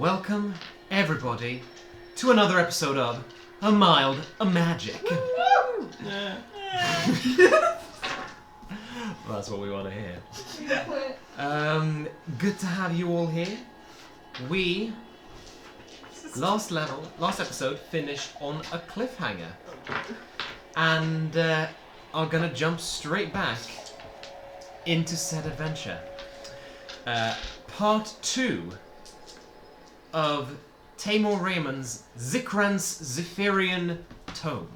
Welcome, everybody, to another episode of A Mild A Magic. Yeah. Well, that's what we want to hear. Good to have you all here. We, last episode, finished on a cliffhanger. And are going to jump straight back into said adventure. Part 2 of Tamor Raymond's Zikran's Zephyrean Tome.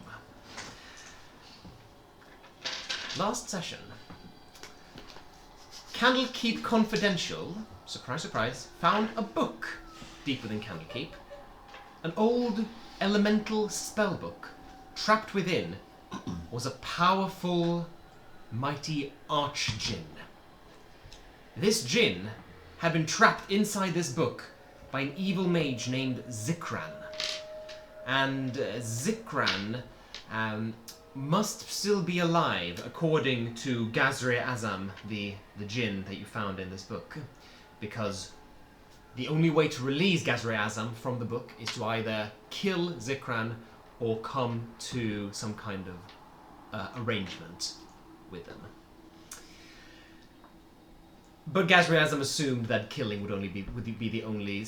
Last session, Candlekeep Confidential, surprise surprise, found a book deep within Candlekeep. An old elemental spellbook. Trapped within was a powerful, mighty arch-djinn. This djinn had been trapped inside this book by an evil mage named Zikran. And Zikran must still be alive, according to Gazri-Azam, the djinn that you found in this book. Because the only way to release Gazri-Azam from the book is to either kill Zikran or come to some kind of arrangement with them. But Gazri-Azam assumed that killing would be the only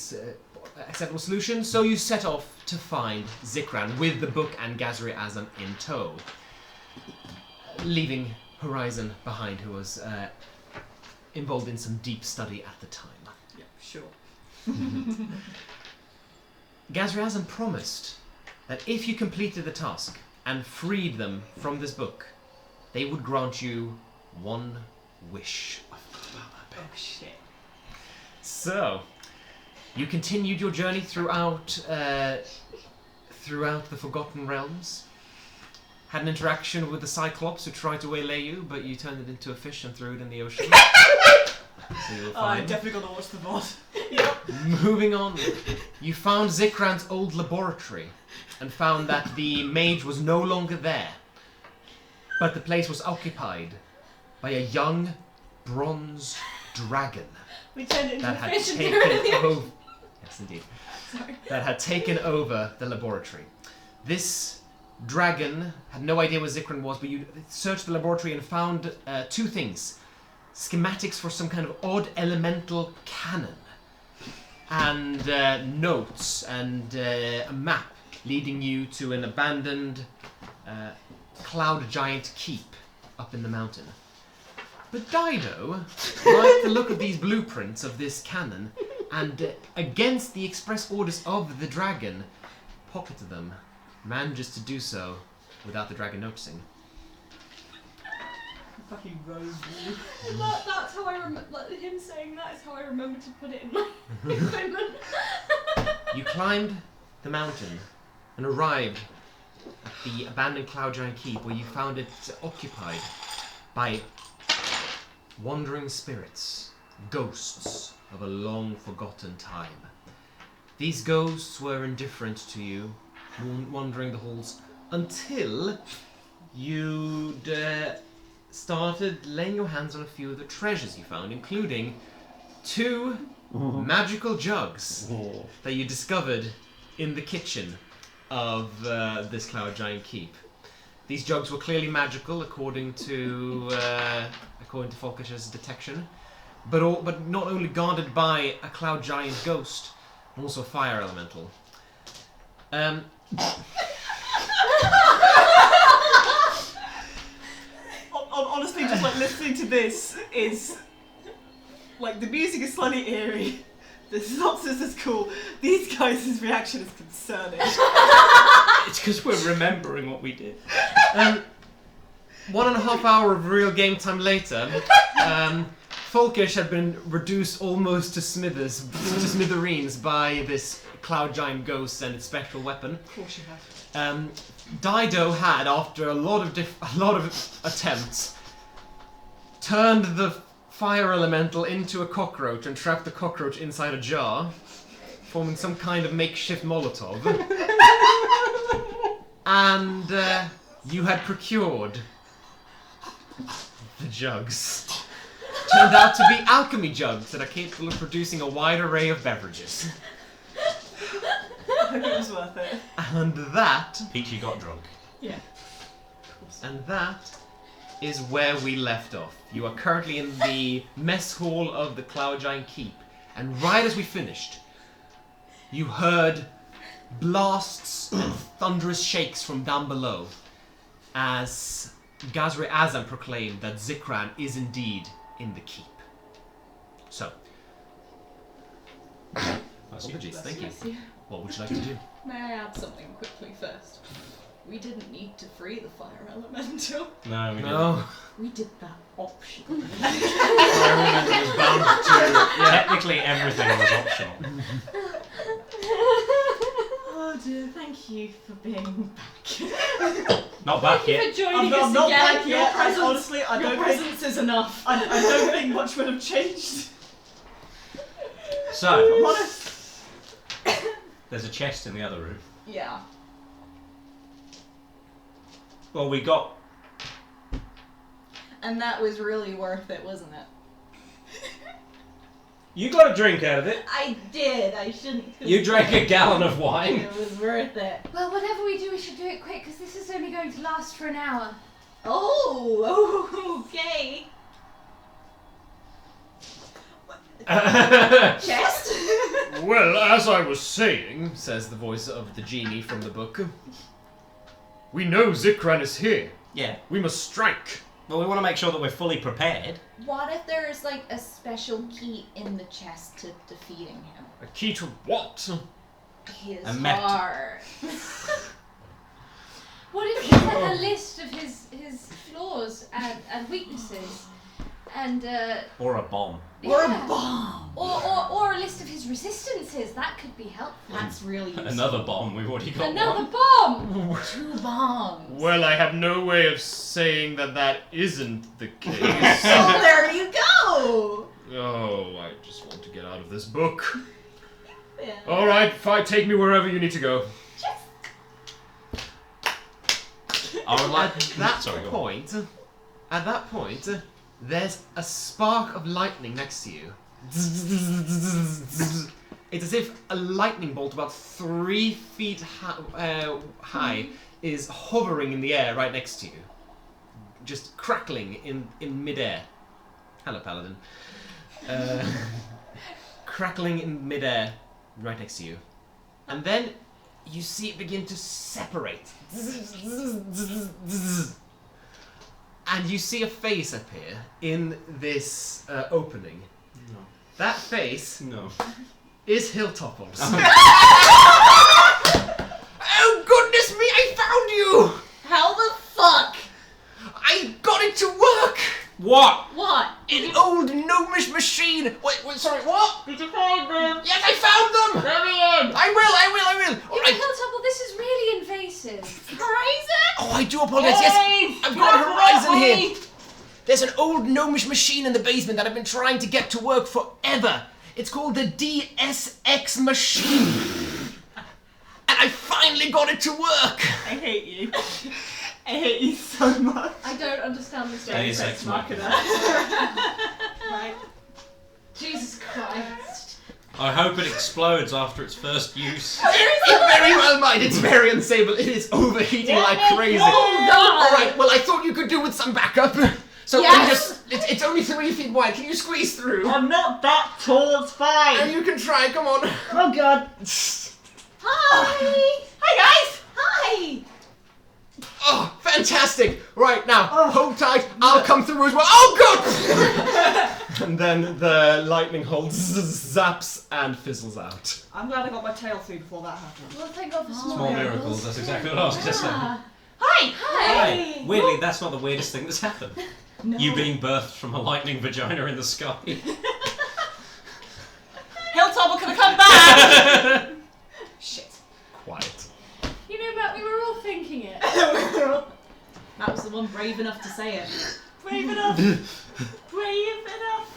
acceptable solution, so you set off to find Zikran with the book and Gazri-Azam in tow, leaving Horizon behind, who was involved in some deep study at the time. Yeah, sure. Gazri-Azam promised that if you completed the task and freed them from this book, they would grant you one wish. Oh shit. So, you continued your journey throughout the Forgotten Realms. Had an interaction with the Cyclops who tried to waylay you, but you turned it into a fish and threw it in the ocean. So you were fine. I'm definitely gonna watch the VOD. Yep. Moving on, you found Zikran's old laboratory and found that the mage was no longer there, but the place was occupied by a young bronze dragon We turned it into that a had fish and threw it in the taken ocean. over. Yes, indeed. Sorry. That had taken over the laboratory. This dragon had no idea what Zikran was, but you searched the laboratory and found two things. Schematics for some kind of odd elemental cannon. And notes and a map leading you to an abandoned cloud giant keep up in the mountain. But Dido liked the look of these blueprints of this cannon, and against the express orders of the dragon, pocketed them. Manages to do so without the dragon noticing. Fucking rogue. That's how I remember. Him saying that is how I remember to put it in my equipment. You climbed the mountain and arrived at the abandoned cloud giant keep, where you found it occupied by wandering spirits, ghosts of a long forgotten time. These ghosts were indifferent to you, wandering the halls, until you'd started laying your hands on a few of the treasures you found, including two magical jugs that you discovered in the kitchen of this cloud giant keep. These jugs were clearly magical, according to Falkish's detection, but not only guarded by a cloud giant ghost, but also a fire elemental. Honestly, just like listening to this is like the music is slightly eerie. The synopsis is cool. These guys' reaction is concerning. It's because we're remembering what we did. 1.5 hour of real game time later, Folkish had been reduced almost to smithereens by this cloud giant ghost and its spectral weapon. Of course you have. Dido had, after a lot of attempts, turned the fire elemental into a cockroach and trapped the cockroach inside a jar, forming some kind of makeshift Molotov. And you had procured the jugs. Turned out to be alchemy jugs that are capable of producing a wide array of beverages. was worth it. And that, Peachy got drunk. Yeah. and that is where we left off. You are currently in the mess hall of the Cloud Giant Keep, and right as we finished, you heard blasts and thunderous shakes from down below as Gazre Azam proclaimed that Zikran is indeed in the keep. So, apologies, thank you. What would you like to do? May I add something quickly first? We didn't need to free the fire elemental. No, we No. We did that optionally. Fire Elemental was bound to. didn't. Technically, everything was optional. Oh dear, thank you for being back. Not back Thank yet. you for joining I'm us not again. back Your yet. presence, Honestly, I your don't think presence is enough. I don't think much would have changed. So, I'm honest. there's a chest in the other room. Yeah. Well, we got... And that was really worth it, wasn't it? You got a drink out of it. I did. I shouldn't. You drank a gallon of wine. It was worth it. Well, whatever we do, we should do it quick, because this is only going to last for an hour. Oh, okay. Chest? Well, as I was saying, says the voice of the genie from the book, we know Zikran is here. Yeah. We must strike. Well, we want to make sure that we're fully prepared. What if there is, like, a special key in the chest to defeating him? A key to what? His A map. heart. What if he had a list of his flaws and weaknesses? And, Or a bomb. Or yeah. a bomb. Or a list of his resistances. That could be helpful. That's really useful. Another bomb. We've already got Another one. bomb! 2 bombs. Well, I have no way of saying that isn't the case. Oh, there you go. Oh, I just want to get out of this book. Yeah. Alright, fine, take me wherever you need to go. I would like... At that Sorry, go on. point, there's a spark of lightning next to you. It's as if a lightning bolt about 3 feet high is hovering in the air right next to you. Just crackling in midair. Hello, Paladin. Crackling in midair right next to you. And then you see it begin to separate. And you see a face appear in this opening. No. That face No. is Hilltopples. Oh goodness me, I found you! How the fuck? I got it to work! What? What? An old gnomish machine! Wait, sorry, what? Did you find them? Yes, I found them! Let me in. I will! Alright. Hilltopple, this is really invasive. Horizon? Oh, I do apologize, yes! I've got a horizon here! There's an old gnomish machine in the basement that I've been trying to get to work forever. It's called the DSX machine. And I finally got it to work! I hate you. I hate you so much. I don't understand this That game. is Ex Machina. Right. Jesus Christ. I hope it explodes after its first use. It very well might. It's very unstable. It is overheating like crazy. Oh, God. Alright, well, I thought you could do with some backup. So Yes. it's only 3 feet wide. Can you squeeze through? I'm not that tall, it's And fine. you can try, come on. Oh god. Hi. Hi guys! Hi. Oh, fantastic. Right, now, hold tight. I'll come through as well. Oh, God! And then the lightning hold zaps and fizzles out. I'm glad I got my tail through before that happened. Well, thank God for small, Small miracles, that's exactly what I was going to say. Ah. Hi! Hi. Weirdly, that's not the weirdest thing that's happened. No. You being birthed from a lightning vagina in the sky. Hilltopple, can I come back? Shit. Quiet. You know, Matt, we were all thinking it. That was the one brave enough to say it. Brave enough. Brave enough.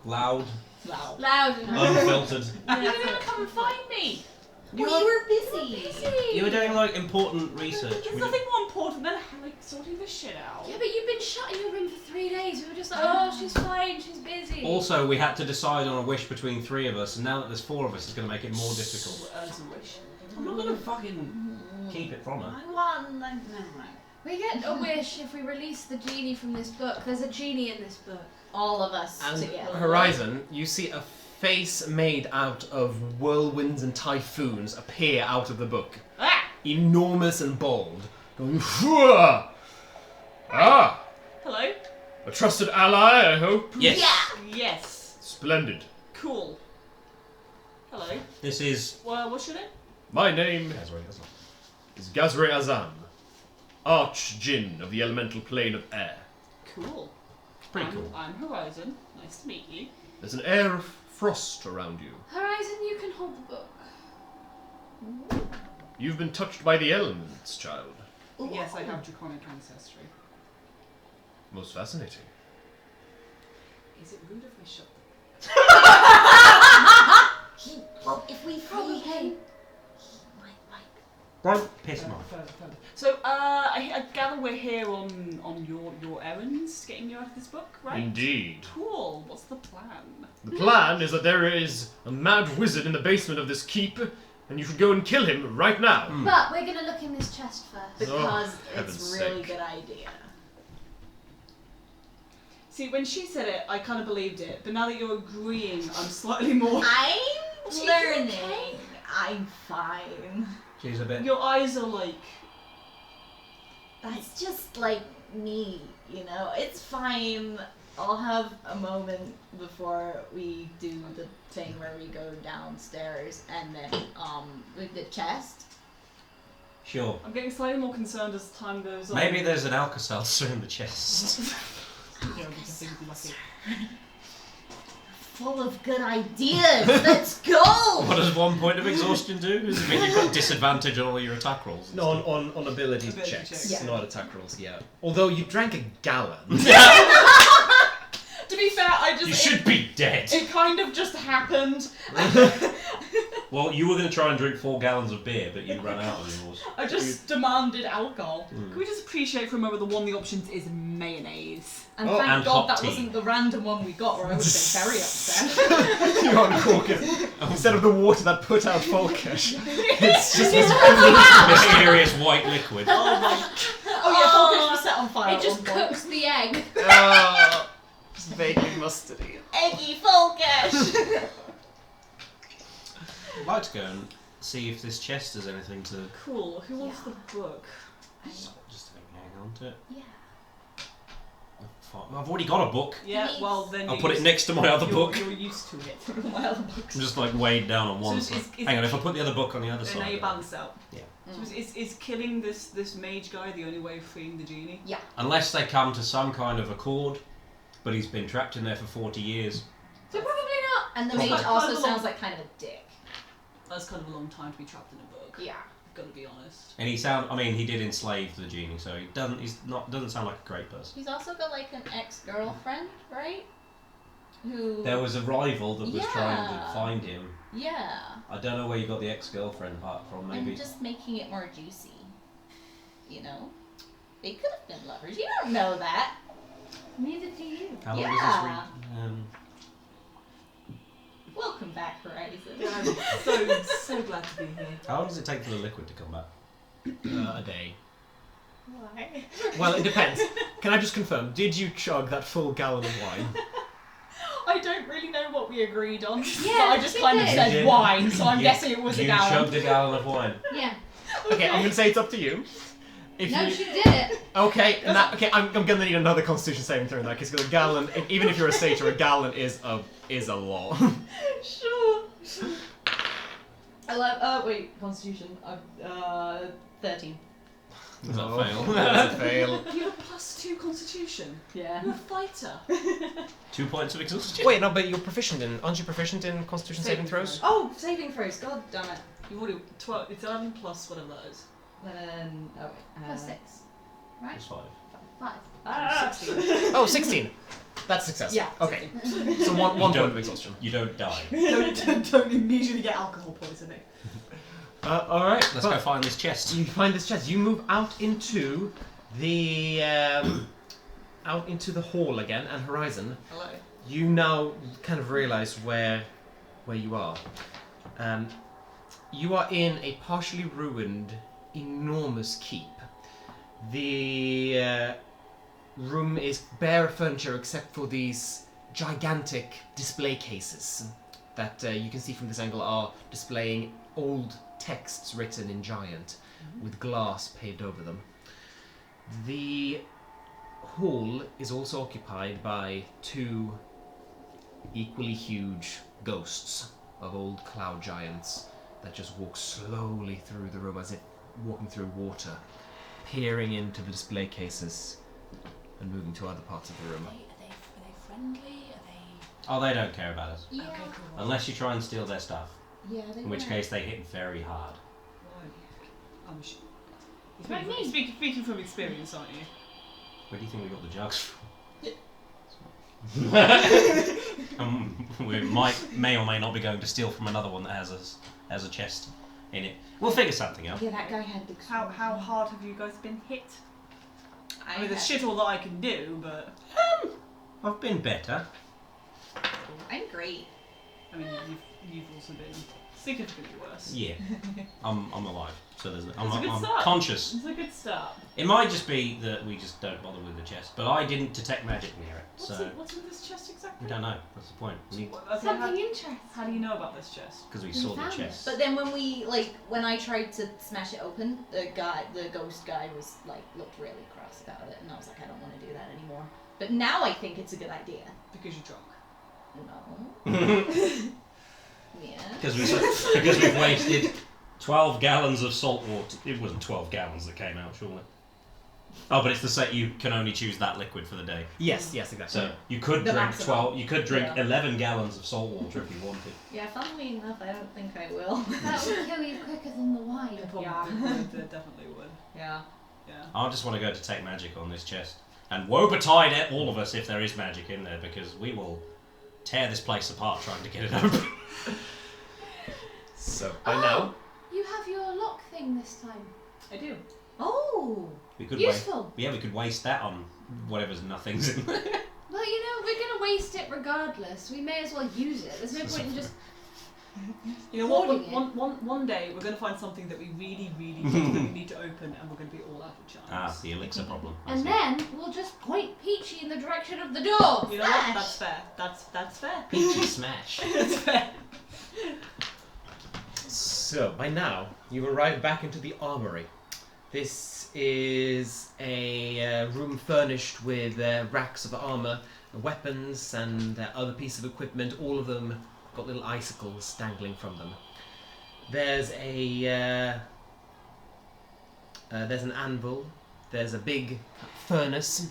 Loud, Loud. Loud enough. unfiltered. Yeah, You were gonna come and find me. we were busy. You were doing like important research. There's nothing more important than like sorting this shit out. Yeah, but you've been shut in your room for 3 days. We were just like, oh, she's fine, she's busy. Also, we had to decide on a wish between 3 of us, and now that there's 4 of us, it's going to make it more difficult. As a wish. I'm not going to fucking keep it from her. I want. Never mind. We get a wish if we release the genie from this book. There's a genie in this book. All of us And together. Horizon, you see a face made out of whirlwinds and typhoons appear out of the book. Ah! Enormous and bold. Going, "Whoa! Ah! Hello? A trusted ally, I hope? Yes. Yes. Splendid. Cool. Hello. This is... Well, what's your name? My name is Ghazri Azam, arch-djinn of the elemental plane of air. Cool. Pretty cool. I'm Horizon. Nice to meet you. There's an air of frost around you. Horizon, you can hold the book. You've been touched by the elements, child. Yes, I have draconic ancestry. Most fascinating. Is it rude if we shut Well, if we free him, he might. Don't piss him off. So, I gather we're here on your errands, getting you out of this book, right? Indeed. Cool. What's the plan? The plan is that there is a mad wizard in the basement of this keep, and you should go and kill him right now. But we're gonna look in this chest first. Because heaven's it's a really sake. good idea. See, when she said it, I kind of believed it, but now that you're agreeing, I'm slightly more... I'm learning. I'm fine. She's a bit... Your eyes are like... That's just like me, you know? It's fine. I'll have a moment before we do the thing where we go downstairs and then, with the chest. Sure. I'm getting slightly more concerned as time goes on. Maybe there's an Alka-Seltzer in the chest. You know, because things lucky. Full of good ideas. Let's go! What does 1 point of exhaustion do? Does it mean you've got disadvantage on all your attack rolls? and No, stuff? on ability Ability checks, checks. Yeah. not attack rolls, yeah. Although you drank a gallon. To be fair, I just You should be dead. it kind of just happened. Well, you were going to try and drink 4 gallons of beer, but you ran out of yours. I just demanded alcohol. Can we just appreciate for a moment that one of the options is mayonnaise? And Oh, thank and God hot that tea. wasn't the random one we got, or I would have been very upset. You uncork it. Instead of the water that put out Folkish, it's just this Mysterious white liquid. Oh my... Oh yeah, Falkish was set on fire. It at just one point. cooks the egg. just vaguely mustardy. Eggy Folkish! I'd like to go and see if this chest has anything to... Cool. Who wants the book? Just hang on to it. Yeah. I've already got a book. Yeah, Please. well then I'll you're put it used- next to my other book. You're used to it. My other books. I'm just like weighed down on one So side. it's- Hang on, if I put the other book on the other So now side. you're balanced out. Yeah. So is killing this mage guy the only way of freeing the genie? Unless they come to some kind of accord, but he's been trapped in there for 40 years. So probably not. And the It's mage like also kind of sounds like kind of a dick. That's kind of a long time to be trapped in a book. Yeah. Gotta be honest. And he did enslave the genie, so doesn't sound like a great person. He's also got like an ex-girlfriend, right? Who? There was a rival that was trying to Yeah. find him. Yeah. I don't know where you got the ex-girlfriend part from, maybe. I'm just making it more juicy. You know? They could have been lovers. You don't know that. Neither do you. How long Yeah. does Welcome back, Horizon. I'm so glad to be here. how long does it take for the liquid to come back? A day. Why? Well, it depends. Can I just confirm, did you chug that full gallon of wine? I don't really know what we agreed on. Yeah, but I just we kind of did. said You did. wine, so I'm You- guessing it was a You gallon. chugged a gallon of wine. Yeah. Okay, I'm gonna say it's up to you. If No, you... she did it. Okay, I'm gonna need another Constitution saving throw in that case, because a gallon, even if you're a satyr, a gallon is a lot. Sure. 11. Wait, Constitution. 13. Does that No, fail? That's a fail. You have a +2 constitution. Yeah. You're a fighter. 2 points of exhaustion. Wait, no, but you're proficient in. Aren't you proficient in Constitution saving throws? Oh, saving throws. God damn it. You've already 12. It's 11 plus whatever that is. Then Plus 6. Right? It's 5. 5. 16. Oh, 16. That's success. Yeah. Okay. So one point of exhaustion. You don't die. don't immediately get alcohol poisoning. All right. Let's go find this chest. You find this chest. You move out into the hall again and horizon. Hello. You now kind of realise where you are. You are in a partially ruined, enormous keep. The room is bare of furniture except for these gigantic display cases that you can see from this angle are displaying old texts written in giant with glass paved over them. The hall is also occupied by two equally huge ghosts of old cloud giants that just walk slowly through the room as if walking through water, peering into the display cases and moving to other parts of the room. Are they friendly? Are they... Oh, they don't care about us. Yeah. Okay, cool. Unless you try and steal their stuff. Yeah, they In which were. case they hit very hard. Like me. Speaking from experience, aren't you? Where do you think we got the jugs from? We may or may not be going to steal from another one that has a chest in it. We'll figure something out. Yeah, that guy had the... How hard have you guys been hit? I mean, there's had- shit all that I can do, but I've been better. I'm great. I mean, you've also been significantly worse. Yeah, I'm alive, so That's a good I'm start. conscious. It's a good start. It might just be that we just don't bother with the chest, but I didn't detect magic near it, so What's in this chest exactly? we don't know. That's the point. Okay, Something interesting. how do you know about this chest? Because we We saw the found it. chest. But then when I tried to smash it open, the ghost guy was looked really cross about it, and I was like, I don't want to do that anymore. But now I think it's a good idea. Because you're drunk. No. Yeah. Because we've wasted 12 gallons of salt water. It wasn't 12 gallons that came out, surely. Oh, but it's the set you can only choose that liquid for the day. Yes, exactly. So you could The drink maximum. 12. You could drink Yeah. 11 gallons of salt water if you wanted. Yeah, funnily enough, I don't think I will. That would kill you quicker than the wine. It probably Yeah. would, it definitely would. Yeah. Yeah. I just want to go detect magic on this chest. And woe betide it, all of us, if there is magic in there, because we will tear this place apart trying to get it open. So by now, You have your lock thing this time. I do. Oh. We could Useful. we could waste that on whatever's nothing's in there. Well, we're gonna waste it regardless. We may as well use it. There's no point in just. You know what? Hoarding it. One day we're going to find something that we really, really desperately need to open, and we're going to be all out of chance. Ah, the elixir problem. I And see. then we'll just point Peachy in the direction of the door. You know what? Smash! That's fair. That's fair. Peachy smash. That's fair. So, by now, you've arrived back into the armory. This is a room furnished with racks of armor, weapons, and other pieces of equipment. All of them got little icicles dangling from them. There's there's an anvil. There's a big furnace,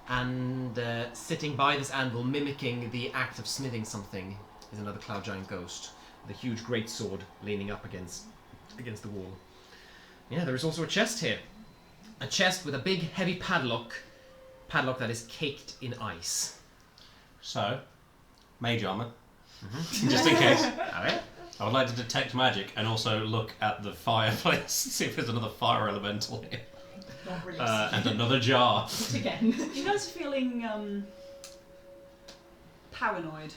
and sitting by this anvil, mimicking the act of smithing something, is another cloud giant ghost. The huge greatsword leaning up against the wall. Yeah, there is also a chest here. A chest with a big heavy padlock that is caked in ice. So, mage armor. Just in case. Alright. I would like to detect magic and also look at the fireplace, see if there's another fire elemental here. Don't really And another jar. see it again. You guys are feeling paranoid.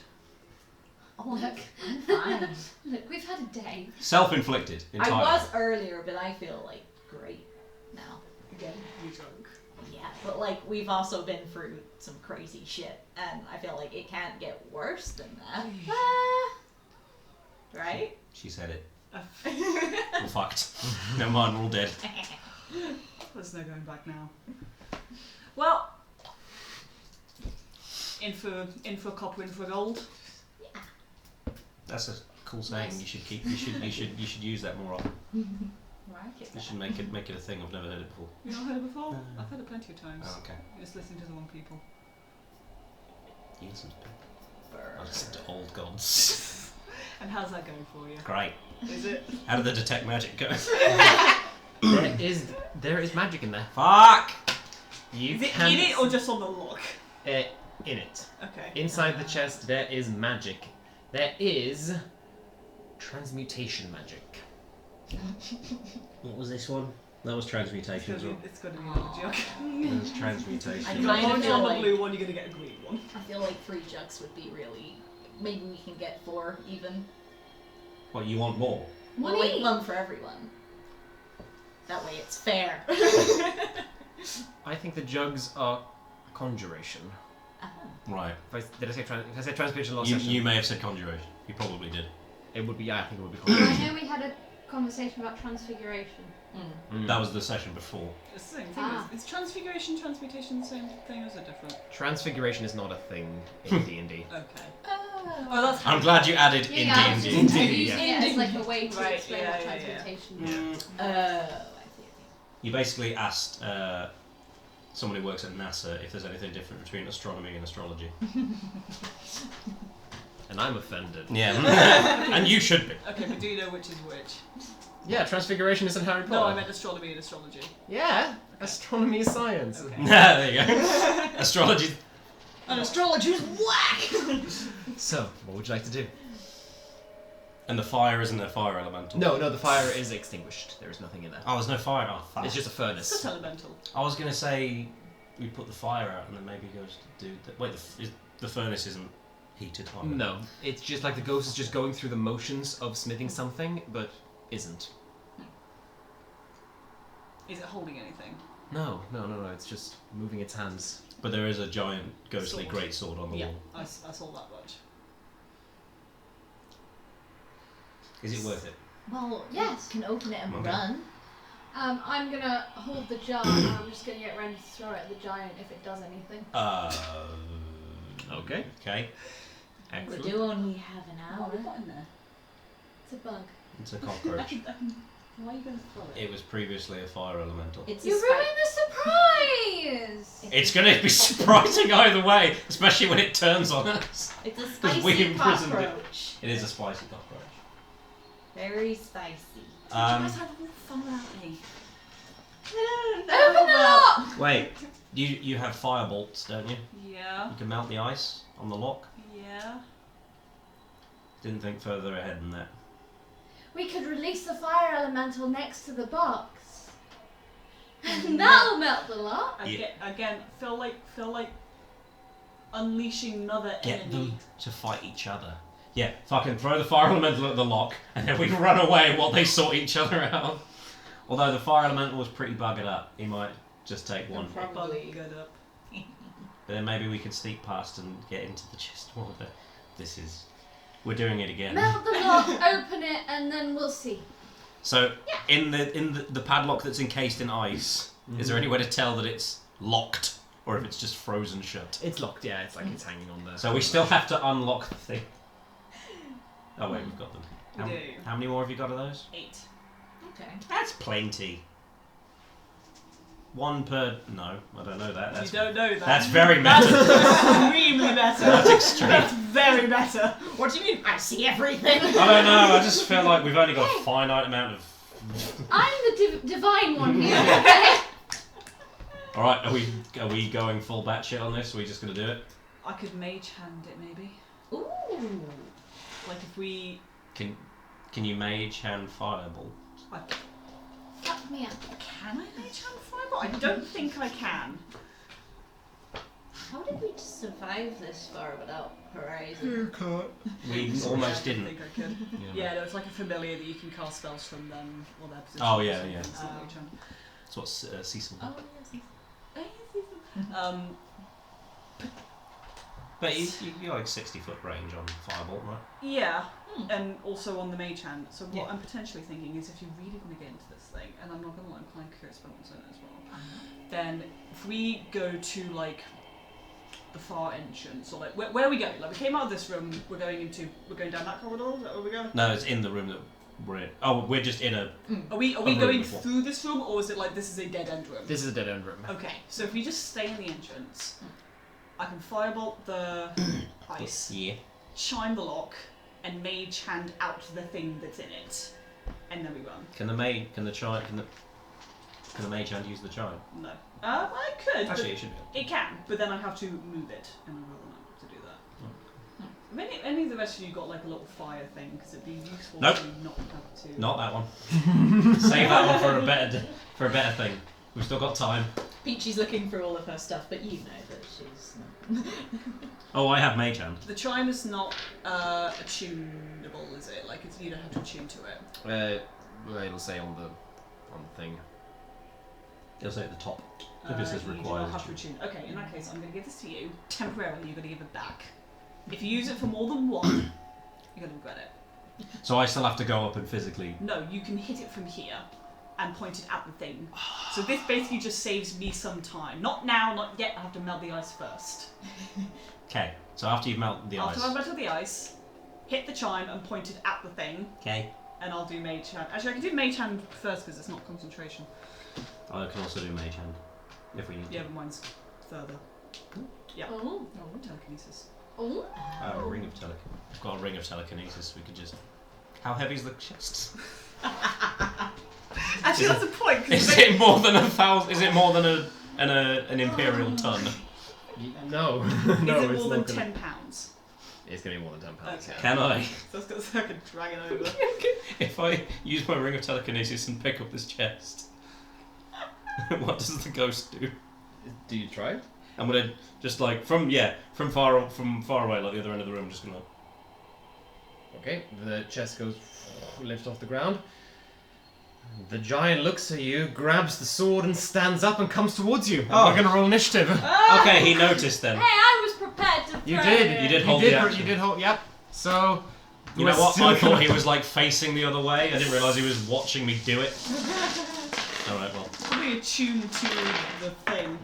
Oh, look, I'm fine. Look, we've had a day. Self-inflicted, I entirely. was earlier, but I feel great now. Again, you're drunk. Yeah, but we've also been through some crazy shit, and I feel like it can't get worse than that. Right? She said it. Uh, We're fucked. Never mind, we're all dead. There's no going back now. Well, in for copper, in for gold. That's a cool saying. Nice. You should keep. You should use that more often. Right. You should make it a thing. I've never heard it before. You've not heard it before? No. I've heard it plenty of times. Oh, okay. You're just listening to the wrong people. You listen to people. I listen to old gods. And how's that going for you? Great. Is it? How did the detect magic go? There is magic in there. Fuck! You Is it can in it or just on the lock? in it. Okay. Inside the chest, there is magic. There is transmutation magic. What was this one? That was transmutation as well. It's gonna be another jug. That was transmutation. I You got kind of one feel on the like- blue one, you're gonna get a green one. I feel like 3 jugs would be really. Maybe we can get 4 even. What, you want more? Well, like 1 for everyone. That way it's fair. I think the jugs are conjuration. Right. Did I say transmutation last You session? may have said conjuration. You probably did. It would be, yeah, I think it would be I conjuration. know we had a conversation about transfiguration. Mm. That was the session before. It's the same thing. Ah. Is transfiguration, transmutation the same thing or is it different? Transfiguration is not a thing in D&D. Okay. Oh. Oh, that's I'm glad you added in Yeah, I was D&D. just D&D, using yeah. it as like a way to Right, explain yeah, what yeah, yeah. transmutation is. Oh, I see. You basically asked someone who works at NASA if there's anything different between astronomy and astrology. And I'm offended. Yeah. And you should be. Okay, but do you know which is which? Yeah, transfiguration is in Harry Potter. No, I meant astronomy and astrology. Yeah, astronomy is science. Okay. There you go. Astrology. And astrologer's whack! So, what would you like to do? And the fire isn't a fire elemental. No, the fire is extinguished. There is nothing in there. Oh, there's no fire. Oh, fuck. It's just a It's furnace. just elemental. I was going to say we put the fire out and then maybe it goes to do... Wait, the furnace isn't heated either. No, it's just like the ghost is just going through the motions of smithing something, but isn't. Is it holding anything? No, it's just moving its hands. But there is a giant ghostly Sword. greatsword on the Yeah. wall. I saw that much. Is it worth it? Well, Yes. you can open it and Okay. run. I'm gonna hold the jar and I'm just gonna get ready to throw it at the giant if it does anything. Okay. Okay. We Excellent. do only have an hour. in there? It's a bug. It's a cockroach. Why are you going to throw it? It was previously a fire elemental. It's You a ruined the surprise! It's going to be surprising either way, especially when it turns on us. It's a Because we spicy imprisoned it. cockroach. It is a spicy cockroach. Very spicy. You guys have all fun without me. Open the lock! Wait, you have fire bolts, don't you? Yeah, You can melt the ice on the lock. yeah. Didn't think further ahead than that. We could release the fire elemental next to the box. And that'll melt the lock. Again, feel like unleashing another Get enemy. them to fight each other. Yeah, fucking throw the fire elemental at the lock, and then we run away while they sort each other out. Although the fire elemental was pretty buggered up, he might just take one. Probably. Good up. But then maybe we could sneak past and get into the chest wall. But we're doing it again. Melt the lock, open it, and then we'll see. So in the padlock that's encased in ice, is there any way to tell that it's locked or if it's just frozen shut? It's locked, yeah, it's like it's hanging on there. So we still have to unlock the thing. Oh wait, we've got them. We do. How many more have you got of those? 8. Okay. That's plenty. One per... No, I don't know that. That's, You don't know that. that's very That's meta. extremely better. That's extreme. That's very better. What do you mean? I see everything. I don't know, I just feel like we've only got a finite amount of... I'm the divine one here, okay? Alright, are we going full batshit on this? Are we just going to do it? I could mage hand it maybe. Ooh. Like if we. Can you mage hand fireball? Fuck me up. Can I mage hand fireball? I don't think I can. How did we just survive this far without Horizon? We almost I didn't. think I could. Yeah, no, it's like a familiar that you can cast spells from them or their position. Oh, or yeah, something. yeah. It's not mage hand. That's what Cecil did. Oh, yes. But you're like 60-foot range on fireball, right? Yeah, and also on the mage hand. So what Yeah. I'm potentially thinking is if you really want to get into this thing, and I'm not going to lie, I'm kind of curious about what's in it as well, then if we go to like the far entrance, or like where are we going? Like we came out of this room, we're going down that corridor, is that where we're going? No, it's in the room that we're in. Oh, we're just in a... Are we room going before. through this room, or is it like this is a dead end room? This is a dead end room. Okay, so if we just stay in the entrance, I can firebolt the ice, Yeah. chime the lock, and mage hand out the thing that's in it, and then we run. Can the mage hand use the chime? No. I could. Actually, but it should be. it can, but then I have to move it, and I will not to do that. Have any of the rest of you got like a little fire thing? Because it'd be useful Nope. to not have to. Not that one. Save that one for a better thing. We've still got time. Peachy's looking for all of her stuff, but you know that she's not. Oh, I have mage hand. The chime is not attunable, is it? Like you don't have to attune to it. Well, it'll say on the thing. It'll say at the top. If it says You do not requires have to attune. Okay, in that case, I'm going to give this to you. Temporarily, you're going to give it back. If you use it for more than one, you're going to regret it. So I still have to go up and physically. No, you can hit it from here and point it at the thing. So this basically just saves me some time. Not now, not yet. I have to melt the ice first. Okay. So after you've melted the After ice. I've melted the ice, hit the chime and point it at the thing, Okay. and I'll do mage hand. Actually, I can do mage hand first because it's not concentration. I can also do mage hand if we need Yeah, to. but mine's further. Yeah. Oh. Oh, telekinesis. Oh. A ring of telekinesis. I've got a ring of telekinesis. We could just. How heavy is the chest? Actually, that's a point. 'cause Is they- it more than 1,000? Is it more than an imperial ton? No. Is no, it it's more not than gonna... £10? It's going to be more than £10. Okay. Yeah. Can I? So I can drag it over. If I use my ring of telekinesis and pick up this chest, what does the ghost do? Do you try? I'm gonna just like from far away, like the other end of the room, just gonna. Okay, the chest goes lift off the ground. The giant looks at you, grabs the sword and stands up and comes towards you. Oh. We're gonna roll initiative. Okay, he noticed then. Hey, I was prepared to You throw did. it. You did hold the action. You did hold. Yep. So. You know what? I thought he was like facing the other way. I didn't realise he was watching me do it. Alright, well. Probably attuned to the thing.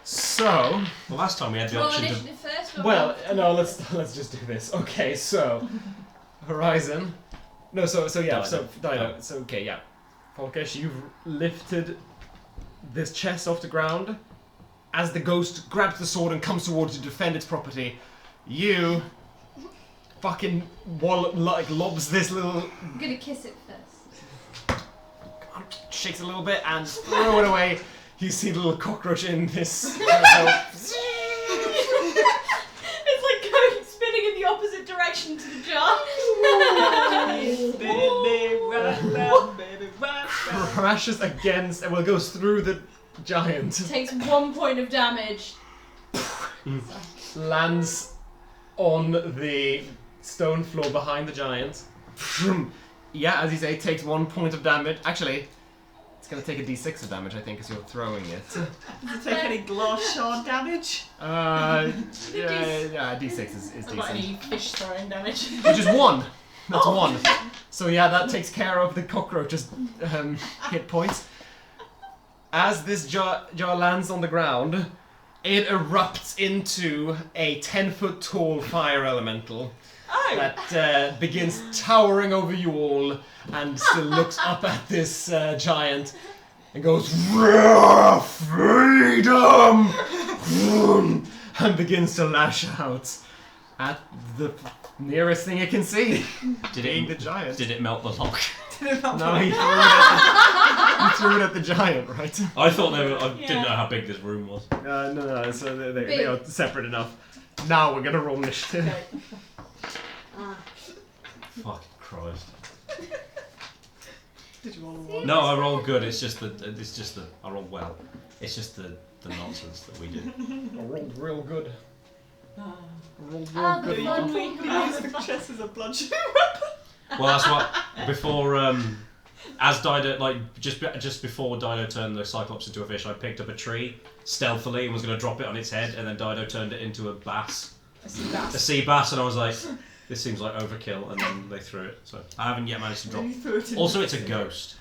So. The last time we had the Roll option to. initiative first. But Well, no. Let's just do this. Okay. So. Horizon. No. So yeah. Dido. So Dido. So okay. Yeah. Polkesh, you've lifted this chest off the ground. As the ghost grabs the sword and comes towards you to defend its property, you fucking lobs this little. I'm gonna kiss it first. Shakes a little bit and throw it away. You see the little cockroach in this. It's like going spinning in the opposite direction to the jar. crashes against and goes through the giant. Takes 1 point of damage. Lands on the stone floor behind the giant. Yeah, as you say, takes 1 point of damage. Actually, it's gonna take a d6 of damage, I think, as you're throwing it. Does it take any glass shard damage? Yeah, d6 is I've got decent. any fish throwing damage. Which is 1. That's 1. So yeah, that takes care of the cockroach's hit points. As this jar lands on the ground, it erupts into a 10-foot tall fire elemental that begins towering over you all and still looks up at this giant and goes, freedom! And begins to lash out at the nearest thing it can see, being the giant. Did it melt the lock? No, he threw it at the giant, right? I thought they were. I didn't know how big this room was. No, so they are separate enough. Now we're gonna roll initiative. Fucking Christ. Did you roll a 1? No, I rolled good. It's just the. I rolled well. It's just the nonsense that we do. I rolled real good. I rolled real Oh, good. the You blood can pool. use the chest as a bludgeon. Well, that's what before. As Dido, like just before Dido turned the Cyclops into a fish, I picked up a tree stealthily and was going to drop it on its head, and then Dido turned it into a bass, a sea bass, and I was like, "This seems like overkill," and then they threw it. So I haven't yet managed to drop. You threw it in Also, the it's a sea. ghost.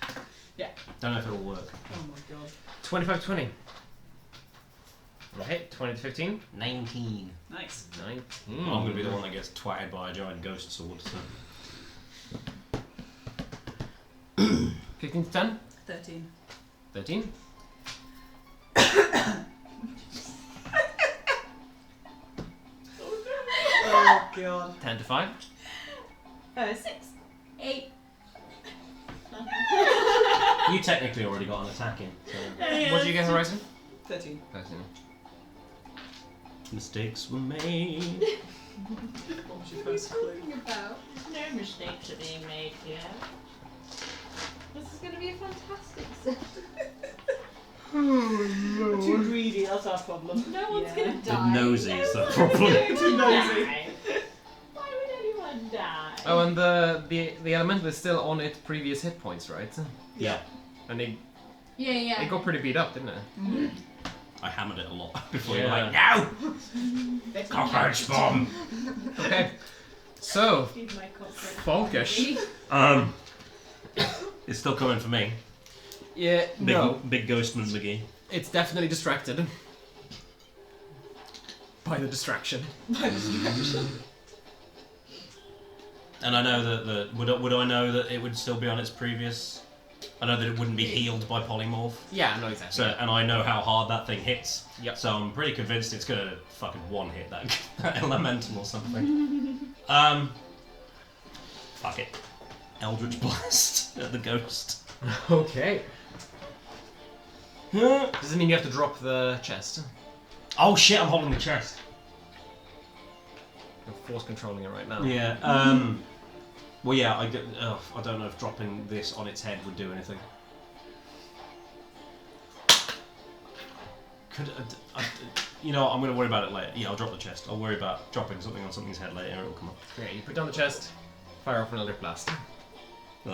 Yeah. Don't know if it'll work. Oh my god. 25-20. Right, 20 to 15. 19. Nice. 19. I'm going to be the one that gets twatted by a giant ghost sword. So. 15 to 10. 13. 13. Oh god. 10 to 5. 6. 8. You technically already got an attack in. So. What did you get, Horizon? 13. 13. Mistakes were made. What was your first clue? About. No mistakes are being made here. This is going to be a fantastic set. We're too greedy, that's our problem. No one's going to The die. nosy is the problem. Too nosy. Why would anyone die? Oh, and the elemental is still on its previous hit points, right? Yeah. And it Yeah. got pretty beat up, didn't it? I hammered it a lot before Yeah. you were like, no! Cockroach bomb! Okay. So, Feed my cockroach. Folkish. It's still coming for me. Yeah, Big Ghostman McGee. it's definitely distracted by the distraction. And I know that would I know that it would still be on its previous? I know that it wouldn't be healed by polymorph. Yeah, no, exactly. So, and I know how hard that thing hits. Yep. So I'm pretty convinced it's gonna fucking one hit that elemental or something. Fuck it. Eldritch Blast at the ghost. Okay. Does it mean you have to drop the chest? Oh shit! I'm holding the chest. You're force controlling it right now. Yeah. Well, yeah. I don't know if dropping this on its head would do anything. You know, I'm going to worry about it later. Yeah, I'll drop the chest. I'll worry about dropping something on something's head later. It'll come up. Okay, you put down the chest, fire off an Eldritch Blast. Well,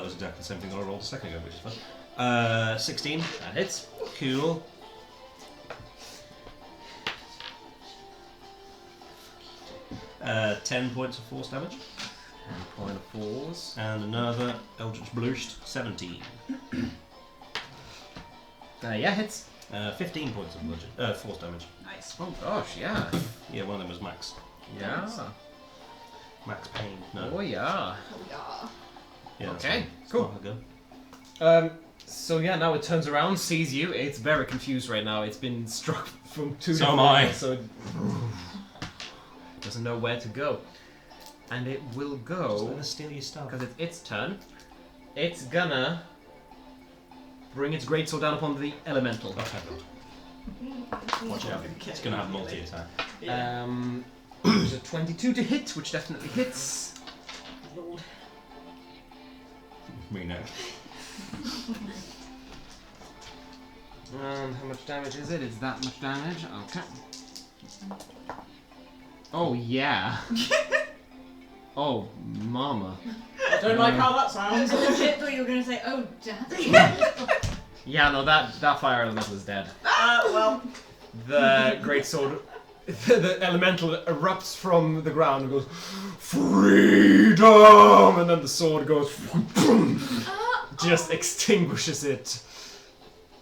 that was exactly the same thing that I rolled a second ago, which is fun. 16. That hits. Cool. Uh, 10 points of force damage. 1 point of force. And another Eldritch Bloost, 17. Yeah, hits. 15 points of force damage. Nice. Oh gosh, yeah. Yeah, one of them was max. Yeah. Max pain. No. Oh yeah. Yeah, that's Okay, fine. It's cool. not a gun. So yeah, now it turns around, sees you. It's very confused right now. It's been struck from two So different am I. angles, so it doesn't know where to go. And it will It's go gonna steal your stuff. because it's its turn. It's gonna bring its greatsword down upon the elemental. Oh, thank God. Watch out. It's gonna have multi-attack. There's a 22 to hit, which definitely hits. Lord. We know. And how much damage is it? It's that much damage. Okay. Oh yeah. Oh mama. I don't like how that sounds. I legit thought you were going to say, oh, daddy. Yeah, no, that fire elemental is dead. Well. The greatsword, the elemental erupts from the ground and goes, freedom, and then the sword goes, just extinguishes it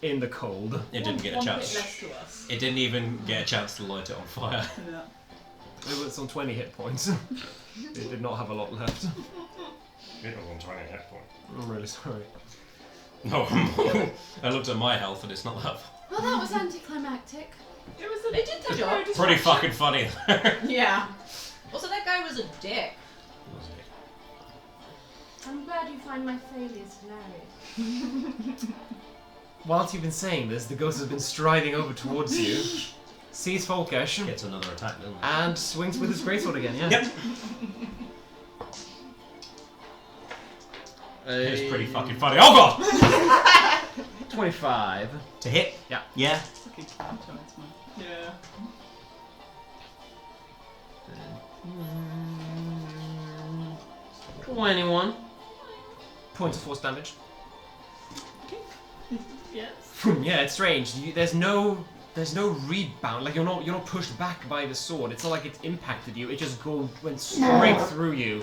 in the cold. It didn't get a One chance. bit less to us. It didn't even get a chance to light it on fire. Yeah. It was on 20 hit points. It did not have a lot left. It was on 20 hit points. I'm really sorry. No, I looked at my health and it's not that. Well, that was anticlimactic. It was a It did the job. Pretty fucking funny. Yeah. Also, that guy was a dick. I'm glad you find my failures hilarious. Whilst you've been saying this, the ghost has been striding over towards you, sees Folkesh, Gets another attack, doesn't it? and swings with his greatsword again, yeah. Yep. It's pretty fucking funny. Oh god! 25. To hit? Yeah. Yeah. fucking times, man. Yeah. Mm, 21 points of force damage. Yes. Yeah, it's strange. There's no rebound. Like you're not pushed back by the sword. It's not like it impacted you. It just went straight through you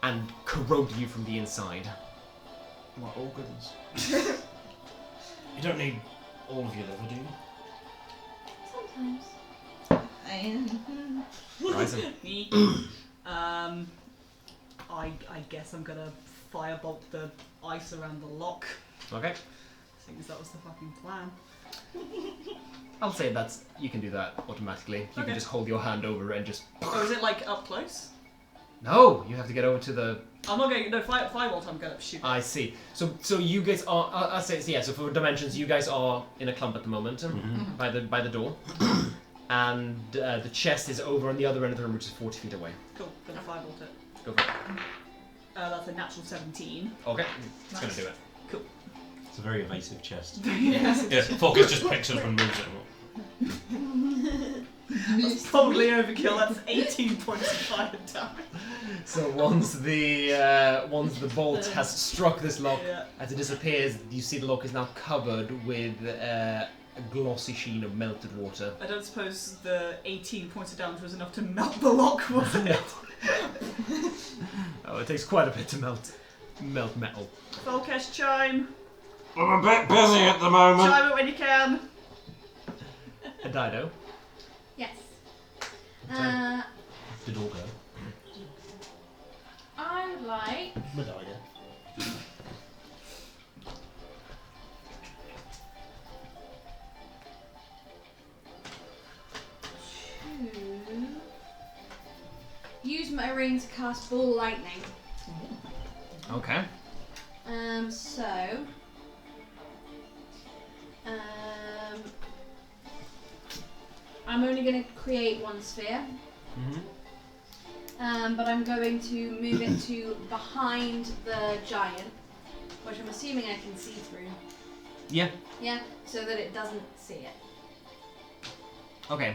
and corroded you from the inside. What organs? You don't need all of your liver, do you? Sometimes. Rising. Me. I guess I'm gonna firebolt the ice around the lock. Okay. Seems that was the fucking plan. I'll say you can do that automatically. You Okay. can just hold your hand over it and just. Oh, is it like up close? No, you have to get over to the. I'm not going. No, firebolt. I'm gonna shoot. I see. So you guys are. I'll say yeah. So for dimensions, you guys are in a clump at the moment by the door. and the chest is over on the other end of the room, which is 40 feet away. Cool. Then I firebolt it. Go for it. That's a natural 17. Okay, it's gonna do it. Cool. It's a very evasive chest. Yes. Yeah, Focus just picks it up and moves it. That's probably overkill. That's 18 points of fire damage. So once the bolt has struck this lock, Yeah. as it disappears, you see the lock is now covered with a glossy sheen of melted water. I don't suppose the 18 points of damage was enough to melt the lock, was it? Oh, it takes quite a bit to melt metal. Volkesh, chime. I'm a bit busy at the moment. Chime it when you can. A Dido. Yes. Did all go? I would like Medina. to use my ring to cast ball lightning. Okay. I'm only going to create one sphere. But I'm going to move it to behind the giant, which I'm assuming I can see through. Yeah. Yeah, so that it doesn't see it. Okay.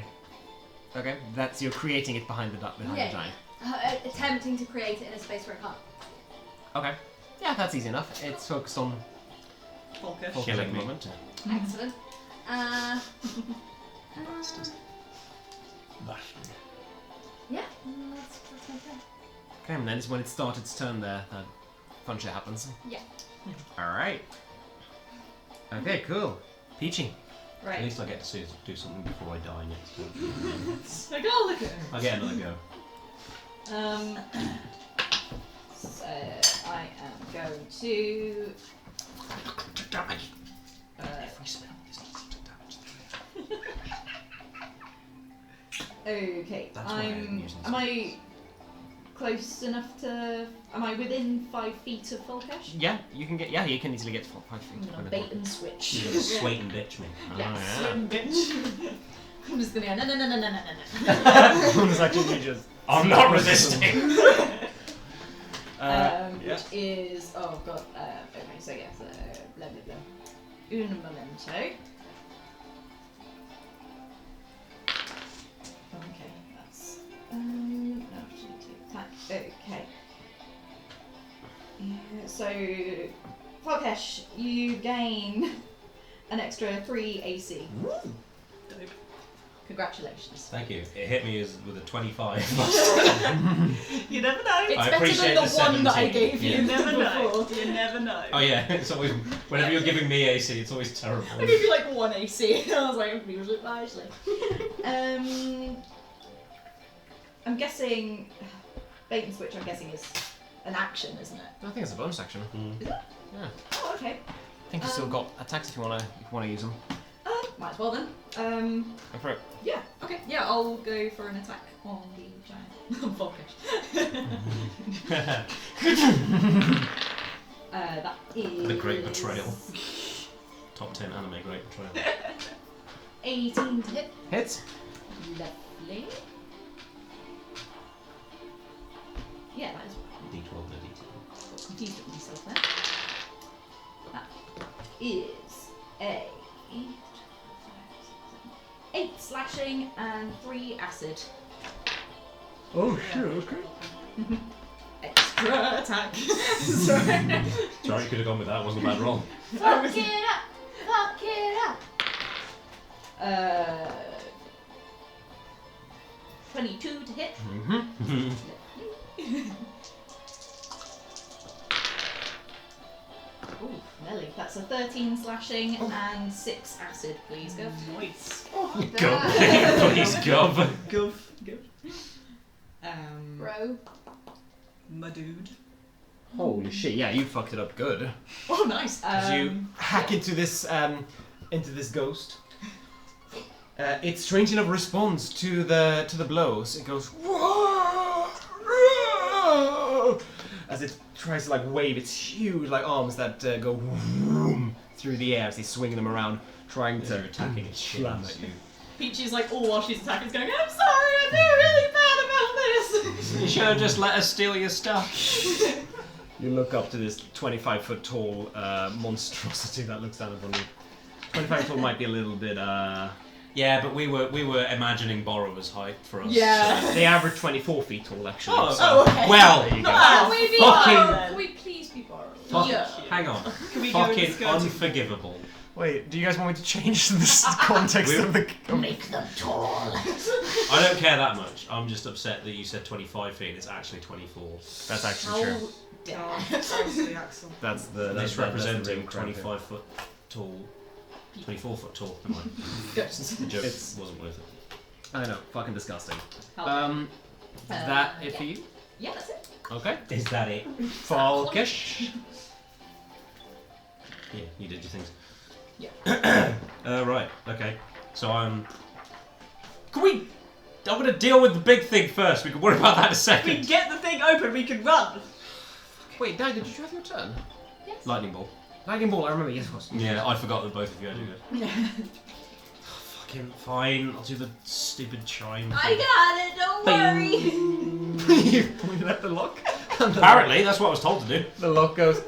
Okay. That's you're creating it behind the giant. Attempting to create it in a space where it can't. Okay. Yeah, that's easy enough. It's focused on Volkesh. focus at Killing the me. moment. Excellent. Yeah, that's my turn. Okay, and then it's when it starts its turn there that fun shit happens. Yeah. Alright. Okay, cool. Peachy. At Right. least I get to see do something before I die next time. Like, oh, look at her. I get another go. So I am going to. Damage. Every spell is damage. Okay, That's why I'm using Am I close enough to? Am I within 5 feet of Volkesh? Yeah, you can get. Yeah, you can easily get 5 feet. I'm gonna bait and switch. You're gonna sweat and bitch me. Yes. Oh, Bitch. I'm just gonna go no. Bonus action, you just. I'm not resisting. Which is okay, so yes, blah blah blah. Un momento. Okay, that's opportunity attack. Okay. Yeah, so Volkesh, you gain an extra 3 AC. Dope. Congratulations. Thank you. It hit me with a 25. You never know. It's I better appreciate than the the one that I 17. gave you. You never know. before. You never know. Oh yeah, it's always whenever you're giving me AC, it's always terrible. I gave you like 1 AC. I was like, I'm gonna use it wisely. I'm guessing bait and switch. I'm guessing is an action, isn't it? I think it's a bonus action. Is it? Yeah. Oh, okay. I think you still got attacks if you wanna use them. Might as well then. Go for it. Yeah. Okay. Yeah, I'll go for an attack on the giant. Volkesh. That is The Great Betrayal. Top 10 anime Great Betrayal. 18 to hit. Hits. Lovely. Yeah, that is D12 and a D10. got confused with myself there. That is a 8 slashing and 3 acid. Oh shit. Okay. Extra attack. Sorry. Sorry, you could have gone with that. It wasn't a bad roll. Fuck it up! Fuck it up! 22 to hit. Mm-hmm. Ooh, Nelly. That's a 13 slashing and 6 acid, please, go. Nice. Go, please, Gov. Go. Bro. My dude. Holy shit! Yeah, you fucked it up good. Oh, nice. As you hack into this ghost, it strange enough responds to the blows. It goes "Whoa!" as it tries to like wave its huge like arms that go vroom through the air as they swing them around, trying As to you're attacking its shins slam at it. you. Peachy's like, all while she's attacking, is going, I'm sorry, I feel really bad about this. You should have just let us steal your stuff. You look up to this 25-foot tall monstrosity that looks down upon you. 25 tall might be a little bit. Yeah, but we were imagining borrower's height for us. Yeah. so- They average 24 feet tall, actually. Oh, so okay. Well, there you go. Wow. Can we be Fucking- borrowed? Can we please be borrowed? fuck- Yeah. hang on. Can we go and Fucking just go to- unforgivable. Wait, do you guys want me to change this context We- of the? Make them tall. I don't care that much. I'm just upset that you said 25 feet. It's actually 24. That's actually true. How dare. Seriously, Axel. That's the. This That's the representing rim crown here. 25 foot tall, 24 foot tall. Come on. Ghosts. The joke It's- wasn't worth it. I know, fucking disgusting. How- That it for you? Yeah, that's it. Okay. Is that it? Falkish. Yeah, you did your things. Yeah. Right. Okay. So Can we? I'm gonna deal with the big thing first. We can worry about that in a If we second. get the thing open, we can run. Wait, Dad, did you have your turn? Yes. Lightning bolt. Lightning ball, I remember, yes, of course. Yeah, I forgot that both of you had to go. Fucking fine. I'll do the stupid chime. I got it. Don't worry. You pointed at the lock? Apparently, that's what I was told to do. The lock goes,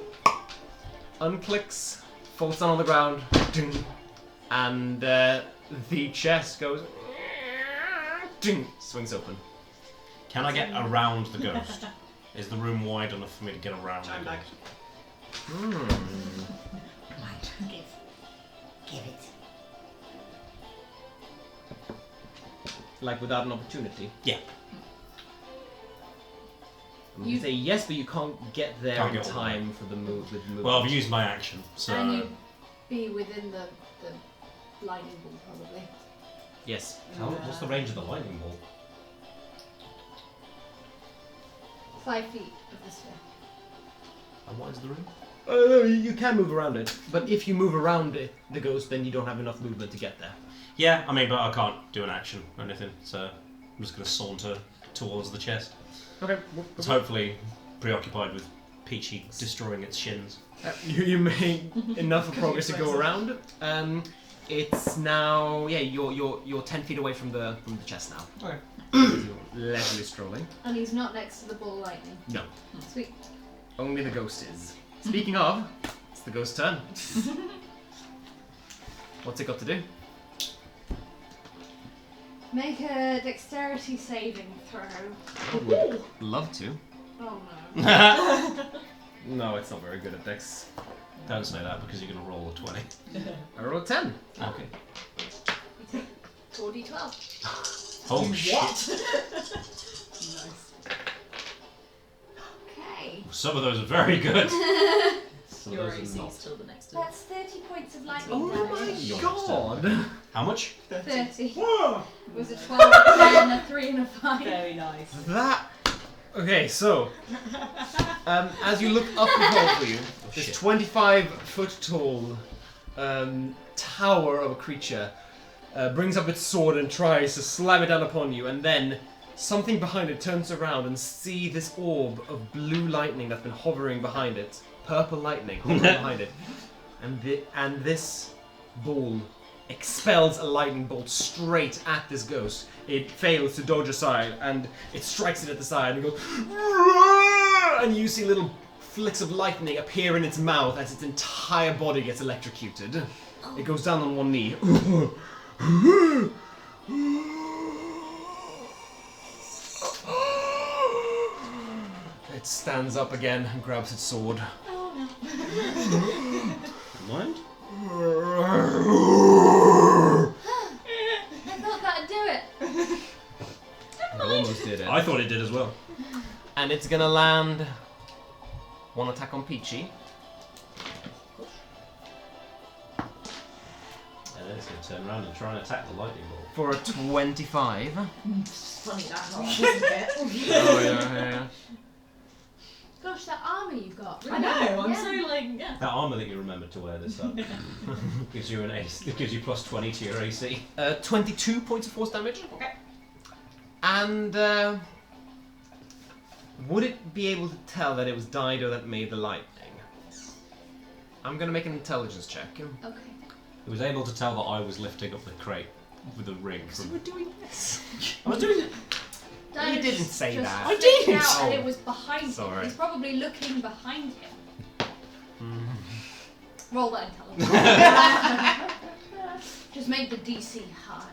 unclicks, falls down on the ground, ding, and the chest goes, ding, swings open. Can I get around the ghost? Is the room wide enough for me to get around Chime the back. ghost? Give it. Like without an opportunity. Yeah. You You- say yes, but you can't get there Can't in get all the time for the move. With movement. Well, I've used my action, so. And you'd be within the lightning ball, probably. Yes. What's the range of the lightning bolt? 5 feet of the sphere. And what is the room? You can move around it, but if you move around it, the ghost, then you don't have enough movement to get there. Yeah, I mean, but I can't do an action or anything, so I'm just going to saunter towards the chest. Okay. It's hopefully preoccupied with Peachy destroying its shins. You made enough progress to go around. It's now you're 10 feet away from the chest now. Okay. You're leisurely strolling. And he's not next to the ball lightning. No, Sweet. only the ghost is. Speaking of, it's the ghost's turn. What's it got to do? Make a dexterity saving throw. I would love to. Oh no. No, it's not very good at dex. Don't say that because you're going to roll a 20. I rolled a 10. Okay. 4d12. Oh, shit. Nice. Okay. Some of those are very good. Some Your of those AC are is not. still the next to That's 30 points of lightning Oh my damage. You're god! How much? 30. It was a 12, a 10, a 3, and a 5. Very nice. That. Okay, so as you look up the hole for you, this shit. 25-foot tall tower of a creature brings up its sword and tries to slam it down upon you, and then something behind it turns around and see this orb of blue lightning that's been hovering behind it, purple lightning hovering behind it, and this ball expels a lightning bolt straight at this ghost. It fails to dodge aside, and it strikes it at the side, and it goes, and you see little flicks of lightning appear in its mouth as its entire body gets electrocuted. It goes down on one knee. It stands up again and grabs its sword. Mind? I thought that'd do it. It almost did it. I thought it did as well. And it's gonna land one attack on Peachy. And then it's going to turn around and try and attack the lightning bolt. For a 25. Funny that hard, isn't it? Oh yeah. Gosh, that armor you've got. I know, I'm Yeah. so like, yeah. That armour that you remembered to wear this up gives you an AC. It gives you plus 20 to your AC. 22 points of force damage. Okay. And would it be able to tell that it was Dido that made the lightning? I'm gonna make an intelligence check. Okay. It was able to tell that I was lifting up the crate. with a ring. So From... we're doing this. I was doing it. That You is didn't say just that. I sticking did! out and Oh. it was behind him. Sorry. He's probably looking behind him. Mm. Roll that intelligence. Just make the DC high.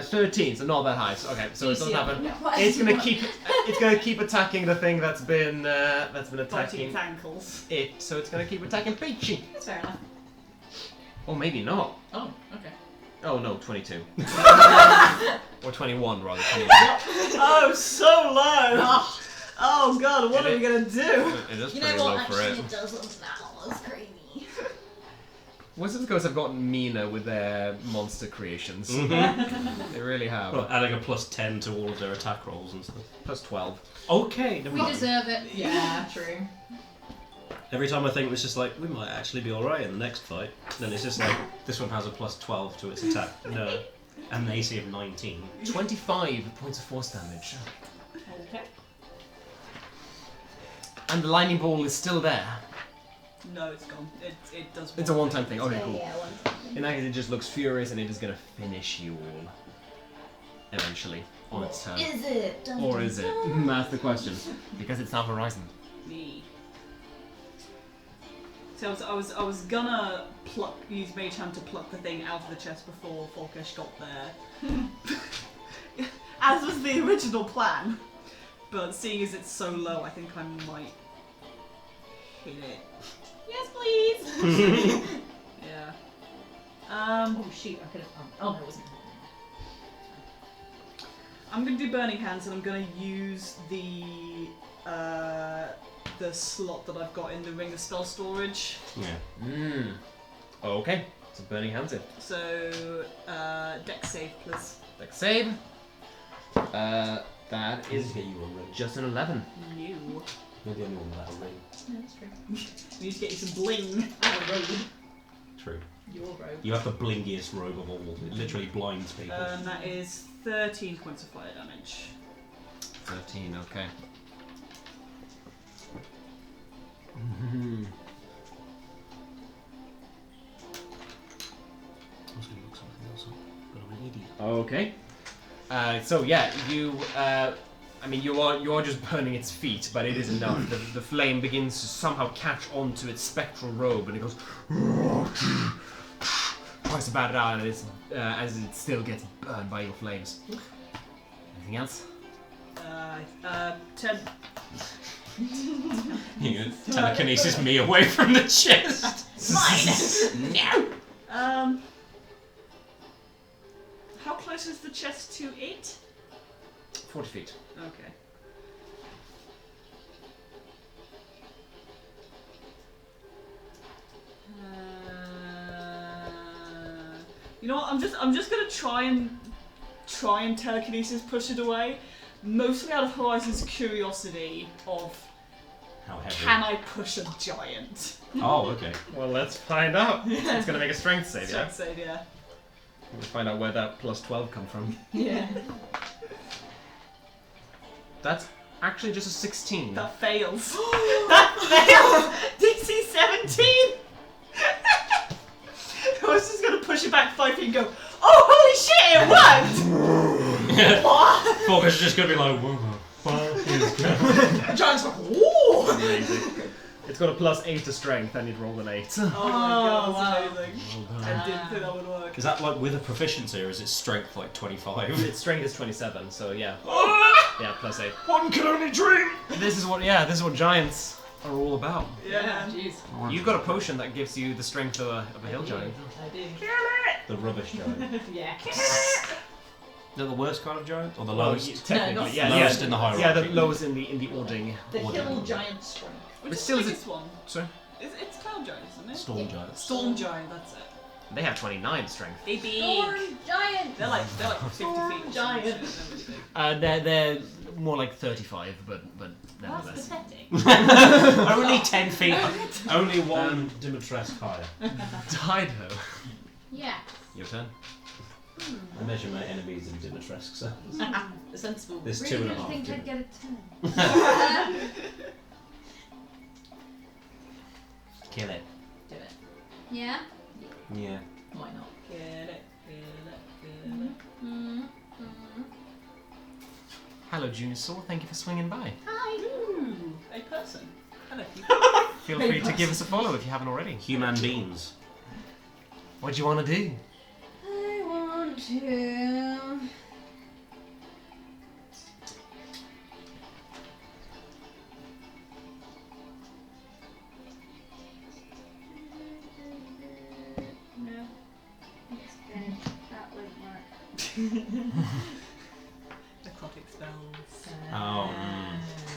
13, so not that high. So, okay, so it doesn't happen. What It's else gonna do you keep. It's gonna keep attacking the thing that's been Biting attacking its ankles. it. So it's gonna keep attacking Peachy. That's fair enough. Or maybe not. Oh, okay. Oh no, 22. Or 21 rather. 21. Oh, so low! Oh god, what It are we gonna do? It is You pretty know low what? for Actually, it. it doesn't now. That's crazy. Wizards of Coast have gotten meaner with their monster creations. Mhm. They really have. Well, adding a +10 to all of their attack rolls and stuff. Plus 12. Okay, never We mind. deserve it. Yeah, true. Every time I think it's just like, we might actually be alright in the next fight, then it's just like, this one has a +12 to its attack. No. And an AC of 19. 25 points of force damage. Okay. And the lightning ball is still there. No, it's gone. It does. It's a one-time thing. Okay, Yeah, cool. yeah, one In that case, it just looks furious and it is gonna finish you all. Eventually. On its turn. Is it? Dun, Or dun, is it? dun. That's the question. Because it's now Horizon. Me. So I was gonna use Mage Hand to pluck the thing out of the chest before Folkish got there. As was the original plan. But seeing as it's so low, I think I might hit it. Yes, please. Yeah. Oh shoot! I could have. Oh no, it wasn't. I'm gonna do Burning Hands and I'm gonna use the slot that I've got in the Ring of Spell Storage. Yeah. Okay. So Burning Hands it. So Dex save, please. Dex save. That is get you a ring. just an 11. New. You're the only one without a ring. No, that's true. We need to get you some bling. I'm a rogue. True. You're a rogue. You have the blingiest robe of all. It literally blinds people. And that is 13 points of fire damage. 13, okay. I was going to look something else up, but I'm an idiot. Okay. So yeah, you. I mean, you are just burning its feet, but it is enough. The flame begins to somehow catch onto its spectral robe, and it goes. Tries to bat it out, and it's, as it still gets burned by your flames. Anything else? 10. You know, telekinesis me away from the chest. Mine. No. How close is the chest to it? 40 feet. Okay. You know what? I'm just gonna try and telekinesis push it away, mostly out of Horizon's curiosity of How heavy? can I push a giant? Oh, okay. Well, let's find out. It's gonna make a strength save, yeah? Strength save, yeah. We'll find out where that plus 12 come from. Yeah. That's actually just a 16. That fails. That fails! DC 17! I was just gonna push it back 5 feet and go, oh, holy shit, it worked! What? Focus is just going to be like, whoa, fuck is going on? Giant's like, whoa! Amazing. It's got a plus 8 to strength, and it rolled an 8. Oh my god, wow. that's amazing. Well I done. didn't think that would work. Is that like with a proficiency or is it strength like 25? Its strength is 27, so yeah. Yeah, plus 8. One can only dream! This is what giants are all about. Yeah. Jeez. You've got a potion that gives you the strength of a hill giant. I do. The rubbish giant. Yeah. Is that the worst kind of giant? Or the lowest? Technically, No, not yeah, lowest yeah. in the hierarchy. Yeah, the lowest in the ording. The Or hill down. giant strength. Which But is still the is it- biggest one? Sorry? It's Cloud Giant, isn't it? Storm giants. Storm Giant, that's it. They have 29 strength. They big. Storm giant. They're like 50 Storm feet. or Giant. some shit, they're really big. They're more like 35, but That's nevertheless. pathetic. Only 10 feet. Only one Dimitrescu higher. Dido. Yeah. Your turn. I measure my enemies in Dimitrescu, so The sensible. there's Really 2.5. didn't think I'd get a 10. Kill it. Do it. Yeah? Yeah. Why not? Get it, get it. Hello, Junisaur. Thank you for swinging by. Ooh, a person. Hello. Feel free to give us a follow if you haven't already. Human beings. What do you want to do? I want to. No. It's dead. That won't work. Necrotic spells. Oh,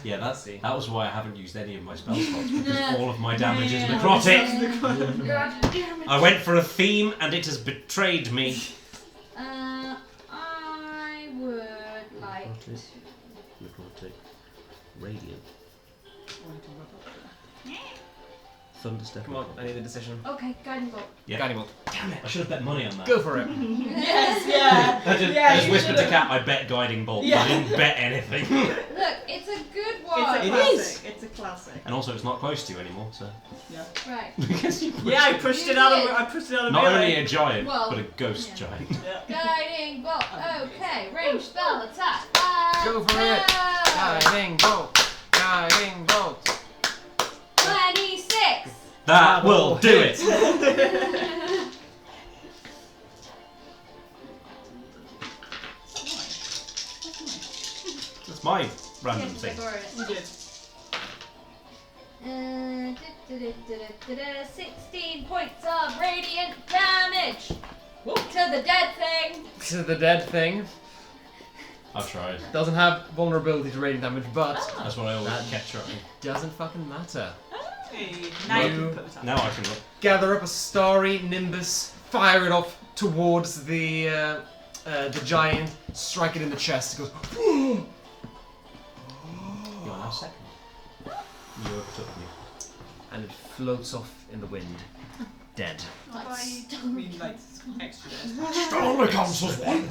yeah, Let's see. that was why I haven't used any of my spell slots, because all of my damage is necrotic. God damn it. I went for a theme and it has betrayed me. I would like to. Necrotic. Radiant. Want to rub up there. Thunderstep. Come on, I need a decision. Okay, guiding bolt. Yeah. Guiding bolt. Damn it, I should have bet money on that. Go for it. Yes, yeah. I just you whispered to should've. Cat, I bet guiding bolt. Yeah. I didn't bet anything. Look, it's a good It's one. a It classic. is. It's a classic. And also, it's not close to you anymore, so. Yeah. Right. Because you Yeah, I pushed You it out did. of. I pushed it out of Not only melee. a giant, Well, but a ghost yeah. giant. Yeah. Guiding bolt. Okay, range spell attack. Go for it. Guiding bolt. Guiding bolt. 26. That will do it! That's my random Yes, thing. I got it. You did. 16 points of radiant damage to the dead thing. To the dead thing. I've tried. Doesn't have vulnerability to radiant damage, but That's what I always That- kept trying. doesn't fucking matter. Hey, now you You- can put it up. Now I can look. Gather up a starry nimbus, fire it off towards the giant, strike it in the chest. It goes. You are now second. You overtook me. And it floats off in the wind, dead. I mean, like, extra dead. Only counts as one.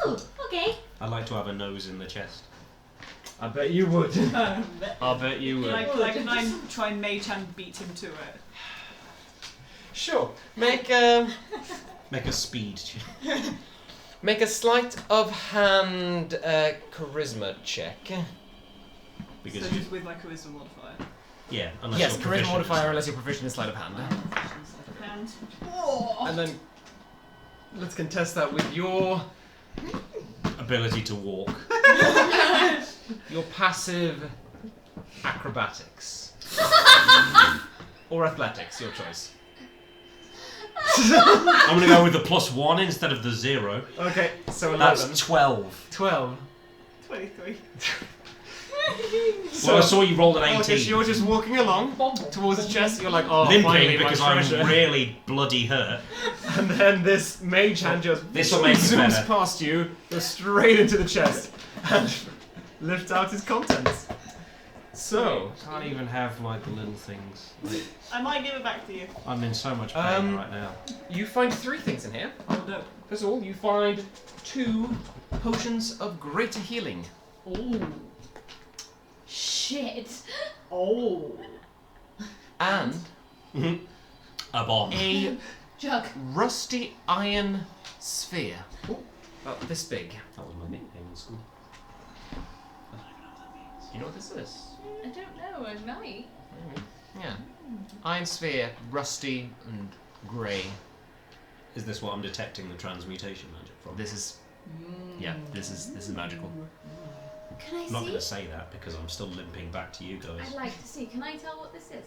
Oh, okay. I'd like to have a nose in the chest. I bet you would. I bet you would. Can I try and mage hand beat him to it? Sure. Make Make a speed check. make a sleight of hand charisma check. Because So you, just with my charisma modifier. yeah, unless Yes, you're charisma proficient. modifier unless you're proficient in sleight of hand. Hand. And then let's contest that with your Ability to walk. passive acrobatics. Or athletics, your choice. I'm gonna go with the +1 instead of the 0. Okay, so 11. That's 12. 12. 23. Well, I saw you rolled an 18. Okay, so you're just walking along towards his chest, you're like, oh, finally, limping my because treasure. I'm really bloody hurt. And then this mage hand just This will make it zooms better. past you, goes straight into the chest, and lifts out his contents. So, Can't even have like the little things. Like, I might give it back to you. I'm in so much pain right now. you find 3 things in here. Oh no. First of all, you find 2 potions of greater healing. Oh. Shit. Oh. And A bomb. a Jug. rusty iron sphere. About this big. That was my nickname in school. You know what this is? I don't know, I might. Yeah. Iron sphere, rusty and grey. Is this what I'm detecting the transmutation magic from? This is, yeah, this is magical. Can I I'm not see? going to say that because I'm still limping back to you guys. I'd like to see. Can I tell what this is?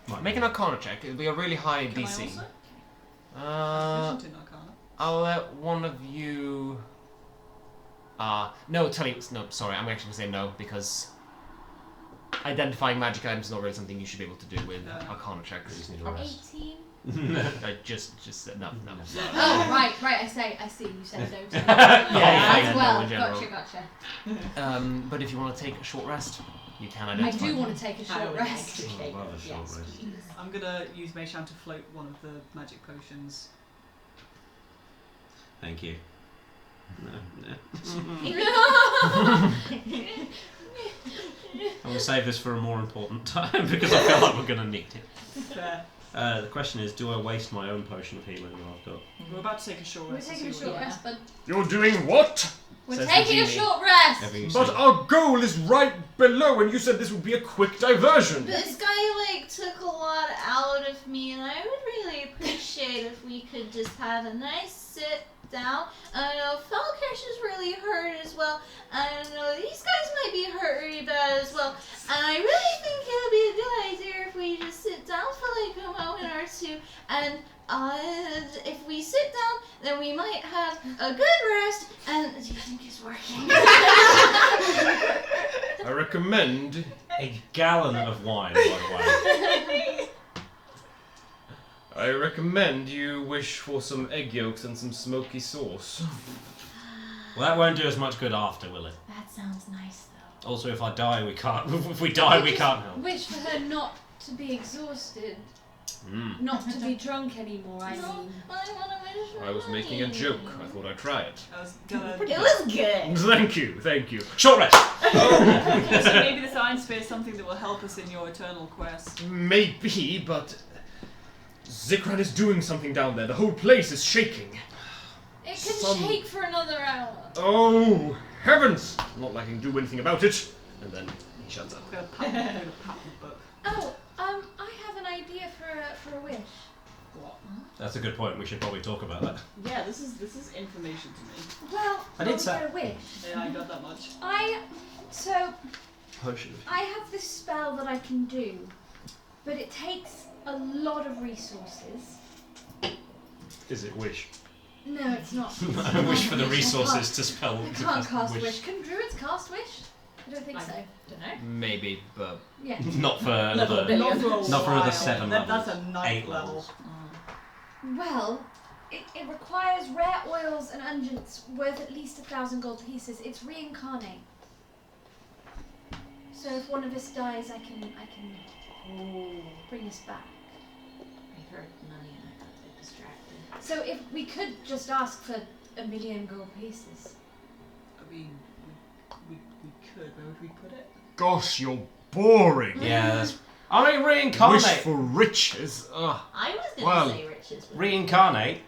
Might Make be. an Arcana check. It'll be a really high Can DC. I also? Uh, Proficient in Arcana. I'll let one of you. No, tell you. No, sorry. I'm actually gonna say no because identifying magic items is not really something you should be able to do with Arcana I checks. just need a rest. 18. I just no. Oh, right. I see. You said no to me. Yeah, As well. no in general. Gotcha. But if you want to take a short rest, you can I identify. do want to take a I short would rest. like to take I'd love a it. short Yes, rest. please. I'm gonna use Meishan to float one of the magic potions. Thank you. No. Mm-hmm. I'm going to save this for a more important time because I feel like we're going to need it. Fair. The question is, do I waste my own potion of healing that I've got? We're about to take a short We're rest. taking a to see short what- rest, bud. You're doing what? We're Says the taking a genie. short rest. Ever you But see? our goal is right below, and you said this would be a quick diversion. This guy like took a lot out of me, and I would really appreciate if we could just have a nice sit down. I know Falcash is really hurt as well. I know these guys might be hurt really bad as well. And I really think it would be a good idea if we just sit down for like a moment or two. And if we sit down, then we might have a good rest. And do you think it's working? I recommend. A gallon of wine, by the way. I recommend you wish for some egg yolks and some smoky sauce. Well, that won't do us much good after, will it? That sounds nice though. Also, if I die, we can't. If we die, we can't help. Wish for her not to be exhausted, Mm. not to be drunk anymore. I No, mean, I want to wish for I was making a money. joke. I thought I'd try it. I was gonna. It was good. Thank you, thank you. Short rest. So maybe the science sphere is something that will help us in your eternal quest. Maybe, but Zikran is doing something down there. The whole place is shaking. it can Some- shake for another hour. Oh, heavens! Not like I can do anything about it. And then he shuts up. I'm gonna pat the book. Oh, I have an idea for a wish. What? That's a good point. We should probably talk about that. Yeah, this is information to me. Well, I did not say- a wish. Yeah, I got that much. So Potion. I have this spell that I can do, but it takes a lot of resources. Is it wish? No, it's not. I wish for the resources to spell. I can't cast wish. Can druids cast wish? I don't think so. Don't know. Maybe, but Yeah. Not for another. bit. Not for a Not for another while. 7 That- levels. That's a ninth 8 level. levels. Well, it requires rare oils and unguents worth at least 1,000 gold pieces. It's reincarnate. So if one of us dies, I can bring us back. I heard money and I got a bit distracted. So if we could just ask for 1,000,000 gold pieces. I mean, we could. Where would we put it? gosh, you're boring. Yeah, that's. I mean, reincarnate. Wish for riches. Ugh. I was gonna Well, say riches. But Reincarnate.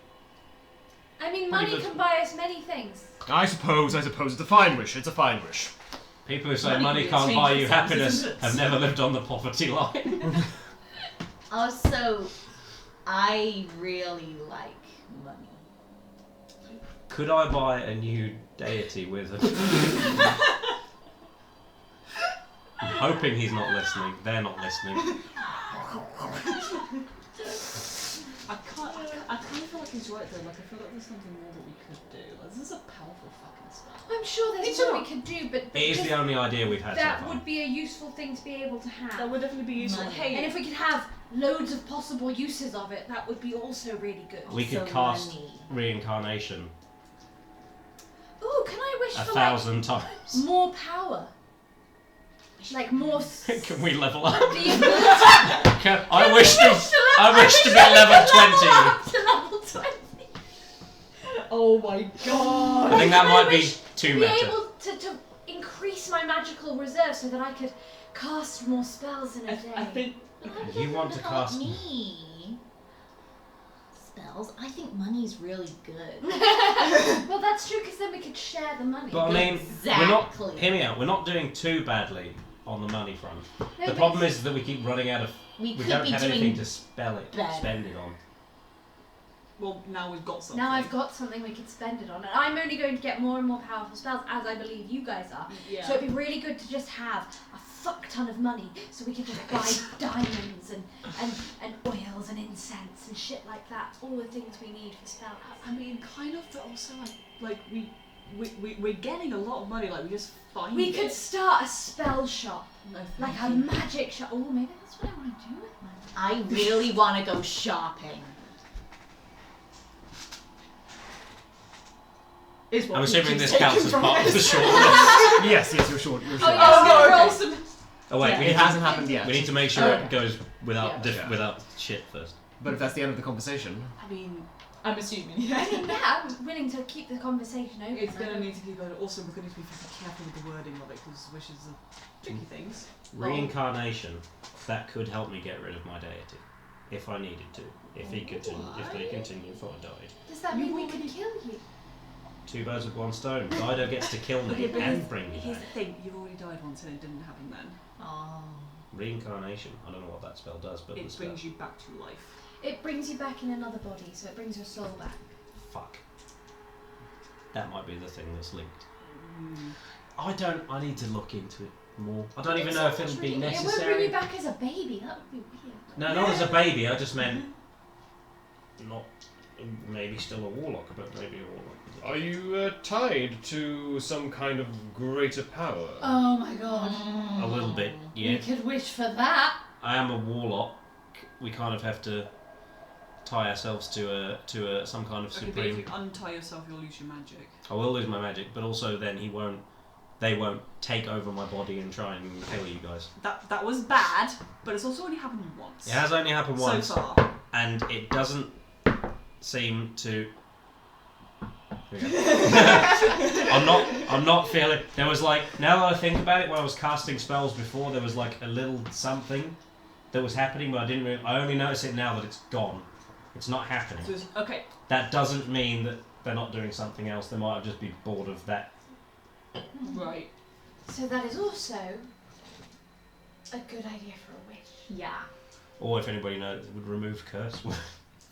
I mean, Pretty money good. can buy us many things. I suppose it's a fine wish. It's a fine wish. People who say Money money can can't change buy the you sense, happiness isn't it? have never lived on the poverty line. also, I really like money. Could I buy a new deity with a... I'm hoping he's not listening. They're not listening. I kind of feel like he's right though. Like I feel like there's something more that we could do. Like, this is a powerful fucking spell. I'm sure there's It's more not- we could do, but It is just the only idea we've had so that far. would be a useful thing to be able to have. That would definitely be useful. Money. Hey, And if we could have loads of possible uses of it, that would be also really good. We could Also cast money. reincarnation Ooh, can I wish for 1,000 times. like more power? Like more. Can we level up? The ability I wish to be level 20. to level 20. oh my god. I think that Can might I be wish too to be meta. able to increase my magical reserve so that I could cast more spells in a day. I think But that You want doesn't to help cast- me. Spells? I think money's really good. Well, that's true because then we could share the money. But I mean, Exactly. we're not. Hear me out. We're not doing too badly on the money front. No, The but problem is that we keep running out of. We We could don't be have doing anything to spend it better. on. well now we've got something. now I've got something we could spend it on, and I'm only going to get more and more powerful spells, as I believe you guys are. Yeah. So it'd be really good to just have a fuck ton of money, so we could just buy diamonds and oils and incense and shit like that. All the things we need for spells. I mean, kind of, but also like we're getting a lot of money. Like we just find We it. could start a spell shop, No, like a thank you. magic shop. Oh, maybe that's what I want to do with my money. I really want to go shopping. Is what I'm we assuming keep this taking counts as from part of us. the short list. Yes, you're short. You're short. Oh, no, yeah, roll okay. some. Oh wait, Yeah. we It need hasn't to, happened yet. we need to make sure Oh, it yeah. goes without Yeah. without shit first. But if that's the end of the conversation, I mean, I'm assuming. I Yeah. mean, yeah, I'm willing to keep the conversation open. It's gonna need to be, but also we're gonna need to be very careful with the wording of it because wishes are tricky things. Reincarnation. That could help me get rid of my deity. if I needed to. If they continue, if I died. Does that mean we can kill you? 2 birds with 1 stone. Dido gets to kill me and bring me Here's back. the thing, you've already died once and it didn't happen then. Oh. Reincarnation. I don't know what that spell does, but It the spell. brings you back to life. It brings you back in another body, so it brings your soul back. Fuck. That might be the thing that's linked. Mm. I need to look into it more. I don't even know if it'll be It won't bring necessary. you back as a baby. That would be weird. No, not as a baby. I just meant not maybe still a warlock, but maybe a warlock. Are you tied to some kind of greater power? Oh my god. A little bit, We yeah. could wish for that. I am a warlock. We kind of have to tie ourselves to some kind of Okay, but if supreme. you untie yourself, you'll lose your magic. I will lose my magic, but also then they won't take over my body and try and kill you guys. That was bad, but it's also only happened once. It has only happened once, So far. and it doesn't seem to. I'm not feeling. There was like, now that I think about it, when I was casting spells before, there was like a little something that was happening, but I only notice it now that it's gone. It's not happening. So okay. That doesn't mean that they're not doing something else. They might have just been bored of that. Right. So that is also a good idea for a wish. Yeah. Or if anybody knows, it would remove curse.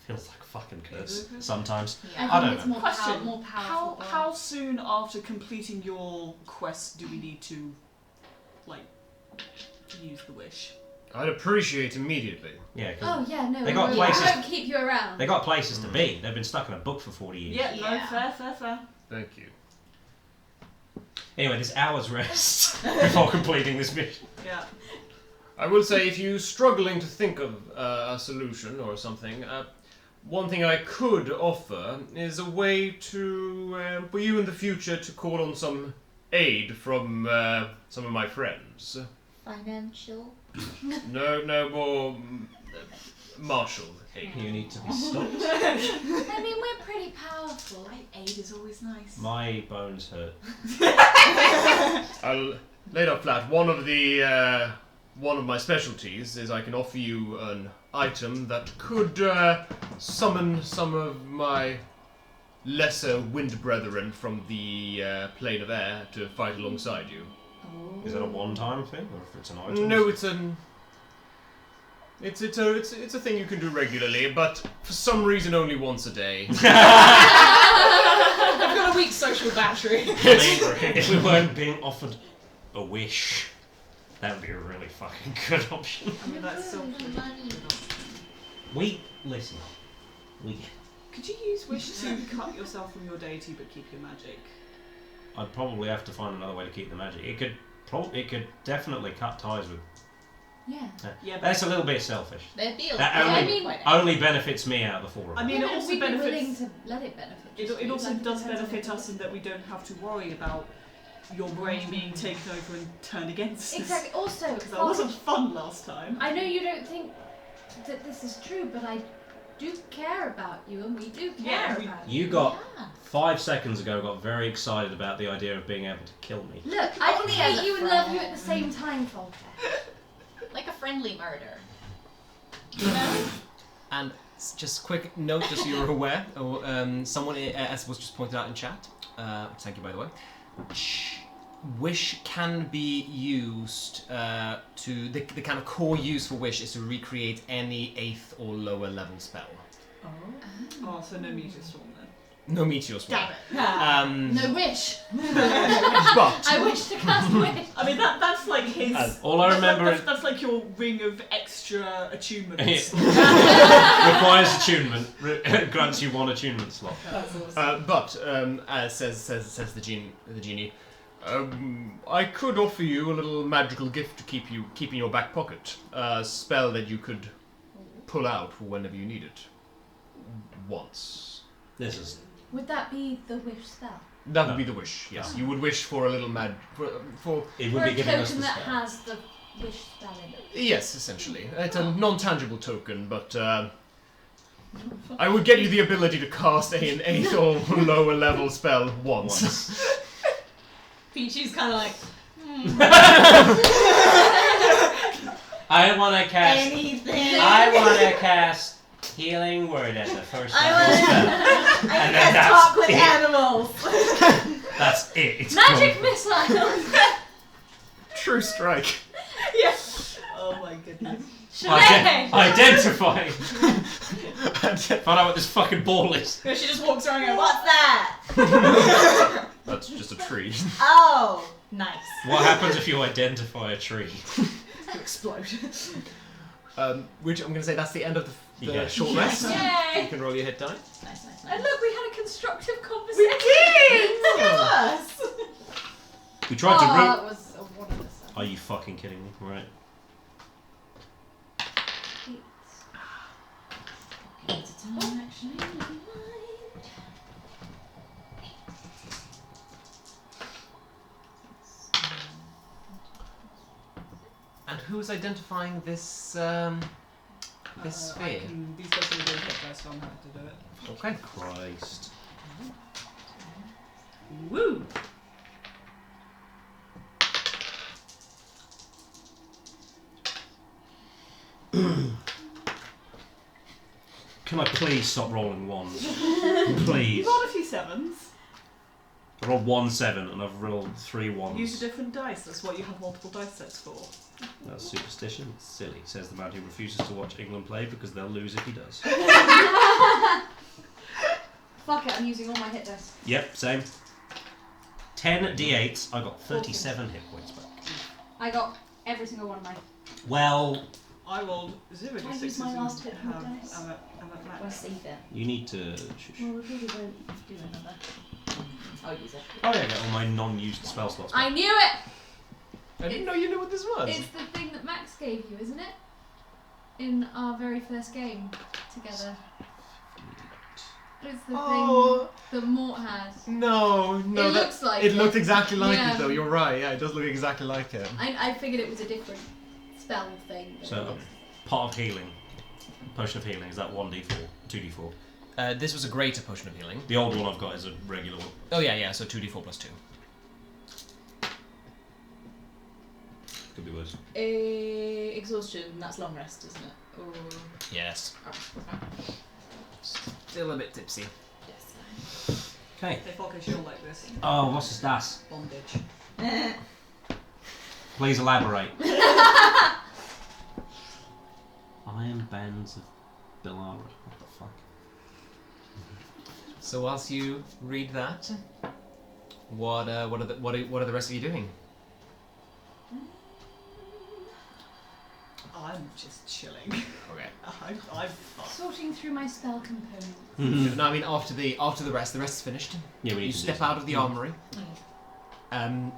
Feels like a fucking curse sometimes. Yeah. I don't it's know. more, Question. more powerful. How soon after completing your quest do we need to, like, use the wish? I'd appreciate immediately. Yeah, 'cause Oh yeah, no. They got we places- won't keep you around. they got places to be. They've been stuck in a book for 40 years. Yeah, Yeah. no, fair. Thank you. Anyway, this hour's rest before completing this mission. Yeah. I will say, if you're struggling to think of a solution or something, one thing I could offer is a way to, for you in the future, to call on some aid from some of my friends. Financial. No more martial aid. You need to be stopped. I mean, we're pretty powerful. Aid is always nice. My bones hurt. I'll lay it up flat. One of my specialties is I can offer you an item that could summon some of my lesser wind brethren from the plane of air to fight alongside you. Is that a one-time thing, or if it's an item? No, it's a thing you can do regularly, but for some reason only once a day. I've got a weak social battery. I mean, if we weren't being offered a wish, that would be a really fucking good option. I mean, that's so money. Listen. Could you use wish to cut yourself from your deity but keep your magic? I'd probably have to find another way to keep the magic. It could definitely cut ties with. Yeah. Yeah, but That's a little bit selfish. They'd be That I mean- only benefits me out of the four of I them. mean, Yeah, it but also we'd be willing benefits. to let it benefit. It also Like, does depends on benefit it. us in that we don't have to worry about your brain being taken over and turned against us. Exactly. Also, Because that wasn't fun last time. I know you don't think that this is true, but I do care about you, and we do care Yeah, about You got 5 seconds ago got very excited about the idea of being able to kill me. Look, I can Only as hate a you and love you at friend. the same time, Folker. like a friendly murder. You know? And just quick note, just so you're aware, someone, as was just pointed out in chat, thank you by the way, wish can be used to, the kind of core use for wish is to recreate any 8th or lower level spell. Oh, so no meteor storm then. No meteor swarm. Damn it. No wish. But I wish to cast wish. I mean, that's like his. All I remember is that's like your ring of extra attunements. requires attunement, grants you 1 attunement slot. That's awesome. But as says the genie, I could offer you a little magical gift to keep in your back pocket. A spell that you could pull out for whenever you need it. Once. This is Would that be the wish spell? That would be the wish. Yes, you would wish for a little for it Or would a be giving us token the that spell. has the wish spell in it? yes, essentially. It's a non-tangible token, but I would get you the ability to cast an 8th or lower level spell once. Peachy's kind of like, I want to cast. Anything. I want to cast Healing Word as the first level spell. I And can then talk with it. animals. That's it. It's Magic gone. missile! True strike. Yes. Oh my goodness. Identify. Find out what this fucking ball is. She just walks around and goes, "What's that?" That's just a tree. Oh, nice. What happens if you identify a tree? Explode. Which I'm going to say that's the end of the Yeah. short rest. You Yay! can roll your hit die. Nice, nice, nice. And look, we had a constructive conversation. Look at us. We tried to that was a one of the Are you fucking kidding me? Right. It's a time, actually. Never mind. And who's identifying this this sphere? These guys are doing it first, so I'm happy to do it. Okay. Christ. Woo! Can I please stop rolling ones? You Please. rolled a few sevens. I rolled 1 7 and I've rolled 3 ones. Use a different dice. That's what you have multiple dice sets for. That's superstition. It's silly. Says the man who refuses to watch England play because they'll lose if he does. Fuck it, I'm using all my hit dice. Yep, same. 10 d8s. I got 37 hit points back. I got every single one of mine. Well, I rolled 0 Can I d6s use my last hit and point have dice? I'm at Or max. save it. you need to. Shush. Well, we really won't do another. I'll use it. Oh yeah, I got all my non-used spell slots back. I knew it! I didn't know you knew what this was. It's the thing that Max gave you, isn't it? In our very first game together. It's the Oh. thing that Mort had. No, It that, looks like it looked exactly like Yeah. it though. You're right. Yeah, it does look exactly like it. I figured it was a different spell thing. but So, it was- pot of healing. Potion of healing, is that 1d4? 2d4? This was a greater potion of healing. The old one I've got is a regular one. Oh yeah, so 2d4 plus 2. Could be worse. Exhaustion, that's long rest, isn't it? Or... Yes. Oh, Still a bit tipsy. yes. Okay. They fuck a shield like this. Oh, what's this das? Bondage. Please elaborate. Iron bands of Bilara. What the fuck? So whilst you read that, what are the rest of you doing? I'm just chilling. Okay. I'm Sorting through my spell components. No, I mean after the rest is finished. Yeah, we need You to step do out of the armory. To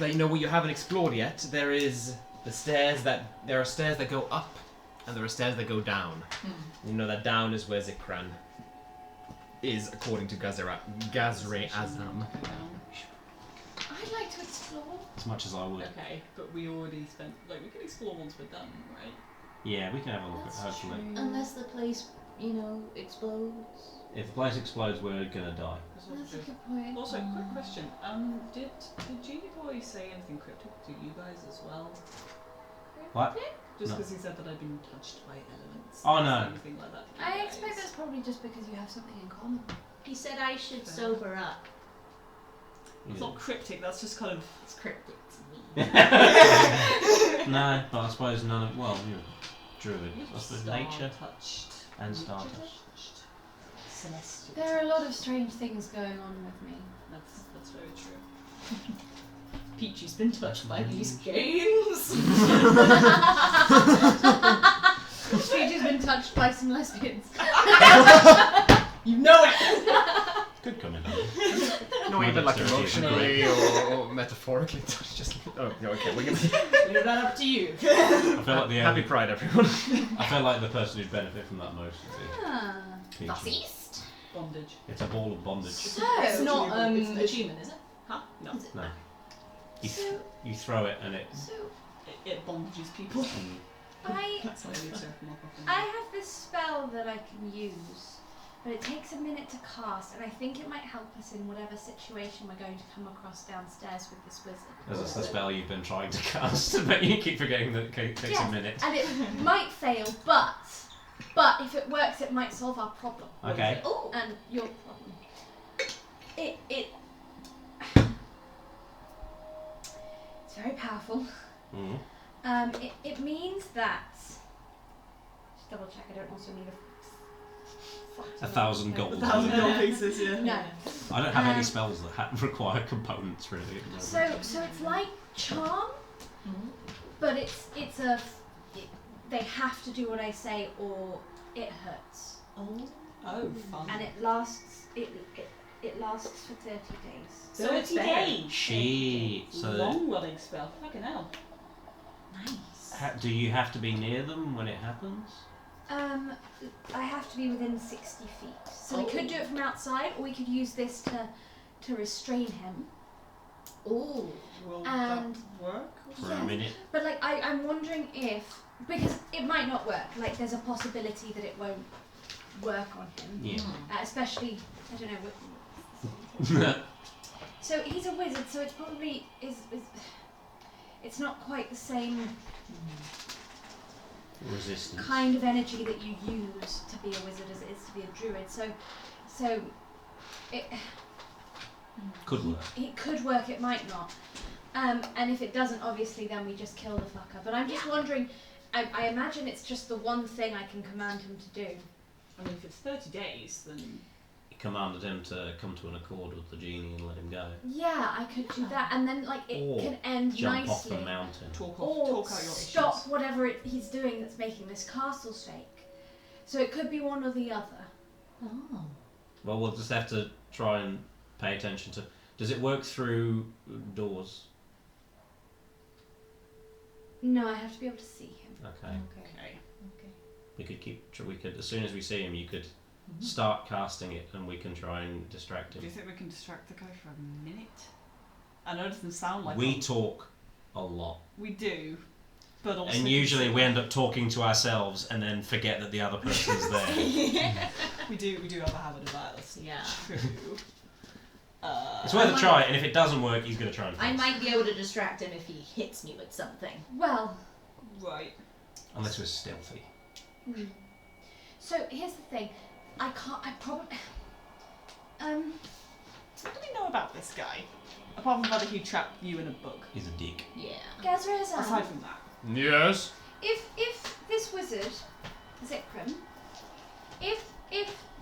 let you know what you haven't explored yet. There are stairs that go up, and there are stairs that go down. You know that down is where Zikran is, according to Gazre Azam. I'd like to explore. as much as I would. Okay, but we already spent. Like, we can explore once we're done, right? Yeah, we can have a look at That's hopefully. true. Unless the place, explodes. If the place explodes, we're gonna die. That's what That's we a do. good point. Also, quick question. Did Genie Boy say anything cryptic to you guys as well? What? Just No. because he said that I'd been touched by elements. Oh, Did he no. say anything like that. to you I guys? expect that's probably just because you have something in common. He said I should sober up. It's not cryptic. That's just kind of. It's cryptic to me. No, but I suppose none of druid. I suppose Star nature touched. and stardust. Celestial. There are a lot of strange things going on with me. That's very true. Peachy's been touched by these games. Peachy's been touched by some lesbians. You know it. Could come in. No, My even like dexterity is emotionally or metaphorically. Just okay. We're gonna Leave that up to you. I feel like the happy Pride, everyone. I feel like the person who'd benefit from that most would Ah. be That's Peachy. east. Bondage. It's a ball of bondage. So, It's not It's an achievement, is it? Huh? No. No. You, So- you throw it and it. so It bondages people. I That's how I leave Sarah from off. I have this spell that I can use but it takes a minute to cast, and I think it might help us in whatever situation we're going to come across downstairs with this wizard. That's the spell you've been trying to cast, but you keep forgetting that it takes a minute. And it might fail, but if it works, it might solve our problem. Okay. Oh, and your problem. It's very powerful. Mm. It means that. Just double check. I don't also need a 1,000 gold. 1,000 gold pieces, yeah. No. I don't have any spells that require components really. At the moment. So it's like charm, but they have to do what I say or it hurts. Oh, fun. And it lasts. It lasts for 30 days. 30 days. Shit. So Long running spell. Fucking hell. Nice. do you have to be near them when it happens? I have to be within 60 feet. So we could do it from outside, or we could use this to restrain him. Ooh. Will And- that work? For a minute. But like, I'm wondering if, because it might not work. Like, there's a possibility that it won't work on him. Yeah. Especially, I don't know. So he's a wizard, so it's probably it's not quite the same Resistance. kind of energy that you use to be a wizard as it is to be a druid. So it Could work. it could work, it might not. And if it doesn't, obviously, then we just kill the fucker. But I'm just wondering, I imagine it's just the one thing I can command him to do. I mean, if it's 30 days, then... He commanded him to come to an accord with the genie and let him go. Yeah, I could do that, and then like it Or can end Jump nicely. off the mountain. Talk Or out your stop issues. whatever he's doing that's making this castle shake. So it could be one or the other. Oh. Well, we'll just have to try and pay attention to... Does it work through doors? No, I have to be able to see him. Okay. Okay. We could, as soon as we see him, you could start casting it and we can try and distract Do him. you think we can distract the guy for a minute? I know it doesn't sound like We talk a lot. we do, but also... And usually we end up talking to ourselves and then forget that the other person's there. We do have a habit of that, that's Yeah. true. It's worth a try, and if it doesn't work, he's going to try and I fix it. might be able to distract him if he hits me with something. Well, Right. Unless we're stealthy. so here's the thing. I probably... What do we know about this guy? Apart from the fact that he trapped you in a book. He's a dick. Yeah. Gazrazan, Aside from that. Yes? if this wizard, Zikran, if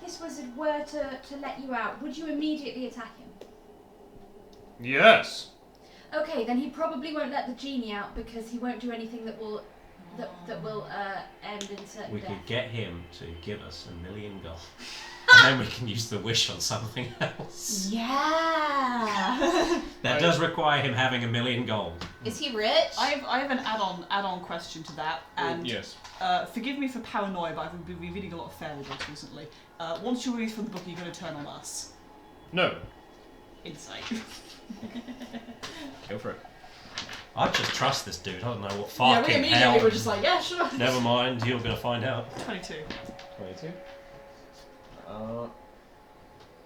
this wizard were to let you out, would you immediately attack him? Yes. Okay, then he probably won't let the genie out because he won't do anything that will end in certain We death. could get him to give us $1 million. And then we can use the wish on something else. Yeah. That does require him having $1 million gold. Is he rich? I have an add-on question to that, and Yes. forgive me for paranoia, but I've been reading a lot of fairy books recently. Once you release from the book, you're going to turn on us. No. Insight. Go for it. I just trust this dude. I don't know what Yeah, we fucking immediately hell. were just like, yeah, sure. Never mind, you're going to find out. 22. 22.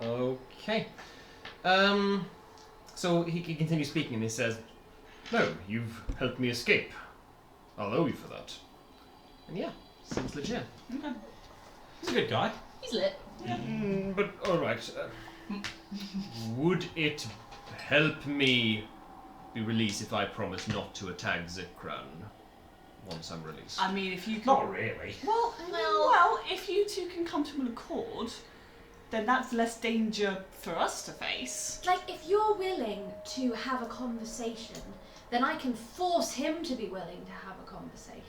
Okay. So he continues speaking and he says, "No, you've helped me escape. I'll owe you for that." And yeah, seems legit. Okay. He's a good guy. He's lit. But alright. Would it help me be released if I promise not to attack Zikran once I'm released? I mean, if you can... Not really. Well, if you two can come to an accord, then that's less danger for us to face. Like, if you're willing to have a conversation, then I can force him to be willing to have a conversation.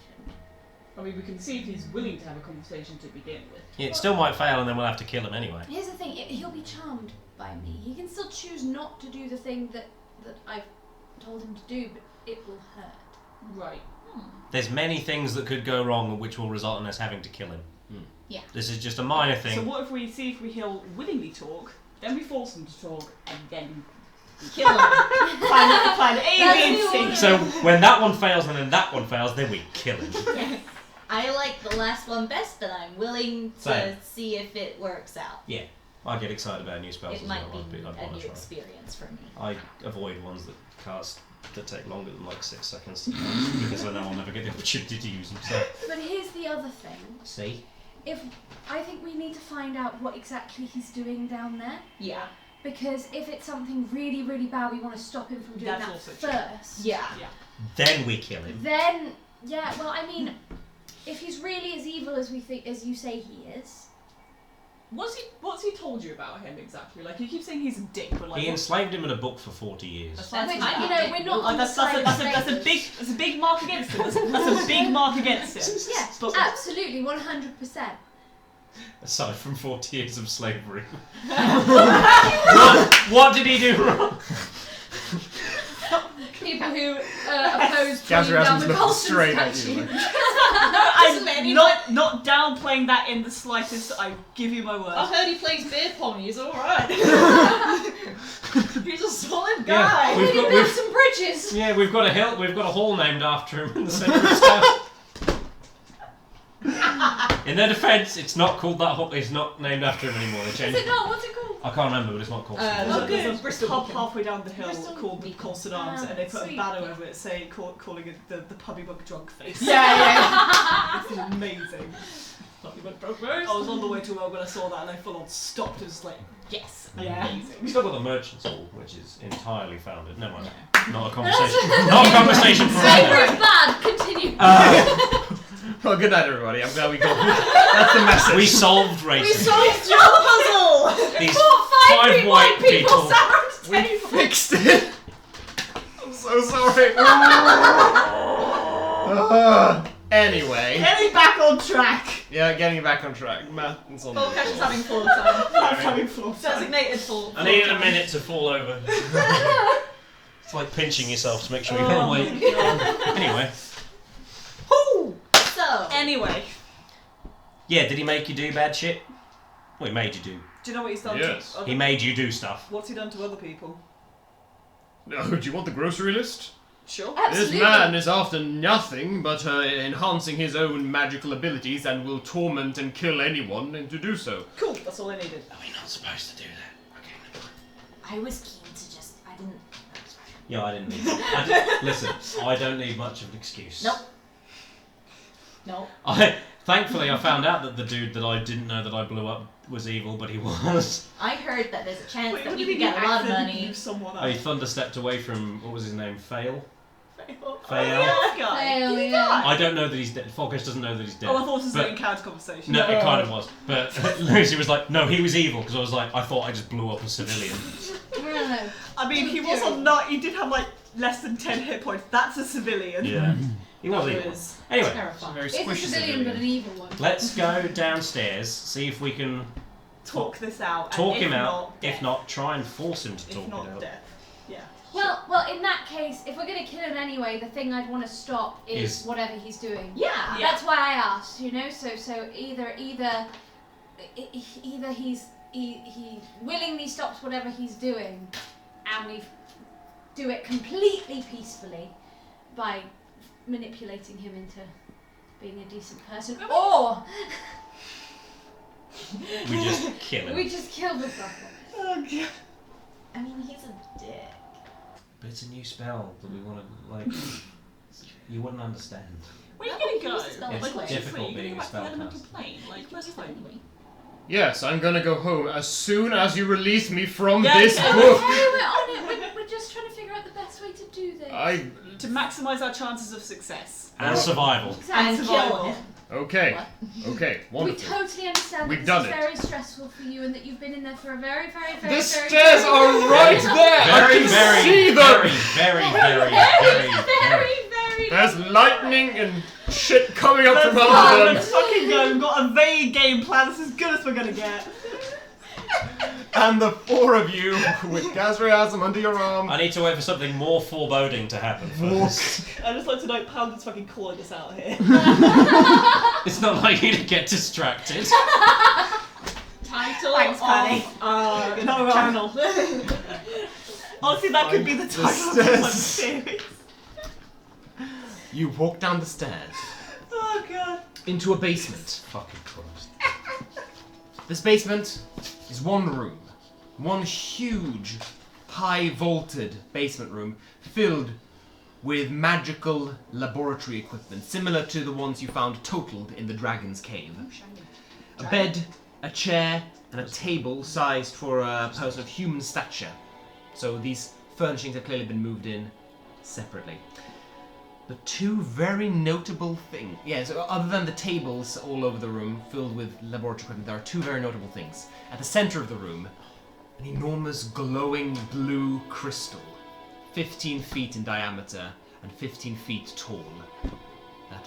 I mean, we can see if he's willing to have a conversation to begin with. Yeah, it still might fail and then we'll have to kill him anyway. Here's the thing, he'll be charmed by me. He can still choose not to do the thing that I've told him to do, but it will hurt. Right. There's many things that could go wrong which will result in us having to kill him. Yeah. This is just a minor thing. So what if we see if he'll willingly talk, then we force him to talk, and then Kill him. plan A, B, and C. So when that one fails and then that one fails, then we kill him. Yes. I like the last one best, but I'm willing to Same. see if it works out. Yeah, I get excited about new spells It as might well. be I'd a want new to try. experience for me. I avoid ones that cast that take longer than like 6 seconds because I know I'll never get the opportunity to use them. So But here's the other thing. see, If I think we need to find out what exactly he's doing down there. Yeah. Because if it's something really, really bad, we want to stop him from doing That's that also true. first. Yeah. then we kill him. Then, yeah, well, I mean, if he's really as evil as we think, as you say he is. What's he told you about him exactly? Like you keep saying he's a dick, but like He enslaved him in a book for 40 years. That's Which, fine. you know, we're not on the That's side of slavery. a big mark against him. That's a big mark against him. Yes, But- absolutely, 100%. Aside from 40 years of slavery. what did he do wrong? People who oppose pulling Gazrasim's down the looking Colston straight at statue. you. I'm not downplaying that in the slightest. I give you my word. I heard he plays beer pong. He's alright. He's a solid Yeah, guy. we've He got- built we've- some bridges. Yeah, we've got a hall named after him in the centre of town. In their defence, it's not called that hall. It's not named after him anymore. They Is changed it not? What's it called? I can't remember, but it's not called. There's a Bristol pub Beacon. halfway down the hill Bristol called the Beacon. Colston Arms, and they put a Sweet. banner over it saying calling it the puppy bug drunk face. Yeah. It's amazing. Puppy bug drunk face. I was on the way to work when I saw that, and I full on stopped. It was like, yes, Yeah. amazing. We've still got the Merchants Hall, which is entirely founded. Never mind. Not a conversation. Not a conversation for right now. Slavery's bad. Continue. Well, good night, everybody. I'm glad we got that's the message. We solved racism. We solved your puzzle. These Fought five white people. sat around the We table. fixed it. I'm so sorry. Anyway, Getting back on track. yeah, getting back on track. Matt and Son. Podcast is having full time. I'm having floor time. Designated full. I needed a minute to fall over. It's like pinching yourself to make sure you're Oh awake. my God. Anyway. So. Anyway, Yeah, did he make you do bad shit? Well, he made you do. do you know what he's done Yes. to other He made you do stuff. What's he done to other people? Oh, do you want the grocery list? Sure. Absolutely. This man is after nothing but enhancing his own magical abilities and will torment and kill anyone and to do so. Cool. That's all I needed. Are we not supposed to do that? Okay. I was keen to just. I didn't. Yeah, I didn't need listen, I don't need much of an excuse. Nope. No. Thankfully, I found out that the dude that I didn't know that I blew up was evil, but he was. I heard that there's a chance Wait, that what we do could you mean get a lot of accidentally money. use someone Oh, he else? thunderstepped away from, what was his name? Fail? Oh, Fail. yeah, that guy. Fail, Did he yeah. die? I don't know that he's dead. Falkish doesn't know that he's dead. Oh, I thought this was But- an encounter conversation. No, it kind of was. But Lucy was like, no, he was evil, because I was like, I thought I just blew up a civilian. No. I mean, he was on not. He did have like less than 10 hit points. That's a civilian. Yeah. He was That evil. was Anyway, Terrifying. Very It's a squishy civilian, but an evil one. let's go downstairs, see if we can talk this out. talk and him if out. Not, If death. not, try and force him to If talk not it out. death. Yeah. Well, in that case, if we're gonna kill him anyway, the thing I'd want to stop is Is- whatever he's doing. Yeah. That's why I asked, you know. So either he willingly stops whatever he's doing, and we do it completely peacefully by manipulating him into being a decent person, or We just kill him. we just kill the fucker. Oh god. I mean, he's a dick. But it's a new spell that we want to, like, you wouldn't understand. Where are No, you he gonna used to go? spell It's Like, what's difficult your being a go back to the elemental spellcaster. plane? Like, where's home? Yes, I'm gonna go home as soon as you release me from Yeah, this okay. book. Hey, we're on it. We're just trying to figure out the best way to do this. To maximise our chances of success. And survival. And survival. kill him. Okay, okay, We wonderful. totally understand We've that done this is it. very stressful for you and that you've been in there for a very, very, very, The very, stairs very, are right there. I Very, can very, see them. very. There's lightning and shit coming up Let's from go, under them. let's fucking go. We've got a vague game plan. This is as good as we're gonna get. And the four of you with Gazriasm under your arm. I need to wait for something more foreboding to happen first. I'd just like to know Pound's fucking calling us out here. It's not like you to get distracted. Title Thanks, Penny. of No channel. Honestly, that could be the title of the series. You walk down the stairs. Oh god. into a basement. Fucking Christ. This basement is one room. One huge, high vaulted basement room filled with magical laboratory equipment, similar to the ones you found totaled in the Dragon's Cave. A bed, a chair, and a table sized for a person of human stature. So these furnishings have clearly been moved in separately. The two very notable things, so other than the tables all over the room filled with laboratory equipment, there are two very notable things. At the center of the room, an enormous glowing blue crystal, 15 feet in diameter and 15 feet tall. That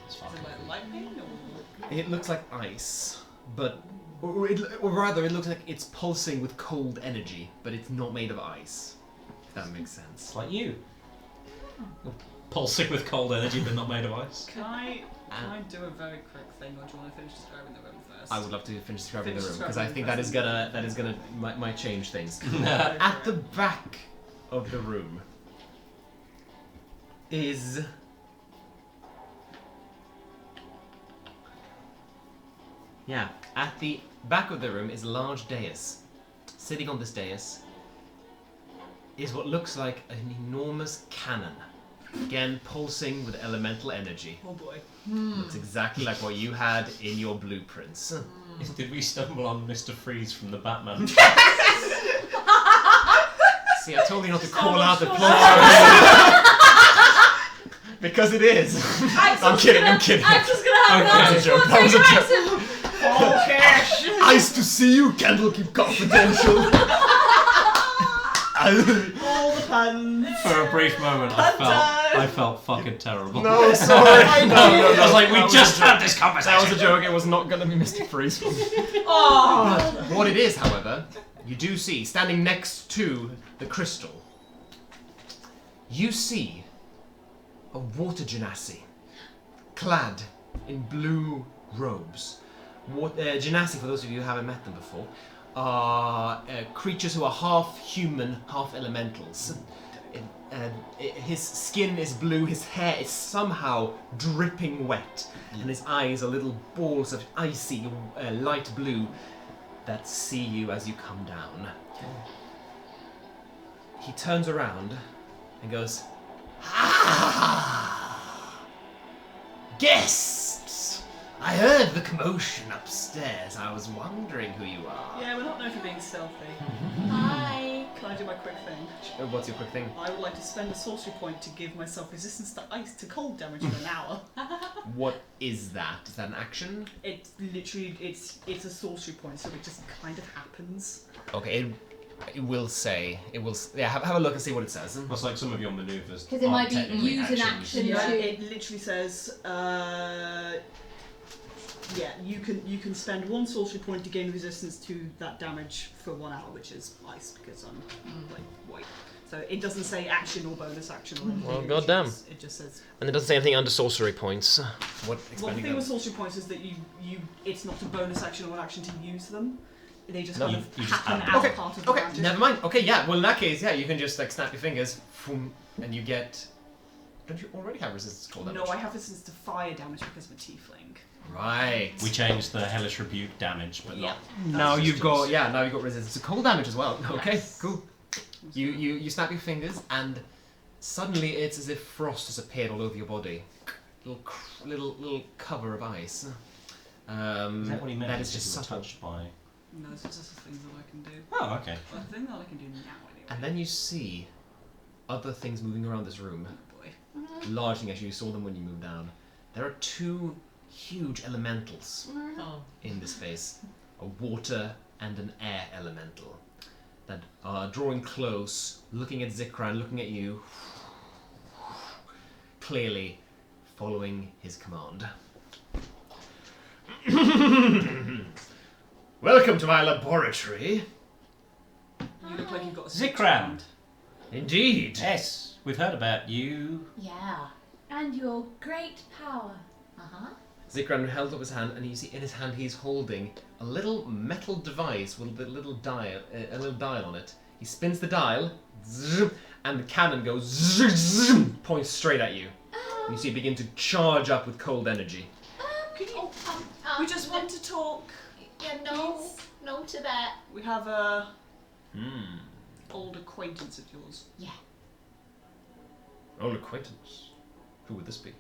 Is it like lightning or? it looks like ice, but or rather, it looks like it's pulsing with cold energy, but it's not made of ice. If that makes sense. It's like you. Pulsing with cold energy, but not made of ice. Can I do a very quick thing, or do you want to finish describing the room first? I would love to finish describing the Finish room because I think describing that is gonna might change things. Go At for the it. back of the room is at the back of the room is a large dais. Sitting on this dais is what looks like an enormous cannon. Again, pulsing with elemental energy. Oh boy. Looks exactly like what you had in your blueprints. Did we stumble on Mr. Freeze from the Batman? See, I told you not to call out the plot. Because it is. I'm kidding. I'm just gonna have That was a joke. That was a joke. Okay. Nice to see you, Candlekeep Confidential. All the puns. For a brief moment, I felt fucking terrible. No, sorry. I was like, we That was just a joke. had this conversation. That was a joke. It was not going to be Mr. Freeze. Oh. What it is, however, you do see, standing next to the crystal, you see a water genasi, clad in blue robes. Genasi, for those of you who haven't met them before, are creatures who are half human, half elementals. His skin is blue, his hair is somehow dripping wet, and his eyes are little balls of icy light blue that see you as you come down. He turns around and goes, "Ah! Guests! I heard the commotion upstairs. I was wondering who you are." Yeah, we're not known for being stealthy. Hi. Can I do my quick thing? What's your quick thing? I would like to spend a sorcery point to give myself resistance to ice to cold damage for an hour. What is that? Is that an action? It's literally it's a sorcery point, so it just kind of happens. Okay, it will say. It will. Yeah, have a look and see what it says. That's like some of your maneuvers. Because it might be aren't technically use an actions. action Yeah, to. it literally says, yeah, you can spend one sorcery point to gain resistance to that damage for 1 hour, which is ice because I'm like white. So it doesn't say action or bonus action or anything. Well, it goddamn. It just says. And it doesn't say anything under sorcery points. What? Well, the thing with sorcery points is that you it's not a bonus action or an action to use them. They just No, kind of you just happen have them. as part of the Okay, magic. never mind. Okay, yeah. Well, in that case, yeah, you can just like snap your fingers, and you get. Don't you already have resistance to cold damage? No, I have resistance to fire damage because of a tiefling. Right. We changed the hellish rebuke damage, but Yeah. not. Now that's you've got resistance. now you've got resistance to cold damage as well. Okay, Yes. cool. You snap your fingers and suddenly it's as if frost has appeared all over your body. Little cover of ice. Is that what he meant? That is just You were subtle. touched by. No, it's just the things that I can do. Oh, okay. Well, the thing that I can do now anyway. And then you see other things moving around this room. Oh boy. Large thing, actually, you saw them when you moved down. There are two huge elementals Oh. in this space, a water and an air elemental, that are drawing close, looking at Zikran, looking at you, clearly following his command. Welcome to my laboratory. You look like you've got a Zikran. Indeed. Yes, we've heard about you. Yeah. And your great power. Uh-huh. Zikran held up his hand, and you see in his hand he's holding a little metal device with a little dial on it. He spins the dial, zzz, and the cannon goes zzz, points straight at you. And you see it begin to charge up with cold energy. Could you, we just want to talk. Yeah, no to that. We have a old acquaintance of yours. Yeah. Old acquaintance. Who would this be?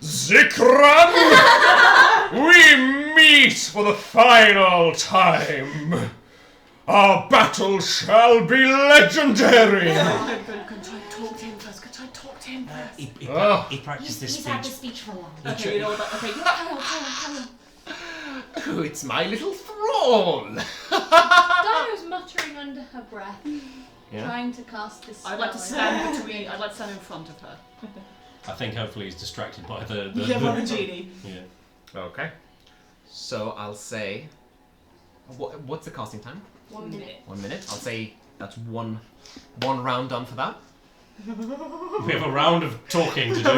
Zikran! We meet for the final time. Our battle shall be legendary. Go try and talk to him first. Go try and talk to him first. He practiced this He's had the speech. speech for long. Okay, you know what? Okay, carry on. Oh, it's my little thrall. Dido's muttering under her breath, Yeah. trying to cast this spell. I'd like to stand between. I'd like to stand in front of her. I think hopefully he's distracted by the by the genie. Yeah. Okay. So I'll say, what's the casting time? 1 minute. 1 minute. I'll say that's one round done for that. We have a round of talking to do.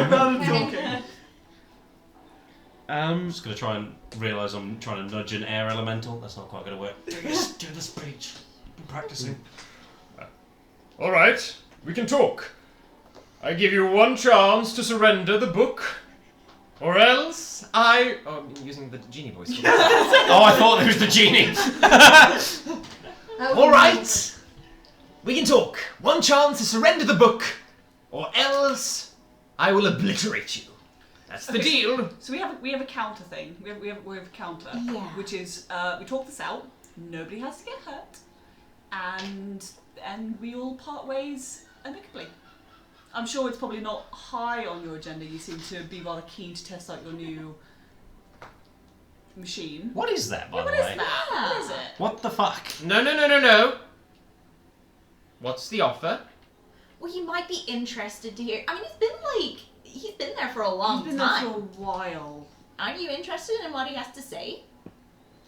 I'm just gonna try and realise I'm trying to nudge an air elemental. That's not quite gonna work. Do the speech. Been practicing. All right, we can talk. I give you one chance to surrender the book, or else I... Oh, I'm using the genie voice. Oh, I thought it was the genie. All right. We can talk. One chance to surrender the book, or else I will obliterate you. That's the deal. So we have a counter thing. We have a counter, which is we talk this out. Nobody has to get hurt, and we all part ways amicably. I'm sure it's probably not high on your agenda. You seem to be rather keen to test out your new machine. What is that, by the What way? is that? What is it? What the fuck? No. What's the offer? Well, you might be interested to hear. I mean, he's been there for a long He's been time. there for a while. Aren't you interested in what he has to say?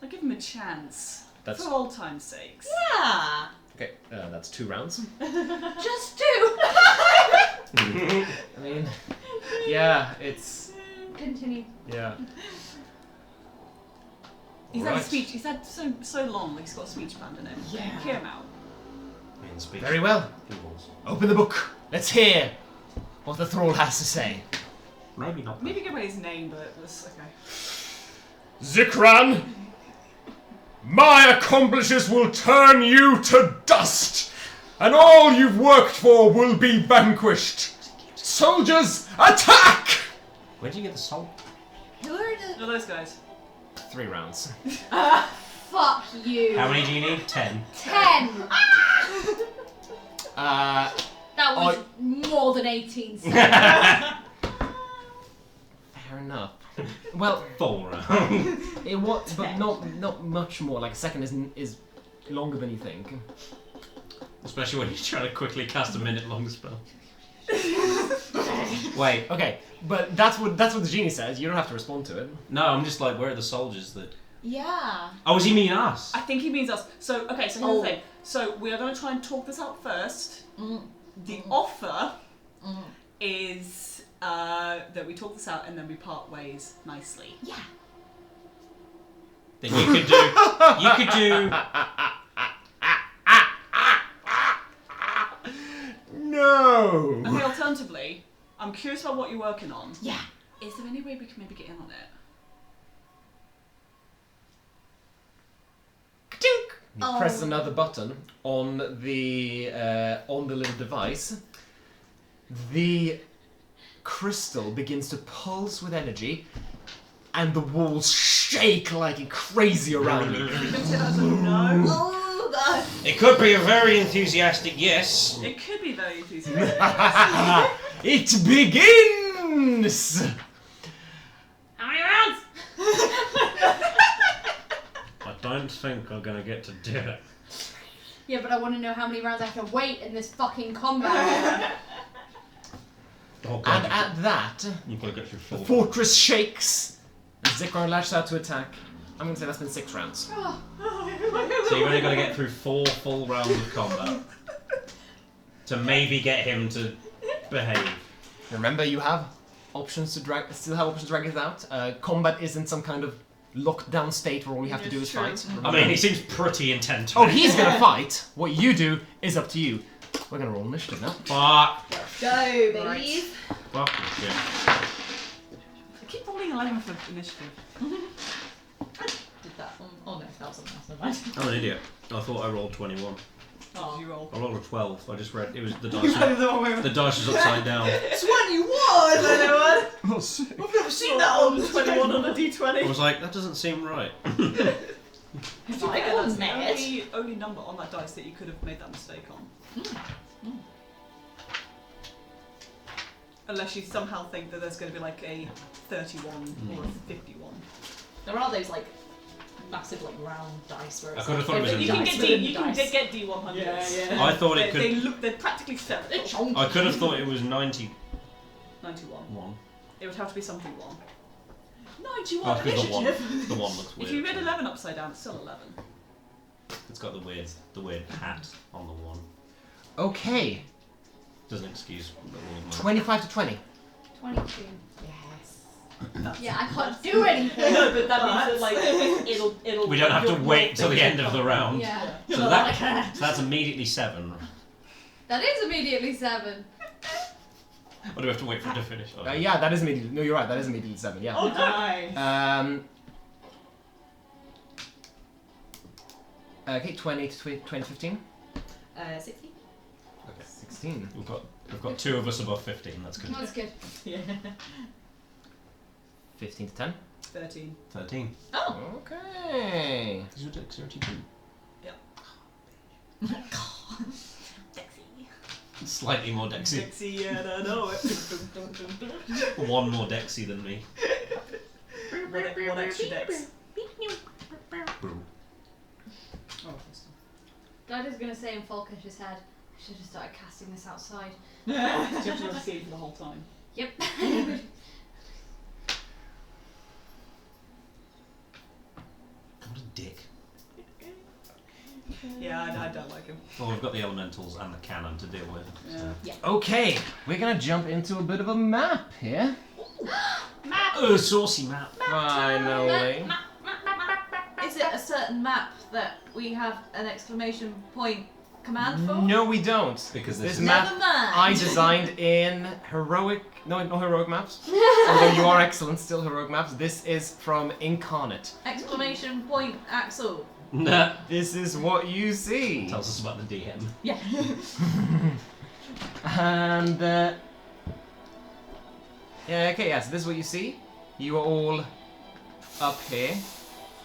I'll give him a chance. That's For old time's sakes. Yeah. okay. That's 2 rounds. Just 2! I mean, yeah, it's Continue. yeah. He's had a Right. speech. He's had so long. Like he's got a speech planned in it. Yeah. Hear him out. In speech. Very well. Open the book. Let's hear what the thrall has to say. Maybe not. Maybe give away his name, but that's okay. Zikran, my accomplices will turn you to dust, and all you've worked for will be vanquished. Soldiers, attack! Where'd you get the salt? Who are the... No, those guys. 3 rounds. Fuck you. How many do you need? 10. 10! That was I- more than 18 seconds. Fair enough. Well, 4 rounds. it was, but not much more. Like a second is longer than you think. Especially when you're trying to quickly cast a minute-long spell. Wait. Okay, but that's what the genie says. You don't have to respond to it. No, I'm just like, where are the soldiers that... Yeah. Oh, does he mean us? I think he means us. So okay. So here's the thing. So we are going to try and talk this out first. The offer is that we talk this out and then we part ways nicely. Yeah. Then you could do... No! Okay. Alternatively, I'm curious about what you're working on. Yeah. Is there any way we can maybe get in on it? He presses another button on the little device. The crystal begins to pulse with energy, and the walls shake like crazy around you. No. Oh, God. It could be a very enthusiastic yes. It could be very enthusiastic. It begins. How many rounds? I don't think I'm gonna get to do it. Yeah, but I want to know how many rounds I have to wait in this fucking combat. Oh, And God, at that, you've got to get through the 4. fortress shakes, and Zikran lashes out to attack. I'm going to say that's been 6 rounds. So you've only got to get through 4 full rounds of combat to maybe get him to behave. Remember, you have options to drag. Still have options to drag it out. Combat isn't some kind of locked-down state where all you have to do is Yes, fight. true. I mean, he seems pretty intent. Oh, he's gonna fight. What you do is up to you. We're gonna roll initiative now. Fuck. Go, baby. Right. Fuck. Yeah. I keep rolling 11 for initiative. Did that one? Oh no, that was something else. Never mind. I'm an idiot. I thought I rolled 21. What did you roll? I rolled a 12. I just read it was the dice. The wrong way around. The dice was upside down. 21, anyone? Oh, sick. I've never seen that on 21 on a I d20. was like, that doesn't seem right. It's like Yeah, that's the mad. only number on that dice that you could have made that mistake on. Unless you somehow think that there's going to be like a 31 or a 51. There are those like massive like round dice where I it's could have thought it was every You can dice get within you can dice. get D100s. Yeah. I thought it They could. look, they're practically spherical. They're chunky. I could have thought it was 91. 91. It would have to be something 1. 91 Oh, because initiative. the one looks weird. If you read 11 upside down, it's still 11. It's got the weird hat on the one. Okay, Doesn't excuse the weird 25 to 20. 22. Yes. Yeah, I can't do anything. No, but that means that like it'll. We don't have to wait till the end of the round. Yeah. So that's immediately 7. That is immediately 7. Or do we have to wait for it to finish? Oh, Yeah, that is immediately. No, you're right. That is immediately 7. Yeah. Oh, nice. Okay, 20 to 20, 15. 60. Okay. 16. We've got 2 of us above 15. That's good. That's good. Yeah. 15 to 10. 13. 13. Oh. Okay. Is your dexterity 2? Sexy. Slightly more dexy. Sexy, and I know it. 1 more dexy than me. One extra dex. Boom. Oh, Dad is going to say in Falkish's head, I should have started casting this outside. so you have to go to see for the whole time. Yep. What a dick. Yeah, I don't like him. Well, we've got the elementals and the cannon to deal with. So. Yeah. Okay, we're gonna jump into a bit of a map here. Saucy map. Finally. Is it a certain map that we have an exclamation point command for? No, we don't. Because this this map Never mind. I designed in heroic. No heroic maps. Although you are excellent, still heroic maps. This is from Incarnate. Exclamation point Axel. Nah. This is what you see. Tells us about the DM. Yeah. And yeah, okay, yeah. So this is what you see. You are all up here.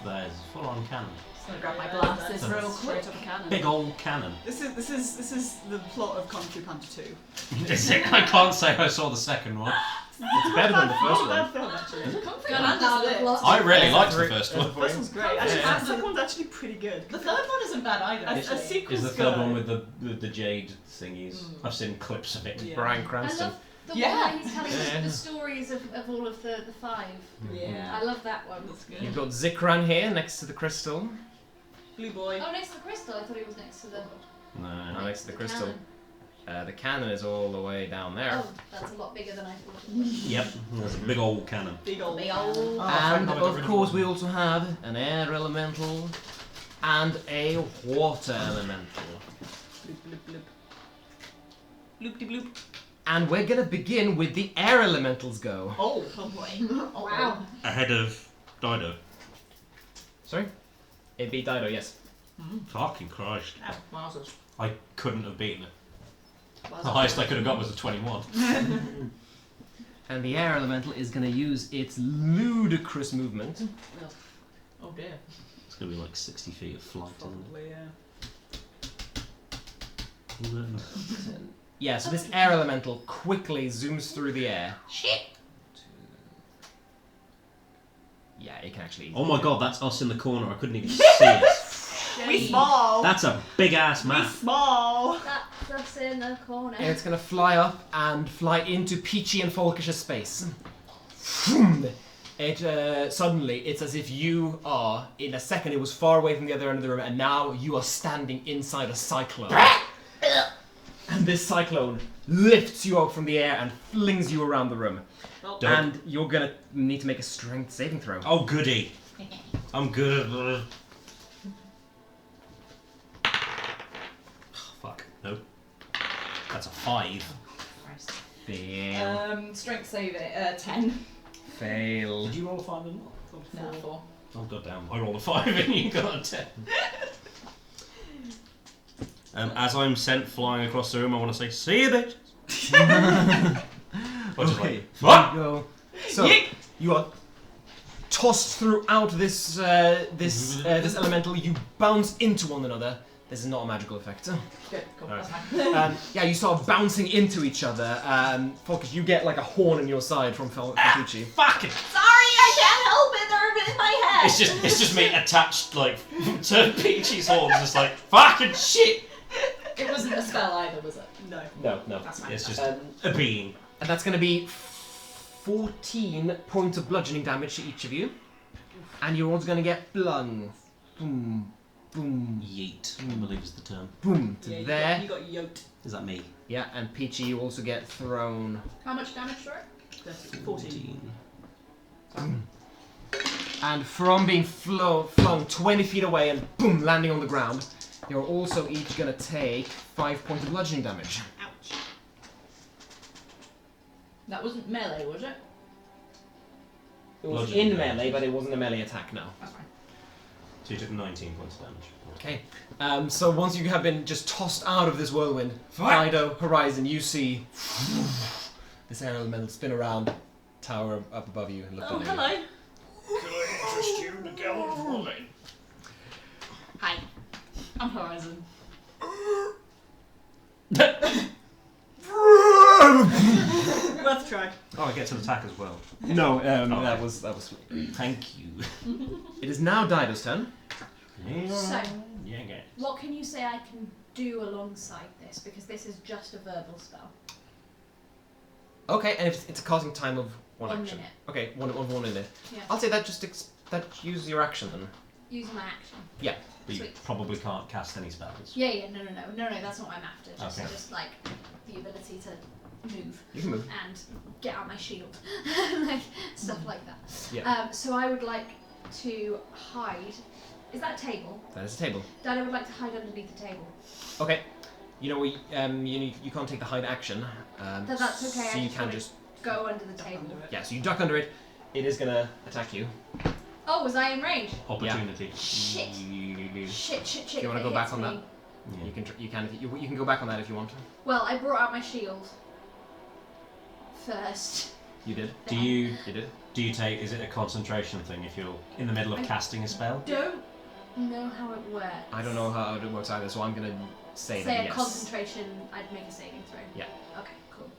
There's full on cannon. Just gonna grab my glasses That's real quick. Straight up a cannon. Big old cannon. This is the plot of Candlekeep Hunter 2. Is it? I can't say I saw the second one. It's better than the first Not a bad one. film actually. Gonna have a lot. I really liked the Three- first one. The first one's great. Actually, Yeah. the second one's actually pretty good. The third one isn't bad either. A actually. sequel's Is the good. third one with the jade thingies? I've seen clips of it. Yeah. Brian I Cranston. love the Yeah. one where he's telling Yeah. the stories of all of the 5. Yeah. I love that one. That's good. You've got Zikran here next to the crystal. Blue boy. Oh, next to the crystal. I thought he was next to the. No, No. next to the crystal. The cannon is all the way down there. Oh, that's a lot bigger than I thought it was. Yep. There's a big old cannon. Big old. Big old. And I got of rid of course, one. we also have an air elemental and a water elemental. Bloop bloop bloop. Bloop de bloop. And we're gonna begin with the air elementals go. Oh boy. Wow. Ahead of Dido. Sorry? It beat Dido, yes. Fucking Christ. Wowzers. I couldn't have beaten it. The highest I could have got was a 21. And the air elemental is gonna use its ludicrous movement. Oh dear. It's going to be like 60 feet of flight, Probably, yeah. isn't it? Yeah, so this air elemental quickly zooms through the air. Shit. Yeah, it can actually. Oh my god, that's us in the corner. I couldn't even see it. We small. That's a big ass We map. small. That's us in the corner. And it's gonna fly up and fly into Peachy and Falkish's space. It suddenly, it's as if you are, in a second it was far away from the other end of the room, and now you are standing inside a cyclone. And this cyclone lifts you out from the air and flings you around the room. Well, Dope. And you're gonna need to make a strength saving throw. Oh goody. I'm good at fuck. Nope. That's a 5. Christ. Fail. Strength save 10. Fail. Did you roll a 5 and No, 4. Oh goddamn! I rolled a 5 and you got a 10. As I'm sent flying across the room, I want to say, "See you, bitch." Or just Okay. like, "Fuck!" Go. So you are tossed throughout this this elemental. You bounce into one another. This is not a magical effect. Good, cool. Alright. That's fine. Yeah, you start bouncing into each other. Focus, you get like a horn in your side from Felpucci. Fucking! Sorry, I can't help it. They're in my head. It's just me attached like to Peachy's horns, just like fucking shit. It wasn't a spell either, was it? No. No. That's fine. It's just Um, a being. And that's going to be 14 points of bludgeoning damage to each of you. And you're also going to get blung. Boom, boom, Yeet, I believe is the term. boom to Yeah, there. you got yoked. Is that me? Yeah, and Peachy, you also get thrown. How much damage for it? 14. And from being flung 20 feet away and boom, landing on the ground, you're also each going to take 5 points of bludgeoning damage. Ouch. That wasn't melee, was it? It was Bludgeoning in damage. melee, but it wasn't a melee attack now. That's fine. So you took 19 points of damage. Okay. So once you have been just tossed out of this whirlwind, Fido, Horizon, you see this air elemental spin around, tower up above you, and look Oh, down at hello. Can I interest you in the Cauldron of Rebirth? Hi. I'm Horizon. Worth a try. Oh, I get to attack as well. you. No, Oh. that was. Thank you. It is now Dido's turn. So- yeah, okay. What can you say I can do alongside this? Because this is just a verbal spell. Okay, and it's a casting time of one 1 action. minute. Okay, one minute. Yeah. I'll say that just that uses your action then. Using my action. But you Sweet. probably can't cast any spells. Yeah, no, that's not what I'm after. Just, Okay. just like the ability to move You can move. and get out my shield, like stuff like that. Yeah. So I would like to hide. Is that a table? That is a table. Dad, I would like to hide underneath the table. Okay. You know you can't take the hide action. That's okay, So I you just can wanna- just Go under the table. Under it. yeah. So you duck under it. It is gonna attack you. Oh, was I in range? Opportunity. Shit. Shit. Do you wanna it go back hits on me. that? Yeah. You can go back on that if you want. Well, I brought out my shield first. You did. Do you take? Is it a concentration thing if you're in the middle of I- casting a spell? Don't know how it works. I don't know how it works either, so I'm gonna say Say that a yes. concentration, I'd make a saving throw. Yeah. Okay, cool.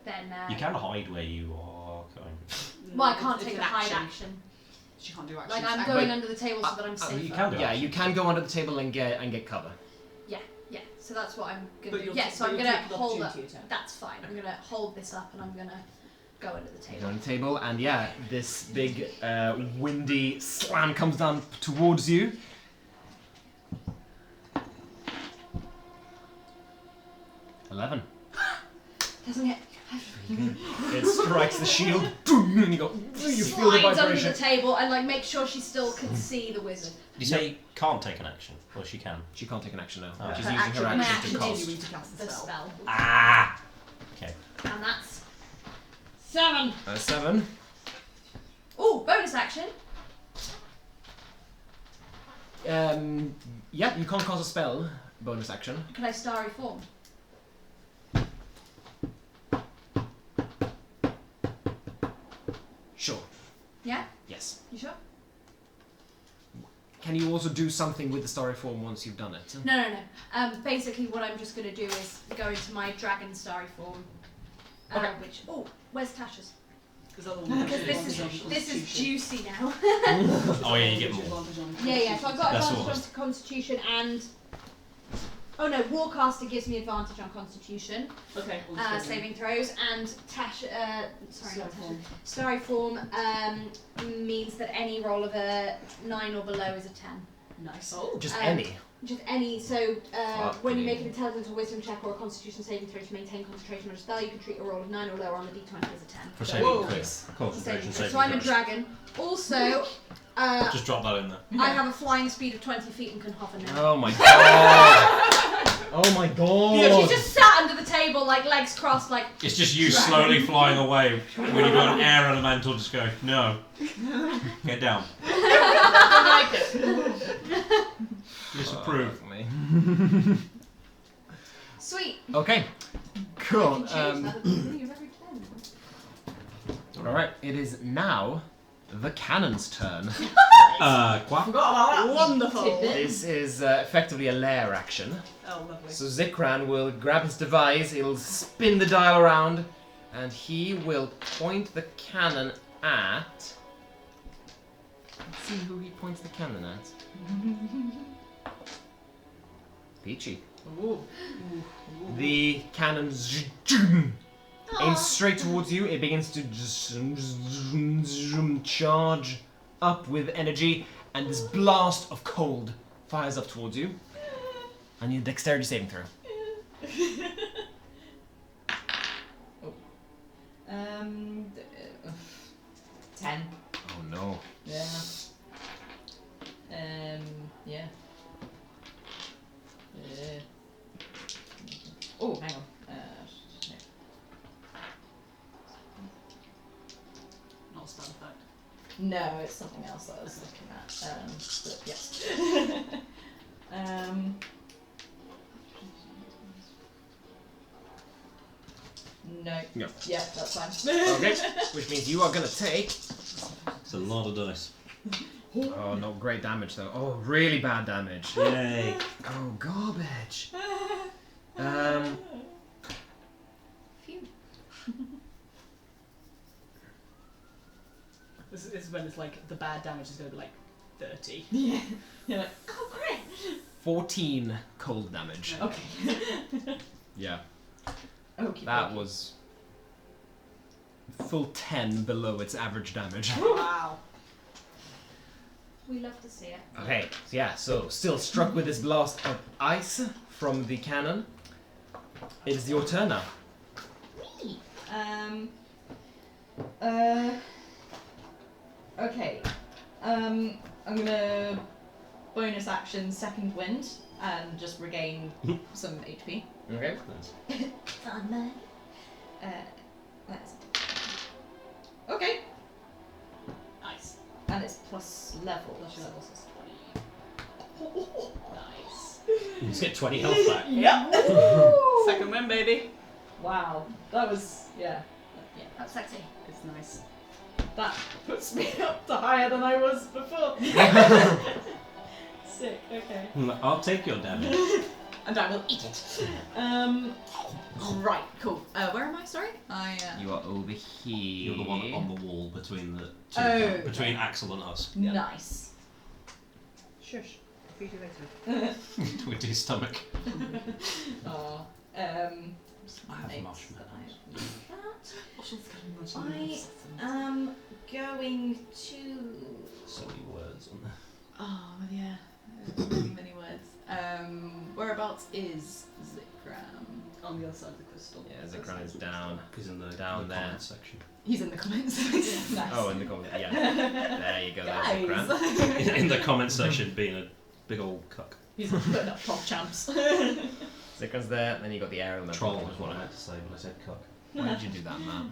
Then. You can hide where you are. Kind Well, I can't It's take an the hide action. She can't do action. Like I'm It's going But- under the table so that I'm safer. you can do Yeah, action. you can go under the table and get cover. Yeah. So that's what I'm gonna But do. you'll Yeah. take- So but I'm you'll gonna take the hold up. opportunity attack. That's fine. I'm gonna hold this up and I'm gonna go under the You table. go on the table, and yeah, this big windy slam comes down towards you. $11. Doesn't it? It strikes the shield, boom, and you feel the Slides under vibration. the table and like make sure she still can see the wizard. Did you say you can't take an action? Or she can? She can't take an action now. Oh. She's Her using her action- my action action to is cast. Continuing to cast the The spell. spell. Ah! Okay. And that's 7. 7. Oh, bonus action. Yeah, you can't cast a spell. Bonus action. Could I starry form? Sure. Yeah? Yes. You sure? Can you also do something with the starry form once you've done it? No. Basically, what I'm just going to do is go into my dragon starry form. Okay. Which, where's Tasha's? Is that the one Because that this advantage on is Constitution? juicy now. Oh yeah, you get more. Advantage on Yeah. So I've got That's advantage what- on Constitution and. Oh no, Warcaster gives me advantage on Constitution, Okay. we'll just go saving throws, and Tasha. Sorry, not Starry Tasha. form. Starry form means that any roll of a 9 or below is a 10. Nice. Oh. Just Um, any. Just any. So Fuck when you me. make an intelligence or wisdom check or a Constitution saving throw to maintain concentration on a spell, you can treat a roll of 9 or lower on the d20 as a 10. For saving Whoa. throws. Concentration saving So I'm a throws. dragon. Also, Just drop that in there. I have a flying speed of 20 feet and can hover now. Oh my god! Oh my god! She's just sat under the table, like legs crossed, like. It's just you slowly flying away when you've got an air elemental just go, no. Get down. I like it. Disapprove. Sweet. Okay. Cool. You're very Alright, it is now the cannon's turn. Quack. Forgot about that. Wonderful. This is effectively a lair action. Oh, lovely. So Zikran will grab his device, he'll spin the dial around, and he will point the cannon at... Let's see who he points the cannon at. Peachy. Ooh. The cannon aims straight towards you. It begins to charge up with energy, and this blast of cold fires up towards you. I need a dexterity saving throw. Oh. 10. Oh no. Yeah. Yeah. Oh, hang on. Not a spell effect. No, it's something else that I was looking at. But yes. No. No. Yeah, that's fine. Okay. Which means you are gonna take. It's a lot of dice. Oh, not great damage though. Oh, really bad damage. Yay. Oh, garbage. Phew. This is when it's like the bad damage is going to be like 30. Yeah. You're like, Oh, great. 14 cold damage. okay. Yeah. Okay. That was full 10 below its average damage. Wow. We love to see it. Okay, so yeah, so still struck with this blast of ice from the cannon. It is your turn now. Okay. I'm gonna bonus action second wind and just regain some HP. Okay. Fun. Let's. Okay. Nice. And it's plus level. Plus your level is 20. Nice. You just get 20 health back. Yep. Second win, baby. Wow. That was yeah. Yeah. That's sexy. It's nice. That puts me up to higher than I was before. Sick. Okay. I'll take your damage. And I will eat it. Right. Cool. Where am I? Sorry. You are over here. You're the one on the wall between the two. Oh, Between Axel and us. Nice. Shush. Feed you later. With his stomach. I have marshmallows. I am going to. So many words on there. Oh yeah, many words. Whereabouts is Zikran? On the other side of the crystal. Yeah, Zikran is down. He's in the Down there. comments section. He's in the comments. Nice. Oh, in the comments. Yeah. There you go. There's Zikran. Guys. In the comments section, being a big old cuck. He's putting up top champs. Zikran's there. Then you got the air element. Troll was what I meant to say when I said cuck. Why did you do that, man?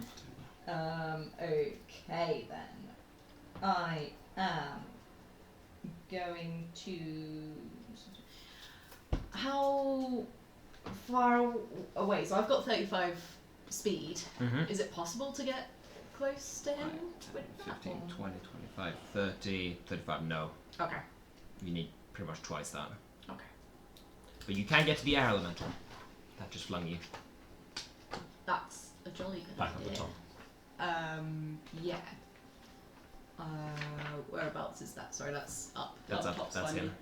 Okay then. I am going to. How far away? So I've got 35 speed. Mm-hmm. Is it possible to get close to him? with that, 15, or- 20, 25, 30, 35. No. Okay. You need pretty much twice that. Okay. But you can get to the air elemental. That just flung you. That's a jolly good Back at idea. the top. Yeah. Whereabouts is that? Sorry, that's up. That's up. top's That's by him. me.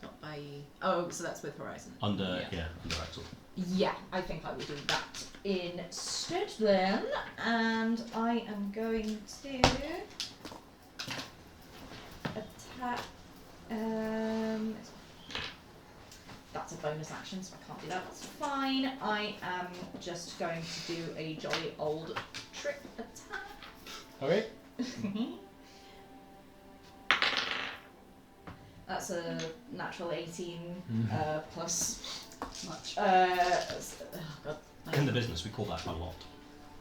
Not by. Oh, so that's with Horizon. Under, Yeah. under Axel. Yeah, I think I will do that instead then, and I am going to attack. That's a bonus action, so I can't do that. That's fine. I am just going to do a jolly old trick attack. Okay. That's a natural 18 plus. Much. God. In the business, we call that a lot.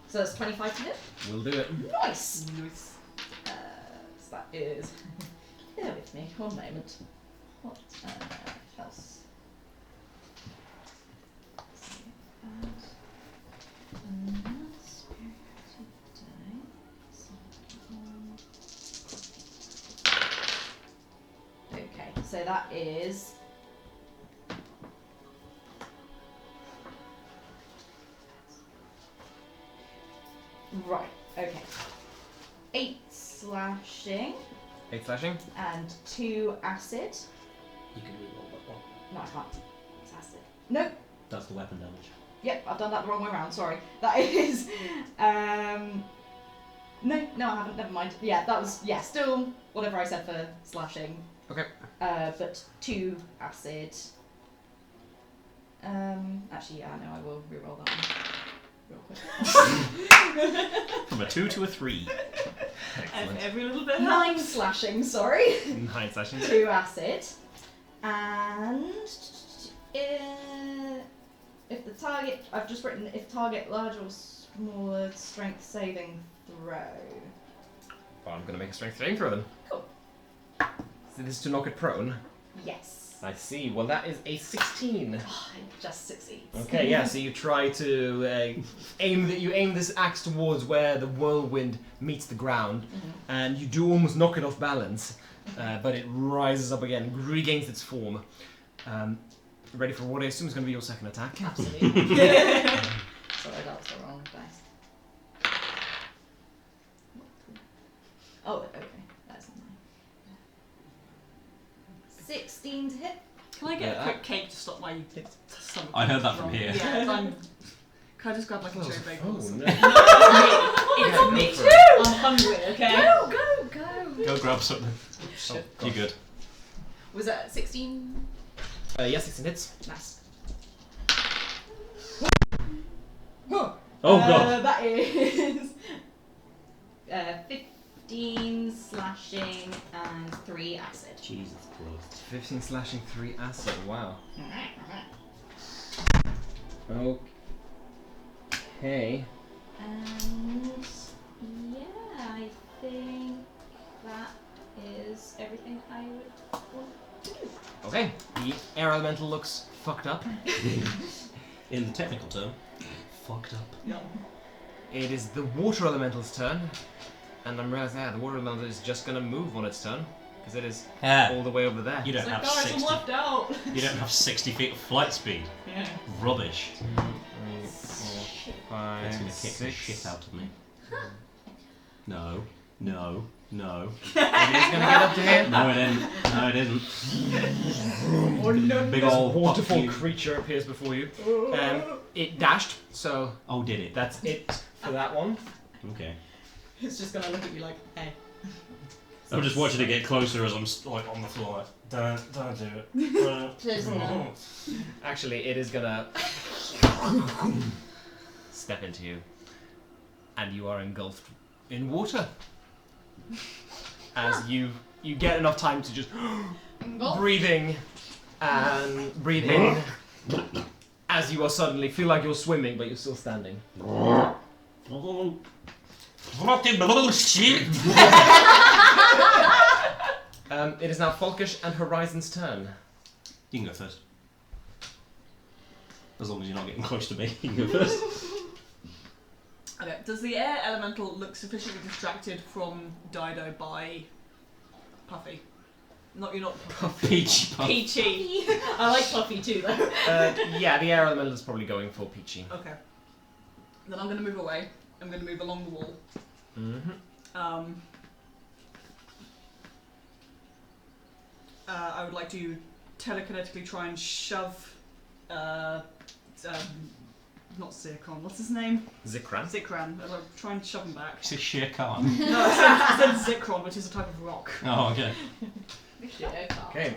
So that's 25 to hit. We'll do it. Nice. Nice. So that is. Bear with me, one moment. What else? Okay, so that is. Right, okay. 8 slashing 8 slashing. and 2 acid. You can reroll that one. No, I can't. It's acid. Nope. That's the weapon damage. Yep, I've done that the wrong way around, sorry. That is. No, I haven't, never mind. Yeah, that was. Yeah, still whatever I said for slashing. Okay. But 2 acid. Actually, yeah, no, I will reroll that one. Real quick. From a 2 to a 3. Excellent. Every little bit 9 helps. slashing, sorry. 9 slashing. 2 acid. And. If the target. I've just written if target larger or smaller strength saving throw. Well, I'm gonna make a strength saving throw then. Cool. So this is to knock it prone. Yes. I see. Well, that is a 16. Oh, it just succeeds. Okay, yeah. So you try to aim this axe towards where the whirlwind meets the ground, and you do almost knock it off balance, but it rises up again, regains its form. Ready for what I assume is going to be your second attack. Absolutely. Sorry, that was the wrong dice. Oh, okay. That's 16 to hit. Can I get Yeah, a quick cake to stop my stomach? I heard that from here. Yeah, can I just grab like a cherry bagel? Oh or something? no! It's me. Go for it. I'm hungry, okay? Go! Go grab something. Oh, You good? Was that 16? Yeah, 16 hits. Nice. Oh god. That is 15 slashing and 3 acid. Jesus Christ. 15 slashing, 3 acid. Wow. Okay. And yeah, I think that is everything I would want to do. Okay. The air elemental looks fucked up. In the technical term, fucked up. Yeah. It is the water elemental's turn, and I'm realizing the water elemental is just gonna move on its turn because it is all the way over there. You don't It's like, have guys, 60. I'm left out. You don't have 60 feet of flight speed. Yeah. Rubbish. 3, 4, 5, That's gonna kick the 6. shit out of me. No. No. No. It is gonna get up to here. No, it isn't. No, it isn't. Oh no! Big This ol' waterfall fuck you. creature appears before you. It dashed, so Oh, did it? that's it for that one. Okay. It's just gonna look at you like, hey. I'm just watching it get closer as I'm like on the floor. Like, don't do it. Please no. Actually, it is gonna step into you, and you are engulfed in water. As you get enough time to just breathing and breathe in, as you are suddenly feel like you're swimming, but you're still standing. Fucking bullshit! It is now Folkish and Horizon's turn. You can go first. As long as you're not getting close to me, you can go first. Okay, does the air elemental look sufficiently distracted from Dido by Puffy? You're not Puffy. Peach. Peachy. I like Puffy too, though. Yeah, the air elemental is probably going for Peachy. Okay. Then I'm going to move away. I'm going to move along the wall. Mm-hmm. I would like to telekinetically try and shove not Zikran, what's his name? Zikran. Zikran. I'd like to try and shove him back. It's a sheer Khan. No, I said Zikran, which is a type of rock. Oh, okay. Okay.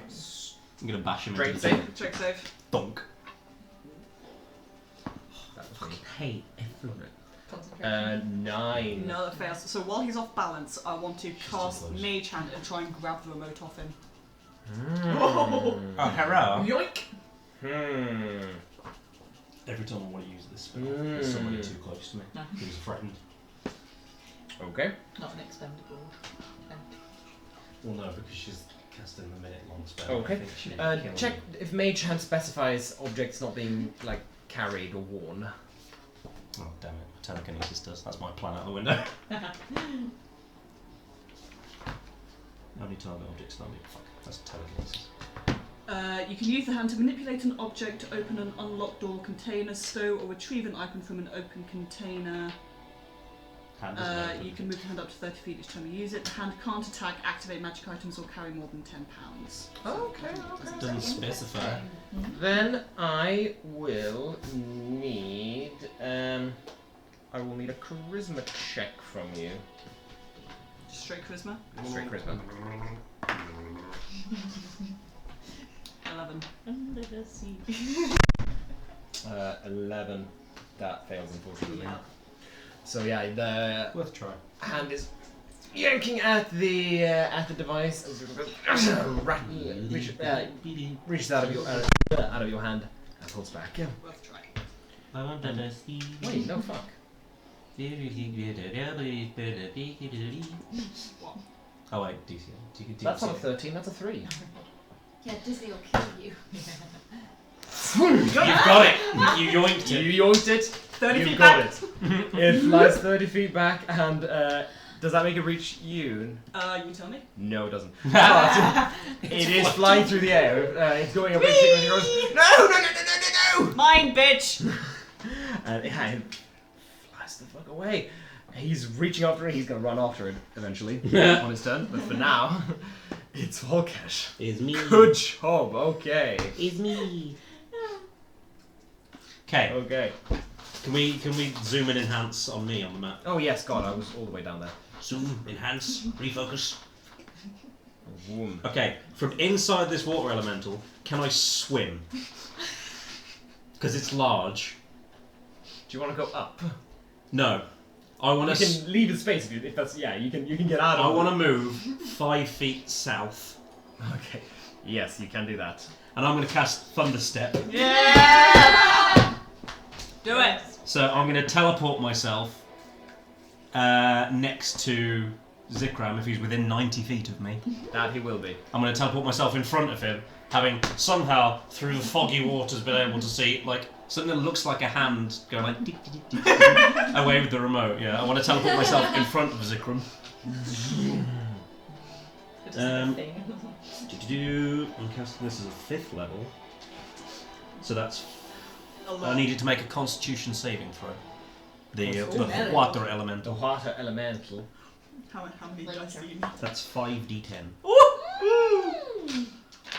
I'm gonna bash him Strength into the save. Check save. thunk. That was me. Hey, effluent. 9. No, that fails. So while he's off balance, I want to cast close. Mage Hand and try and grab the remote off him. Oh, hurrah! Yoink! Every time I want to use this spell, there's somebody too close to me. No. Who's threatened. Okay. Not an expendable. Well, no, because she's casting the minute-long spell. Okay. I think she killed Check me. if mage hand specifies objects not being like carried or worn. Oh, damn it. Telekinesis does. That's my plan out the window. Only target objects not being. Fuck. That's telekinesis. You can use the hand to manipulate an object, to open an unlocked door container, stow or retrieve an item from an open container. Hand doesn't open. You can move the hand up to 30 feet each time you use it. The hand can't attack, activate magic items, or carry more than 10 pounds. Okay. Doesn't specify. Then I will need a charisma check from you. Just straight charisma. Straight charisma. 11. Under the sea. 11. That fails, unfortunately. Yeah. So yeah, the Worth a try. hand is yanking at the device. Reaches out of your hand and pulls back. Yeah. Worth a try. Wait, no fuck. Oh wait, DC. That's not a 13. That's a 3. Yeah, Disney will kill you. You've got it! You yoinked it. You yoinked it. 30 You've feet got back. it. It flies 30 feet back, and does that make it reach you? You tell me. No, it doesn't. But it is flying through the air. It's going up. It goes, no! Mine, bitch! And yeah, it flies the fuck away. He's reaching after it. He's gonna run after it eventually on his turn. But for now, it's Volkesh. It's me. Good job. Okay. It's me. Okay. Okay. Can we zoom and enhance on me on the map? Oh yes, God, I was all the way down there. Zoom, enhance, refocus. Boom. Okay, from inside this water elemental, can I swim? Because it's large. Do you want to go up? No. I want You to. can leave the space if that's you can get out of. I want to move 5 feet south, Okay. Yes, you can do that. and I'm going to cast Thunderstep. Yeah! Do it! So I'm going to teleport myself next to Zikran if he's within 90 feet of me. That he will be. I'm going to teleport myself in front of him, having somehow through the foggy waters been able to see like something that looks like a hand going like tick, tick, tick, tick, away with the remote. Yeah, I want to teleport myself in front of Zikran. I'm casting this as a 5th level, so that's. I needed to make a Constitution saving throw. The water The elemental. water elemental. How many dice do you need? That's 5d10.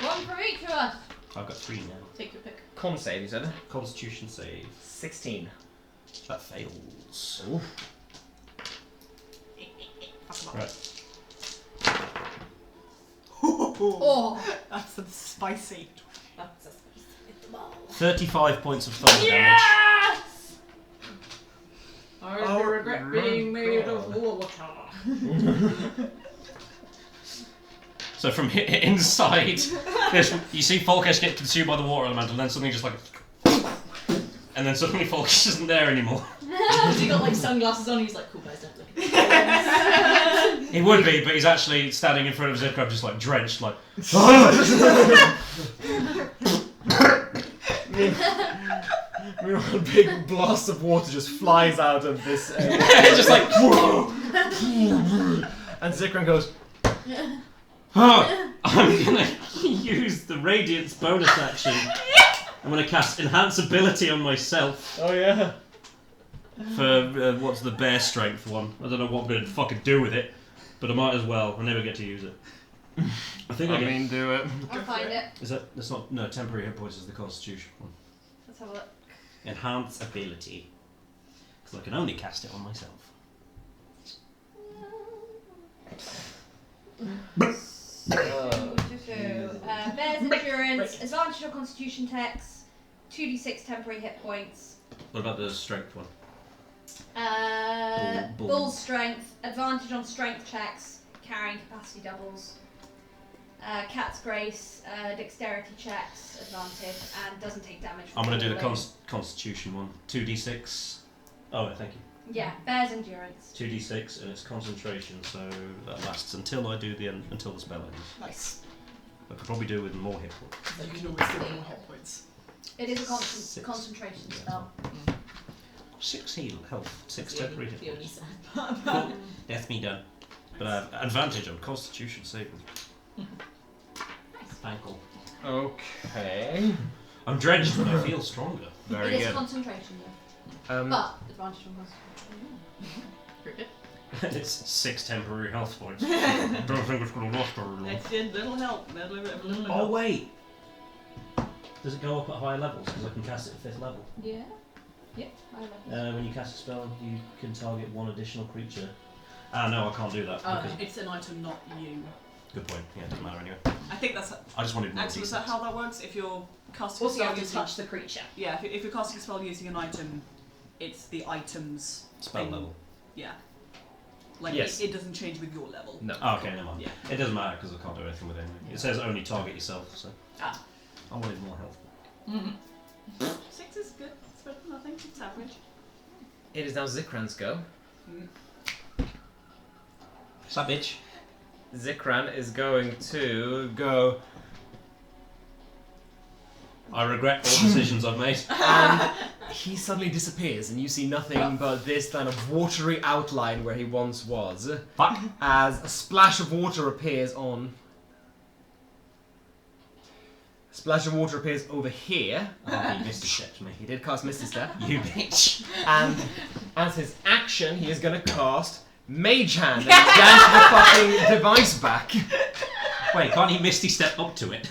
One for each of us. I've got 3 now. Take your pick. Con save, you said? Constitution save. 16. That fails. Ooh. Right. Oh. That's some spicy. That's a 35 points of thunder damage. Yes! I regret being made of water. So from inside, you see Volkesh get consumed by the water elemental, and then suddenly just like, and then suddenly Volkesh isn't there anymore. Has he got like sunglasses on? He's like, cool guys, don't look at me. He would be, but he's actually standing in front of Zikran, just like drenched, like. A big blast of water just flies out of this. Just like. And Zikran goes. I'm gonna use the Radiance bonus action. I'm gonna cast Enhance Ability on myself Oh yeah. for what's the bear strength one. I don't know what I'm gonna fucking do with it, but I might as well. I never get to use it. I think I get. Do it. I'll find it. Is that's not no temporary hit points is the Constitution one. Let's have a look. Enhance Ability, because I can only cast it on myself. Bear's endurance, advantage on constitution checks, 2d6 temporary hit points. What about the strength one? Bull strength, advantage on strength checks, carrying capacity doubles. Cat's Grace, dexterity checks, advantage, and doesn't take damage from I'm going to do the falling. Constitution one. 2d6. Oh, thank you. Yeah, bear's endurance. 2d6 and it's concentration, so that lasts until I do until the spell ends. Nice. I could probably do with more hit points. You can always get more hit points. It is a Six. concentration spell. 6 heal health, 6 That's the temporary only- hit the only points. sad part. Cool. Death me done. But I have advantage on Constitution saving. Thank you. Okay. I'm drenched, but I feel stronger. Very It is good. concentration though. But advantage from concentration. Pretty good. And it's 6 temporary health points. Don't think it's going to last very long. That's it, little help. Little Oh wait! Does it go up at higher levels? Because I can cast it at 5th level. Yeah. Yeah. I love it. When you cast a spell, you can target one additional creature. Ah, no, I can't do that. Oh, because- It's an item, not you. Good point. Yeah, it doesn't matter anyway. I think that's. I just wanted more Actually, is that d6. how that works? If you're casting a Also, you spell have to using. touch the creature. Yeah, if you're casting a spell using an item, it's the item's Spell thing. level. Yeah. Like, Yes. it doesn't change with your level. No. Oh, okay, never mind. Yeah. It doesn't matter because I can't do anything with it. It says only target yourself, so. Ah. I wanted more health. Mm-hmm. 6 is good. It's better than nothing. It's average. It is now Zikran's go. What's that, bitch? Zikran is going to go. I regret all decisions I've made. And he suddenly disappears, and you see nothing but this kind of watery outline where he once was. Fuck. As a splash of water appears on. A splash of water appears over here. Oh, he Misty Stepped me. He did cast Misty Step. You bitch. And as his action, he is going to cast Mage Hand and yank the fucking device back. Wait, can't he Misty Step up to it?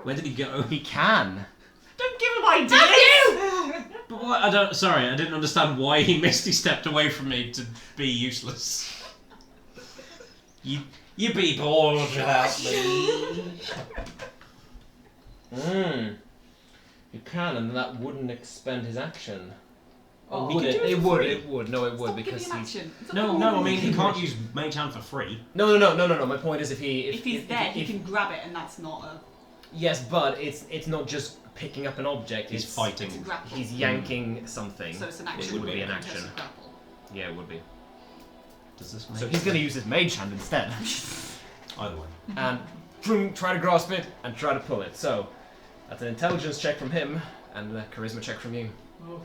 Where did he go? He can. Don't give him ideas! But what? I don't. Sorry, I didn't understand why he Misty stepped away from me to be useless. You be bored without me. You can, and that wouldn't expend his action. Oh, Would he it? can do It for would. free. It would. No, it would Stop because giving him he's. action. It's No, not- I mean he can't use Mage Hand for free. No. My point is, if If he's there, he can grab it, and that's not a. Yes, but it's not just picking up an object. He's it's fighting. It's a grapple. He's yanking something. So it's an It action. would be an in terms action. of grapple. Yeah, it would be. Does this make So he's going to use his Mage Hand instead, either way? and try to grasp it and try to pull it. So that's an intelligence check from him and a charisma check from you. Oh.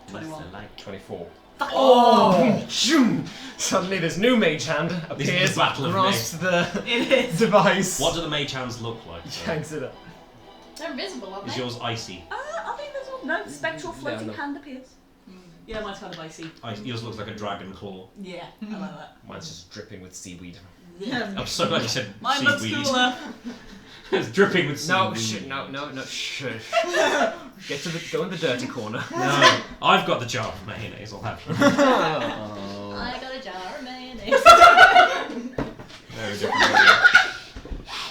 21. 24. Oh! Suddenly this new Mage Hand This is appears, the battle of grasps the It is. device, What do the Mage Hands look like? though? yanks it up. They're invisible, aren't Is they? yours icy? I think there's one. No, spectral floating no. hand appears. Yeah, mine's kind of icy. Yours looks like a dragon claw. Yeah, I like that. Mine's just dripping with seaweed. Yeah. I'm so glad you said Mine looks seaweed. cooler. It's dripping with seaweed. No, shit, no, shush. Go in the dirty corner. No, I've got the jar of mayonnaise. I'll have it. I got a jar of mayonnaise. Very different.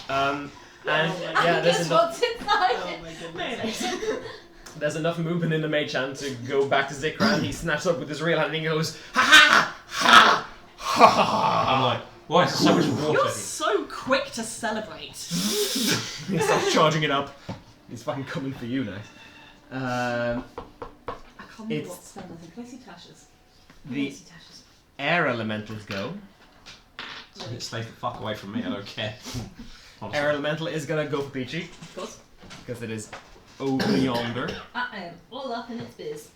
And Oh yeah, there's Guess enough, what's inside? Oh my goodness. there's enough movement in the Mage Hand to go back to Zikran. He snaps up with his real hand and he goes, ha ha ha ha. I'm like, why is there so much water You're here? so quick to celebrate. He starts charging it up. He's fucking coming for you now. I can't remember It's- what spell I think. Can I see Tasha's? The air elementals go. Stay the fuck away from me. I don't care. Honestly. Air elemental is gonna go for Peachy Of course. because it is over yonder. I am all up in its biz.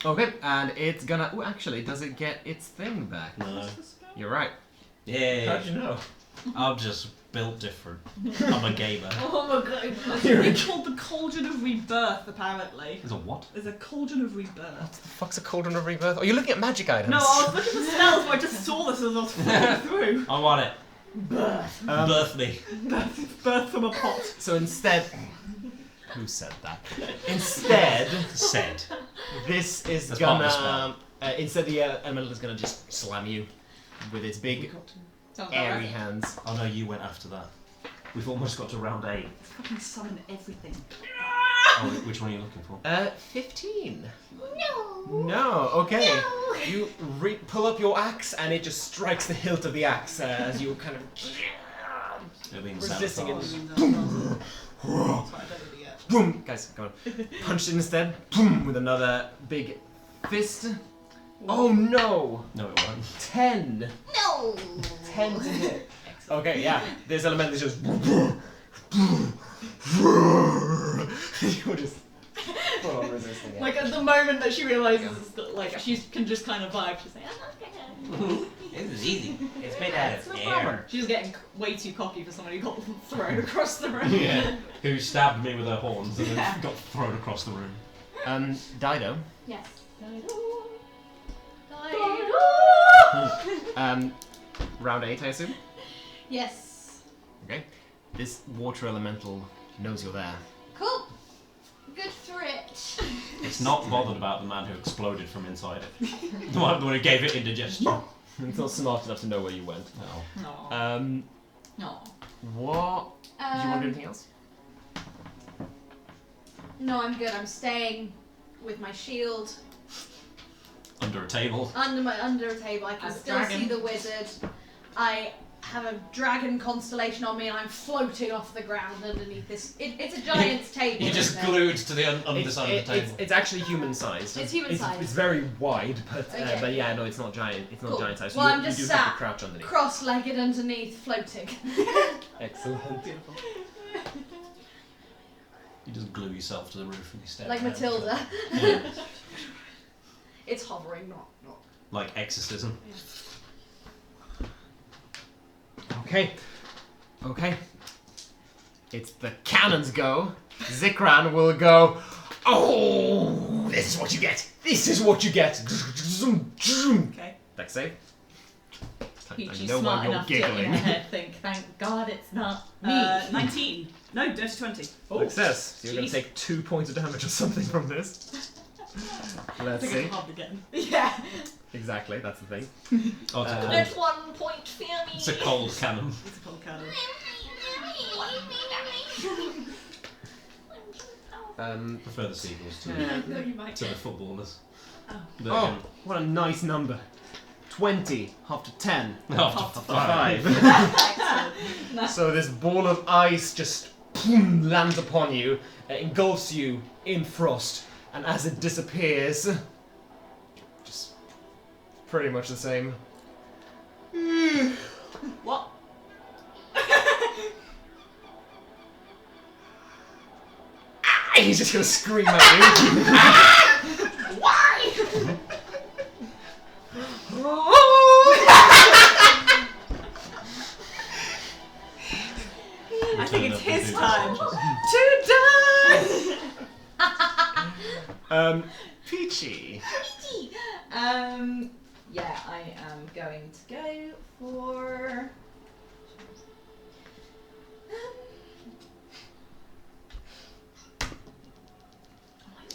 Okay, and it's gonna. Oh, actually, does it get its thing back? No. You're right. Yeah. How'd you know? I'm just built different. I'm a gamer. Oh my god. It's called the Cauldron of Rebirth, apparently. There's a what? There's a Cauldron of Rebirth. What the fuck's a Cauldron of Rebirth? Oh, you're looking at magic items. No, I was looking for spells, but I just saw this as I was flipping through. I want it. Birth. Birth me. Birth from a pot. So instead. Who said that? Instead, Said. this is That's part of the gonna. Instead, the elemental is gonna just slam you with its big, airy hands. Oh no, you went after that. We've almost got to round 8. Fucking summon everything. Oh, which one are you looking for? 15. No. No, okay. No. You pull up your axe, and it just strikes the hilt of the axe as you kind of resisting it. Boom! Guys, come on. Punch it instead. Boom! With another big fist. Oh no! No, it won't. 10. No. 10 to hit. Okay, yeah. This element is just. You're just full on resisting it. Like at the moment that she realizes, like she can just kind of vibe. She's like, okay. This is easy. It's made out of air. She's getting way too cocky for someone who got thrown across the room. Yeah. Who stabbed me with her horns and then got thrown across the room. Dido. Yes. Round 8, I assume? Yes. Okay. This water elemental knows you're there. Cool. Good for it. It's not bothered about the man who exploded from inside it. The one who gave it indigestion. It's not smart enough to know where you went. No. No. What? Do you want to do anything else? No, I'm good. I'm staying with my shield Under a table. under a table. I can As a still dragon. see the wizard. I have a dragon constellation on me, and I'm floating off the ground underneath this. It's a giant's table. You're just isn't it? glued to the underside of the table. It's actually human sized. It's human-sized. It's very wide, but Okay. but yeah, no, it's not giant. It's not Cool. giant sized. Well, you, I'm just you do have sat to crouch underneath. cross-legged underneath, floating. Excellent. Beautiful. You just glue yourself to the roof and you stare. Like down. Matilda. Yeah. It's hovering, not. Like exorcism. Okay. It's the cannon's go. Zikran will go. Oh, this is what you get. This is what you get. Okay. Dex save. Peachy's I know smart why you're enough to in giggling. her head think, thank God it's not me. 19. No, dirty 20. Success. So you're going Jeez. to take 2 points of damage or something from this. I Let's think see. it's hard again. Yeah. Exactly, that's the thing. Oh, it's a cold. There's 1 point for me. It's a cold cannon. It's a cold cannon. I prefer the seagulls to, No, you might. to the footballers. Oh. They Oh, can- what a nice number. 20, half to 10, After Half to 5. Excellent. So this ball of ice just boom, lands upon you, engulfs you in frost, and as it disappears, just pretty much the same. What? He's just gonna scream at you. I think it's Turn up his and do time this. to die! Peachy. Yeah, I am going to go for.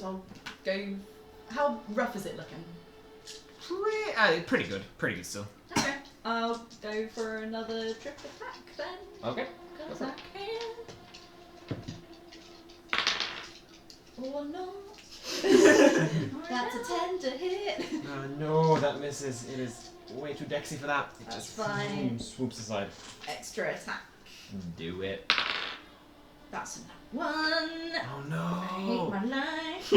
I'll go. How rough is it looking? Pretty good still. Okay, I'll go for another trip attack then. Okay. Cause I can. Or not. That's a 10 to hit. No, that misses. It is way too dexy for that. It That's just fine. swoops aside. Extra attack. Do it. That's a 1. Oh no. I hate my life.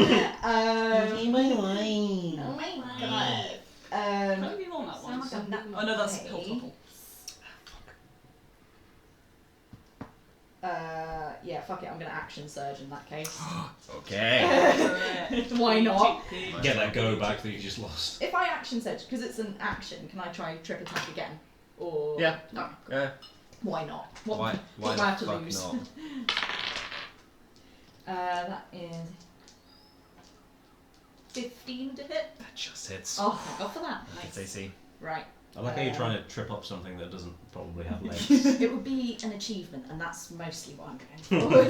Oh my god. Can I be on that one? Sounds like Oh no, that's okay. Hilltopple. Yeah, fuck it, I'm gonna action surge in that case. Okay. Why not? Get that go back that you just lost. If I action surge, because it's an action, can I try trip attack again? Or Yeah. No. Why not? What do I have to the lose? fuck not? That is 15 to hit. That just hits. Oh, thank God for that. It's AC. Right. I like how you're trying to trip up something that doesn't probably have legs. It would be an achievement, and that's mostly what I'm going for. I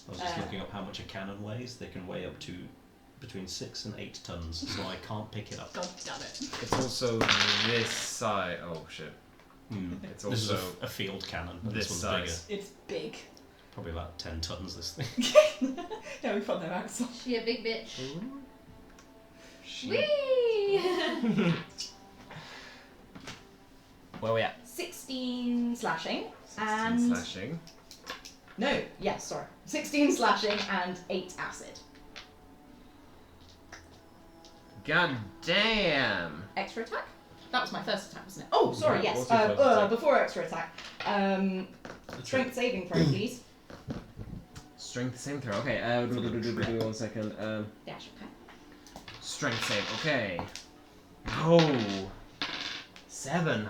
was just looking up how much a cannon weighs. They can weigh up to between 6 and 8 tons, so I can't pick it up. God damn it. It's also this size. Oh shit. It's This is also a field cannon. And this this one's size. It's big. bigger. Probably about 10 tons, this thing. Yeah, we found no axle. She a big bitch. She Whee! Where we at? 16 slashing 16 and slashing. no, yes, sorry, 16 slashing and 8 acid. God damn. Extra attack. That was my first attack, wasn't it? Oh, sorry, Yeah, yes. what's your first attack? Before extra attack, strength saving throw, please. Strength saving throw. Okay. 1 second. Dash. Okay. Strength save. Okay. Oh. 7.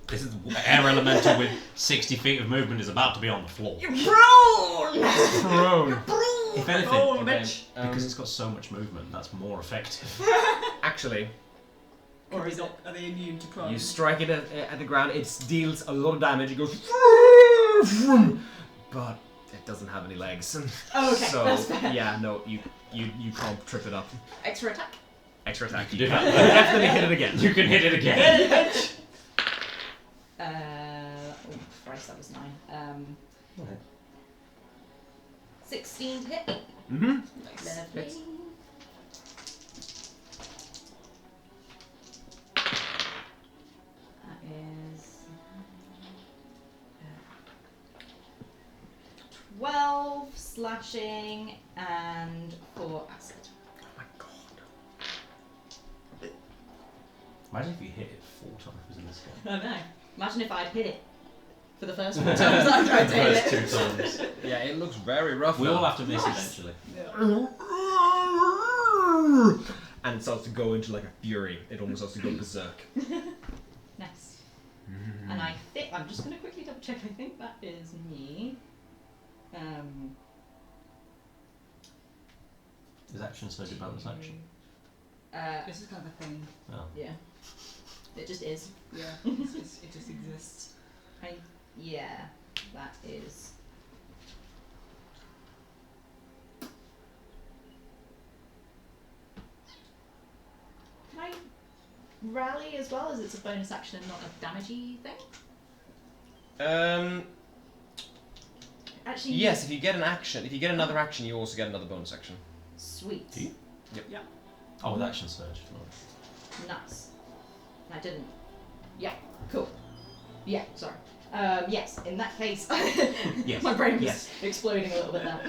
This is air elemental with 60 feet of movement is about to be on the floor. Prone. Prone. If anything, Oh, Okay, bitch. because it's got so much movement, that's more effective. Actually, Or is it? Are they immune to prone? you strike it at the ground. It deals a lot of damage. It goes, but it doesn't have any legs. Oh, okay, So that's fair. yeah, no, you can't trip it up. Extra attack. Extra attack. You You can can definitely hit it again. You can hit it again. Oh Christ, that was 9. 16 to hit. Mm-hmm. Lovely. Hits. That is 12 slashing and 4 acid. Oh my god. Imagine if you hit it 4 times in this game. I know. Imagine if I'd hit it for the first 4 times I tried to hit it. First 2 times. Yeah, it looks very rough. We now. all have to miss Nice. eventually. And it starts to go into like a fury. It almost starts to go berserk. Nice. And I think I'm just going to quickly double check. I think that is me. Is action so do bonus action? This is kind of a thing. Oh. Yeah. It just is. Yeah. It just exists. Yeah, that is. Can I rally as well, as it's a bonus action and not a damagey thing? Actually, Yes, if you get an action, if you get another action, you also get another bonus action. Sweet. Do you? Yeah. Oh, with action surge. Nice. I didn't. Yeah, cool. Yeah, sorry. Yes, in that case, Yes. my brain was Yes. exploding a little bit there.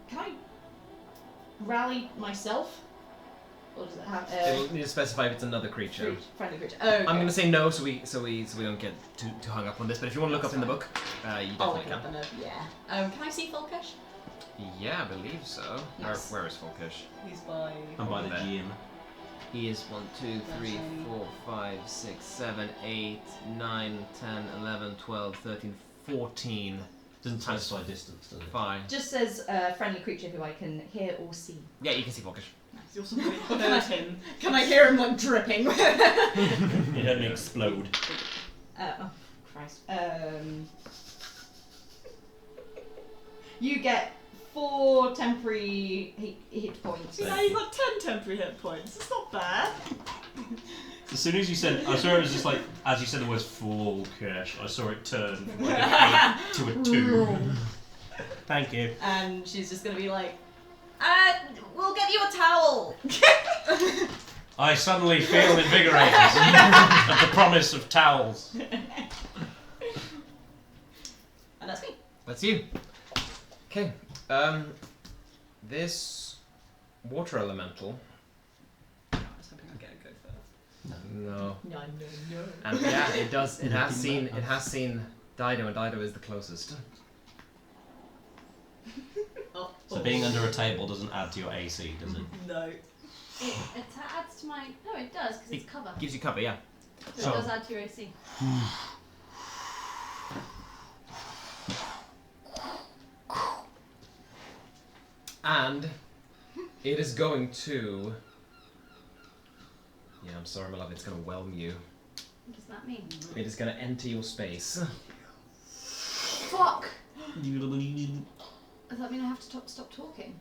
Can I rally myself? Or does it have It'll need to specify if it's another creature. friendly creature? Oh, okay. I'm gonna say no, so we don't get too hung up on this. But if you want to look up in the book, you I'll definitely look it up can. in the yeah. Can I see Folkesh? Yeah, I believe so. Yes. Where is Folkish? He's by. And by the There. GM. He is 1, 2, 3, 4, 5, 6, 7, 8, 9, 10, 11, 12, 13, 14. Doesn't specify distance, does it? 5. Just says friendly creature who I can hear or see. Yeah, you can see Folkish. You also heard him. Can I hear him like dripping? It heard me explode. Oh Christ. You get 4 temporary hit points. See, now you've got 10 temporary hit points. It's not bad. As soon as you said, I saw it was just like, as you said the words full cash, I saw it turn from like an 8 to a 2. Thank you. And she's just gonna be like, we'll get you a towel. I suddenly feel invigorated at the promise of towels. And that's me. That's you. Okay. This water elemental. I was hoping I'd get a go first. No. No. And yeah, it does. It has seen Dido, and Dido is the closest. Oh, So being under a table doesn't add to your AC, does it? No. It adds to my. No, it does because it's cover. Gives you cover, yeah. So it does add to your AC. And it is going to. Yeah, I'm sorry, my love. It's going to whelm you. What does that mean? It is going to enter your space. Fuck! Does that mean I have to stop talking?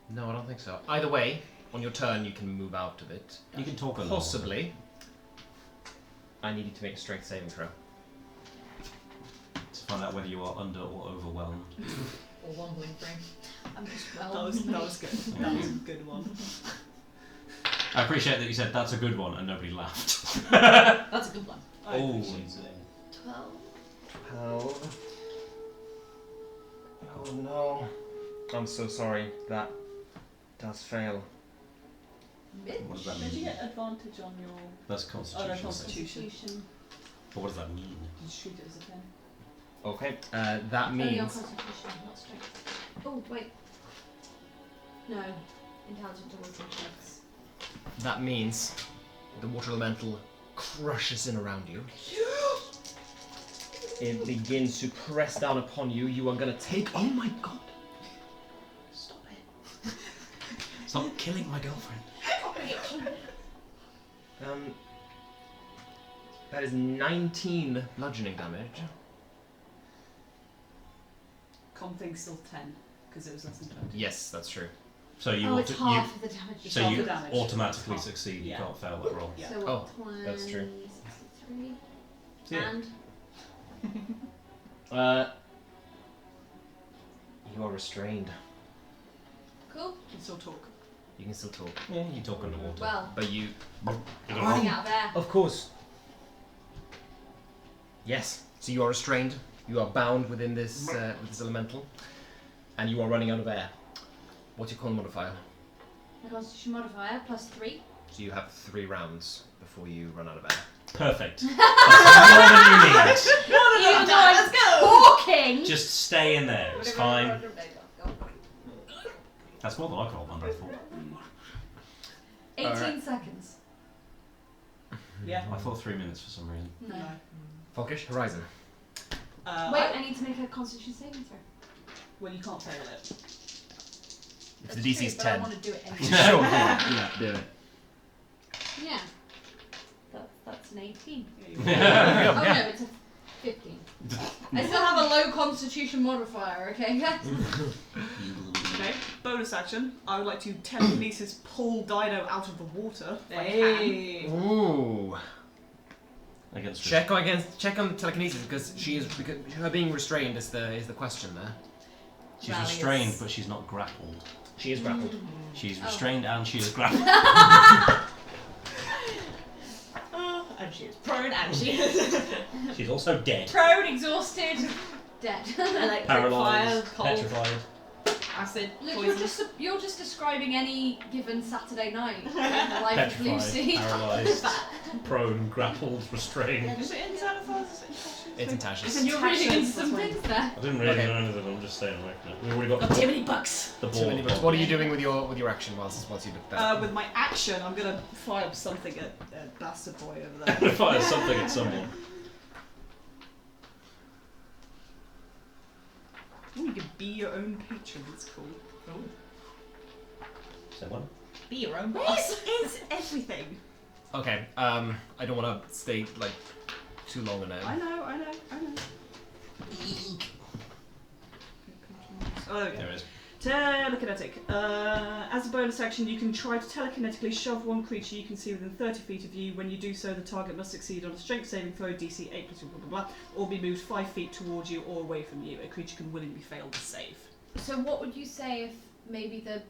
No, I don't think so. Either way, on your turn, you can move out of it. You can talk a lot. Possibly. I need you to make a strength saving throw. to find out whether you are under or overwhelmed. Or 1.3. I'm just well. That was good. That was a good one. I appreciate that you said that's a good one and nobody laughed. That's a good one. I appreciate it. 12. 12. Oh no. I'm so sorry. That does fail. What does that Did you mean? get advantage on your That's oh, constitution. no, Constitution? But what does that mean? Did you treat it as a 10? Okay. That Only on means. constitution, not strength. Oh, wait. No. Intelligence or intelligence. That means the water elemental crushes in around you. It begins to press down upon you. You are gonna take. Oh my god! Stop it. Stop killing my girlfriend. That is 19 bludgeoning damage. Con thing's still 10 because it was less than 20. Yes, that's true. So you Oh, it's half of the damage. It's so half you the damage. automatically Half. succeed. You Yeah. can't fail that roll. Yeah. So what, Oh, that's true. 63? Yeah. And? You are restrained. Cool. You can still talk. You can still talk, Yeah, you talk underwater. Well, but you. running out of air. Of course. Yes. So you are restrained. You are bound within this with this elemental, and you are running out of air. What's your con modifier? My constitution modifier plus 3. So you have 3 rounds before you run out of air. Perfect. That's more than you need. Even though I'm talking! Just stay in there. It's fine. Go. That's more than I rolled under, I thought. 18 Alright. seconds. Yeah. I thought 3 minutes for some reason. No. Folkish Horizon. Wait, I need to make a constitution saving throw. Well, you can't fail it. If That's the DC true, is but 10. I want to do it anyway. Sure. Yeah, do it. Yeah. That's an 18. Yeah, Oh Yeah. no, it's a 15. I still have a low constitution modifier, okay guys? Okay, bonus action. I would like to telekinesis pull Dido out of the water. if I can. Hey. Ooh. Against Check on telekinesis because her being restrained is the question there. She's Rallies. restrained, but she's not grappled. She is grappled. She's restrained and she is grappled. And she is prone and she is She's also dead. Prone, exhausted, dead. electric, Paralysed, fire, cold, petrified. acid, Look, poison. you're just describing any given Saturday night in the life of Petrified, Lucy. paralysed, prone, grappled, restrained. Is it in Xanathars? Is it in It's intangible. And you're reading into That's some fine. things there. I didn't really Okay. know anything, I'm just staying away from it. We've already got Got too many bucks. the Too ball. many books. What are you doing with your action whilst you look that? With my action, I'm gonna fire something at Bastard Boy over there. Fire something at someone. Ooh, you can be your own patron. That's cool. Say what? Be your own boss. This is everything. Okay. I don't want to stay like too long on it. I know. Oh, there we go. There is. Telekinetic. As a bonus action, you can try to telekinetically shove one creature you can see within 30 feet of you. When you do so, the target must succeed on a strength saving throw, DC 8 plus blah blah blah, or be moved 5 feet towards you or away from you. A creature can willingly fail to save. So what would you say if maybe the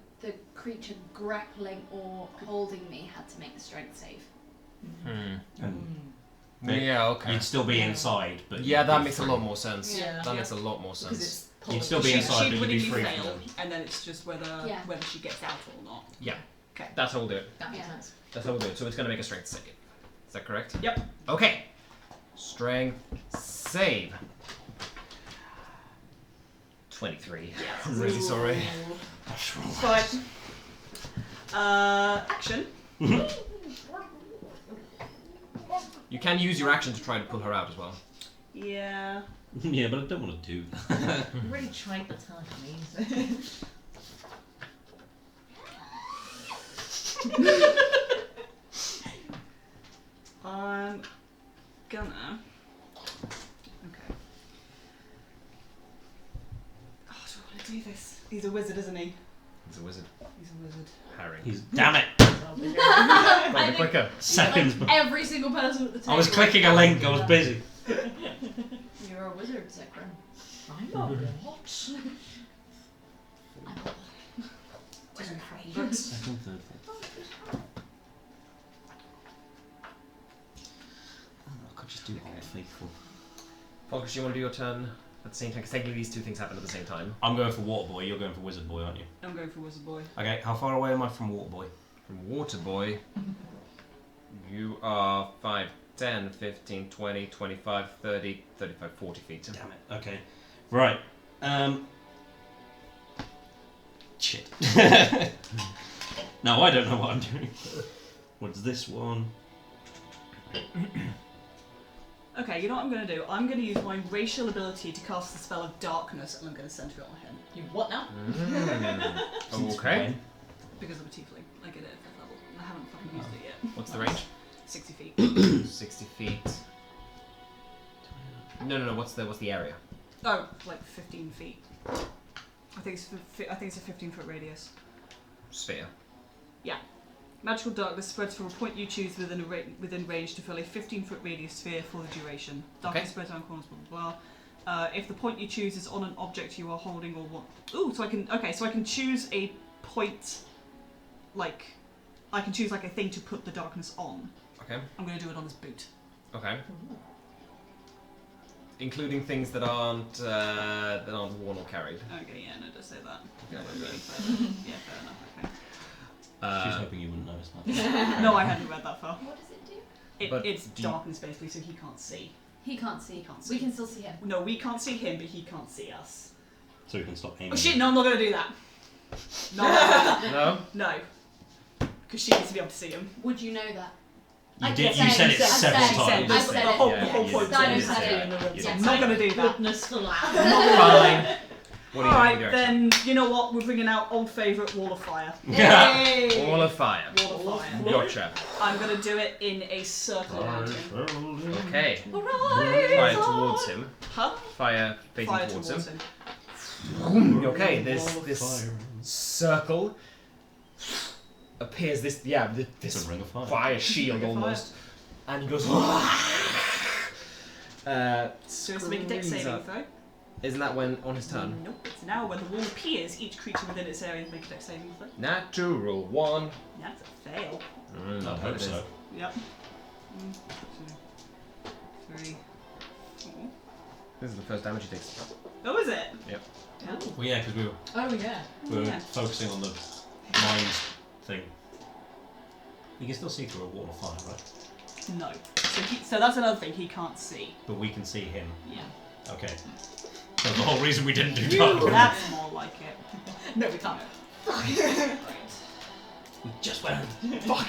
creature grappling or holding me had to make the strength save? And Yeah. Okay. you'd still be inside, but Yeah, you'd that be makes a free. lot more sense. Yeah. That makes a lot more Because sense. it's You'd still be She'd inside, but you'd be willingly free fail, from them. and then it's just whether she gets out or not. Yeah. Okay. That's how we'll do it. That makes Yeah. sense. That's how we'll do it. So it's gonna make a strength save. Is that correct? Yep. Okay. Strength save. 23. I'm really sorry. Fine. Action. You can use your action to try to pull her out as well. Yeah. Yeah, but I don't want to do that. I'm really trying to tell me. I'm gonna. Okay. Oh, do I want to do this? He's a wizard, isn't he? He's a wizard. He's a wizard. Harry. Damn it! I think quicker. Seconds. every single person at the table. I was clicking a link, I was busy. You're You're a wizard, Zikran. I'm not what? Second, third, fourth. I could just do all faithful. Falcus, you want to do your turn at the same time? Because technically these two things happen at the same time. I'm going for Water Boy, you're going for Wizard Boy, aren't you? I'm going for Wizard Boy. Okay, how far away am I from Water Boy? From Water Boy, you are 5, 10, 15, 20, 25, 30, 35, 40 feet. Damn it. Okay. Right. Shit. Now I don't know what I'm doing. What's this one? Okay, you know what I'm going to do? I'm going to use my racial ability to cast the spell of darkness, and I'm going to center it on him. You what now? Okay. Because I'm a tiefling. I get it at 5th level. I haven't fucking used it yet. What's the range? 60 feet. 60 feet. No. What's the area? Oh, like 15 feet. I think it's a 15-foot radius. Sphere. Magical darkness spreads from a point you choose within range to fill a 15-foot radius sphere for the duration. Darkness spreads around corners, blah blah blah. If the point you choose is on an object you are holding or what? Ooh, so I can choose a point. Like, I can choose like a thing to put the darkness on. Okay. I'm going to do it on his boot. Okay. Including things that aren't worn or carried. Okay, yeah, no, just say that. Yeah, Yeah, fair enough. Okay. She's hoping you wouldn't notice that. No, I hadn't read that far. What does it do? It's darkness basically, so he can't see. He can't see. He can't see. We can still see him. No, we can't see him, but he can't see us. So we can stop aiming. Oh shit! No, I'm not going to do that. No. No? No. Because she needs to be able to see him. Would you know that? You said it several times. I said the whole it. point Dino is said in it. the room. Yeah, I'm not going to do that. Goodness for that. Fine. What Alright, do you then, you know what? We're bringing out old favourite Wall of Fire. Hey! Wall of fire. Wall of Fire. Gotcha. I'm going to do it in a circle around him. Okay. Hooray! Fire towards him. Huh? Fire facing Fire towards towards him. him. Okay, this circle appears. This It's a ring of fire. fire shield Ring of fire. almost, and he goes. So it's to make a dex screams saving up. throw. Isn't that when on his turn? Nope. It's now when the wall appears, each creature within its area make a dex saving throw. Natural 1. That's a fail. I'd hope so. Yep. 1, 2, 3, 4. This is the first damage he takes. Oh, is it? Yep. Yeah. Well, yeah, because Oh yeah. we were Yeah. focusing on the mind thing. You can still see through a wall of fire, right? No. So that's another thing he can't see. But we can see him. Yeah. Okay. So the whole reason we didn't do dark. That's more like it. No, we can't. Right. We just went. Fuck.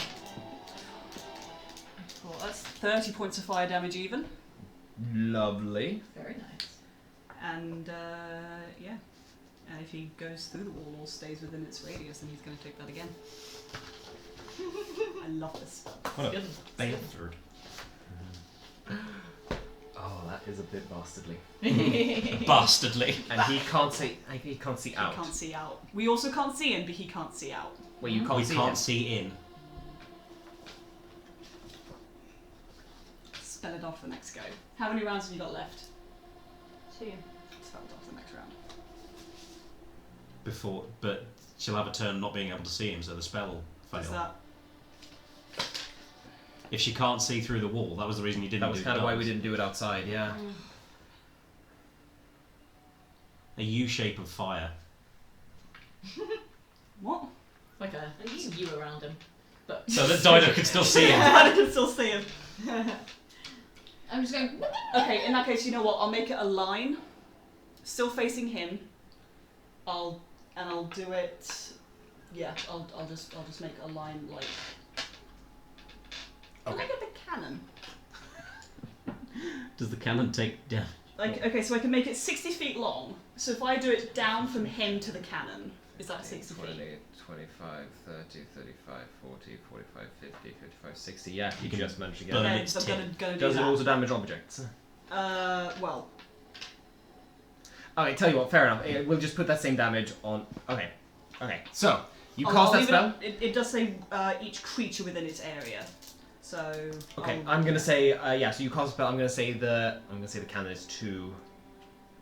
Well, that's 30 points of fire damage even. Lovely. Very nice. And yeah. And if he goes through the wall or stays within its radius, then he's going to take that again. I love this spell. What a bastard. Oh, that is a bit bastardly. Bastardly. And he can't see. He can't see out. He can't see out. We also can't see in, but he can't see out. Well, you can't We see can't him. see in. Spell it off the next go. How many rounds have you got left? 2. Spell it off the next round. Before, but she'll have a turn not being able to see him, so the spell will What's fail. that? If she can't see through the wall, that was the reason you didn't That was do kind of the why we dots. didn't do it outside. Yeah. A U shape of fire. What? Like a U around him. But So that Dido could still see him. I can still see him. I'm just going. Okay, in that case, you know what? I'll make it a line, still facing him. I'll do it. Yeah, I'll just make a line like. Can I get the cannon? Does the cannon take damage? Like, okay, so I can make it 60 feet long. So if I do it down from him to the cannon, is that 60 feet? 20, 25, 30, 35, 40, 45, 50, 55, 60. Yeah, you can just manage to get burn it. Okay, its so I'm tip. gonna do Does it that. also damage objects? Well, Alright, tell you what, fair enough. We'll just put that same damage on. Okay. Okay, so, you I'll cast that leave spell? It does say each creature within its area. So So. Okay, I'm gonna say yeah. So you cast a spell. I'm gonna say the cannon is 2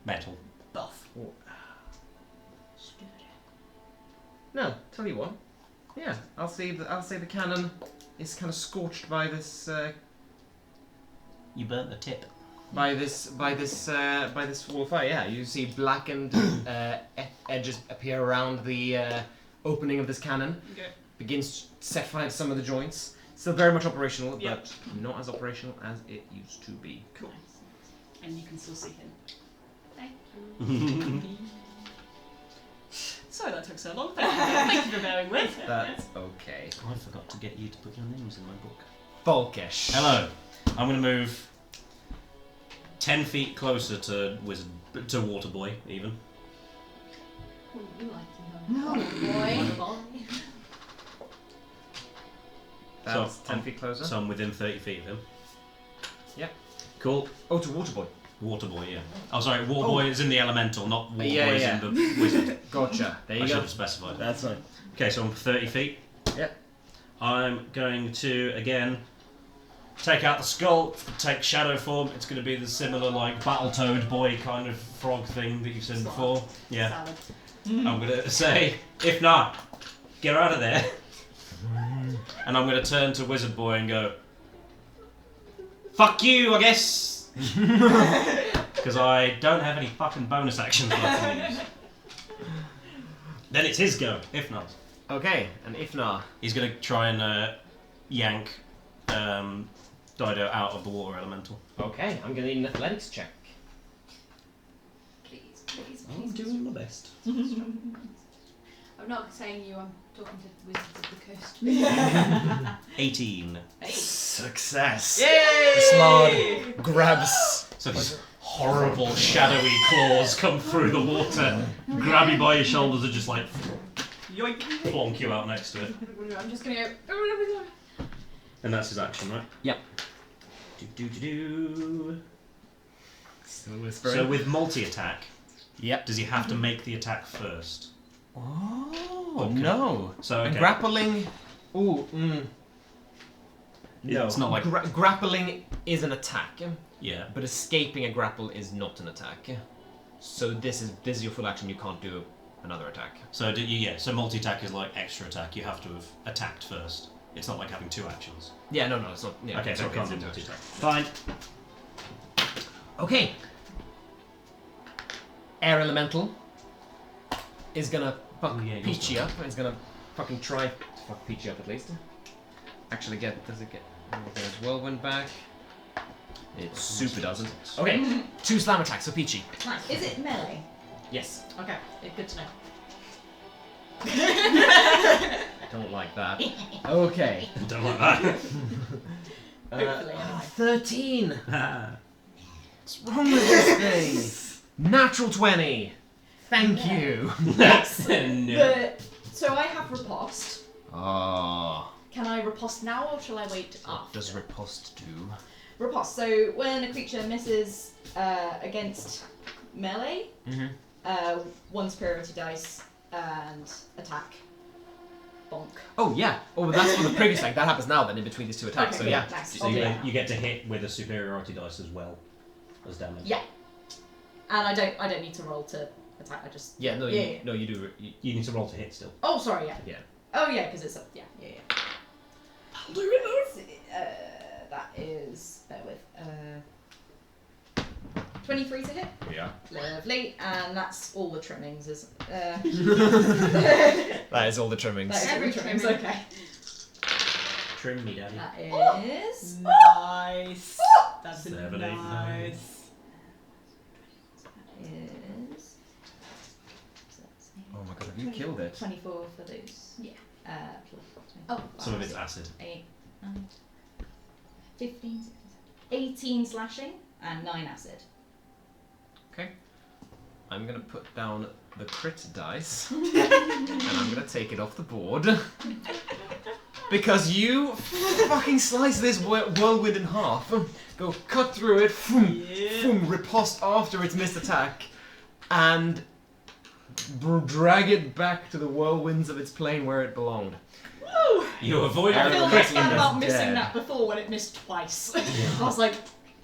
Metal. buff. No, tell you what. Yeah, I'll say the cannon is kind of scorched by this You burnt the tip. by this wall of fire. Yeah, you see blackened edges appear around the opening of this cannon. Okay. Begins to set fire to some of the joints. Still very much operational, Yep. but not as operational as it used to be. Cool. And you can still see him. Thank you. Sorry that took so long. Thank you for bearing with. That's okay. I forgot to get you to put your names in my book. Folkish. Hello. I'm going to move 10 feet closer to Waterboy, even. Ooh, you like to know. Oh boy. That's So, 10 feet closer. So I'm within 30 feet of him. Yep. Cool. Oh, to Waterboy. Waterboy, yeah. Oh, sorry, Waterboy is in the elemental, not Waterboy Yeah, is yeah. in the wizard. Gotcha. There I you should go. have specified. That's fine. Okay, so I'm 30 feet. Yep. I'm going to, again, take out the skull, take shadow form. It's going to be the similar, like, Battletoad boy kind of frog thing that you've seen before. Yeah. Salad. I'm going to say, if not, get out of there. And I'm going to turn to Wizard Boy and go, fuck you, I guess. Because I don't have any fucking bonus actions left to use. Then it's his go, if not. Okay, and if not, He's going to try and yank Dido out of the water elemental. okay, I'm gonna need an athletics check. Please, please, I'm please. doing my best. I'm not saying you, I'm talking to wizards of the coast. 18. Success. Yay! The Slard grabs. So these horrible shadowy claws come through the water, grab you by your shoulders and just like Yoink. plonk you out next to it. I'm just gonna go. And that's his action, right? Yep. Do. Still whispering. So with multi-attack, Yep. does he have to make the attack first? Oh Okay. no. So And okay. grappling. Ooh. No. It's not like grappling is an attack, yeah. but escaping a grapple is not an attack. So this is your full action. You can't do another attack. So So multi-attack is like extra attack. You have to have attacked first. It's not like having 2 actions. Yeah. No. It's not. Yeah, Okay, so I it's can't do into it. multi-attack. Fine. Okay. Air elemental is gonna fuck Oh, yeah, you're Peachy still- up. It's gonna fucking try to fuck Peachy up at least. Actually, does it get there's whirlwind back? It super doesn't. Okay, 2 slam attacks for Peachy. Nice. Is it melee? Yes. Okay, good to know. Don't like that. Okay. Don't like that. Hopefully, anyway. 13. What's wrong with this thing? Natural 20. Thank you. That's a no. So I have riposte. Ah. Can I riposte now or shall I wait What after? does riposte do? Riposte. So when a creature misses against melee, Mm-hmm. 1 superiority dice and attack. Bonk. Oh yeah. Oh, but that's for the previous attack. That happens now then in between these 2 attacks. Okay, So yeah. nice. So I'll do you, that. you get to hit with a superiority dice as well as damage. Yeah. And I don't need to roll to attack. I just. Yeah. No. Yeah. No. You do. You need to roll to hit still. Oh, sorry. Yeah. Yeah. Oh yeah, because it's a yeah. I'll do it That is bear with 23 to hit. Yeah. Lovely, and that's all the trimmings. Is That is all the trimmings. that is all Every the trimmings. trimming. Okay. Trim me, daddy. That is. Nice. That's 7, 8, 9. nice. That is. Oh my god, have you killed it? 24 for those. Yeah. Plus Oh. Some of it's acid. 8, 9, 15, 16, 18 slashing and 9 acid. I'm gonna put down the crit dice and I'm gonna take it off the board because you fucking slice this whirlwind in half, go cut through it, riposte after its missed attack, and drag it back to the whirlwinds of its plane where it belonged. You avoided I the feel less critical bad about dead. missing that before when it missed twice. I was like,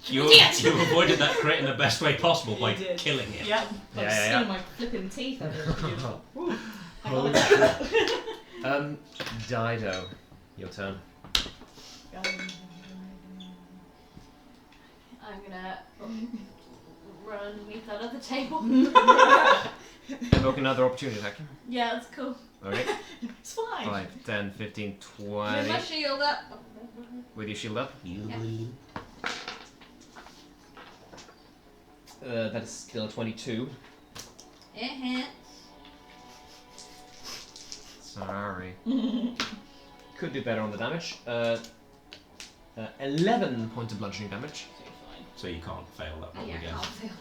You avoided that crit in the best way possible by You did. killing it. yep. I'm Yeah, seeing yeah. my flipping teeth. Beautiful. Woo. I Holy got it. Dido, your turn. I'm gonna run underneath that other table. Invoke another opportunity attack. Yeah, that's cool. Okay. It's fine. 5, 10, 15, With 20. my shield up. With your shield up. You Yeah. believe? That is still a 22. It hits. Sorry. Could do better on the damage. 11 points of bludgeoning damage. So you can't fail that roll Yeah, again. I'll feel.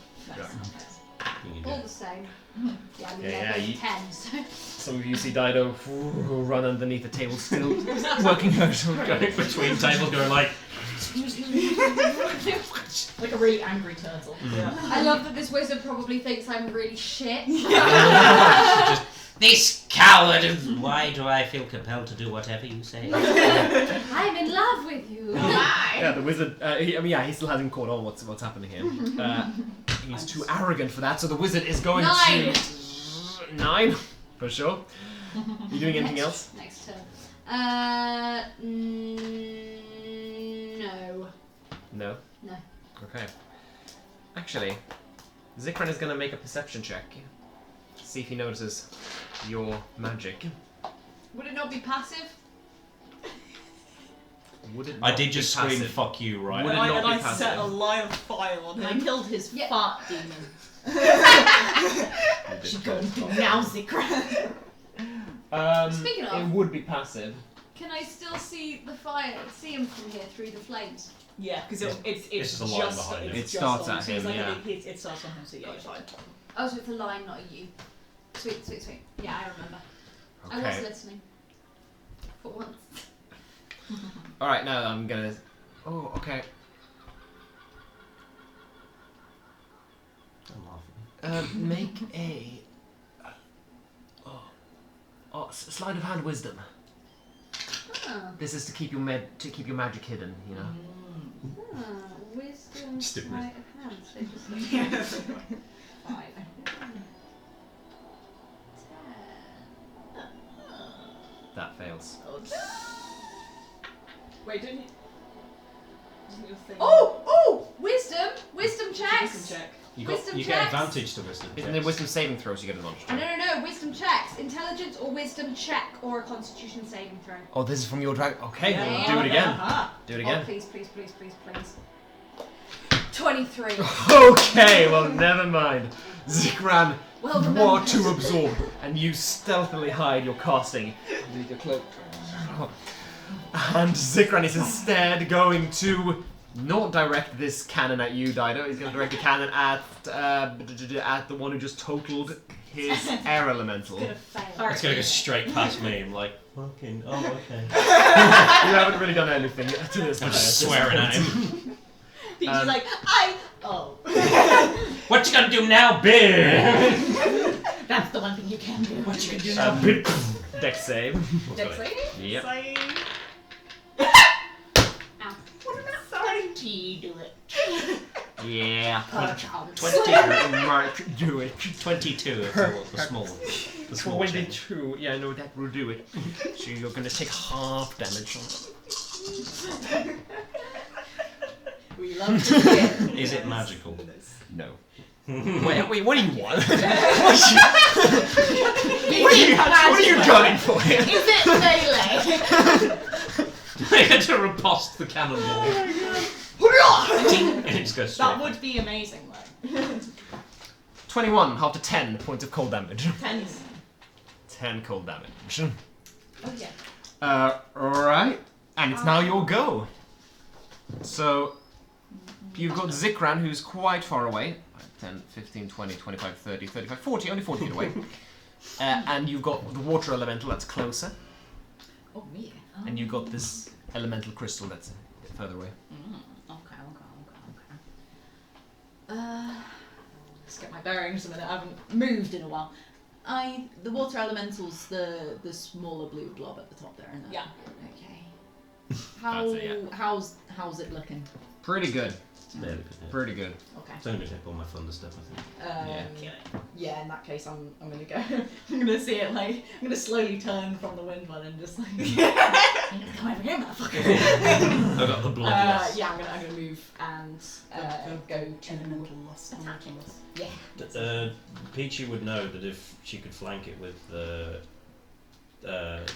You do All it. the same. Yeah, I mean, Yeah, they're you- both 10, so. Some of you see Dido run underneath the table, still working her Going between tables, going like. Like a really angry turtle. I love that this wizard probably thinks I'm really shit. Just, this coward! Why do I feel compelled to do whatever you say? I'm in love with you. Yeah, the wizard. He still hasn't caught on what's happening here. He's too arrogant for that, so the wizard is going 9. to 9 for sure. You doing anything else? Next turn. No. No. No. Okay. Actually, Zikran is going to make a perception check. See if he notices your magic. Would it not be passive? Would it I not did be just scream passive? "fuck you" right. Would it And not I be passive? set a line of fire on And I him. killed his Yeah. fart demon. You did She's kill going him. to now Zikran. Speaking of- it would be passive. Can I still see the fire? See him from here through the flames? Yeah, because it's This is a line just behind him. it's It just starts on at so it's him, like yeah. It starts on him, so yeah, you're fine. Oh, so it's a line, not a you. Sweet, sweet, sweet. Yeah, I remember. I was Okay. listening. For once. All right, now I'm gonna. Oh, okay. I'm laughing. Make a. Sleight of hand wisdom. Ah, This is to keep your magic hidden. You know. wisdom, Just admit. sleight of hand. So just 5. 10. That fails. Wait, didn't you? Isn't your thing? Oh! Wisdom checks! Wisdom check. You Wisdom get checks. advantage to wisdom. Isn't checks. it wisdom saving throws you get advantage? No. Wisdom checks. Intelligence or wisdom check or a constitution saving throw. Oh, this is from your dragon. Okay, Yeah. well, do it again. Uh-huh. Do it Oh, again. please. 23. Okay, well, never mind. Zikran, Well you are remembered. too absorbed, and you stealthily hide your casting underneath your cloak. And Zikran is instead going to not direct this cannon at you, Dido. He's going to direct the cannon at the one who just totaled his air elemental. Gonna fail. It's gonna go straight past me. I'm like, fucking. Oh, okay. You haven't really done anything to this. I'm player just this swearing at point. him. She's like, oh. What you gonna do now, bitch? That's the one thing you can do. What you gonna do now? Deck save. Dex save? Yep. Sorry. G, do it. Yeah. Perchance. 22. Might do it. 22 if you want the small. The small change. 22. Yeah, no, that will do it. So you're gonna take half damage. We love to see it. Is it magical? No. Wait, what do you want? What are you going for here? Is it melee? I had to riposte the cannonball. And it just goes straight. That would be amazing, though. 21 after 10 points of cold damage. 10. 10 cold damage. Oh, yeah. Alright. And it's now your go. So, you've got Zikran, who's quite far away. 10, 15, 20, 25, 30, 35, 40, only 40 feet away. And you've got the water elemental that's closer. Oh, me. Oh. And you've got this elemental crystal that's a bit further away. Okay. Let's get my bearings a minute. I haven't moved in a while. The water elemental's the smaller blue blob at the top there, isn't it? Yeah. How That's it, how's it looking? Pretty good. It's barely good. Yeah. Pretty good. Okay. It's only going to take all my thunder stuff, I think. Yeah. In that case, I'm gonna go. I'm gonna see it like I'm gonna slowly turn from the wind one and just like come over here, motherfucker. I've got the bloodlust. Yeah, I'm gonna move and go to Elemental lust. attack. Elemental lust. Yeah. Peachy would know that if she could flank it with the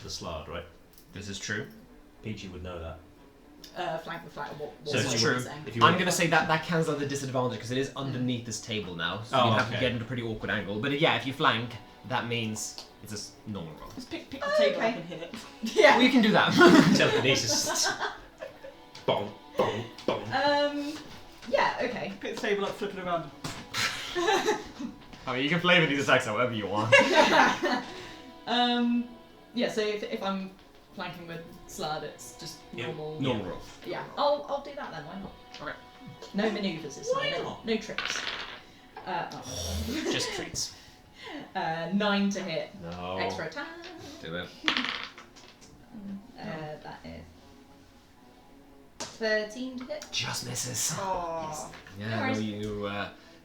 slard, right? This is true. Peachy would know that. Flank the flat. What So This if is you true. would- if you I'm would- gonna say that cancels out the disadvantage because it is underneath this table now, so you have to get into a pretty awkward angle. But yeah, if you flank, that means it's a normal roll. Just pick the table okay. up and hit it. Yeah. Well, you can do that. Telekinesis. Bong, bong, bong. Yeah. Okay. Pick the table up, flip it around. I mean, you can flavor these attacks however you want. Yeah. So if I'm flanking with Slud, it's just normal. Normal roll. Yeah. I'll do that then. Why not? Okay. No maneuvers. It's Why fine. not? No tricks. Just treats. 9 to hit. No. Extra attack. Do it. That is 13 to hit. Just misses. Oh. Yeah, No no, worries. you.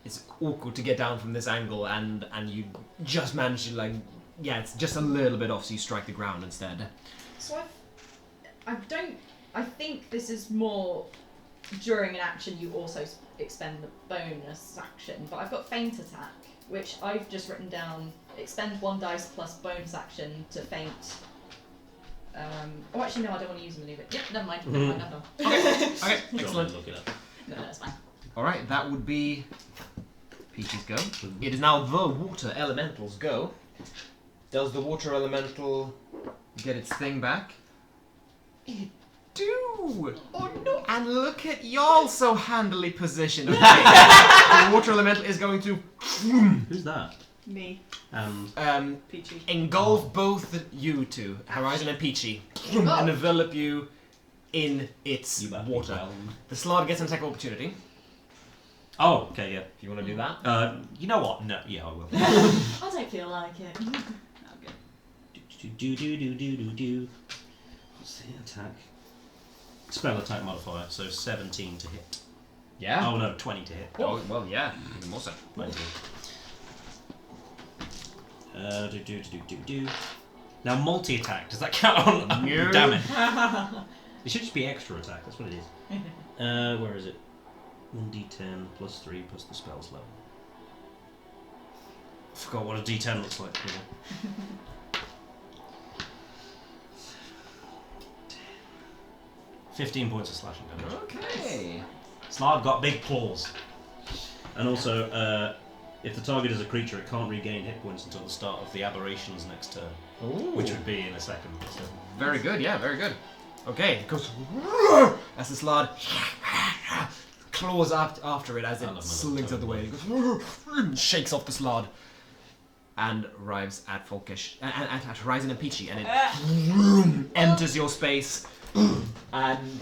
It's awkward to get down from this angle, and you just manage to it's just a little bit off, so you strike the ground instead. So I think this is more during an action you also expend the bonus action, but I've got feint attack, which I've just written down. Expend 1 dice plus bonus action to feint. Actually no, I don't want to use a maneuver. Yep, never mind. I'm done. Okay, excellent. Look it up. No, it's fine. All right, that would be Peach's go. It is now the water elemental's go. Does the water elemental get its thing back? It do! Oh no! And look at y'all so handily positioned. Okay. The water elemental is going to Who's that? Me. Peachy. engulf both you two, Horizon and Peachy, and envelop you in its You better be water. well. The slaughter gets an attack of opportunity. Oh, okay, yeah. If you want to do that. You know what? No, yeah, I will. I don't feel like it. Do. What's the attack? Spell attack modifier, so 17 to hit. Yeah. Oh no, 20 to hit. Oh, well, yeah. Even more so. 19. Do. Now multi-attack, does that count on No. damn it. It should just be extra attack, that's what it is. Where is it? 1d10 plus 3 plus the spell's level. I forgot what a d10 looks like. Yeah. 15 points of slashing damage. Okay. Slard got big claws. And also, if the target is a creature, it can't regain hit points until the start of the aberration's next turn, which would be in a second. So. Very good, yeah, very good. Okay, it goes as the slard claws after it as I it love my slings out little the way. It goes shakes off the slard and arrives at Folkish, at Horizon and Peachy, and it enters your space, and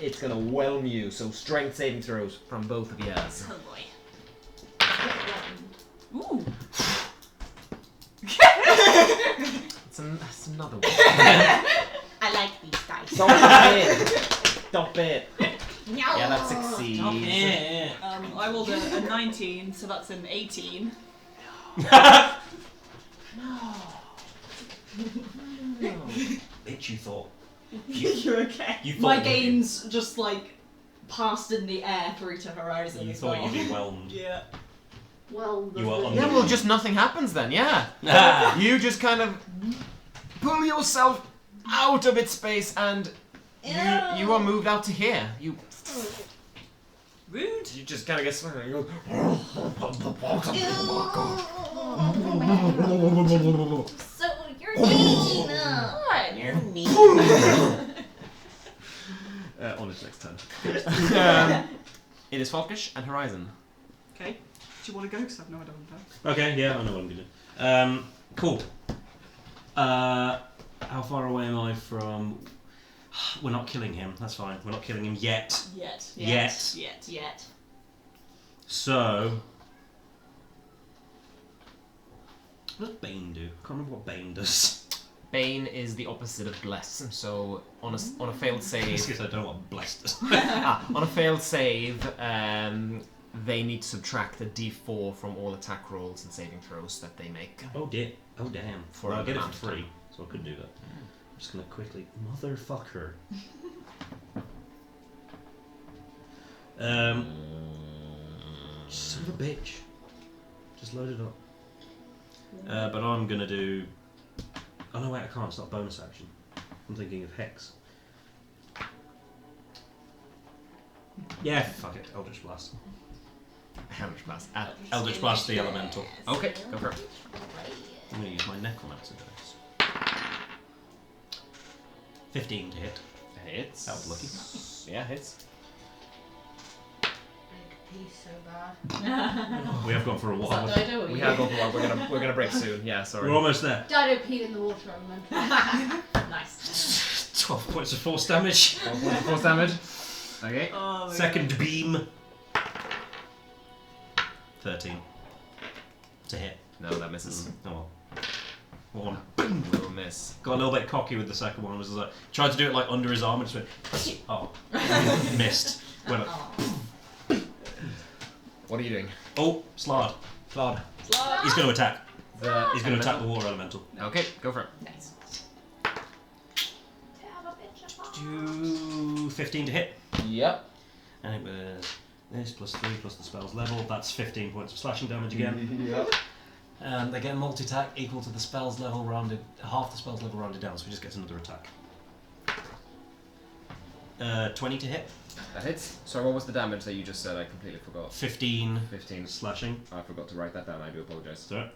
it's gonna whelm you. So strength saving throws from both of yours. Oh boy. Ooh. That's another one. I like these dice. Stop it. Yeah, that succeeds. I rolled a 19, so that's an 18. Bitch, you thought. You're okay. You thought My you'd be- gains just like passed in the air through to Horizon You as thought well. you'd be whelmed. Yeah. Well, You are on Yeah, well, just nothing happens then, yeah. You just kind of pull yourself out of its space and you are moved out to here. You Rude. just kind of get swung. You So you're mean. You're mean. on its next turn. It is Folkish and Horizon. Okay. Do you want to go? Because I've no idea what I'm doing. Okay, yeah, I know what I'm gonna do. Cool. How far away am I from... We're not killing him, that's fine. We're not killing him yet. Yet. So... What does Bane do? I can't remember what Bane does. Bane is the opposite of bless. So on a failed save, Because I don't know what blessed is. on a failed save, they need to subtract a d4 from all attack rolls and saving throws that they make. Oh dear. Oh damn. For Well, I'll an get it amount for of free, time. so I could do that. I'm just gonna quickly motherfucker. Son of a bitch. Just load it up. But I'm gonna do. Oh no, wait, I can't. It's not a bonus action. I'm thinking of Hex. Yeah, fuck it. Eldritch Blast. Eldritch Blast. Eldritch Blast the Elemental. Okay, go for it. I'm gonna use my Necromancer dice. 15 to hit. Hits. That was lucky. Yeah, hits. He's so bad. We have gone for a Is while. that Dido or We you? have gone for one. We're gonna break soon. Yeah, sorry. We're almost there. Dido peed in the water elemental. Nice. 12 points of force damage. 4 damage. Okay. Oh, my Second beam. 13. To hit. No, that misses. Oh well. One. Little miss. Got a little bit cocky with the second one. Was like tried to do it like under his arm and just went. Oh. Missed. Went up. What are you doing? Oh, Slard. Claude. He's going to attack. The He's going to attack the water elemental. Okay, go for it. Nice. Do 15 to hit. Yep. And it was this plus 3 plus the spell's level. That's 15 points of slashing damage again. Yep. And they get a multi-attack equal to the spell's level rounded, half the spell's level rounded down, so he just gets another attack. 20 to hit. That hits. Sorry, what was the damage that you just said? I completely forgot. 15 15. slashing. I forgot to write that down. I do apologize. Sorry.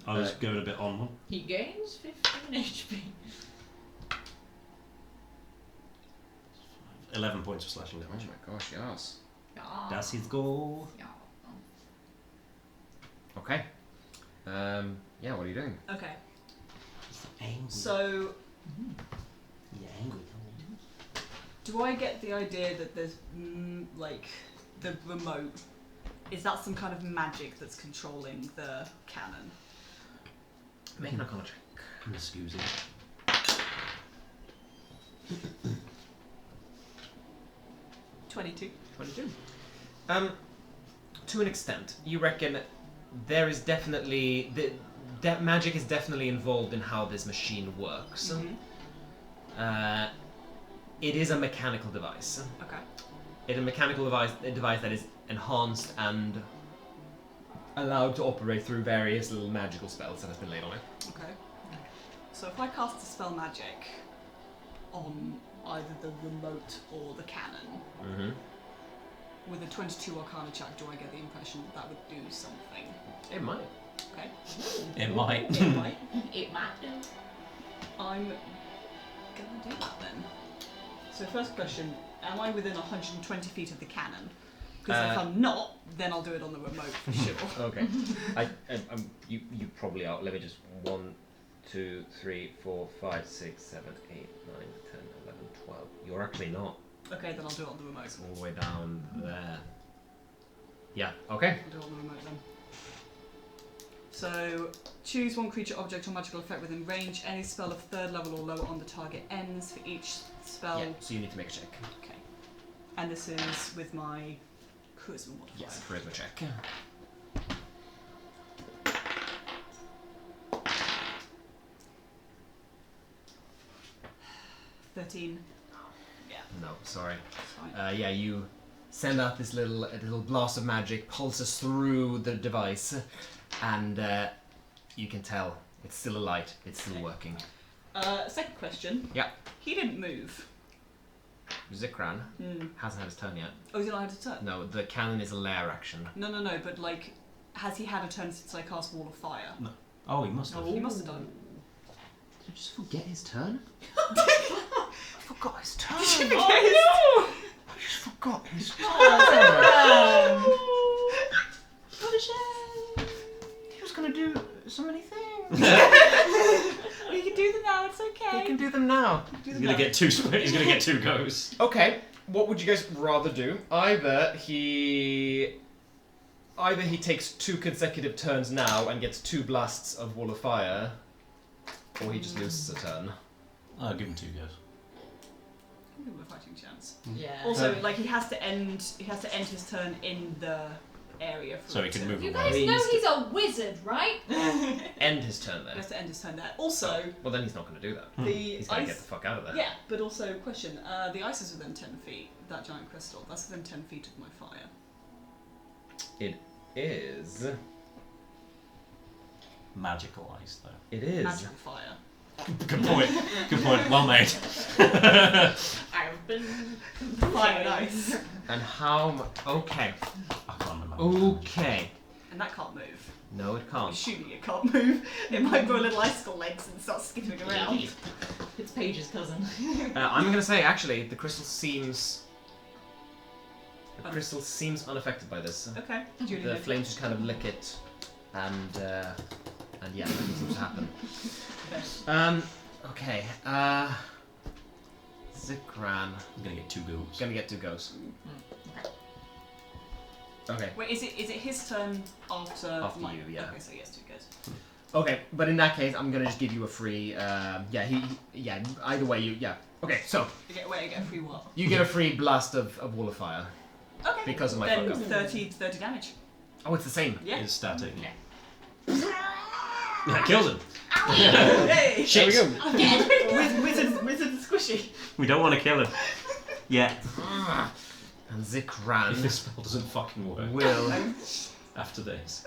I was going a bit on one. He gains 15 HP. 11 points of slashing Oh damage. my gosh, yes. That's his goal. Okay. Yeah, what are you doing? Okay, Angry. so Yeah, angry. do I get the idea that there's like the remote? Is that some kind of magic that's controlling the cannon? Make an arcana check. Excuse me. 22. 22. To an extent, you reckon there is definitely that magic is definitely involved in how this machine works. Mm-hmm. It is a mechanical device. Okay. It's a mechanical device, a device that is enhanced and allowed to operate through various little magical spells that have been laid on it. Okay. So if I cast a spell magic on either the remote or the cannon, Mm-hmm. with a 22 Arcana check, do I get the impression that that would do something? It might. Okay. It might. It might. It might do. I'm gonna do that then. So first question, am I within 120 feet of the cannon? Because if I'm not, then I'll do it on the remote for sure. Okay. You probably are. Let me just 1, 2, 3, 4, 5, 6, 7, 8, 9, 10, 11, 12. You're actually not. Okay, then I'll do it on the remote. It's all the way down there. Yeah. Okay. I'll do it on the remote then. So, choose one creature, object, or magical effect within range. Any spell of 3rd level or lower on the target ends for each spell. Yeah. So you need to make a check. Okay. And this is with my charisma modifier. Yes. Charisma check. 13. Yeah, No, sorry. it's fine. Yeah, you send out this little blast of magic, pulses through the device, and you can tell it's still alight. It's still working. Second question. Yeah. He didn't move. Zikran Hmm. hasn't had his turn yet. Oh, he's not had a turn? No, the cannon is a lair action. No, but like, has he had a turn since I cast Wall of Fire? Oh, he must have. He must have done. Did you just forget his turn? Forgot his turn. Oh, I just forgot his turn. What a shame! He was gonna do so many things. We can do them now, it's okay. He can do them now. He's gonna get two. He's gonna get 2 goes. Okay, what would you guys rather do? Either he takes 2 consecutive turns now and gets 2 blasts of Wall of Fire, Or he just loses a turn. I'll give him 2 goes. I'll give him a fighting chance. Yeah. Also, like he has to end his turn in the area. For So he it can to- move You away. guys know he's a wizard, right? End his turn He there. has to end his turn there. Also, Well, then he's not going to do that. the He's going to ice. get the fuck out of there. Yeah, but also question: the ice is within 10 feet. That giant crystal. That's within 10 feet of my fire. It is. Magical ice, though. It is. Magical fire. Good point. Good point. Well made. I've been Fire and ice. And how much? Okay. I can't remember. Okay. And that can't move. No, it I'm can't. assuming it can't move. It might grow little icicle legs and start skipping around. It's Paige's cousin. I'm going to say, actually, the crystal seems. The crystal seems unaffected by this. Okay. Julie, The go. flames just kind of lick it, and yeah, nothing seems to happen. Okay. Zikran. I'm gonna get 2 goes. Gonna get 2 goes. Okay. Wait, is it his turn after? After mine? you, yeah. Okay, so yes, 2 goes. Okay, but in that case, I'm gonna just give you a free. Yeah. Either way, yeah. Okay, so You get a free what? you get a free blast of wall of fire Okay. because of my Then fuck up. 30 damage. Oh, it's the same. Yeah. It's static. Yeah, kills him. Hey! Shit. There we go. Wizard squishy. We don't want to kill him. Yeah. And If Zikran this spell doesn't fucking work will after this.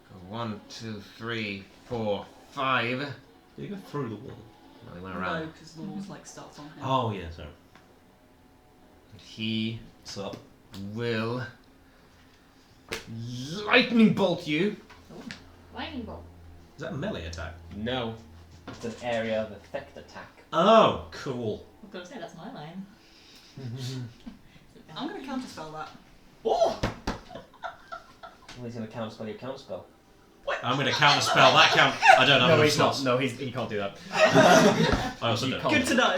go 1, 2, 3, 4, 5. Did you go through the wall? No, he went No, around. because the walls like starts on him. Oh yeah, sorry. And he So will lightning bolt you. Lightning bolt. is that a melee attack? No, it's an area of effect attack. Oh, cool. I was gonna say that's my line. I'm going to counterspell that. Well, he's gonna counterspell your counterspell. I'm going to counterspell that count. I don't have No, enough he's not. slots. No, he can't do that. I also You don't. can't. Good to know.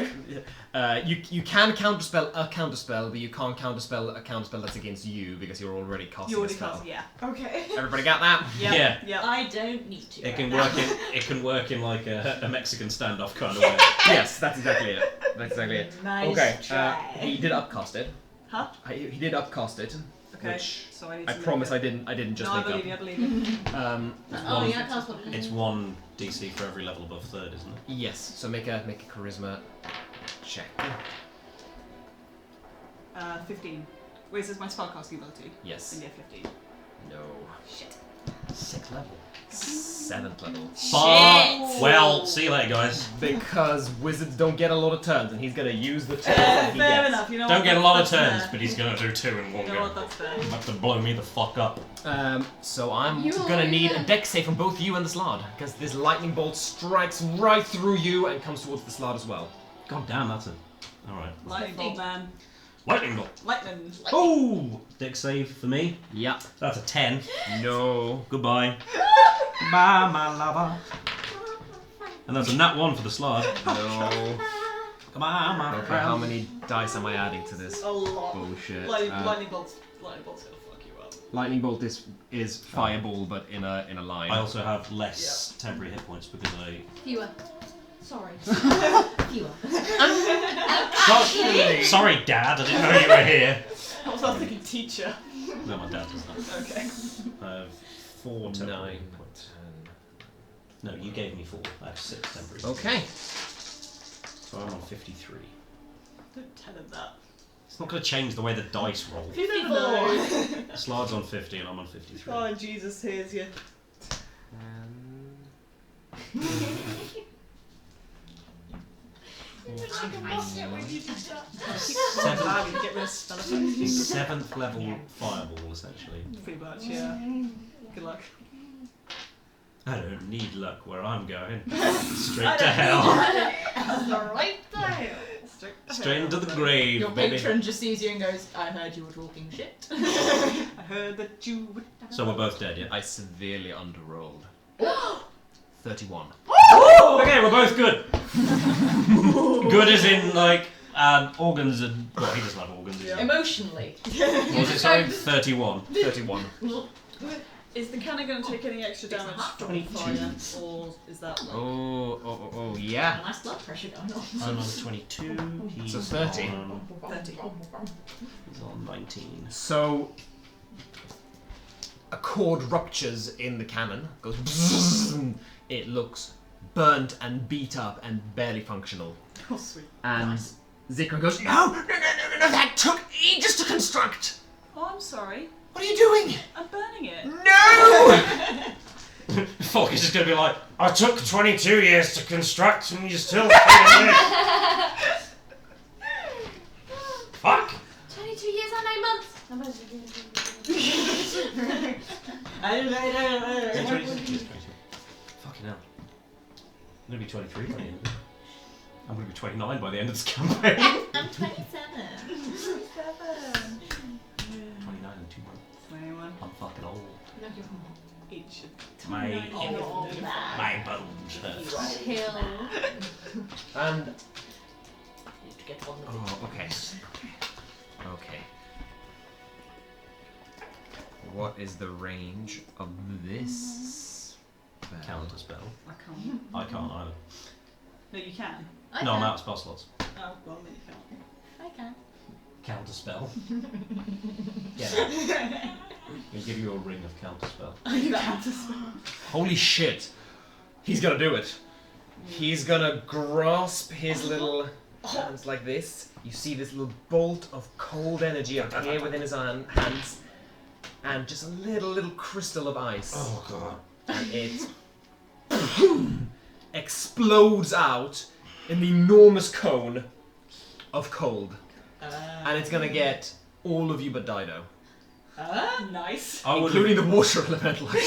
You can counterspell a counterspell, but you can't counterspell a counterspell that's against you because you're already casting You already a spell. cast, yeah. Okay. Everybody got that? Yeah. Yeah. I don't need to. It can right work now. in. It can work in like a Mexican standoff kind of way. Yes, that's exactly it. That's exactly it. Nice Okay, try. he did upcast it. Huh? He did upcast it. Okay. Which So I need I to promise I make it. didn't just No, I make believe you, up. I believe you. Oh, one- yeah, that's what it is. It's 1 DC for every level above 3rd, isn't it? Yes. So make a charisma check. 15. Wait, is this my spellcasting ability? Yes. Then yeah, 15. No. Shit. 6th level. 7th level. Fuck. Well, see you later, guys. Because wizards don't get a lot of turns, and he's gonna use the turns that he Fair gets. enough, you know Don't what? get a lot of That's turns, fair. but he's gonna do 2 in 1 You know what? go. That's fair. About to blow me the fuck up. So I'm You gonna need will. a dex save from both you and the Slard, because this lightning bolt strikes right through you and comes towards the Slard as well. God damn, that's a. Alright. Lightning bolt, man. Lightning bolt. Lightning. Oh! Dex save for me. Yep. That's a 10. No. Goodbye. Bye, my lover. And that's a nat 1 for the slot. No. Come on, my Okay, friend. how many dice am I adding to this? A lot. Bullshit. Lightning bolt's gonna fuck you up. Lightning bolt is fireball, but in a line. I also have less temporary hit points because I. Fewer. Sorry. Fewer. Sorry, Dad. I didn't know you were here. I was thinking teacher. No, my dad does not. Okay. I have 4 temporary 9, hit points. 10. No, you gave me 4. I have 6 temporary. Okay. So I'm on 53. Don't tell him that. It's not going to change the way the dice roll. You never know. Slard's on 50 and I'm on 53. Oh, Jesus, here's you. Get rid of spell effects. 7th level fireball, essentially. Pretty much, yeah. Good luck. I don't need luck where I'm going. Straight to hell. Right there. Straight into the grave, Your baby. patron just sees you and goes, I heard you were talking shit. I heard that you would. So we're both dead, yeah? I severely underrolled. 31. Okay, we're both good. Good as in, like, organs and... Well, he doesn't have organs. Yeah. Emotionally. What was it, sorry? 31. 31. Is the cannon going to take any extra damage from 22. fire, or is that like... Oh, yeah. Nice blood pressure going on. I'm on 22. He's So 30. On, 30. he's on 19. So, a cord ruptures in the cannon, goes bzzz, it looks burnt and beat up and barely functional. Oh, sweet. And Zikran goes, no, that took ages to construct! Oh, I'm sorry. What are you doing? I'm burning it. No! Fuck, he's just gonna be like, I took 22 years to construct and you still fucking live. Fuck! 22 years and 9 months. Fucking hell. I'm gonna be 23 by the end of it. I'm gonna be 29 by the end of this campaign. I'm 27. 29 in 2 months. 21. I'm fucking old. No, you're not. Each. My Oh, my bones hurt. Hill. And, Need to get on the okay. Okay. What is the range of this spell? Counter spell. I can't. I can't either. No, you can. No, I'm out of spell slots. Oh, well, then you can't. I can. Counter spell. Yeah. We'll give you a ring of counter spell. Holy shit. He's gonna do it. He's gonna grasp his little hands like this. You see this little bolt of cold energy appear within his hands. And just a little crystal of ice. Oh god. And it explodes out in the enormous cone of cold. And it's gonna get all of you but Dido. Nice. Including the water elemental. But